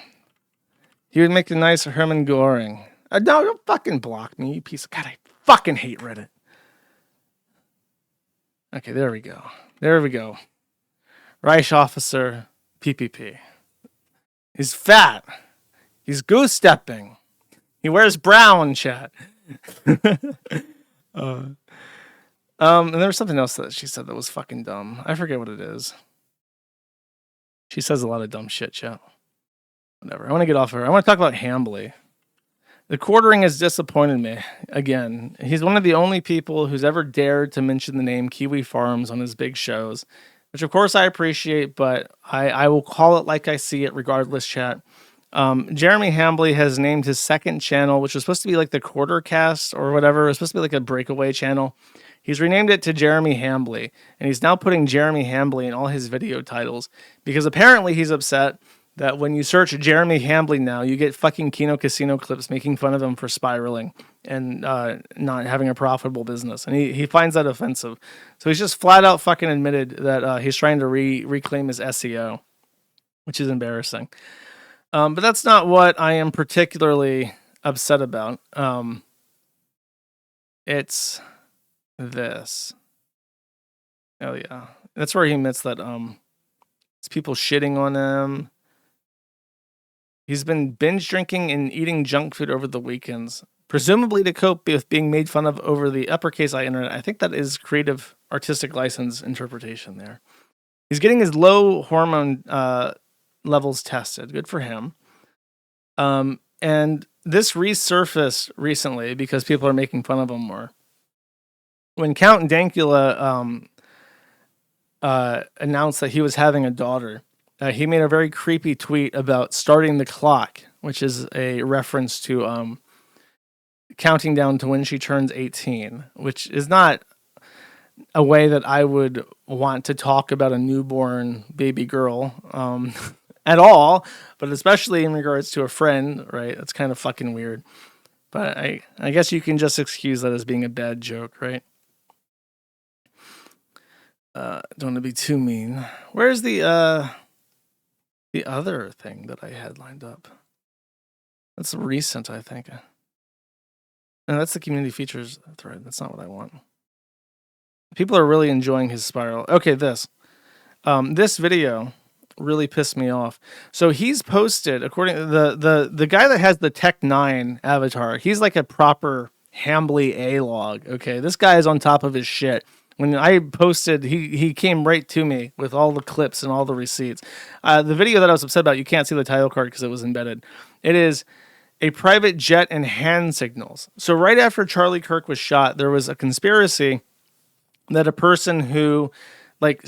He would make the nice Hermann Göring. No, don't fucking block me, you piece of... God, I fucking hate Reddit. Okay, there we go. There we go. Reich officer, PPP. He's fat. He's goose-stepping. He wears brown, chat. And there was something else that she said that was fucking dumb. I forget what it is. She says a lot of dumb shit, chat. Whatever. I want to get off her. I want to talk about Hambly. The quartering has disappointed me again. He's one of the only people who's ever dared to mention the name Kiwi Farms on his big shows, which of course I appreciate, but I will call it like I see it regardless, chat. Jeremy Hambly has named his second channel, which was supposed to be like the Quartercast or whatever. It was supposed to be like a breakaway channel. He's renamed it to Jeremy Hambly, and he's now putting Jeremy Hambly in all his video titles because apparently he's upset that when you search Jeremy Hambly now, you get fucking Kino Casino clips making fun of him for spiraling and not having a profitable business. And he finds that offensive. So he's just flat out fucking admitted that he's trying to reclaim his SEO, which is embarrassing. But that's not what I am particularly upset about. It's this. Oh yeah. That's where he admits that it's people shitting on him. He's been binge drinking and eating junk food over the weekends, presumably to cope with being made fun of over the uppercase I internet. I think that is creative artistic license interpretation there. He's getting his low hormone levels tested. Good for him. And this resurfaced recently because people are making fun of him more. When Count Dankula announced that he was having a daughter, he made a very creepy tweet about starting the clock, which is a reference to counting down to when she turns 18, which is not a way that I would want to talk about a newborn baby girl at all, but especially in regards to a friend, right? That's kind of fucking weird. But I guess you can just excuse that as being a bad joke, right? Don't want to be too mean. Where's the other thing that I had lined up? That's recent, I think. No, that's the community features thread. That's not what I want. People are really enjoying his spiral. Okay, this video really pissed me off. So he's posted, according to the guy that has the Tech 9 avatar, he's like a proper Hambly A-log. Okay, this guy is on top of his shit. When I posted, he came right to me with all the clips and all the receipts. The video that I was upset about, you can't see the title card because it was embedded. It is a private jet and hand signals. So right after Charlie Kirk was shot, there was a conspiracy that a person who like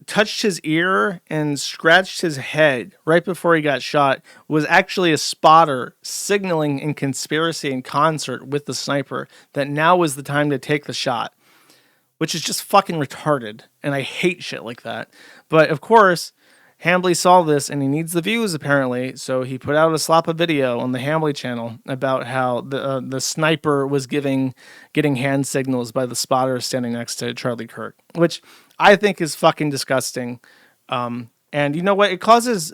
touched his ear and scratched his head right before he got shot was actually a spotter signaling in conspiracy in concert with the sniper that now was the time to take the shot, which is just fucking retarded. And I hate shit like that. But of course, Hambly saw this and he needs the views apparently, so he put out a slap of video on the Hambly channel about how the sniper was getting hand signals by the spotter standing next to Charlie Kirk, which I think is fucking disgusting. And you know what? It causes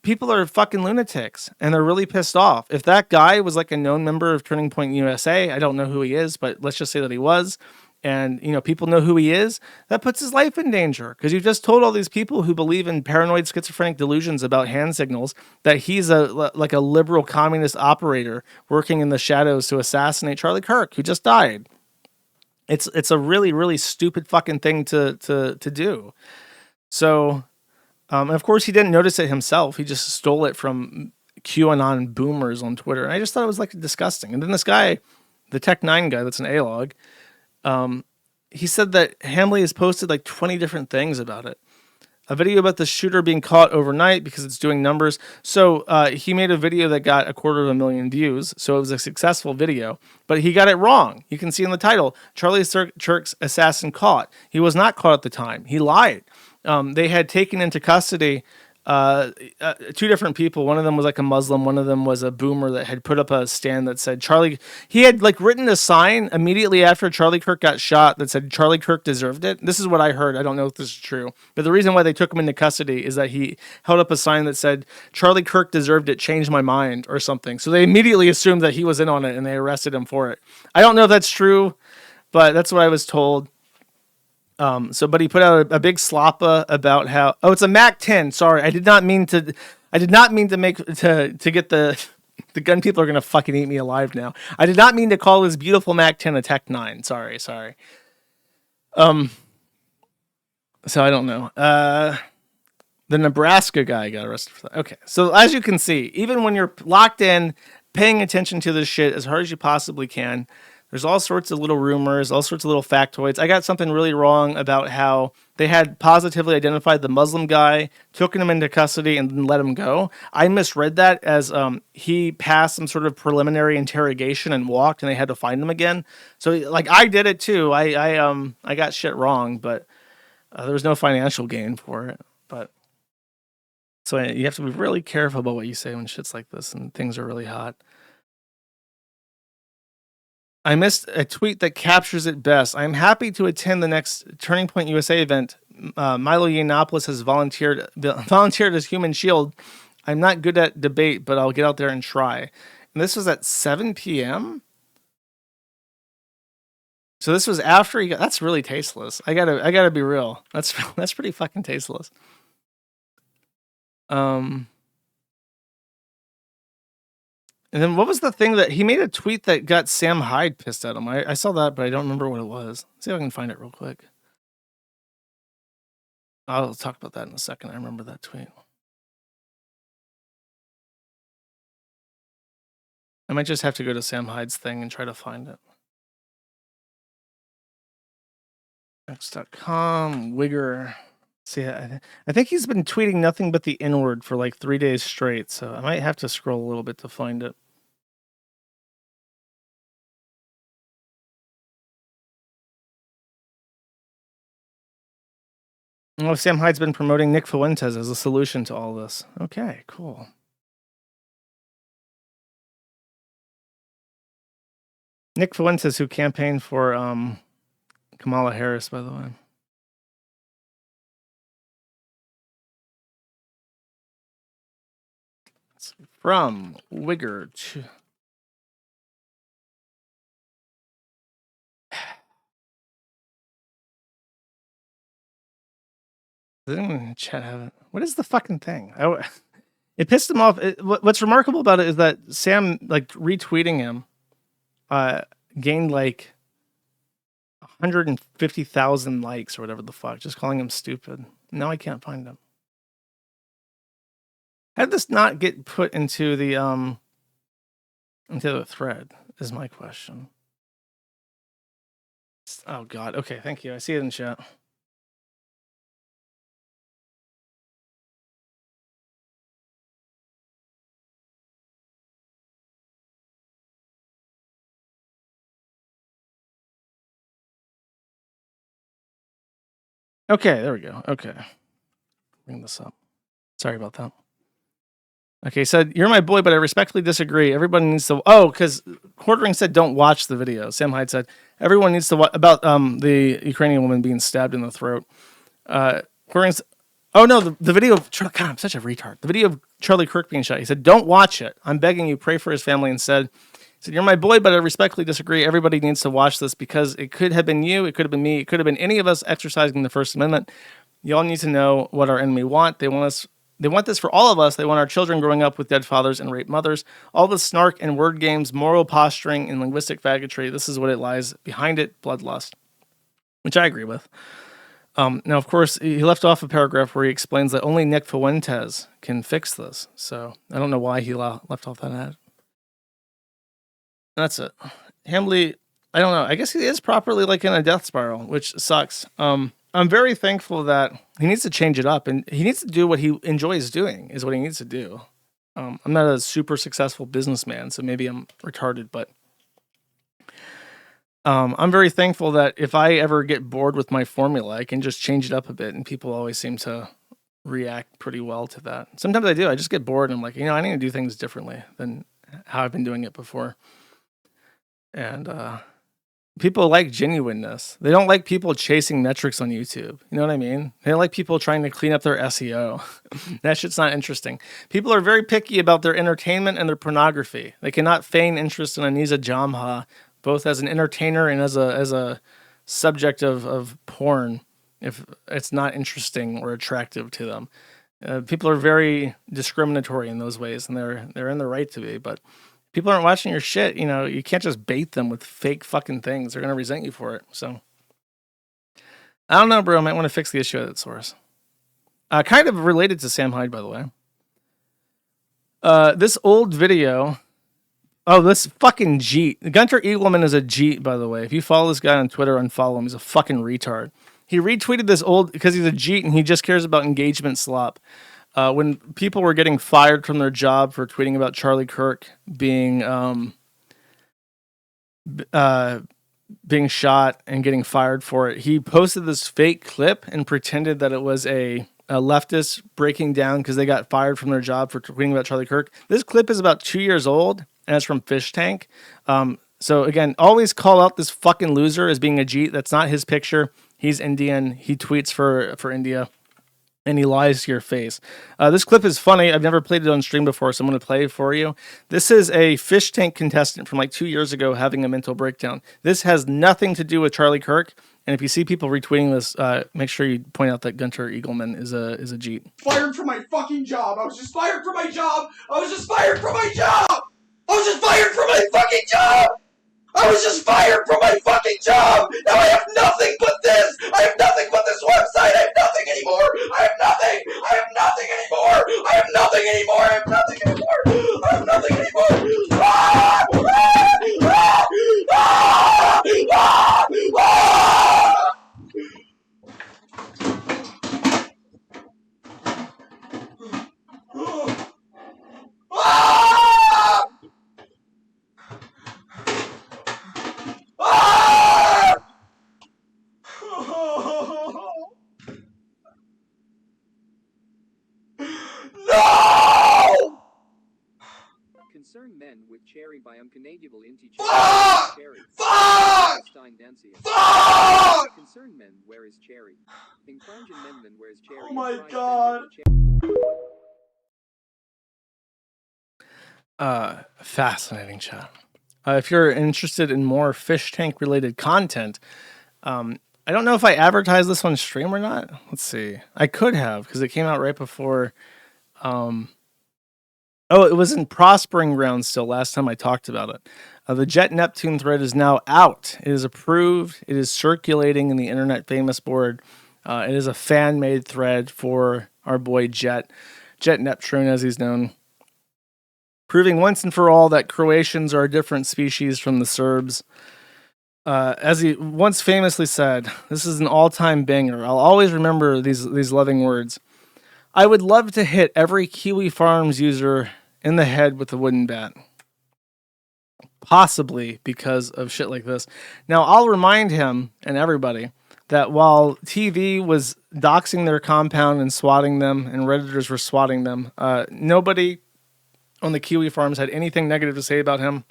people are fucking lunatics and they're really pissed off. If that guy was like a known member of Turning Point USA, I don't know who he is, but let's just say that he was. And, you know, people know who he is, that puts his life in danger because you've just told all these people who believe in paranoid schizophrenic delusions about hand signals that he's like a liberal communist operator working in the shadows to assassinate Charlie Kirk, who just died. It's a really, really stupid fucking thing to do. So, of course, he didn't notice it himself. He just stole it from QAnon boomers on Twitter. And I just thought it was like disgusting. And then this guy, the Tech9 guy, that's an A-log, he said that Hambly has posted like 20 different things about it. A video about the shooter being caught overnight because it's doing numbers. So he made a video that got 250,000 views. So it was a successful video, but he got it wrong. You can see in the title, Charlie Kirk's assassin caught. He was not caught at the time. He lied. They had taken into custody two different people. One of them was like a Muslim. One of them was a boomer that had put up a stand that said Charlie. He had like written a sign immediately after Charlie Kirk got shot that said Charlie Kirk deserved it. This is what I heard. I don't know if this is true, but the reason why they took him into custody is that he held up a sign that said Charlie Kirk deserved it. Changed my mind or something. So they immediately assumed that he was in on it and they arrested him for it. I don't know if that's true, but that's what I was told. But he put out a big slappa about how, it's a Mac 10. Sorry. I did not mean to make, to get the gun people are going to fucking eat me alive now. I did not mean to call this beautiful Mac 10 a Tech 9. Sorry. So I don't know. The Nebraska guy got arrested for that. Okay. So as you can see, even when you're locked in, paying attention to this shit as hard as you possibly can, there's all sorts of little rumors, all sorts of little factoids. I got something really wrong about how they had positively identified the Muslim guy, took him into custody, and then let him go. I misread that as he passed some sort of preliminary interrogation and walked, and they had to find him again. So, like, I did it too. I got shit wrong, but there was no financial gain for it. But so you have to be really careful about what you say when shit's like this and things are really hot. I missed a tweet that captures it best. I'm happy to attend the next Turning Point USA event. Milo Yiannopoulos has volunteered as human shield. I'm not good at debate, but I'll get out there and try. And this was at 7 p.m. So this was after he got. That's really tasteless. I gotta be real. That's pretty fucking tasteless. And then what was the thing that he made a tweet that got Sam Hyde pissed at him? I saw that, but I don't remember what it was. Let's see if I can find it real quick. I'll talk about that in a second. I remember that tweet. I might just have to go to Sam Hyde's thing and try to find it. X.com, Wigger. See, I think he's been tweeting nothing but the N-word for like 3 days straight, so I might have to scroll a little bit to find it. Oh, Sam Hyde's been promoting Nick Fuentes as a solution to all this. Okay, cool. Nick Fuentes, who campaigned for Kamala Harris, by the way. It's from Wigger to... Does anyone in the chat have it? What is the fucking thing? It pissed him off. What's remarkable about it is that Sam, like, retweeting him gained like 150,000 likes or whatever the fuck, just calling him stupid. Now I can't find him. How did this not get put into the thread is my question. Oh God. Okay, thank you. I see it in chat. Okay, there we go. Okay. Bring this up. Sorry about that. Okay, said, you're my boy, but I respectfully disagree. Everybody needs to... Oh, because Quartering said don't watch the video. Sam Hyde said, everyone needs to watch... About the Ukrainian woman being stabbed in the throat. Quartering said, oh, no, the video of... God, I'm such a retard. The video of Charlie Kirk being shot. He said, don't watch it. I'm begging you, pray for his family instead. He said, you're my boy, but I respectfully disagree. Everybody needs to watch this because it could have been you. It could have been me. It could have been any of us exercising the First Amendment. Y'all need to know what our enemy want. They want this for all of us. They want our children growing up with dead fathers and raped mothers. All the snark and word games, moral posturing, and linguistic faggotry. This is what it lies behind it, bloodlust. Which I agree with. Now, of course, he left off a paragraph where he explains that only Nick Fuentes can fix this. So I don't know why he left off that ad. That's it. Hambly, I don't know. I guess he is properly like in a death spiral, which sucks. I'm very thankful that he needs to change it up, and he needs to do what he enjoys doing is what he needs to do. I'm not a super successful businessman, so maybe I'm retarded, but I'm very thankful that if I ever get bored with my formula, I can just change it up a bit, and people always seem to react pretty well to that. Sometimes I do. I just get bored, and I'm like, I need to do things differently than how I've been doing it before. And people like genuineness. They don't like people chasing metrics on YouTube. You know what I mean? They don't like people trying to clean up their SEO. That shit's not interesting. People are very picky about their entertainment and their pornography. They cannot feign interest in Aniza Jamha, both as an entertainer and as a subject of porn, if it's not interesting or attractive to them. People are very discriminatory in those ways, and they're in the right to be, but people aren't watching your shit. You can't just bait them with fake fucking things. They're going to resent you for it. So, I don't know, bro. I might want to fix the issue at its source. Kind of related to Sam Hyde, by the way. This old video. Oh, this fucking Jeet. Gunther Eagleman is a Jeet, by the way. If you follow this guy on Twitter, unfollow him. He's a fucking retard. He retweeted this old, because he's a Jeet and he just cares about engagement slop. When people were getting fired from their job for tweeting about Charlie Kirk being shot and getting fired for it, he posted this fake clip and pretended that it was a leftist breaking down because they got fired from their job for tweeting about Charlie Kirk. This clip is about 2 years old, and it's from Fish Tank. So again, always call out this fucking loser as being a Jeet. That's not his picture. He's Indian. He tweets for India. And he lies to your face. This clip is funny. I've never played it on stream before, so I'm going to play it for you. This is a Fish Tank contestant from like 2 years ago having a mental breakdown. This has nothing to do with Charlie Kirk. And if you see people retweeting this, make sure you point out that Gunther Eagleman is a Jeet. Fired from my fucking job. I was just fired from my job. I was just fired from my job. I was just fired from my fucking job. I was just fired from my fucking job! Now I have nothing but this! I have nothing but this website! I have nothing anymore! I have nothing! I have nothing anymore! I have nothing anymore! I have nothing anymore! I have nothing anymore! Ah! Ah! Ah! Ah! Ah! Ah! Ah! Ah! No! Concerned men with cherry biomconadiable inti Fuck! cherry. Fuck! Fuck! Concerned men where is cherry? Inclangin men where is cherry? Oh my god. Fascinating chat. If you're interested in more Fish Tank related content, I don't know if I advertised this on stream or not. Let's see. I could have, because it came out right before. Oh Oh, it was in Prospering Ground still last time I talked about it. The Jet Neptune thread is now out. It is approved. It is circulating in the Internet Famous board. It is a fan-made thread for our boy Jet Neptune, as he's known. Proving once and for all that Croatians are a different species from the Serbs. As he once famously said, this is an all-time banger. I'll always remember these loving words. I would love to hit every Kiwi Farms user in the head with a wooden bat. Possibly because of shit like this. Now, I'll remind him and everybody that while TV was doxing their compound and swatting them, and Redditors were swatting them, nobody on the Kiwi Farms had anything negative to say about him.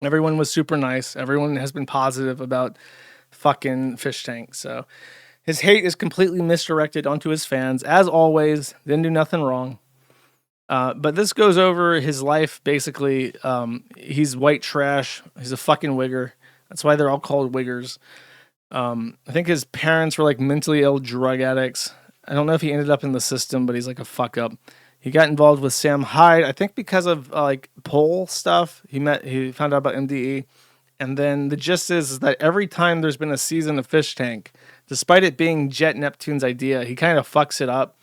Everyone was super nice. Everyone has been positive about fucking Fish Tank. So his hate is completely misdirected onto his fans. As always, didn't do nothing wrong. But this goes over his life, basically. He's white trash. He's a fucking wigger. That's why they're all called wiggers. I think his parents were like mentally ill drug addicts. I don't know if he ended up in the system, but he's like a fuck up. He got involved with Sam Hyde, I think because of like pole stuff. He found out about MDE. And then the gist is that every time there's been a season of Fish Tank, despite it being Jet Neptune's idea, he kind of fucks it up.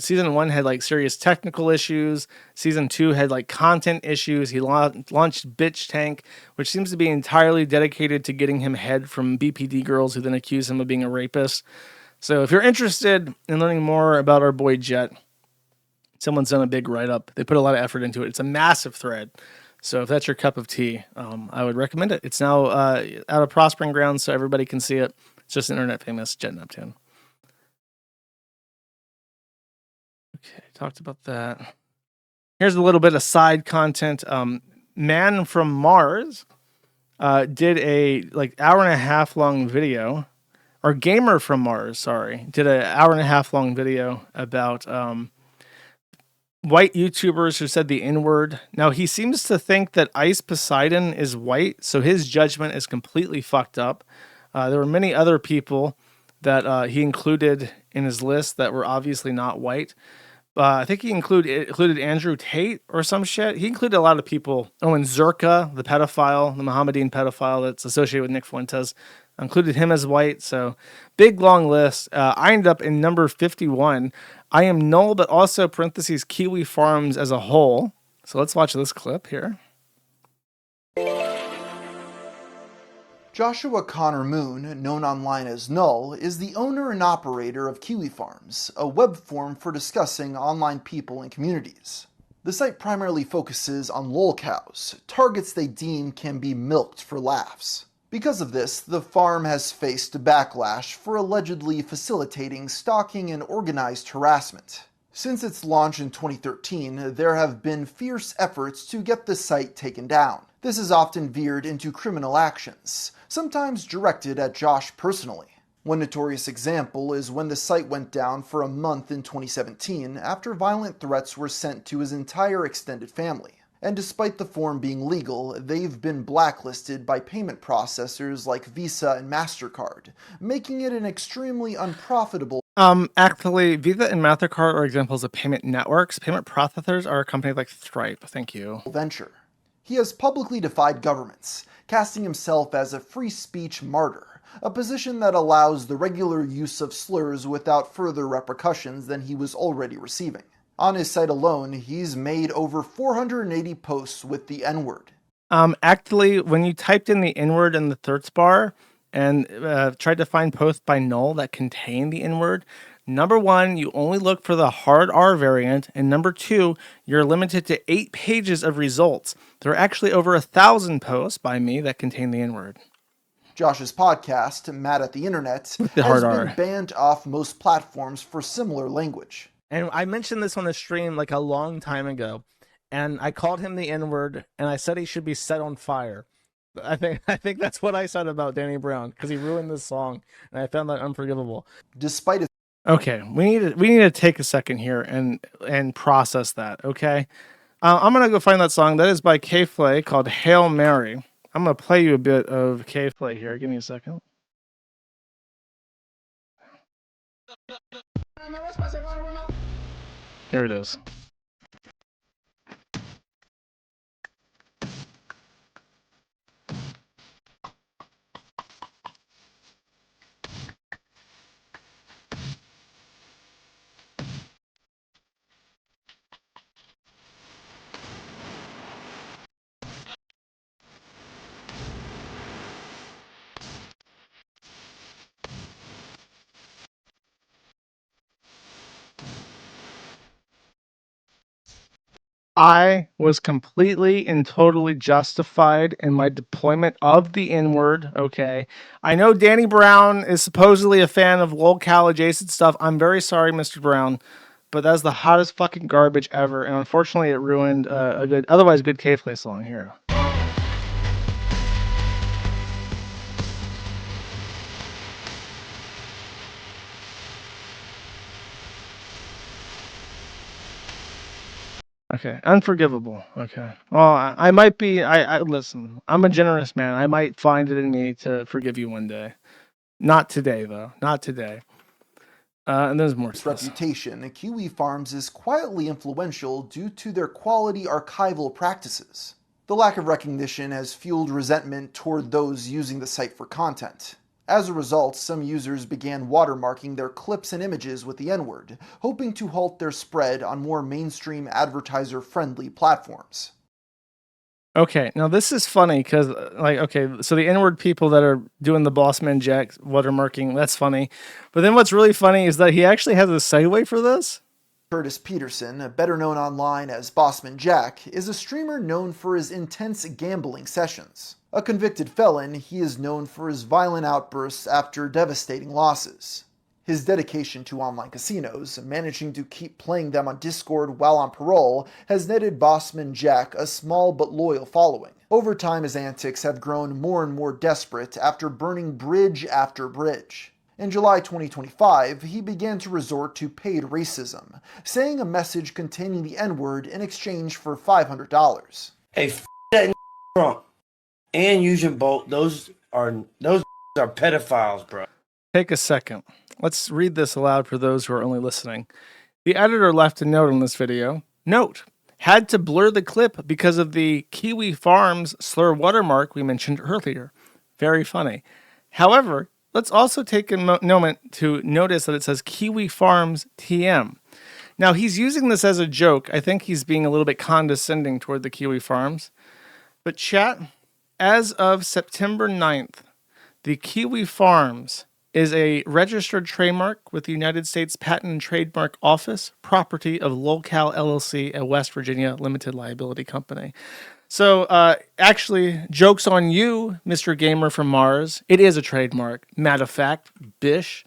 Season 1 had like serious technical issues. Season 2 had like content issues. He launched Bitch Tank, which seems to be entirely dedicated to getting him head from BPD girls who then accuse him of being a rapist. So if you're interested in learning more about our boy Jet, someone's done a big write-up. They put a lot of effort into it. It's a massive thread. So if that's your cup of tea, I would recommend it. It's now out of Prospering Ground, so everybody can see it. It's just Internet Famous Jet Neptune. Okay, talked about that. Here's a little bit of side content. Man from Mars did a like hour and a half long video, or Gamer from Mars, sorry, did an hour and a half long video about white YouTubers who said the N-word. Now, he seems to think that Ice Poseidon is white, so his judgment is completely fucked up. There were many other people that he included in his list that were obviously not white. I think he included Andrew Tate or some shit. He included a lot of people. Oh, and Zerka, the pedophile, the Mohammedan pedophile that's associated with Nick Fuentes. Included him as white, so big long list. I ended up in number 51. I am null, but also parentheses Kiwi Farms as a whole. So let's watch this clip here. Joshua Connor Moon, known online as Null, is the owner and operator of Kiwi Farms, a web forum for discussing online people and communities. The site primarily focuses on lolcows, targets they deem can be milked for laughs. Because of this, the farm has faced backlash for allegedly facilitating stalking and organized harassment. Since its launch in 2013, there have been fierce efforts to get the site taken down. This has often veered into criminal actions, sometimes directed at Josh personally. One notorious example is when the site went down for a month in 2017 after violent threats were sent to his entire extended family. And despite the forum being legal, they've been blacklisted by payment processors like Visa and MasterCard, making it an extremely unprofitable. Actually, Visa and MasterCard are examples of payment networks. Payment processors are a company like Stripe. Thank you. Venture. He has publicly defied governments, casting himself as a free speech martyr, a position that allows the regular use of slurs without further repercussions than he was already receiving. On his site alone, he's made over 480 posts with the N-word. Actually, when you typed in the N-word in the search bar and tried to find posts by Null that contain the N-word, number one, you only look for the hard R variant, and number two, you're limited to 8 pages of results. There are actually over 1,000 posts by me that contain the N-word. Josh's podcast, Mad at the Internet, has been banned off most platforms for similar language. And I mentioned this on the stream like a long time ago, and I called him the N-word, and I said he should be set on fire. I think that's what I said about Danny Brown, because he ruined this song, and I found that unforgivable. Despite it. Okay, we need to take a second here and process that. Okay, I'm gonna go find that song. That is by K-Flay called Hail Mary. I'm gonna play you a bit of K-Flay here. Give me a second. Here it is. I was completely and totally justified in my deployment of the N-word, okay? I know Danny Brown is supposedly a fan of lolcow adjacent stuff. I'm very sorry, Mr. Brown, but that's the hottest fucking garbage ever, and unfortunately it ruined a good, otherwise good K-Play song here. Okay, unforgivable. Okay. Well, I might be. I listen. I'm a generous man. I might find it in me to forgive you one day. Not today, though. Not today. And there's more. Its reputation, Kiwi Farms is quietly influential due to their quality archival practices. The lack of recognition has fueled resentment toward those using the site for content. As a result, some users began watermarking their clips and images with the N-word, hoping to halt their spread on more mainstream advertiser-friendly platforms. Okay, now this is funny because, like, okay, so the N-word people that are doing the Bossman Jack watermarking, that's funny. But then what's really funny is that he actually has a segue for this. Curtis Peterson, better known online as Bossman Jack, is a streamer known for his intense gambling sessions. A convicted felon, he is known for his violent outbursts after devastating losses. His dedication to online casinos, managing to keep playing them on Discord while on parole, has netted Bossman Jack a small but loyal following. Over time, his antics have grown more and more desperate after burning bridge after bridge. In July 2025, he began to resort to paid racism, saying a message containing the N-word in exchange for $500. Hey, that Trump and Usain Bolt, those are pedophiles, bro. Take a second. Let's read this aloud for those who are only listening. The editor left a note on this video. Note, had to blur the clip because of the Kiwi Farms slur watermark we mentioned earlier. Very funny. However, let's also take a moment to notice that it says Kiwi Farms TM. Now, he's using this as a joke. I think he's being a little bit condescending toward the Kiwi Farms. But chat, as of September 9th, the Kiwi Farms is a registered trademark with the United States Patent and Trademark Office, property of lolcow LLC, a West Virginia limited liability company. So, actually, joke's on you, Mr. Gamer from Mars. It is a trademark. Matter of fact, bish.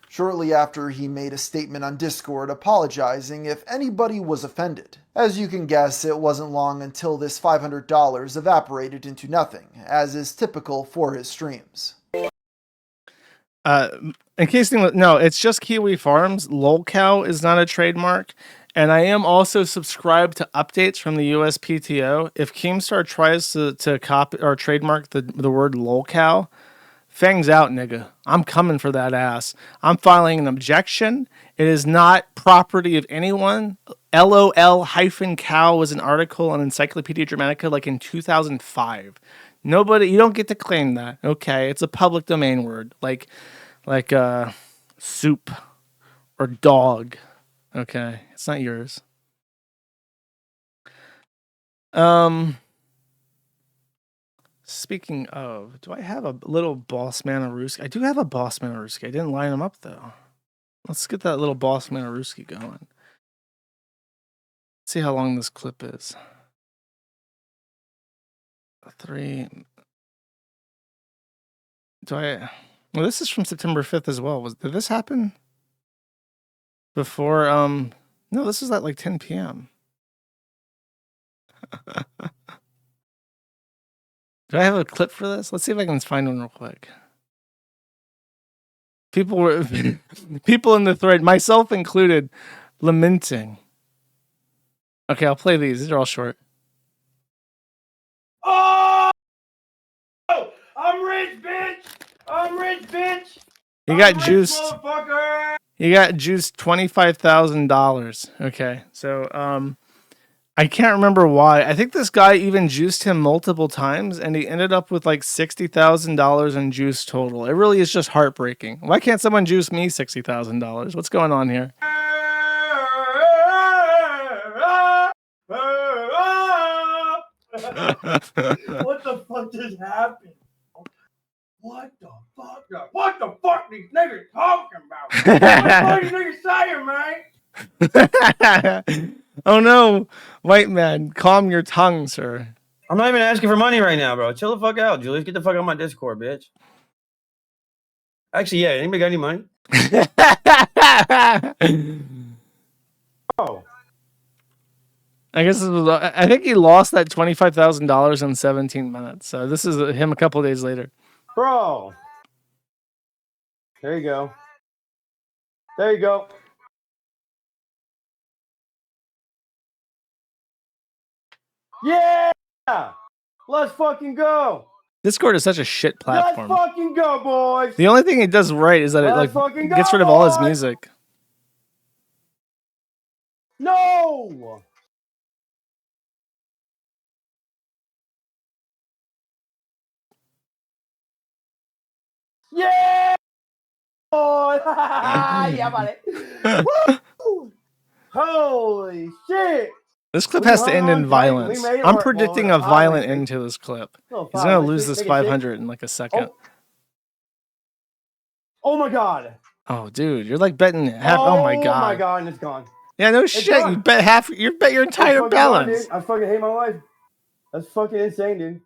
Shortly after, he made a statement on Discord apologizing if anybody was offended. As you can guess, it wasn't long until this $500 evaporated into nothing, as is typical for his streams. In case no, it's just Kiwi Farms. Lolcow is not a trademark. And I am also subscribed to updates from the USPTO. If Keemstar tries to copy or trademark the word lolcow, fangs out, nigga. I'm coming for that ass. I'm filing an objection. It is not property of anyone. LOL-cow was an article on Encyclopedia Dramatica like in 2005. Nobody, you don't get to claim that. Okay, it's a public domain word, like soup or dog. Okay, it's not yours. Speaking of, do I have a little Bossman Aruski? I do have a Bossman Aruski. I didn't line them up though. Let's get that little Bossman Aruski going. Let's see how long this clip is. 3. Well, this is from September 5th as well. Did this happen before? No, this is at like 10 p.m. Do I have a clip for this? Let's see if I can find one real quick. People in the thread, myself included, lamenting. Okay, I'll play these. These are all short. Oh! I'm rich, bitch! I'm rich, bitch! He got juiced. He got juiced $25,000. Okay, so I can't remember why. I think this guy even juiced him multiple times, and he ended up with like $60,000 in juice total. It really is just heartbreaking. Why can't someone juice me $60,000? What's going on here? What the fuck just happened? What the fuck? What the fuck these niggas talking about? What the fuck these niggas saying, man? Oh no, white man, calm your tongue, sir. I'm not even asking for money right now, bro. Chill the fuck out, Julius. Get the fuck out of my Discord, bitch. Actually, yeah. Anybody got any money? Oh. I guess I think he lost that $25,000 in 17 minutes. So this is him a couple days later. Bro. There you go. There you go. Yeah! Let's fucking go. Discord is such a shit platform. Let's fucking go, boys. The only thing it does right is that Let's it fucking gets go, rid of all his boys. music. No! Yeah! Boy! Yeah, buddy. Woo! Holy shit! This clip has to end in violence. I'm predicting a violent end to this clip. He's gonna lose this 500 in like a second. Oh my god! Oh, dude, you're like betting half. Oh my god! Oh my god, and it's gone. Yeah, no shit. gone. You bet half. You bet your entire balance. I fucking hate my life. That's fucking insane, dude.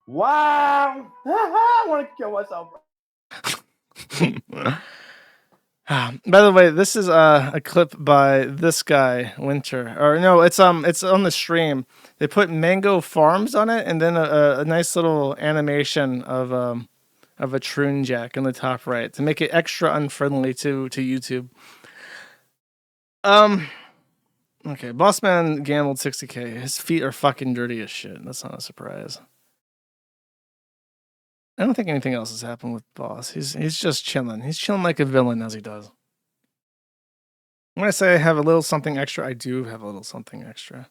Wow! I want to kill myself. By the way, this is a clip by this guy, Winter. Or no, it's on the stream. They put Mango Farms on it, and then a nice little animation of a Troon Jack in the top right to make it extra unfriendly to YouTube. Okay, Bossman gambled 60K. His feet are fucking dirty as shit. That's not a surprise. I don't think anything else has happened with Boss. He's just chilling. He's chilling like a villain as he does. When I say I have a little something extra, I do have a little something extra.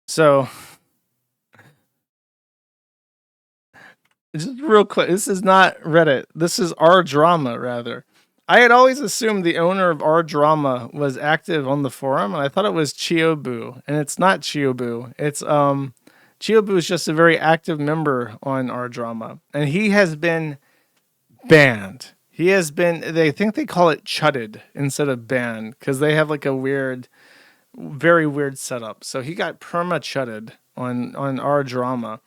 So just real quick, this is not Reddit. This is our drama, rather. I had always assumed the owner of our drama was active on the forum, and I thought it was Chiobu, and it's not Chiobu. It's Chiobu is just a very active member on our drama, and he has been banned. He has been. They think they call it chudded instead of banned because they have like a weird, very weird setup. So he got perma chudded on our drama.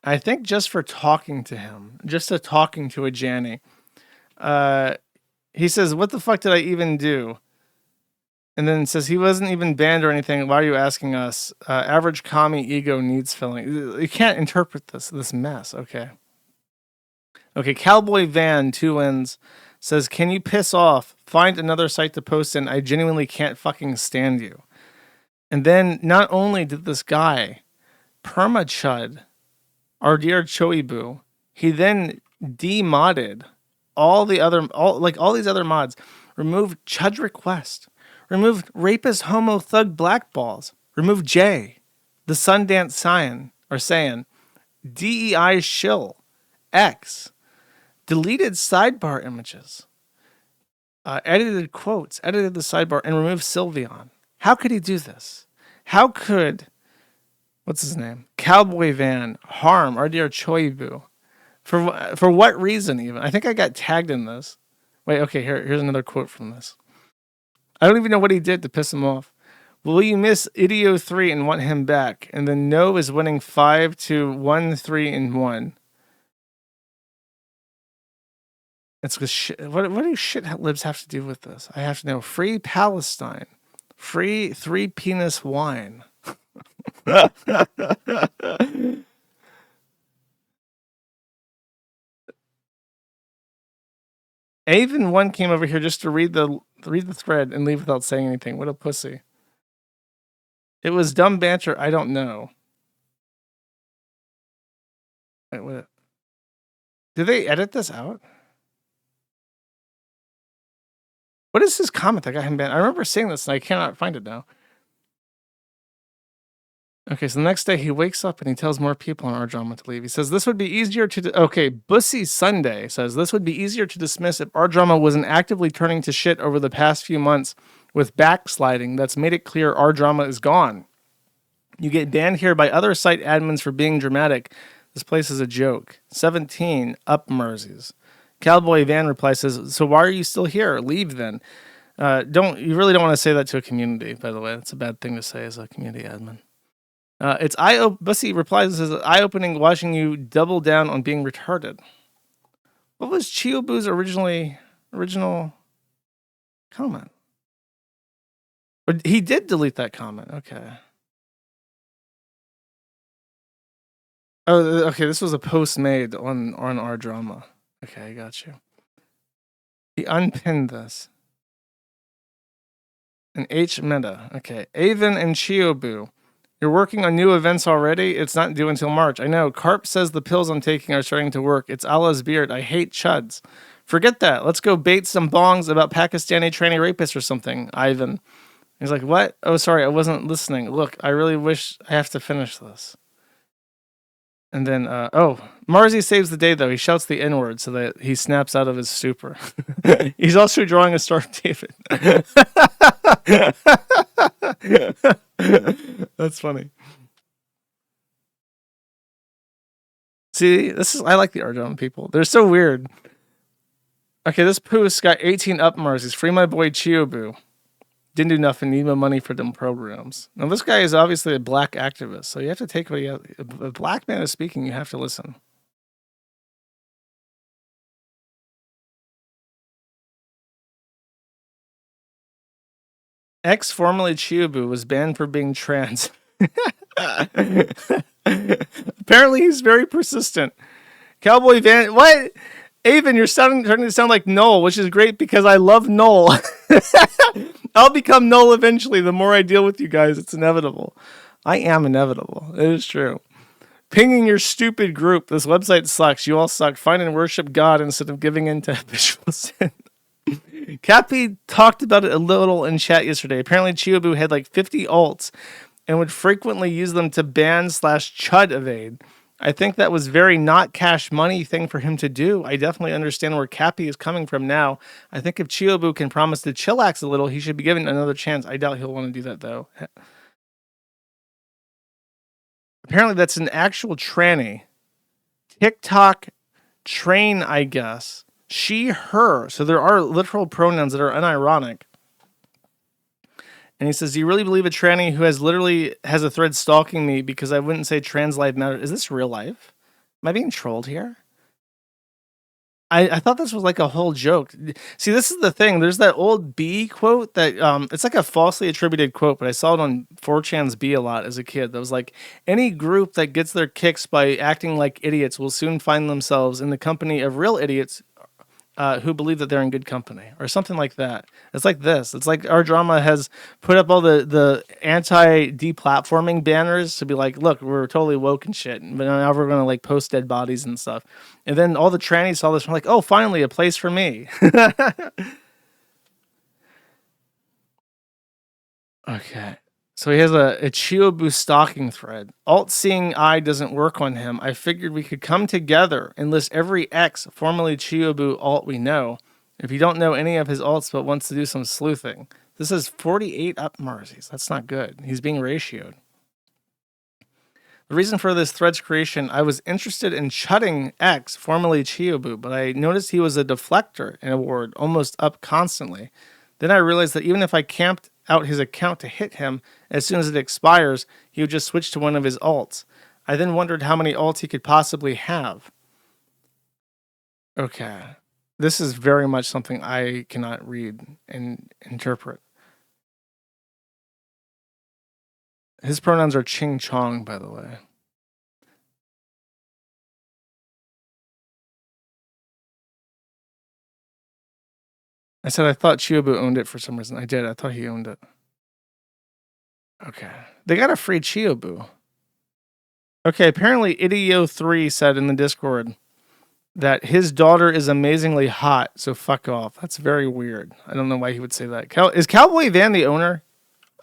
I think just for talking to him, just to talking to a Janny. He says, "What the fuck did I even do?" And then says he wasn't even banned or anything. Why are you asking us? Average commie ego needs filling. You can't interpret this mess. Okay. Cowboy Van 2 wins says, "Can you piss off? Find another site to post in. I genuinely can't fucking stand you." And then not only did this guy perma chud our dear Choibu, he then demodded all these other mods, removed Chud Request, removed Rapist Homo Thug Blackballs, removed J, the Sundance Saiyan, DEI Shill, X, deleted sidebar images, edited quotes, edited the sidebar, and removed Sylveon. How could he do this? How could, what's his name? Cowboy Van harm our dear Choibu? For what reason even? I think I got tagged in this. Wait, okay, here's another quote from this. I don't even know what he did to piss him off. Will you miss Idio 3 and want him back? And then No is winning 5-1-3-1. It's because shit. What do shit libs have to do with this? I have to know. Free Palestine. Free 3-penis wine. Avon 1 came over here just to read the thread and leave without saying anything. What a pussy. It was dumb banter. I don't know. Wait, what? Did they edit this out? What is his comment that got him banned? I remember seeing this and I cannot find it now. Okay, so the next day he wakes up and he tells more people on our drama to leave. He says, this would be easier to... Okay, Bussy Sunday says, this would be easier to dismiss if our drama wasn't actively turning to shit over the past few months with backsliding that's made it clear our drama is gone. You get banned here by other site admins for being dramatic. This place is a joke. 17, up Merseys. Cowboy Van replies, says, so why are you still here? Leave then. You really don't want to say that to a community, by the way. That's a bad thing to say as a community admin. Bussy replies and says, eye-opening watching you double down on being retarded. What was Chiobu's original comment? But he did delete that comment. Okay. Oh, okay. This was a post made on our drama. Okay, I got you. He unpinned this. An H meta. Okay. Avon and Chiobu. You're working on new events already? It's not due until March. I know. Carp says the pills I'm taking are starting to work. It's Allah's beard. I hate chuds. Forget that. Let's go bait some bongs about Pakistani tranny rapists or something, Ivan. He's like, what? Oh, sorry. I wasn't listening. Look, I really wish I have to finish this. And then, Marzi saves the day, though. He shouts the N-word so that he snaps out of his stupor. He's also drawing a Star of David. That's funny. See, I like the Arjun people. They're so weird. Okay, this post got 18 up Marzies. Free my boy Chiobu. Didn't do nothing, need my money for them programs. Now, this guy is obviously a black activist, so you have to take what he has. If a black man is speaking, you have to listen. Ex formerly Chiobu was banned for being trans. Apparently, he's very persistent. Cowboy Van, what? Avon, you're starting to sound like Noel, which is great because I love Noel. I'll become Noel eventually. The more I deal with you guys, it's inevitable. I am inevitable. It is true. Pinging your stupid group. This website sucks. You all suck. Find and worship God instead of giving in to habitual sin. Cappy talked about it a little in chat yesterday. Apparently, Chiobu had like 50 alts and would frequently use them to ban/chud evade. I think that was very not cash money thing for him to do. I definitely understand where Cappy is coming from now. I think if Chiobu can promise to chillax a little, he should be given another chance. I doubt he'll want to do that, though. Apparently, that's an actual tranny. TikTok train, I guess. She, her. So there are literal pronouns that are unironic. And he says, do you really believe a tranny who has a thread stalking me because I wouldn't say trans life matters? Is this real life? Am I being trolled here? I thought this was like a whole joke. See, this is the thing. There's that old B quote that it's like a falsely attributed quote, but I saw it on 4chan's B a lot as a kid. That was like, any group that gets their kicks by acting like idiots will soon find themselves in the company of real idiots who believe that they're in good company, or something like that. It's like this. It's like our drama has put up all the anti-deplatforming banners to be like, look, we're totally woke and shit, but now we're going to like post dead bodies and stuff. And then all the trannies saw this and were like, oh, finally, a place for me. Okay. So he has a Chiobu stalking thread. Alt-seeing eye doesn't work on him. I figured we could come together and list every ex, formerly Chiobu alt we know. If you don't know any of his alts but wants to do some sleuthing. This is 48 up Marzies. That's not good. He's being ratioed. The reason for this thread's creation, I was interested in chudding X, formerly Chiobu, but I noticed he was a deflector in a ward, almost up constantly. Then I realized that even if I camped out his account to hit him, as soon as it expires, he would just switch to one of his alts. I then wondered how many alts he could possibly have. Okay. This is very much something I cannot read and interpret. His pronouns are Ching Chong, by the way. I said I thought Chiobu owned it for some reason. I did. I thought he owned it. Okay. They got a free Chiobu. Okay, apparently Ideo3 said in the Discord that his daughter is amazingly hot, so fuck off. That's very weird. I don't know why he would say that. Is Cowboy Van the owner?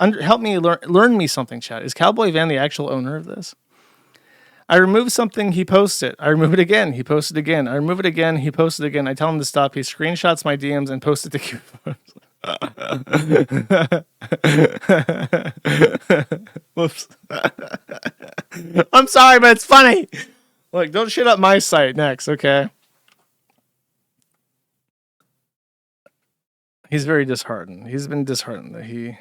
Help me learn me something, chat. Is Cowboy Van the actual owner of this? I removed something, he posted it. I remove it again, he posted it again. I remove it again, he posted it again. I tell him to stop. He screenshots my DMs and posts it to Kiwi Farms. Whoops. I'm sorry, but it's funny. Look, don't shit up my site next, okay? He's very disheartened. He's been disheartened that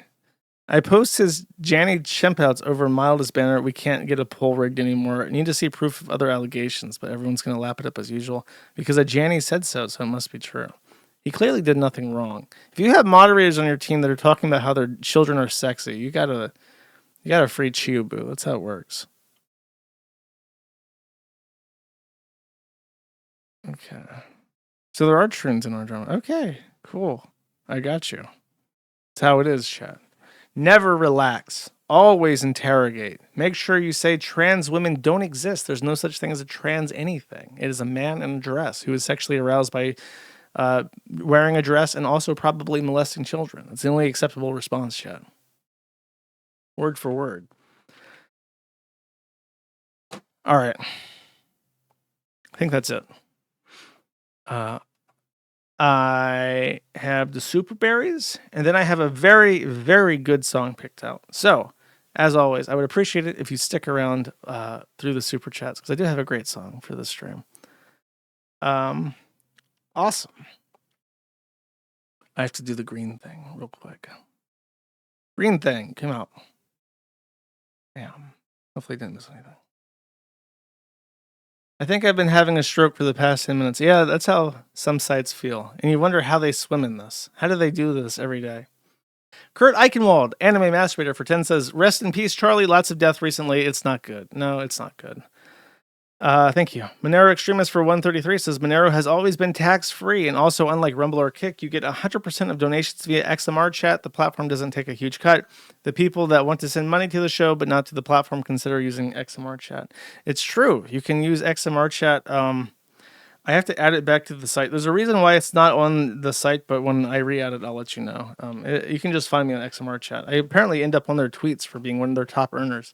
I post his Janny chimpouts over mildest banner. We can't get a poll rigged anymore. I need to see proof of other allegations, but everyone's going to lap it up as usual because a Janny said so it must be true. He clearly did nothing wrong. If you have moderators on your team that are talking about how their children are sexy, you gotta free Chew Boo. That's how it works. Okay. So there are trends in our drama. Okay, cool. I got you. That's how it is, chat. Never relax. Always interrogate. Make sure you say trans women don't exist. There's no such thing as a trans anything. It is a man in a dress who is sexually aroused by wearing a dress and also probably molesting children. That's the only acceptable response, chat. Word for word. All right. I think that's it. I have the super berries, and then I have a very, very good song picked out. So, as always, I would appreciate it if you stick around through the super chats, because I do have a great song for this stream. Awesome. I have to do the green thing real quick. Green thing came out. Damn. Hopefully I didn't miss anything. I think I've been having a stroke for the past 10 minutes. Yeah, that's how some sites feel. And you wonder how they swim in this. How do they do this every day? Kurt Eichenwald, Anime Masturbator for 10 says, rest in peace, Charlie. Lots of death recently. It's not good. No, it's not good. Thank you. Monero Extremist for 133 says, Monero has always been tax-free, and also unlike Rumble or Kick, you get 100% of donations via XMR chat. The platform doesn't take a huge cut. The people that want to send money to the show but not to the platform consider using XMR chat. It's true. You can use XMR chat. I have to add it back to the site. There's a reason why it's not on the site, but when I re-add it, I'll let you know. You can just find me on XMR chat. I apparently end up on their tweets for being one of their top earners.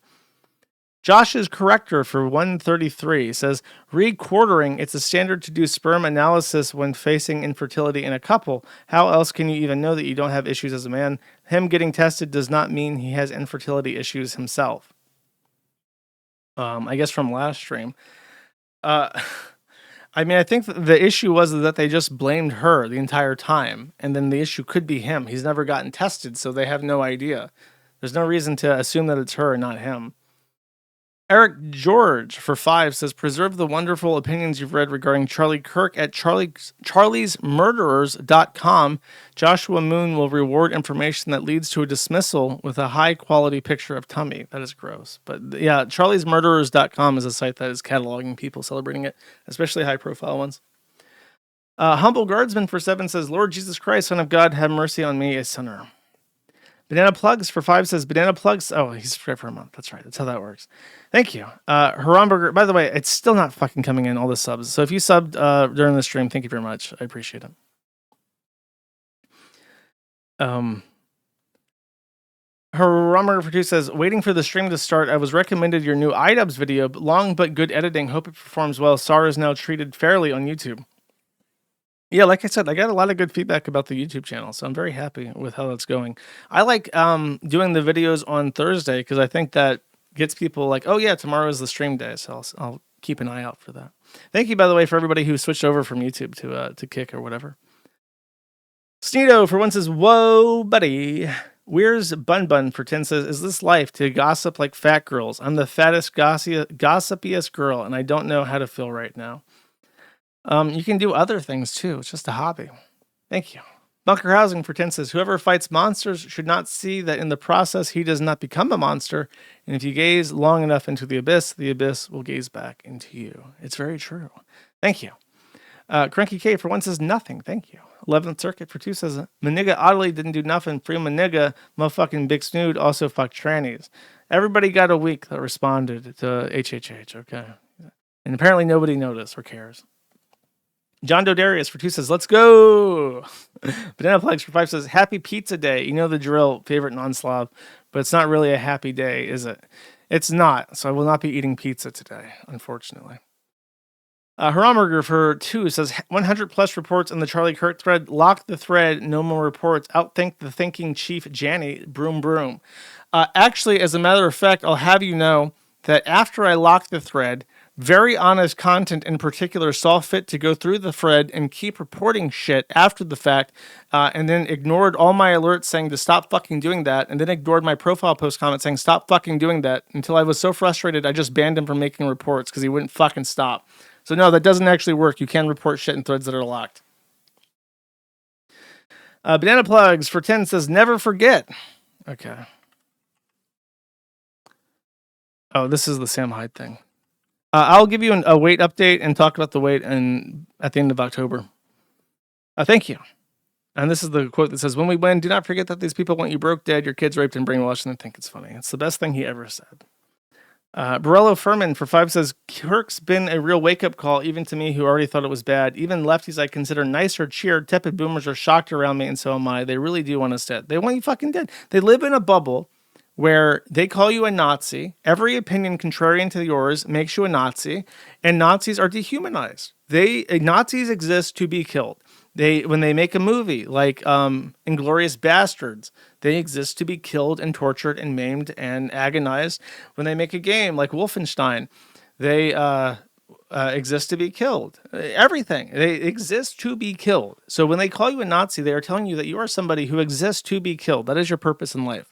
Josh's corrector for 133 says, re-quartering, it's a standard to do sperm analysis when facing infertility in a couple. How else can you even know that you don't have issues as a man? Him getting tested does not mean he has infertility issues himself. I guess from last stream. I mean, I think the issue was that they just blamed her the entire time. And then the issue could be him. He's never gotten tested, so they have no idea. There's no reason to assume that it's her and not him. Eric George for 5 says, preserve the wonderful opinions you've read regarding Charlie Kirk at charliesmurderers.com. Joshua Moon will reward information that leads to a dismissal with a high quality picture of tummy. That is gross. But yeah, charliesmurderers.com is a site that is cataloging people celebrating it, especially high profile ones. Humble Guardsman for 7 says, Lord Jesus Christ, Son of God, have mercy on me, a sinner. Banana Plugs for 5 says, Banana Plugs. Oh, he's subscribed for a month. That's right. That's how that works. Thank you. Haramburger. By the way, it's still not fucking coming in, all the subs. So if you subbed during the stream, thank you very much. I appreciate it. Haramburger for 2 says, waiting for the stream to start. I was recommended your new iDubbbz video. Long but good editing. Hope it performs well. Sar is now treated fairly on YouTube. Yeah, like I said, I got a lot of good feedback about the YouTube channel, so I'm very happy with how that's going. I like doing the videos on Thursday because I think that gets people like, oh yeah, tomorrow is the stream day, so I'll keep an eye out for that. Thank you, by the way, for everybody who switched over from YouTube to Kick or whatever. Sneedo for 1 says, whoa, buddy. Where's Bun Bun for 10 says, is this life to gossip like fat girls? I'm the fattest, gossipiest girl, and I don't know how to feel right now. You can do other things too. It's just a hobby. Thank you. Bunker Housing for 10 says, whoever fights monsters should not see that in the process he does not become a monster. And if you gaze long enough into the abyss will gaze back into you. It's very true. Thank you. Cranky K for 1 says, nothing. Thank you. 11th Circuit for 2 says, my nigga oddly didn't do nothing. Free my nigga, motherfucking big snood, also fuck trannies. Everybody got a week that responded to HHH, okay? And apparently nobody noticed or cares. John Dodarius for 2 says, let's go. Banana Flags for 5 says, happy pizza day. You know the drill, favorite non-Slav, but it's not really a happy day, is it? It's not, so I will not be eating pizza today, unfortunately. Haramburger for 2 says, 100 plus reports in the Charlie Kirk thread. Lock the thread, no more reports. Outthink the thinking chief Janny, broom broom. Actually, as a matter of fact, I'll have you know that after I lock the thread, very honest content in particular saw fit to go through the thread and keep reporting shit after the fact, and then ignored all my alerts saying to stop fucking doing that, and then ignored my profile post comment saying stop fucking doing that, until I was so frustrated I just banned him from making reports because he wouldn't fucking stop. So no, that doesn't actually work. You can report shit in threads that are locked. Banana Plugs for 10 says never forget. Okay. Oh, this is the Sam Hyde thing. I'll give you a weight update and talk about the weight at the end of October. Thank you. And this is the quote that says, when we win, do not forget that these people want you broke, dead, your kids raped and brainwashed, and they think it's funny. It's the best thing he ever said. Borello Furman for 5 says, Kirk's been a real wake-up call, even to me who already thought it was bad. Even lefties I consider nicer, cheered, tepid boomers are shocked around me, and so am I. They really do want us dead. They want you fucking dead. They live in a bubble where they call you a Nazi. Every opinion contrarian to yours makes you a Nazi, and Nazis are dehumanized. Nazis exist to be killed. When they make a movie like Inglourious Bastards, they exist to be killed and tortured and maimed and agonized. When they make a game like Wolfenstein, they exist to be killed. Everything. They exist to be killed. So when they call you a Nazi, they are telling you that you are somebody who exists to be killed. That is your purpose in life.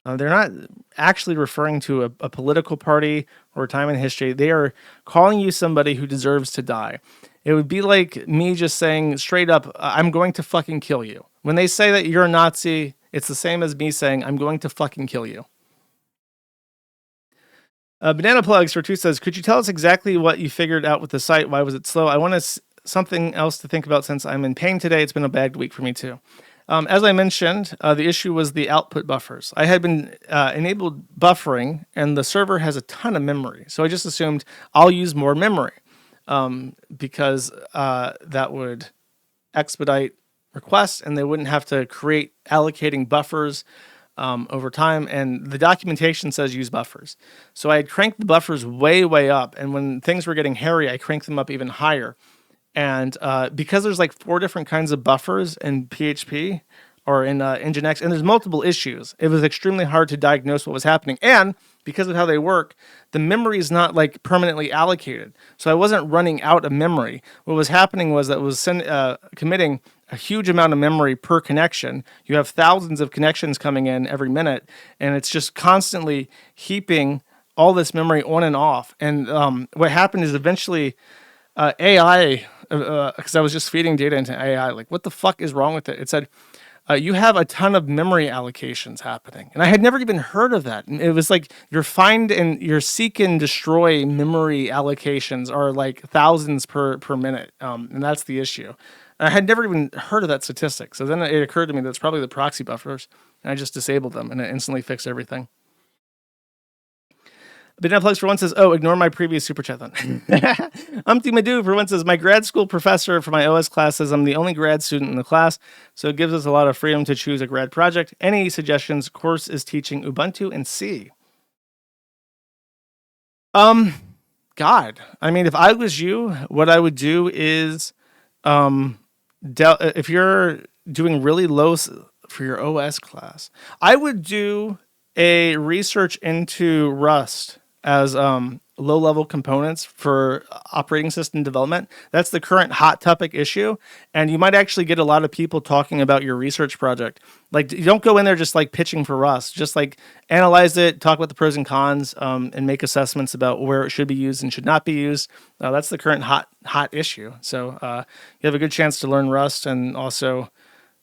They're not actually referring to a political party or a time in history. They are calling you somebody who deserves to die. It would be like me just saying straight up, I'm going to fucking kill you. When they say that you're a Nazi, it's the same as me saying, I'm going to fucking kill you. Banana Plugs for 2 says, could you tell us exactly what you figured out with the site? Why was it slow? I want something else to think about since I'm in pain today. It's been a bad week for me too. As I mentioned, the issue was the output buffers. I had been enabled buffering, and the server has a ton of memory. So I just assumed I'll use more memory because that would expedite requests, and they wouldn't have to create allocating buffers over time. And the documentation says use buffers. So I had cranked the buffers way, way up. And when things were getting hairy, I cranked them up even higher. And because there's like 4 different kinds of buffers in PHP or in Nginx, and there's multiple issues, it was extremely hard to diagnose what was happening. And because of how they work, the memory is not like permanently allocated. So I wasn't running out of memory. What was happening was that it was committing a huge amount of memory per connection. You have thousands of connections coming in every minute, and it's just constantly heaping all this memory on and off. And what happened is eventually AI, because I was just feeding data into AI, like, what the fuck is wrong with it? It said, you have a ton of memory allocations happening. And I had never even heard of that. And it was like your find and your seek and destroy memory allocations are like thousands per minute. And that's the issue. I had never even heard of that statistic. So then it occurred to me that it's probably the proxy buffers. And I just disabled them, and it instantly fixed everything. Banana Plugs for 1 says, oh, ignore my previous super chat then. Umpty Madoo for 1 says, my grad school professor for my OS class says I'm the only grad student in the class, so it gives us a lot of freedom to choose a grad project. Any suggestions? Course is teaching Ubuntu and C. God, I mean, if I was you, what I would do is, if you're doing really low for your OS class, I would do a research into Rust as low-level components for operating system development. That's the current hot topic issue, and you might actually get a lot of people talking about your research project. Like, you don't go in there just like pitching for Rust. Just like analyze it, talk about the pros and cons, and make assessments about where it should be used and should not be used. That's the current hot issue. So you have a good chance to learn Rust and also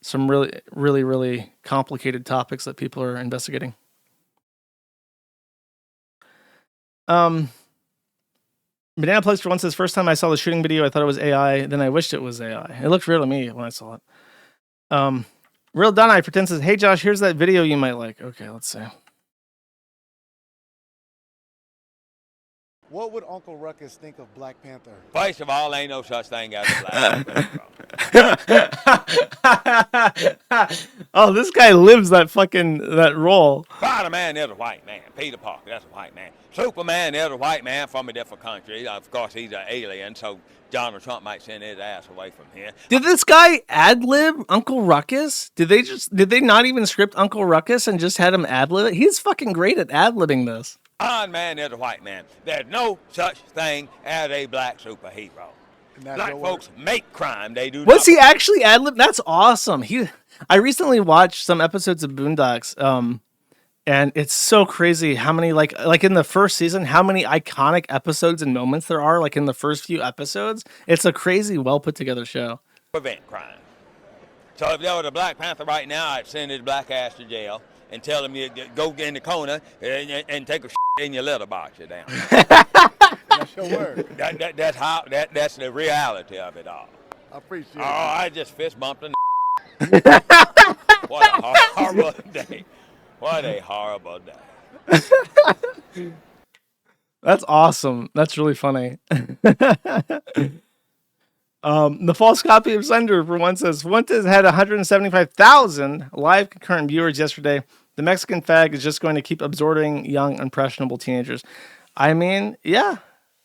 some really complicated topics that people are investigating. Banana Plugs for 1 says, first time I saw the shooting video, I thought it was AI. Then I wished it was AI. It looked real to me when I saw it. Real Donai for 10 says, hey Josh, here's that video you might like. Okay, let's see. What would Uncle Ruckus think of Black Panther? First of all, ain't no such thing as a Black Panther. Oh, this guy lives that role. Spider-Man is a white man. Peter Parker, that's a white man. Superman is a white man from a different country. Of course, he's an alien, so Donald Trump might send his ass away from here. Did this guy ad-lib Uncle Ruckus? Did they not even script Uncle Ruckus and just had him ad-lib it? He's fucking great at ad-libbing this. Iron Man is a white man. There's no such thing as a black superhero. Black folks make crime. They do Was not. he actually ad-lib? That's awesome. I recently watched some episodes of Boondocks, and it's so crazy how many like in the first season, how many iconic episodes and moments there are. Like in the first few episodes, it's a crazy, well put together show. Prevent crime. So if there was a Black Panther right now, I'd send his black ass to jail and tell him you go get in the corner and take a shit in your litter box. You down. That's your word. That's the reality of it all. I appreciate it. Oh, I just fist bumped a What a horrible day. What a horrible day. That's awesome. That's really funny. The false copy of Sender for one says Fuentes had 175,000 live concurrent viewers yesterday. The Mexican fag is just going to keep absorbing young, impressionable teenagers. I mean, yeah.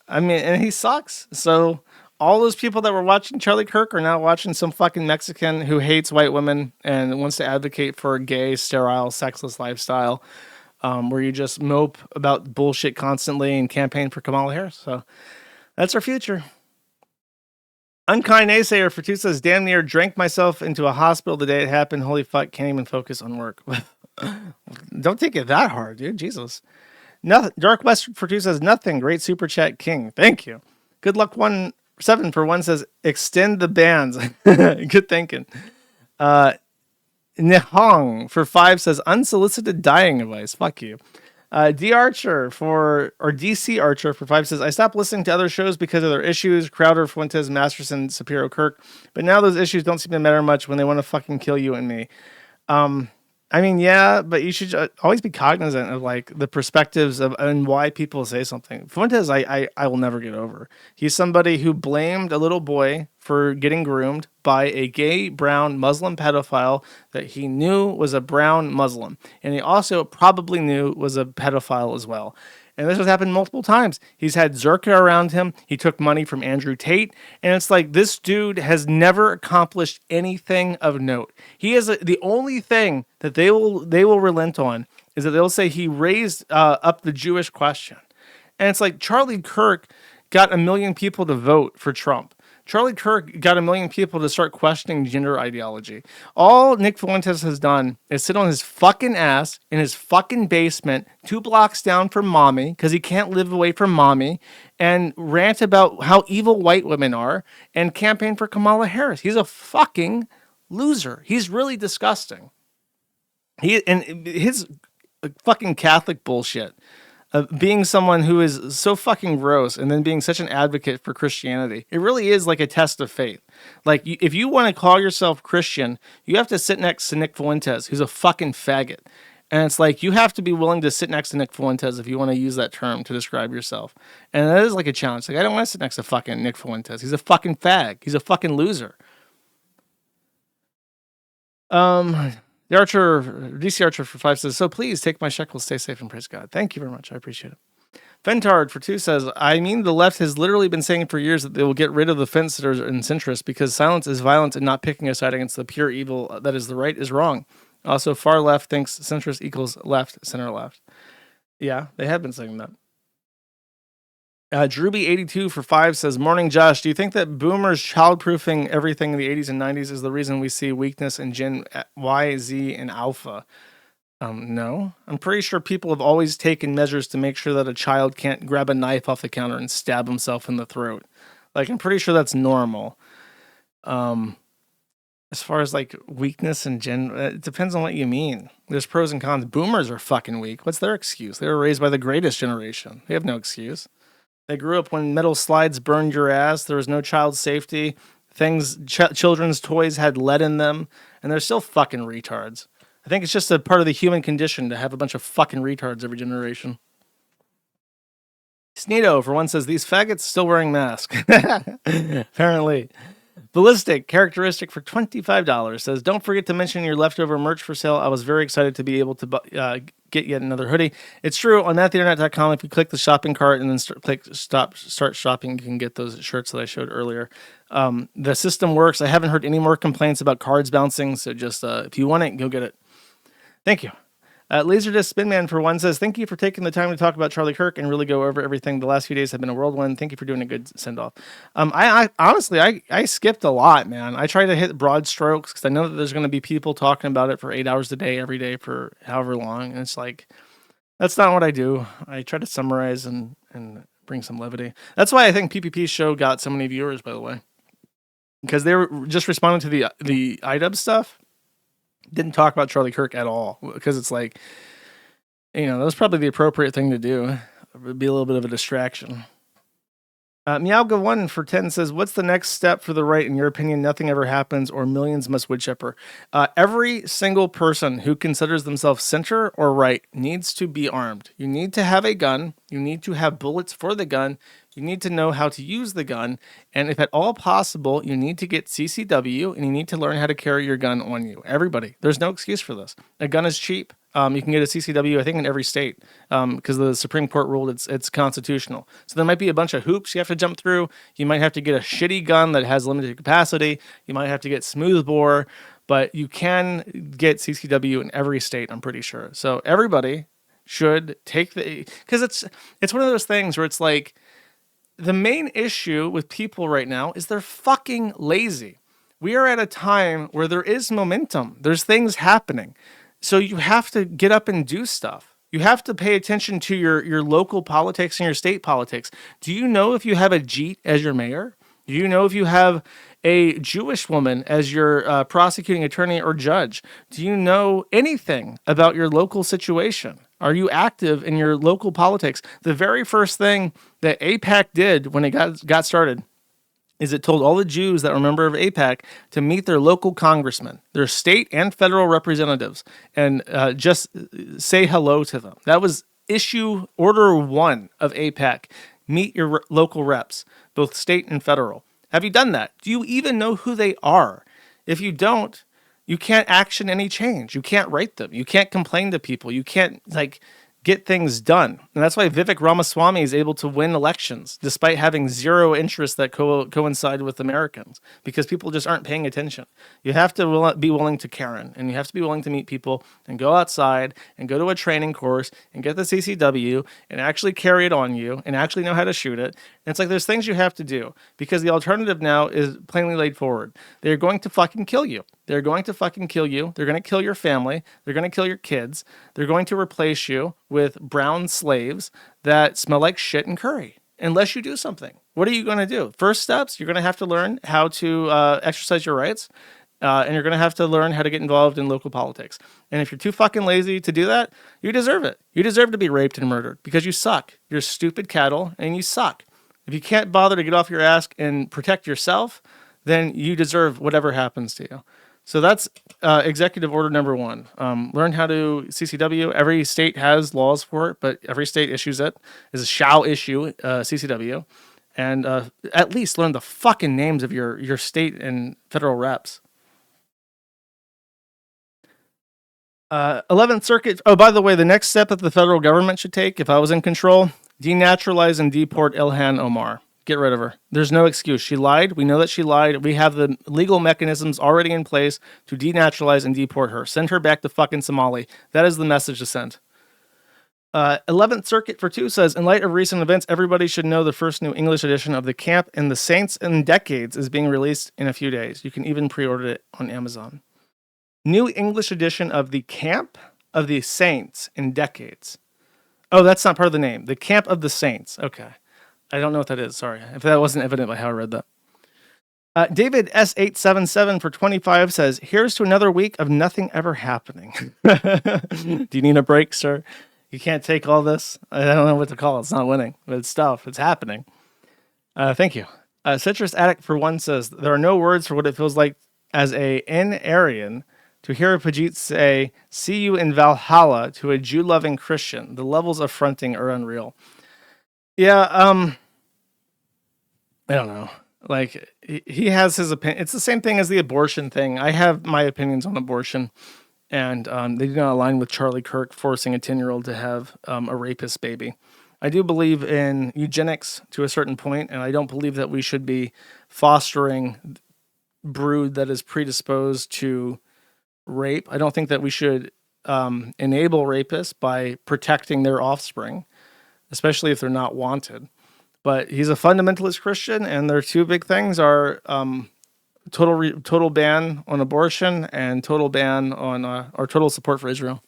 And he sucks. So all those people that were watching Charlie Kirk are now watching some fucking Mexican who hates white women and wants to advocate for a gay, sterile, sexless lifestyle, where you just mope about bullshit constantly and campaign for Kamala Harris. So that's our future. Unkind naysayer for two says, damn near drank myself into a hospital the day it happened. Holy fuck, can't even focus on work. Don't take it that hard, dude. Jesus. Nothing. Dark Western for two says, nothing. Great super chat king. Thank you. Good luck 7 for one says, extend the bans. Good thinking. Nihong for 5 says, unsolicited dying advice. Fuck you. DC Archer for 5 says, I stopped listening to other shows because of their issues. Crowder, Fuentes, Masterson, Shapiro, Kirk. But now those issues don't seem to matter much when they want to fucking kill you and me. I mean, yeah, but you should always be cognizant of like the perspectives of and why people say something. Fuentes, I will never get over. He's somebody who blamed a little boy for getting groomed by a gay brown Muslim pedophile that he knew was a brown Muslim, and he also probably knew was a pedophile as well. And this has happened multiple times. He's had Zerka around him. He took money from Andrew Tate. And it's like, this dude has never accomplished anything of note. He is the only thing that they will relent on is that they'll say he raised up the Jewish question. And it's like, Charlie Kirk got 1 million people to vote for Trump. Charlie Kirk got 1 million people to start questioning gender ideology. All Nick Fuentes has done is sit on his fucking ass in his fucking basement 2 blocks down from mommy because he can't live away from mommy and rant about how evil white women are and campaign for Kamala Harris. He's a fucking loser. He's really disgusting. His fucking Catholic bullshit. Being someone who is so fucking gross and then being such an advocate for Christianity. It really is like a test of faith. Like, if you want to call yourself Christian, you have to sit next to Nick Fuentes, who's a fucking faggot. And it's like, you have to be willing to sit next to Nick Fuentes if you want to use that term to describe yourself. And that is like a challenge. Like, I don't want to sit next to fucking Nick Fuentes. He's a fucking fag. He's a fucking loser. The Archer, DC Archer for 5 says, so please take my shekels, stay safe, and praise God. Thank you very much. I appreciate it. Fentard for 2 says, I mean, the left has literally been saying for years that they will get rid of the fence sitters and centrists because silence is violence and not picking a side against the pure evil that is the right is wrong. Also, far left thinks centrist equals left, center left. Yeah, they have been saying that. Drewby82 for 5 says, morning, Josh. Do you think that boomers childproofing everything in the 80s and 90s is the reason we see weakness in Gen Y, Z, and Alpha? No. I'm pretty sure people have always taken measures to make sure that a child can't grab a knife off the counter and stab himself in the throat. Like, I'm pretty sure that's normal. As far as like weakness and it depends on what you mean. There's pros and cons. Boomers are fucking weak. What's their excuse? They were raised by the greatest generation. They have no excuse. They grew up when metal slides burned your ass. There was no child safety. Children's toys had lead in them, and they're still fucking retards. I think it's just a part of the human condition to have a bunch of fucking retards every generation. Sneedo, for one, says, these faggots still wearing masks. Apparently. Ballistic, characteristic for $25, says, don't forget to mention your leftover merch for sale. I was very excited to be able to get yet another hoodie. It's true, on thattheinternet.com, if you click the shopping cart and then start shopping, you can get those shirts that I showed earlier. The system works. I haven't heard any more complaints about cards bouncing, so just if you want it, go get it. Thank you. Laserdisc Spinman for one says, thank you for taking the time to talk about Charlie Kirk and really go over everything. The last few days have been a whirlwind. Thank you for doing a good send-off. I honestly, I skipped a lot, man. I try to hit broad strokes because I know that there's going to be people talking about it for 8 hours a day, every day for however long. And it's like, that's not what I do. I try to summarize and bring some levity. That's why I think PPP's show got so many viewers, by the way. Because they were just responding to the IDub stuff. Didn't talk about Charlie Kirk at all, because it's like, you know, that was probably the appropriate thing to do. It would be a little bit of a distraction. Meowga1 for 10 says, what's the next step for the right? In your opinion, nothing ever happens or millions must wood chipper. Every single person who considers themselves center or right needs to be armed. You need to have a gun. You need to have bullets for the gun. You need to know how to use the gun. And if at all possible, you need to get CCW and you need to learn how to carry your gun on you. Everybody. There's no excuse for this. A gun is cheap. You can get a CCW, I think, in every state because the Supreme Court ruled it's constitutional. So there might be a bunch of hoops you have to jump through. You might have to get a shitty gun that has limited capacity. You might have to get smoothbore, but you can get CCW in every state, I'm pretty sure. So everybody should take because it's one of those things where it's like, the main issue with people right now is they're fucking lazy. We are at a time where there is momentum. There's things happening. So you have to get up and do stuff. You have to pay attention to your local politics and your state politics. Do you know if you have a Jeet as your mayor? Do you know if you have a Jewish woman as your prosecuting attorney or judge? Do you know anything about your local situation? Are you active in your local politics? The very first thing that AIPAC did when it got started is it told all the Jews that were a member of AIPAC to meet their local congressmen, their state and federal representatives, and just say hello to them. That was issue order 1 of AIPAC. Meet your local reps, both state and federal. Have you done that? Do you even know who they are? If you don't, you can't action any change. You can't write them. You can't complain to people. You can't get things done. And that's why Vivek Ramaswamy is able to win elections despite having zero interests that coincide with Americans, because people just aren't paying attention. You have to be willing to Karen, and you have to be willing to meet people and go outside and go to a training course and get the CCW and actually carry it on you and actually know how to shoot it. And it's like there's things you have to do, because the alternative now is plainly laid forward. They're going to fucking kill you. They're going to fucking kill you. They're going to kill your family. They're going to kill your kids. They're going to replace you with brown slaves that smell like shit and curry, unless you do something. What are you going to do? First steps, you're going to have to learn how to exercise your rights, and you're going to have to learn how to get involved in local politics. And if you're too fucking lazy to do that, you deserve it. You deserve to be raped and murdered because you suck. You're stupid cattle, and you suck. If you can't bother to get off your ass and protect yourself, then you deserve whatever happens to you. So that's executive order number 1. Learn how to CCW. Every state has laws for it, but every state issues it. Is a shall issue CCW. And at least learn the fucking names of your state and federal reps. 11th Circuit. Oh, by the way, the next step that the federal government should take, if I was in control, denaturalize and deport Ilhan Omar. Get rid of her. There's no excuse. She lied. We know that she lied. We have the legal mechanisms already in place to denaturalize and deport her. Send her back to fucking Somali. That is the message to send. 11th Circuit for 2 says, in light of recent events, everybody should know the first new English edition of The Camp and the Saints in Decades is being released in a few days. You can even pre-order it on Amazon. New English edition of The Camp of the Saints in Decades. Oh, that's not part of the name. The Camp of the Saints. Okay. I don't know what that is. Sorry. If that wasn't evident by how I read that. David S877 for 25 says, here's to another week of nothing ever happening. Do you need a break, sir? You can't take all this. I don't know what to call it. It's not winning, but it's stuff. It's happening. Thank you. Citrus Addict for 1 says, there are no words for what it feels like as a N-Aryan to hear a Pajit say, see you in Valhalla to a Jew-loving Christian. The levels of fronting are unreal. Yeah, I don't know. Like, he has his opinion. It's the same thing as the abortion thing. I have my opinions on abortion, and they do not align with Charlie Kirk forcing a 10-year-old to have a rapist baby. I do believe in eugenics to a certain point, and I don't believe that we should be fostering brood that is predisposed to rape. I don't think that we should enable rapists by protecting their offspring, especially if they're not wanted. But he's a fundamentalist Christian, and their two big things are total ban on abortion and total ban on or total support for Israel.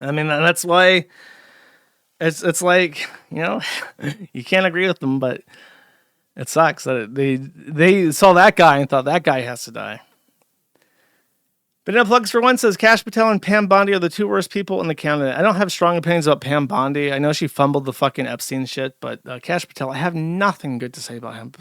I mean, that's why it's like, you know, you can't agree with them, but it sucks that they saw that guy and thought that guy has to die. Banana Plugs for One says Kash Patel and Pam Bondi are the two worst people in the county. I don't have strong opinions about Pam Bondi. I know she fumbled the fucking Epstein shit, but Kash Patel, I have nothing good to say about him.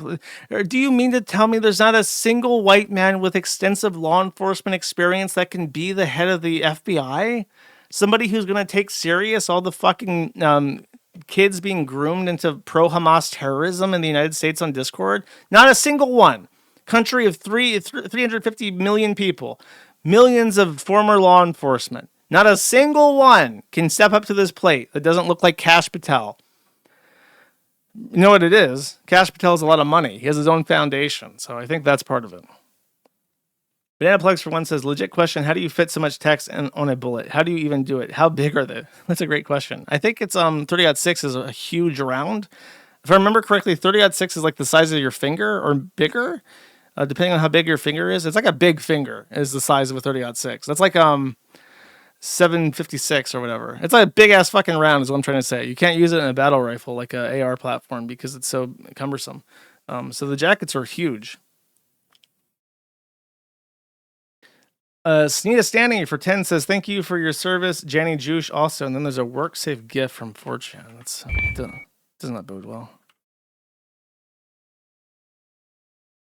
Do you mean to tell me there's not a single white man with extensive law enforcement experience that can be the head of the FBI? Somebody who's going to take serious all the fucking kids being groomed into pro-Hamas terrorism in the United States on Discord? Not a single one. Country of 350 million people. Millions of former law enforcement. Not a single one can step up to this plate that doesn't look like Kash Patel. You know what it is? Kash Patel has a lot of money. He has his own foundation, so I think that's part of it. Banana Plugs for One says, legit question, how do you fit so much text on a bullet? How do you even do it? How big are they? That's a great question. I think it's 30-06 is a huge round. If I remember correctly, 30-06 is like the size of your finger or bigger. Depending on how big your finger is, it's like a big finger is the size of a 30-06. That's like 756 or whatever. It's like a big ass fucking round is what I'm trying to say. You can't use it in a battle rifle like a AR platform because it's so cumbersome. So the jackets are huge. Sneeda Standing for 10 says, thank you for your service, Janny Juice also. And then there's a work safe gift from 4chan. That's doesn't that bode well?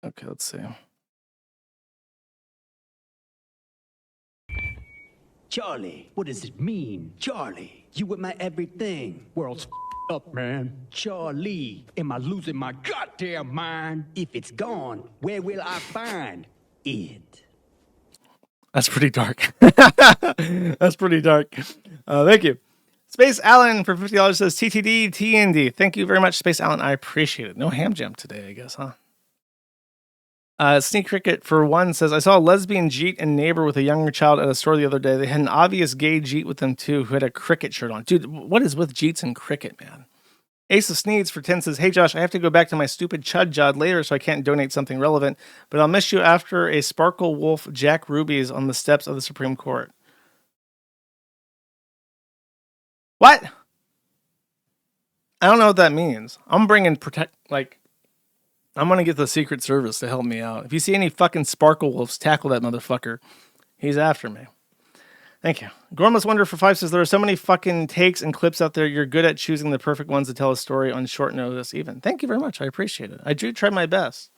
Okay, let's see. Charlie, what does it mean? Charlie, you with my everything. World's up, man. Charlie, am I losing my goddamn mind? If it's gone, where will I find it? That's pretty dark. That's pretty dark. Thank you. Space Allen for $50 says TTD TND. Thank you very much, Space Allen. I appreciate it. No ham jam today, I guess, huh? Sneak Cricket for One says, I saw a lesbian Jeet and neighbor with a younger child at a store the other day. They had an obvious gay Jeet with them too, who had a cricket shirt on. Dude, what is with Jeets and cricket, man? Ace of Sneeds for 10 says, hey Josh, I have to go back to my stupid chud jod later, so I can't donate something relevant, but I'll miss you after a Sparkle Wolf Jack Rubies on the steps of the Supreme Court. What? I don't know what that means. I'm bringing I'm going to get the Secret Service to help me out. If you see any fucking Sparkle Wolves, tackle that motherfucker. He's after me. Thank you. Gormless Wonder for 5 says, there are so many fucking takes and clips out there. You're good at choosing the perfect ones to tell a story on short notice even. Thank you very much. I appreciate it. I do try my best.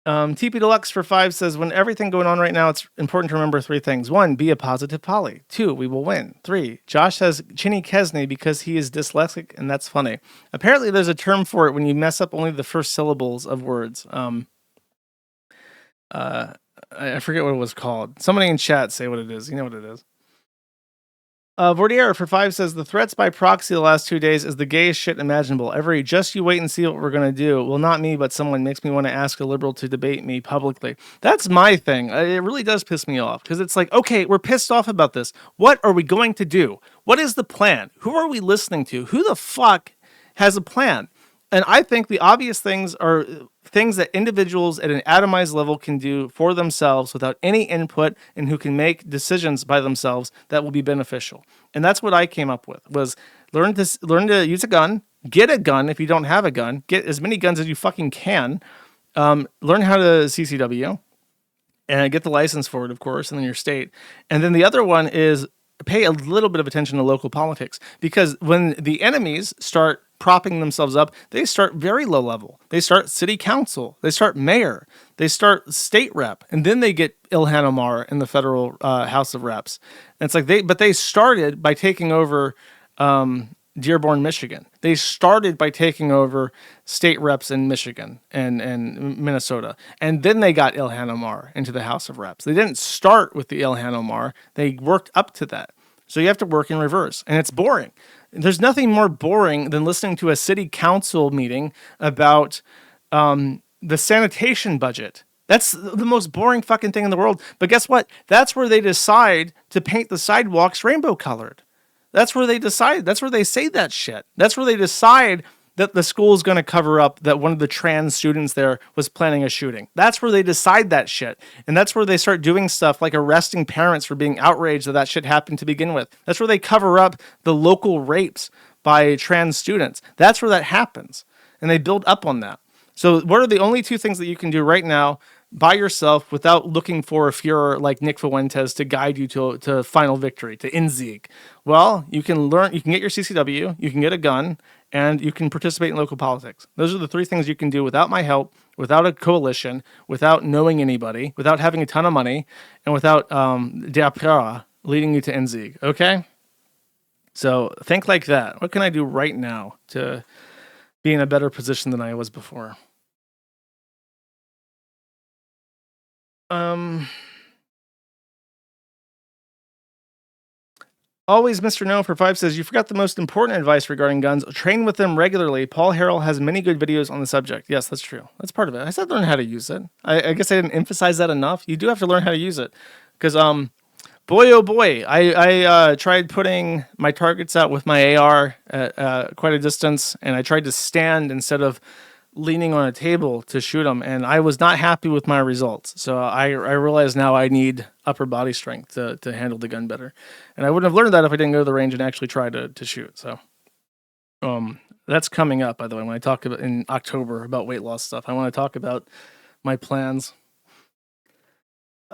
TP Deluxe for 5 says, when everything going on right now, it's important to remember 3 things. 1, be a positive poly. 2, we will win. 3, Josh has Chinny Kesney because he is dyslexic, and that's funny. Apparently, there's a term for it when you mess up only the first syllables of words. I forget what it was called. Somebody in chat say what it is. You know what it is. Vordier for 5 says, the threats by proxy the last 2 days is the gayest shit imaginable. Every just you wait and see what we're going to do. Well, not me, but someone makes me want to ask a liberal to debate me publicly. That's my thing. It really does piss me off because it's like, okay, we're pissed off about this. What are we going to do? What is the plan? Who are we listening to? Who the fuck has a plan? And I think the obvious things are things that individuals at an atomized level can do for themselves without any input and who can make decisions by themselves that will be beneficial. And that's what I came up with, was learn to use a gun, get a gun if you don't have a gun, get as many guns as you fucking can, learn how to CCW, and get the license for it, of course, in your state. And then the other one is pay a little bit of attention to local politics, because when the enemies start propping themselves up, they start very low level. They start city council, they start mayor, they start state rep, and then they get Ilhan Omar in the federal House of Reps. And it's like they started by taking over Dearborn, Michigan. They started by taking over state reps in Michigan and Minnesota. And then they got Ilhan Omar into the House of Reps. They didn't start with the Ilhan Omar. They worked up to that. So you have to work in reverse. And it's boring. There's nothing more boring than listening to a city council meeting about the sanitation budget. That's the most boring fucking thing in the world. But guess what? That's where they decide to paint the sidewalks rainbow colored. That's where they decide. That's where they say that shit. That's where they decide that the school is going to cover up that one of the trans students there was planning a shooting. That's where they decide that shit. And that's where they start doing stuff like arresting parents for being outraged that shit happened to begin with. That's where they cover up the local rapes by trans students. That's where that happens. And they build up on that. So what are the only two things that you can do right now by yourself without looking for a Führer like Nick Fuentes to guide you to final victory, to Inzig? Well, you can get your CCW, you can get a gun, and you can participate in local politics. Those are the three things you can do without my help, without a coalition, without knowing anybody, without having a ton of money, and without Diapera leading you to Inzig, okay? So think like that. What can I do right now to be in a better position than I was before? Always Mr. No for 5 says, you forgot the most important advice regarding guns. Train with them regularly. Paul Harrell has many good videos on the subject. Yes, that's true. That's part of it. I said learn how to use it. I guess I didn't emphasize that enough. You do have to learn how to use it. Because, boy, oh boy, I tried putting my targets out with my AR at quite a distance, and I tried to stand instead of leaning on a table to shoot them, and I was not happy with my results. So I realize now I need upper body strength to handle the gun better. And I wouldn't have learned that if I didn't go to the range and actually try to shoot. So that's coming up, by the way, when I talk about in October about weight loss stuff. I want to talk about my plans.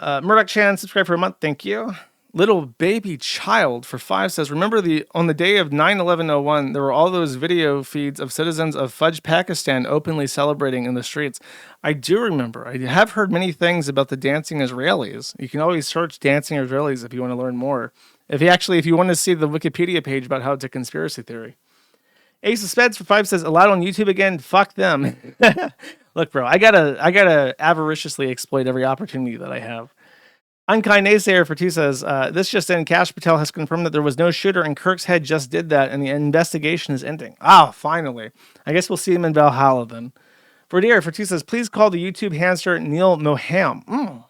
Murdoch Chan, subscribe for a month. Thank you. Little Baby Child for 5 says, remember on the day of 9/11/01, there were all those video feeds of citizens of Fudge, Pakistan openly celebrating in the streets. I do remember. I have heard many things about the dancing Israelis. You can always search dancing Israelis if you want to learn more. If you want to see the Wikipedia page about how it's a conspiracy theory. Ace of Speds for 5 says, allowed on YouTube again? Fuck them. Look, bro, I gotta avariciously exploit every opportunity that I have. Unkind Naysayer for 2 says, this just in, Kash Patel has confirmed that there was no shooter and Kirk's head just did that and the investigation is ending. Ah, finally. I guess we'll see him in Valhalla then. For 2 says, please call the YouTube hamster Neil Moham.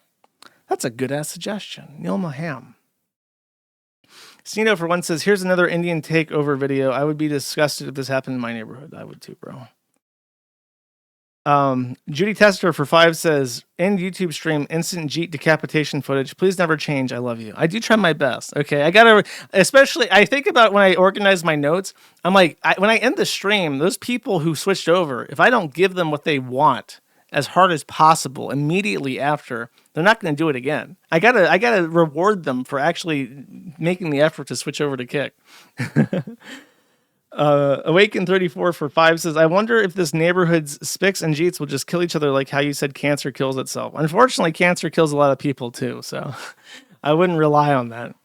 That's a good ass suggestion. Neil Moham. Snito for 1 says, here's another Indian takeover video. I would be disgusted if this happened in my neighborhood. I would too, bro. Judy Tester for 5 says, end YouTube stream, instant Jeet decapitation footage. Please never change. I love you. I do try my best. Okay. I think about when I organize my notes, I'm like, when I end the stream, those people who switched over, if I don't give them what they want as hard as possible immediately after, they're not going to do it again. I gotta reward them for actually making the effort to switch over to Kick. Awaken34 for 5 says, I wonder if this neighborhood's Spics and Jeets will just kill each other like how you said cancer kills itself. Unfortunately, cancer kills a lot of people too, so I wouldn't rely on that.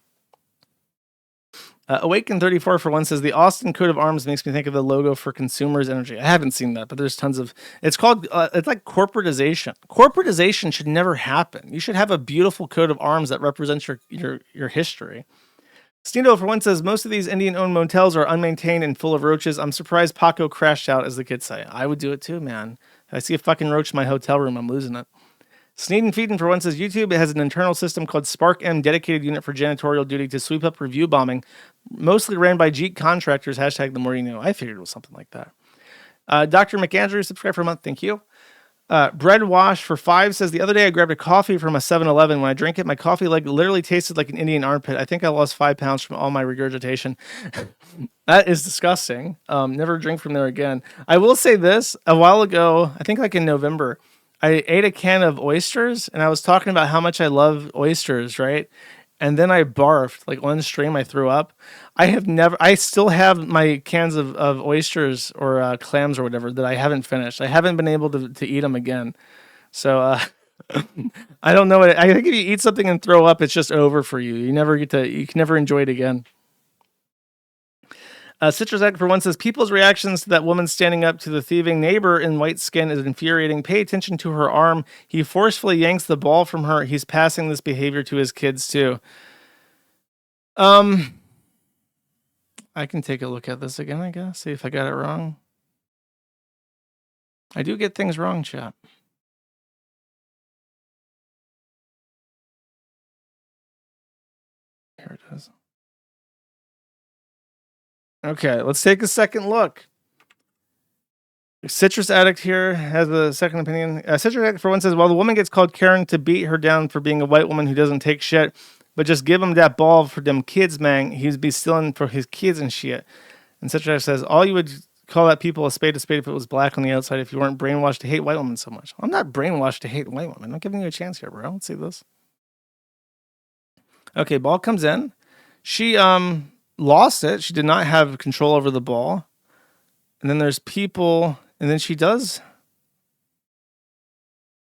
Awaken34 for 1 says, the Austin coat of arms makes me think of the logo for Consumers Energy. I haven't seen that, but there's tons of... It's called... it's like corporatization. Corporatization should never happen. You should have a beautiful coat of arms that represents your history. Steendo for 1 says, most of these Indian-owned motels are unmaintained and full of roaches. I'm surprised Paco crashed out, as the kids say. I would do it too, man. If I see a fucking roach in my hotel room, I'm losing it. Sneed and Feedin for 1 says, YouTube has an internal system called Spark M, dedicated unit for janitorial duty to sweep up review bombing, mostly ran by Jeet contractors, hashtag the more you know. I figured it was something like that. Dr. McAndrew, subscribe for a month. Thank you. Bread Wash for 5 says, the other day I grabbed a coffee from a 7-Eleven. When I drank it, my coffee literally tasted like an Indian armpit. I think I lost 5 pounds from all my regurgitation. That is disgusting. Never drink from there again. I will say this, a while ago, I think like in November, I ate a can of oysters and I was talking about how much I love oysters, right? And then I barfed, like on stream, I threw up. I still have my cans of oysters or clams or whatever that I haven't finished. I haven't been able to eat them again. So I don't know. I think if you eat something and throw up, it's just over for you. You can never enjoy it again. Citrus Egg for 1 says, people's reactions to that woman standing up to the thieving neighbor in white skin is infuriating. Pay attention to her arm. He forcefully yanks the ball from her. He's passing this behavior to his kids too. I can take a look at this again, I guess. See if I got it wrong. I do get things wrong, chat. Here it is. Okay, let's take a second look. Citrus Addict here has a second opinion. Citrus Addict for one says, while the woman gets called Karen to beat her down for being a white woman who doesn't take shit, but just give him that ball for them kids, man. He'd be stealing for his kids and shit. And Citrus Addict says, all you would call that people a spade if it was black on the outside if you weren't brainwashed to hate white women so much. I'm not brainwashed to hate white women. I'm giving you a chance here, bro. Let's see this. Okay, ball comes in. She lost it. She did not have control over the ball. And then there's people... And then she does.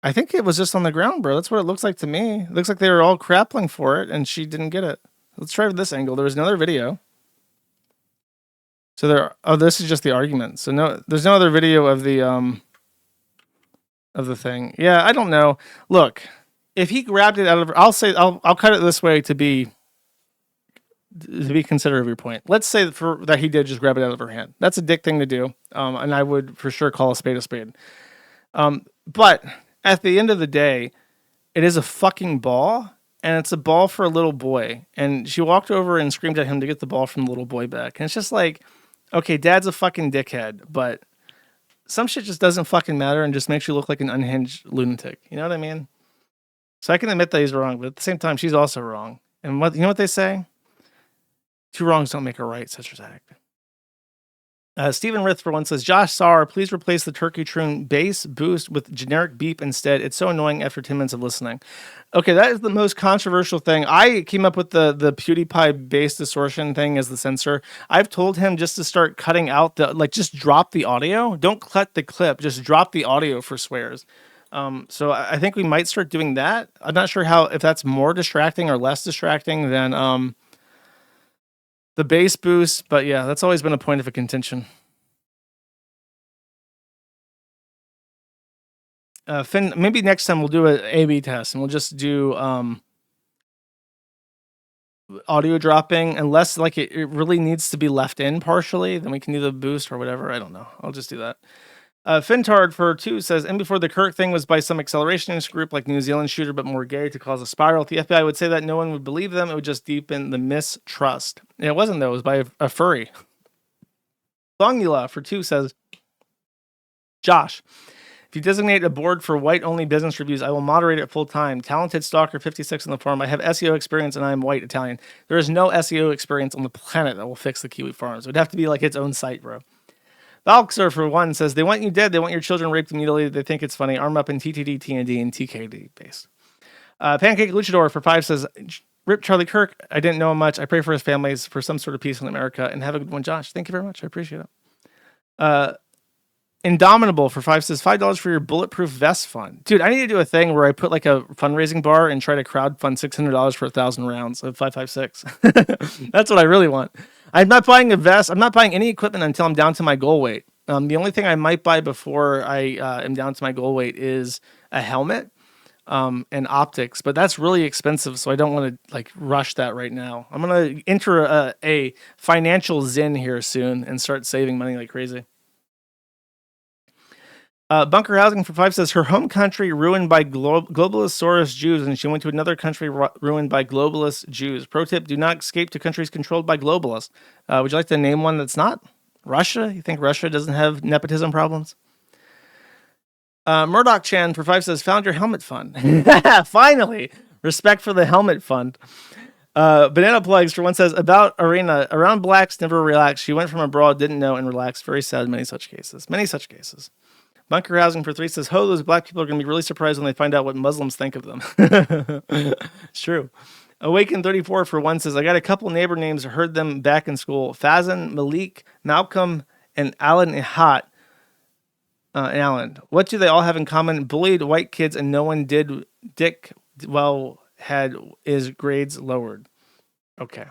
I think it was just on the ground, bro. That's what it looks like to me. It looks like they were all grappling for it, and she didn't get it. Let's try this angle. There was another video. So there. Oh, this is just the argument. So no, there's no other video of the thing. Yeah, I don't know. Look, if he grabbed it out of, I'll cut it this way to be considerate of your point. Let's say that he did just grab it out of her hand. That's a dick thing to do. And I would for sure call a spade a spade. But at the end of the day, it is a fucking ball, and it's a ball for a little boy. And she walked over and screamed at him to get the ball from the little boy back. And it's just like, okay, dad's a fucking dickhead, but some shit just doesn't fucking matter and just makes you look like an unhinged lunatic. You know what I mean? So I can admit that he's wrong, but at the same time, she's also wrong. And you know what they say? Two wrongs don't make a right, Citrus Addict. Stephen Rith, for one, says, Josh Sauer, please replace the Turkey Troon bass boost with generic beep instead. It's so annoying after 10 minutes of listening. Okay, that is the most controversial thing. I came up with the PewDiePie bass distortion thing as the censor. I've told him just to start cutting out just drop the audio. Don't cut the clip. Just drop the audio for swears. So I think we might start doing that. I'm not sure if that's more distracting or less distracting than... the bass boost, but yeah, that's always been a point of a contention. Finn, maybe next time we'll do an A/B test and we'll just do audio dropping, unless it really needs to be left in partially, then we can do the boost or whatever. I don't know. I'll just do that. Fintard for 2 says, and before the Kirk thing was by some accelerationist group like New Zealand shooter, but more gay to cause a spiral. If the FBI would say that, no one would believe them. It would just deepen the mistrust. It wasn't, though. It was by a furry. Bongula for 2 says, Josh, if you designate a board for white-only business reviews, I will moderate it full-time. Talented Stalker 56 in the forum. I have SEO experience and I am white Italian. There is no SEO experience on the planet that will fix the Kiwi Farms. It would have to be like its own site, bro. Valxer, for 1, says, they want you dead. They want your children raped and mutilated. They think it's funny. Arm up in TTD, TND, and TKD base. Pancake Luchador, for 5, says, rip Charlie Kirk. I didn't know him much. I pray for his families for some sort of peace in America. And have a good one, Josh. Thank you very much. I appreciate it. Indomitable, for 5, says, $5 for your bulletproof vest fund. Dude, I need to do a thing where I put a fundraising bar and try to crowdfund $600 for 1,000 rounds of 5.56. That's what I really want. I'm not buying a vest. I'm not buying any equipment until I'm down to my goal weight. The only thing I might buy before I am down to my goal weight is a helmet and optics, but that's really expensive, so I don't want to rush that right now. I'm going to enter a financial zen here soon and start saving money like crazy. Bunker Housing for 5 says, her home country ruined by globalist Soros Jews, and she went to another country ruined by globalist Jews. Pro tip, do not escape to countries controlled by globalists. Would you like to name one that's not? Russia? You think Russia doesn't have nepotism problems? Murdoch Chan for 5 says, found your helmet fund. Finally! Respect for the helmet fund. Banana Plugs for 1 says, about Iryna, around blacks, never relax. She went from abroad, didn't know, and relaxed. Very sad, many such cases. Many such cases. Bunker Housing for 3 says, ho, those black people are going to be really surprised when they find out what Muslims think of them. It's true. Awaken 34 for 1 says, I got a couple neighbor names, heard them back in school. Fazan, Malik, Malcolm, and Alan Ihat. Alan. What do they all have in common? Bullied white kids and no one did dick had his grades lowered. Okay.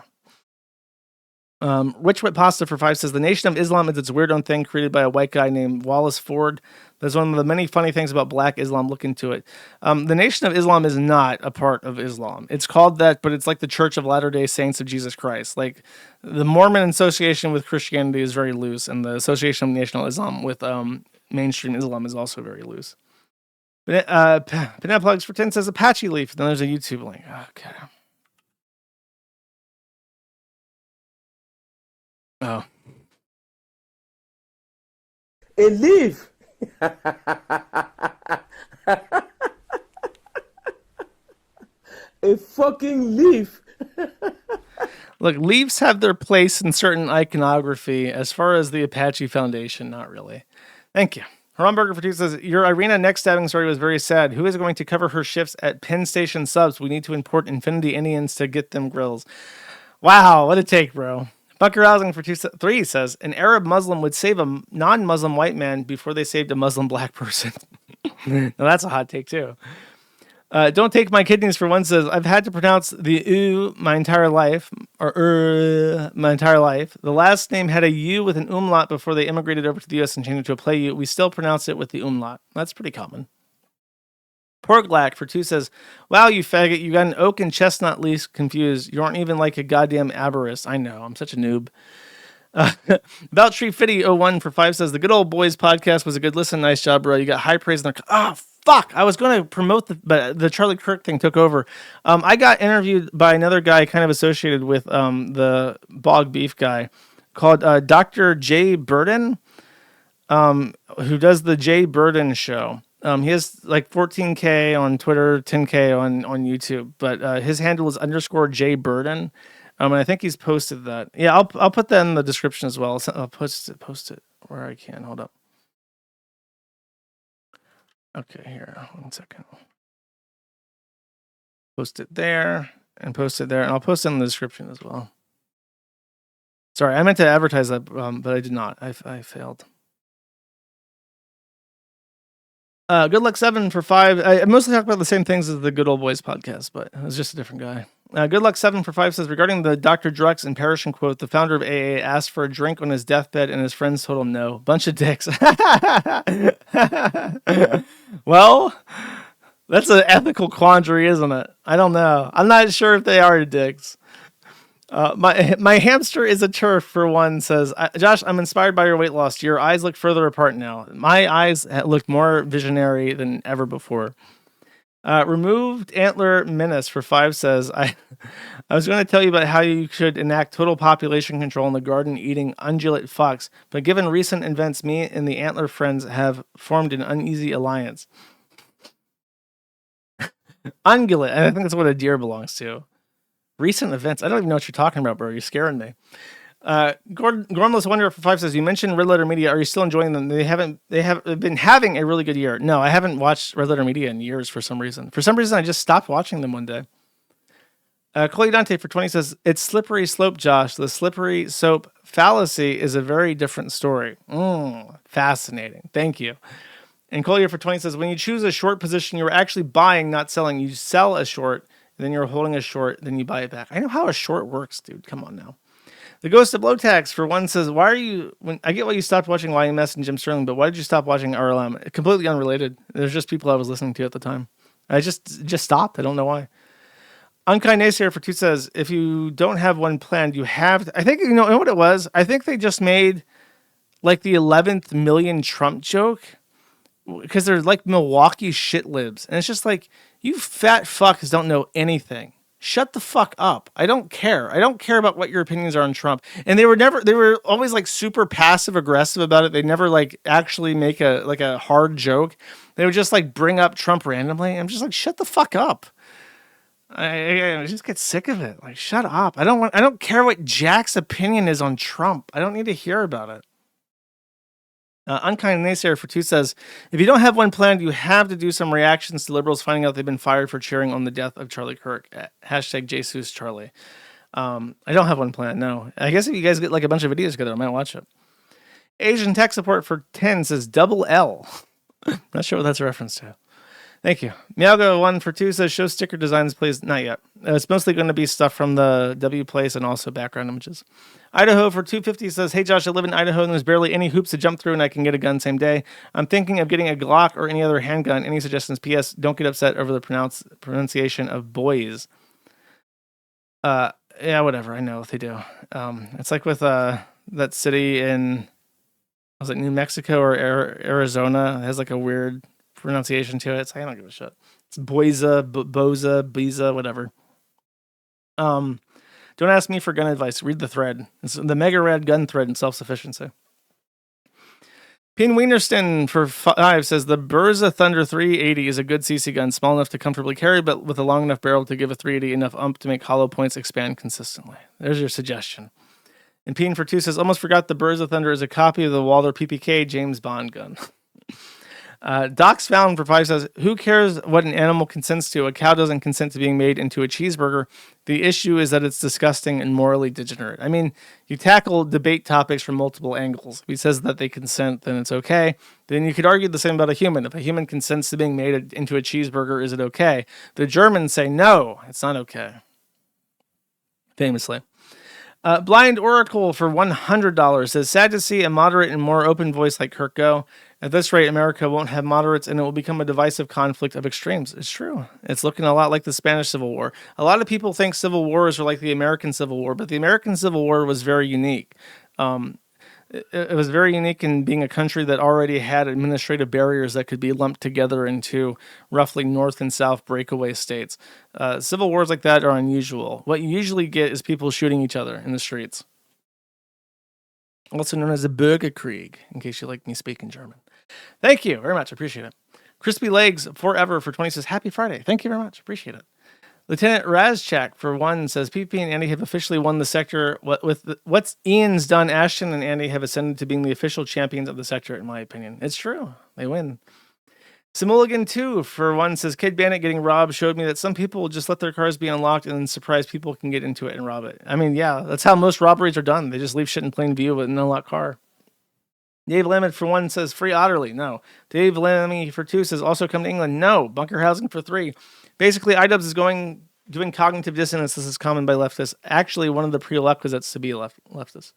Rich Wit Pasta for 5 says, the Nation of Islam is its weird own thing created by a white guy named Wallace Ford. That's one of the many funny things about black Islam. Look into it. The Nation of Islam is not a part of Islam. It's called that, but it's like the Church of Latter-day Saints of Jesus Christ. Like the Mormon association with Christianity is very loose, and the Association of National Islam with mainstream Islam is also very loose. Banana Plugs for 10 says Apache Leaf. Then there's a YouTube link. Okay. Oh. A leaf. A fucking leaf. Look, leaves have their place in certain iconography. As far as the Apache Foundation, not really. Thank you. Hornberger for 2 says, your Iryna neck stabbing story was very sad. Who is going to cover her shifts at Penn Station subs? We need to import Infinity Indians to get them grills. Wow, what a take, bro. Bunker Housing for 3 says, an Arab Muslim would save a non-Muslim white man before they saved a Muslim black person. Now that's a hot take, too. Don't take my kidneys for 1 says, I've had to pronounce the U my entire life, or my entire life. The last name had a U with an umlaut before they immigrated over to the US and changed it to a play U. We still pronounce it with the umlaut. That's pretty common. Porglack for 2 says, wow, you faggot, you got an oak and chestnut leaf confused. You aren't even like a goddamn aberrist. I know, I'm such a noob. About Tree Fitty 01 for 5 says, the Good Old Boys podcast was a good listen. Nice job, bro. You got high praise. Oh, fuck. I was going to promote but the Charlie Kirk thing took over. I got interviewed by another guy kind of associated with the Bog Beef guy called Dr. Jay Burden, who does the Jay Burden show. He has like 14K on Twitter, 10K on YouTube, but his handle is _Jay Burden. And I think he's posted that. Yeah, I'll put that in the description as well. I'll post it where I can. Hold up. Okay, here. 1 second. Post it there and post it there, and I'll post it in the description as well. Sorry, I meant to advertise that, but I did not. I failed. Good Luck 7 for 5. I mostly talk about the same things as the Good Old Boys podcast, but it was just a different guy. Good Luck 7 for 5 says, regarding the Dr. Drux and Parishon quote, the founder of AA asked for a drink on his deathbed and his friends told him no. Bunch of dicks. Well, that's an ethical quandary, isn't it? I don't know. I'm not sure if they are dicks. My hamster is a turf for 1 says, Josh, I'm inspired by your weight loss. Your eyes look further apart now. My eyes look more visionary than ever before. Removed Antler Menace for 5 says, I was going to tell you about how you should enact total population control in the garden eating ungulate fox, but given recent events, me and the Antler friends have formed an uneasy alliance. Ungulate, I think that's what a deer belongs to. Recent events. I don't even know what you're talking about, bro. You're scaring me. Gormless Wonder for 5 says, you mentioned Red Letter Media. Are you still enjoying them? They have been having a really good year. No, I haven't watched Red Letter Media in years for some reason. For some reason, I just stopped watching them one day. Chloe Dante for 20 says, it's slippery slope, Josh. The slippery soap fallacy is a very different story. Fascinating. Thank you. And Collier for 20 says, when you choose a short position, you're actually buying, not selling. You sell a short, then you're holding a short, then you buy it back. I know how a short works, dude. Come on now. The Ghost of Blowtax for 1 says, why are you, I get why you stopped watching YMS and Jim Sterling, but why did you stop watching RLM? Completely unrelated. There's just people I was listening to at the time. I just stopped. I don't know why. Unkind Naysayer for 2 says, if you don't have one planned, you have to, I think, you know what it was? I think they just made like the 11th million Trump joke because they're like Milwaukee shit libs. And it's just like, you fat fucks don't know anything. Shut the fuck up. I don't care. I don't care about what your opinions are on Trump. And they were always like super passive aggressive about it. They never like actually make a hard joke. They would just like bring up Trump randomly. I'm just like, shut the fuck up. I just get sick of it. Like, shut up. I don't care what Jack's opinion is on Trump. I don't need to hear about it. Unkind Naysayer for 2 says, if you don't have one planned, you have to do some reactions to liberals finding out they've been fired for cheering on the death of Charlie Kirk. Hashtag Jesus Charlie. I don't have one planned, no. I guess if you guys get like a bunch of videos together, I might watch it. Asian Tech Support for 10 says double L. Not sure what that's a reference to. Thank you. Meowgo1 for 2 says, show sticker designs, please. Not yet. It's mostly going to be stuff from the W Place and also background images. Idaho for 250 says, hey Josh, I live in Idaho and there's barely any hoops to jump through and I can get a gun same day. I'm thinking of getting a Glock or any other handgun. Any suggestions? P.S. Don't get upset over the pronunciation of boys. Yeah, whatever. I know what they do. It's like with that city in, was it New Mexico or Arizona? It has like a weird pronunciation to it. So I don't give a shit. It's Boisa, Boza, Biza, whatever. Don't Don't ask me for gun advice. Read the thread. It's the mega rad gun thread and self-sufficiency. Pin Wienerston for 5 says the Berza Thunder 380 is a good CC gun, small enough to comfortably carry, but with a long enough barrel to give a 380 enough ump to make hollow points expand consistently. There's your suggestion. And Pin for 2 says, almost forgot the Berza Thunder is a copy of the Walther PPK James Bond gun. Docs Found for 5 says, who cares what an animal consents to? A cow doesn't consent to being made into a cheeseburger. The issue is that it's disgusting and morally degenerate. I mean, you tackle debate topics from multiple angles. If he says that they consent, then it's okay. Then you could argue the same about a human. If a human consents to being made into a cheeseburger, is it okay? The Germans say, no, it's not okay. Famously. Blind Oracle for $100 says, sad to see a moderate and more open voice like Kirk go. At this rate, America won't have moderates and it will become a divisive conflict of extremes. It's true. It's looking a lot like the Spanish Civil War. A lot of people think civil wars are like the American Civil War, but the American Civil War was very unique. It was very unique in being a country that already had administrative barriers that could be lumped together into roughly North and South breakaway states. Civil wars like that are unusual. What you usually get is people shooting each other in the streets. Also known as a Bürgerkrieg, in case you like me speaking German. Thank you very much. Appreciate it. Crispy Legs Forever for 20 says, happy Friday. Thank you very much. Appreciate it. Lieutenant Razchak for 1 says, PPP and Andy have officially won the sector. What's Ian's done, Ashton and Andy have ascended to being the official champions of the sector, in my opinion. It's true. They win. Simuligan 2 for 1 says, Kid Bandit getting robbed showed me that some people will just let their cars be unlocked and then surprise people can get into it and rob it. I mean, yeah, that's how most robberies are done. They just leave shit in plain view with an unlocked car. Dave Lemon for 1 says, free Otterly. No. Dave Lemmy for 2 says, also come to England. No. Bunker Housing for 3. Basically, iDubbbz is doing cognitive dissonance. This is common by leftists. Actually, one of the prerequisites to be a leftist.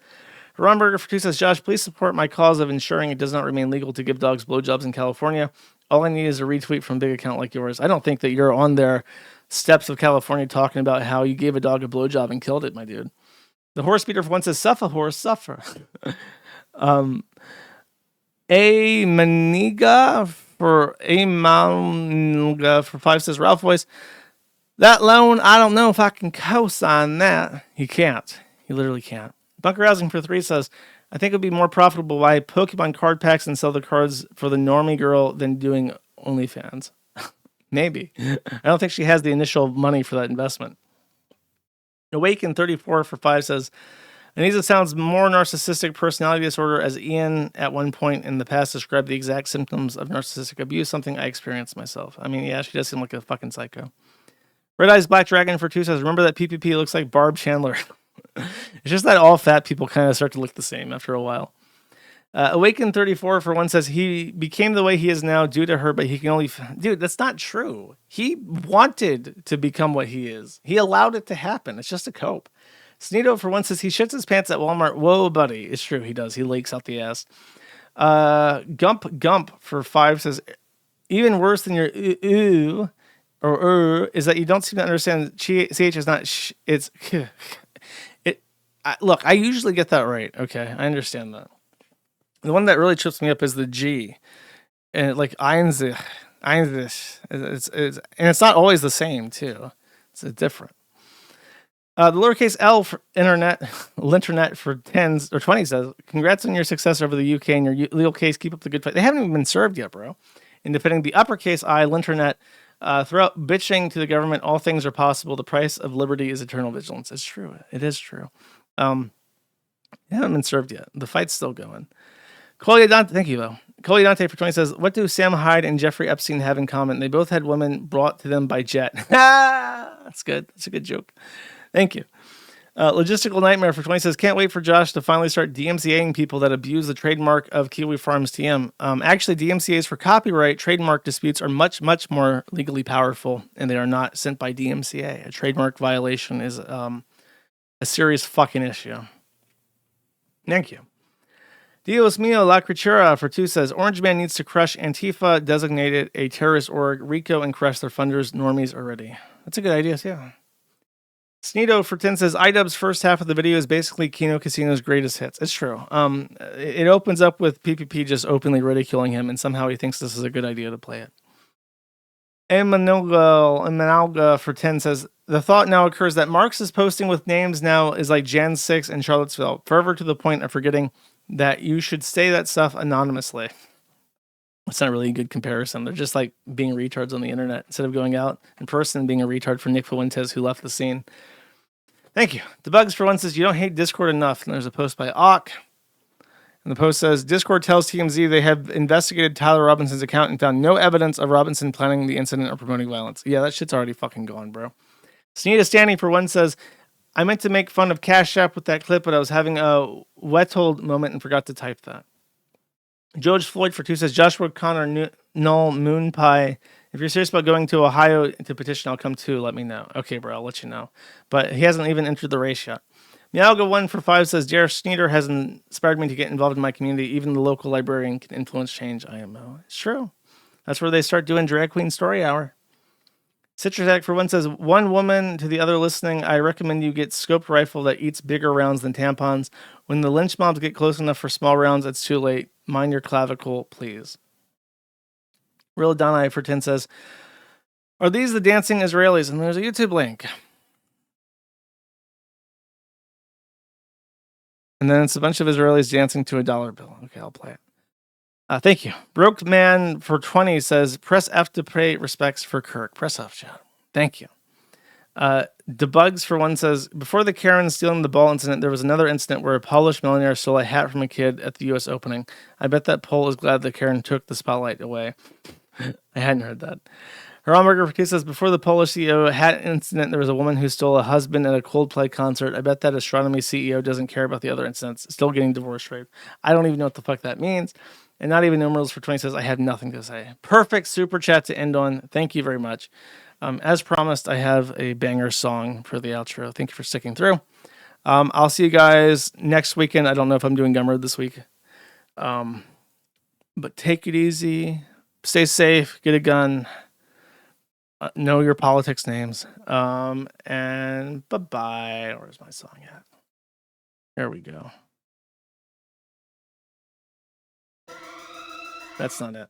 Romberger for 2 says, Josh, please support my cause of ensuring it does not remain legal to give dogs blowjobs in California. All I need is a retweet from a big account like yours. I don't think that you're on their steps of California talking about how you gave a dog a blowjob and killed it, my dude. The Horse Beater for 1 says, suffer, horse, suffer. A Maniga for 5 says, Ralph Voice, that loan, I don't know if I can co-sign that. He can't. He literally can't. Bunker Housing for 3 says, I think it would be more profitable to buy Pokemon card packs and sell the cards for the normie girl than doing OnlyFans. Maybe. I don't think she has the initial money for that investment. Awaken 34 for 5 says, Anisa sounds more narcissistic personality disorder, as Ian at one point in the past described the exact symptoms of narcissistic abuse, something I experienced myself. I mean, yeah, she does seem like a fucking psycho. Red Eyes Black Dragon for 2 says, remember that PPP looks like Barb Chandler. It's just that all fat people kind of start to look the same after a while. Awaken 34 for 1 says, he became the way he is now due to her, but he can only... Dude, that's not true. He wanted to become what he is. He allowed it to happen. It's just a cope. Sneedo for 1 says, he shits his pants at Walmart. Whoa, buddy. It's true. He does. He leaks out the ass. Gump for 5 says, even worse than your ooh or is that you don't seem to understand CH is not it's look, I usually get that right. Okay, I understand that. The one that really trips me up is the G, and like Einzig, and it's not always the same too. It's different. The lowercase L for Linternet for 10s or 20 says, congrats on your success over the UK and your legal case. Keep up the good fight. They haven't even been served yet, bro. In defending the uppercase I, Linternet, throughout bitching to the government, all things are possible. The price of liberty is eternal vigilance. It's true. It is true. They haven't been served yet. The fight's still going. Collier Dante, thank you, though. Collier Dante for 20 says, what do Sam Hyde and Jeffrey Epstein have in common? They both had women brought to them by jet. That's good. That's a good joke. Thank you. Logistical Nightmare for 20 says, can't wait for Josh to finally start DMCAing people that abuse the trademark of Kiwi Farms TM. Actually, DMCAs for copyright trademark disputes are much, much more legally powerful, and they are not sent by DMCA. A trademark violation is a serious fucking issue. Thank you. Dios mío, La Criatura for 2 says, Orange Man needs to crush Antifa, designated a terrorist org, RICO, and crush their funders, normies already. That's a good idea, too. Sneedo for 10 says, iDubbbz's first half of the video is basically Kino Casino's greatest hits. It's true. It opens up with PPP just openly ridiculing him, and somehow he thinks this is a good idea to play it. Emanalga for 10 says, the thought now occurs that Marx's posting with names now is like Jan 6 and Charlottesville, further to the point of forgetting that you should say that stuff anonymously. It's not really a good comparison. They're just like being retards on the internet instead of going out in person and being a retard for Nick Fuentes, who left the scene. Thank you. Debugs for one says, you don't hate Discord enough. And there's a post by Ock. And the post says, Discord tells TMZ they have investigated Tyler Robinson's account and found no evidence of Robinson planning the incident or promoting violence. Yeah, that shit's already fucking gone, bro. Sneeda Standing for one says, I meant to make fun of Cash App with that clip, but I was having a wethold moment and forgot to type that. George Floyd for 2 says, Joshua Connor Null Moon Pie. If you're serious about going to Ohio to petition, I'll come too. Let me know. Okay, bro, I'll let you know. But he hasn't even entered the race yet. Meowga 1 for 5 says, Jersh Sneeder has inspired me to get involved in my community. Even the local librarian can influence change. IMO. It's true. That's where they start doing Drag Queen Story Hour. Citrus for 1 says, one woman to the other listening, I recommend you get scoped rifle that eats bigger rounds than tampons. When the lynch mobs get close enough for small rounds, it's too late. Mind your clavicle, please. Real Donai for 10 says, are these the dancing Israelis? And there's a YouTube link. And then it's a bunch of Israelis dancing to a dollar bill. Okay, I'll play it. Thank you. Broke Man for 20 says, press F to pay respects for Kirk. Press F, chat. Thank you. Debugs for 1 says, before the Karen stealing the ball incident, there was another incident where a Polish millionaire stole a hat from a kid at the U.S. opening. I bet that Pole is glad that Karen took the spotlight away. I hadn't heard that. Hamburger for 2 says, before the Polish CEO hat incident, there was a woman who stole a husband at a Coldplay concert. I bet that astronomy CEO doesn't care about the other incidents. Still getting divorced rate. I don't even know what the fuck that means. And not even numerals for 20 says, I have nothing to say. Perfect super chat to end on. Thank you very much. As promised, I have a banger song for the outro. Thank you for sticking through. I'll see you guys next weekend. I don't know if I'm doing Gumroad this week. But take it easy. Stay safe. Get a gun. Know your politics names. And bye-bye. Where's my song at? There we go. That's not it.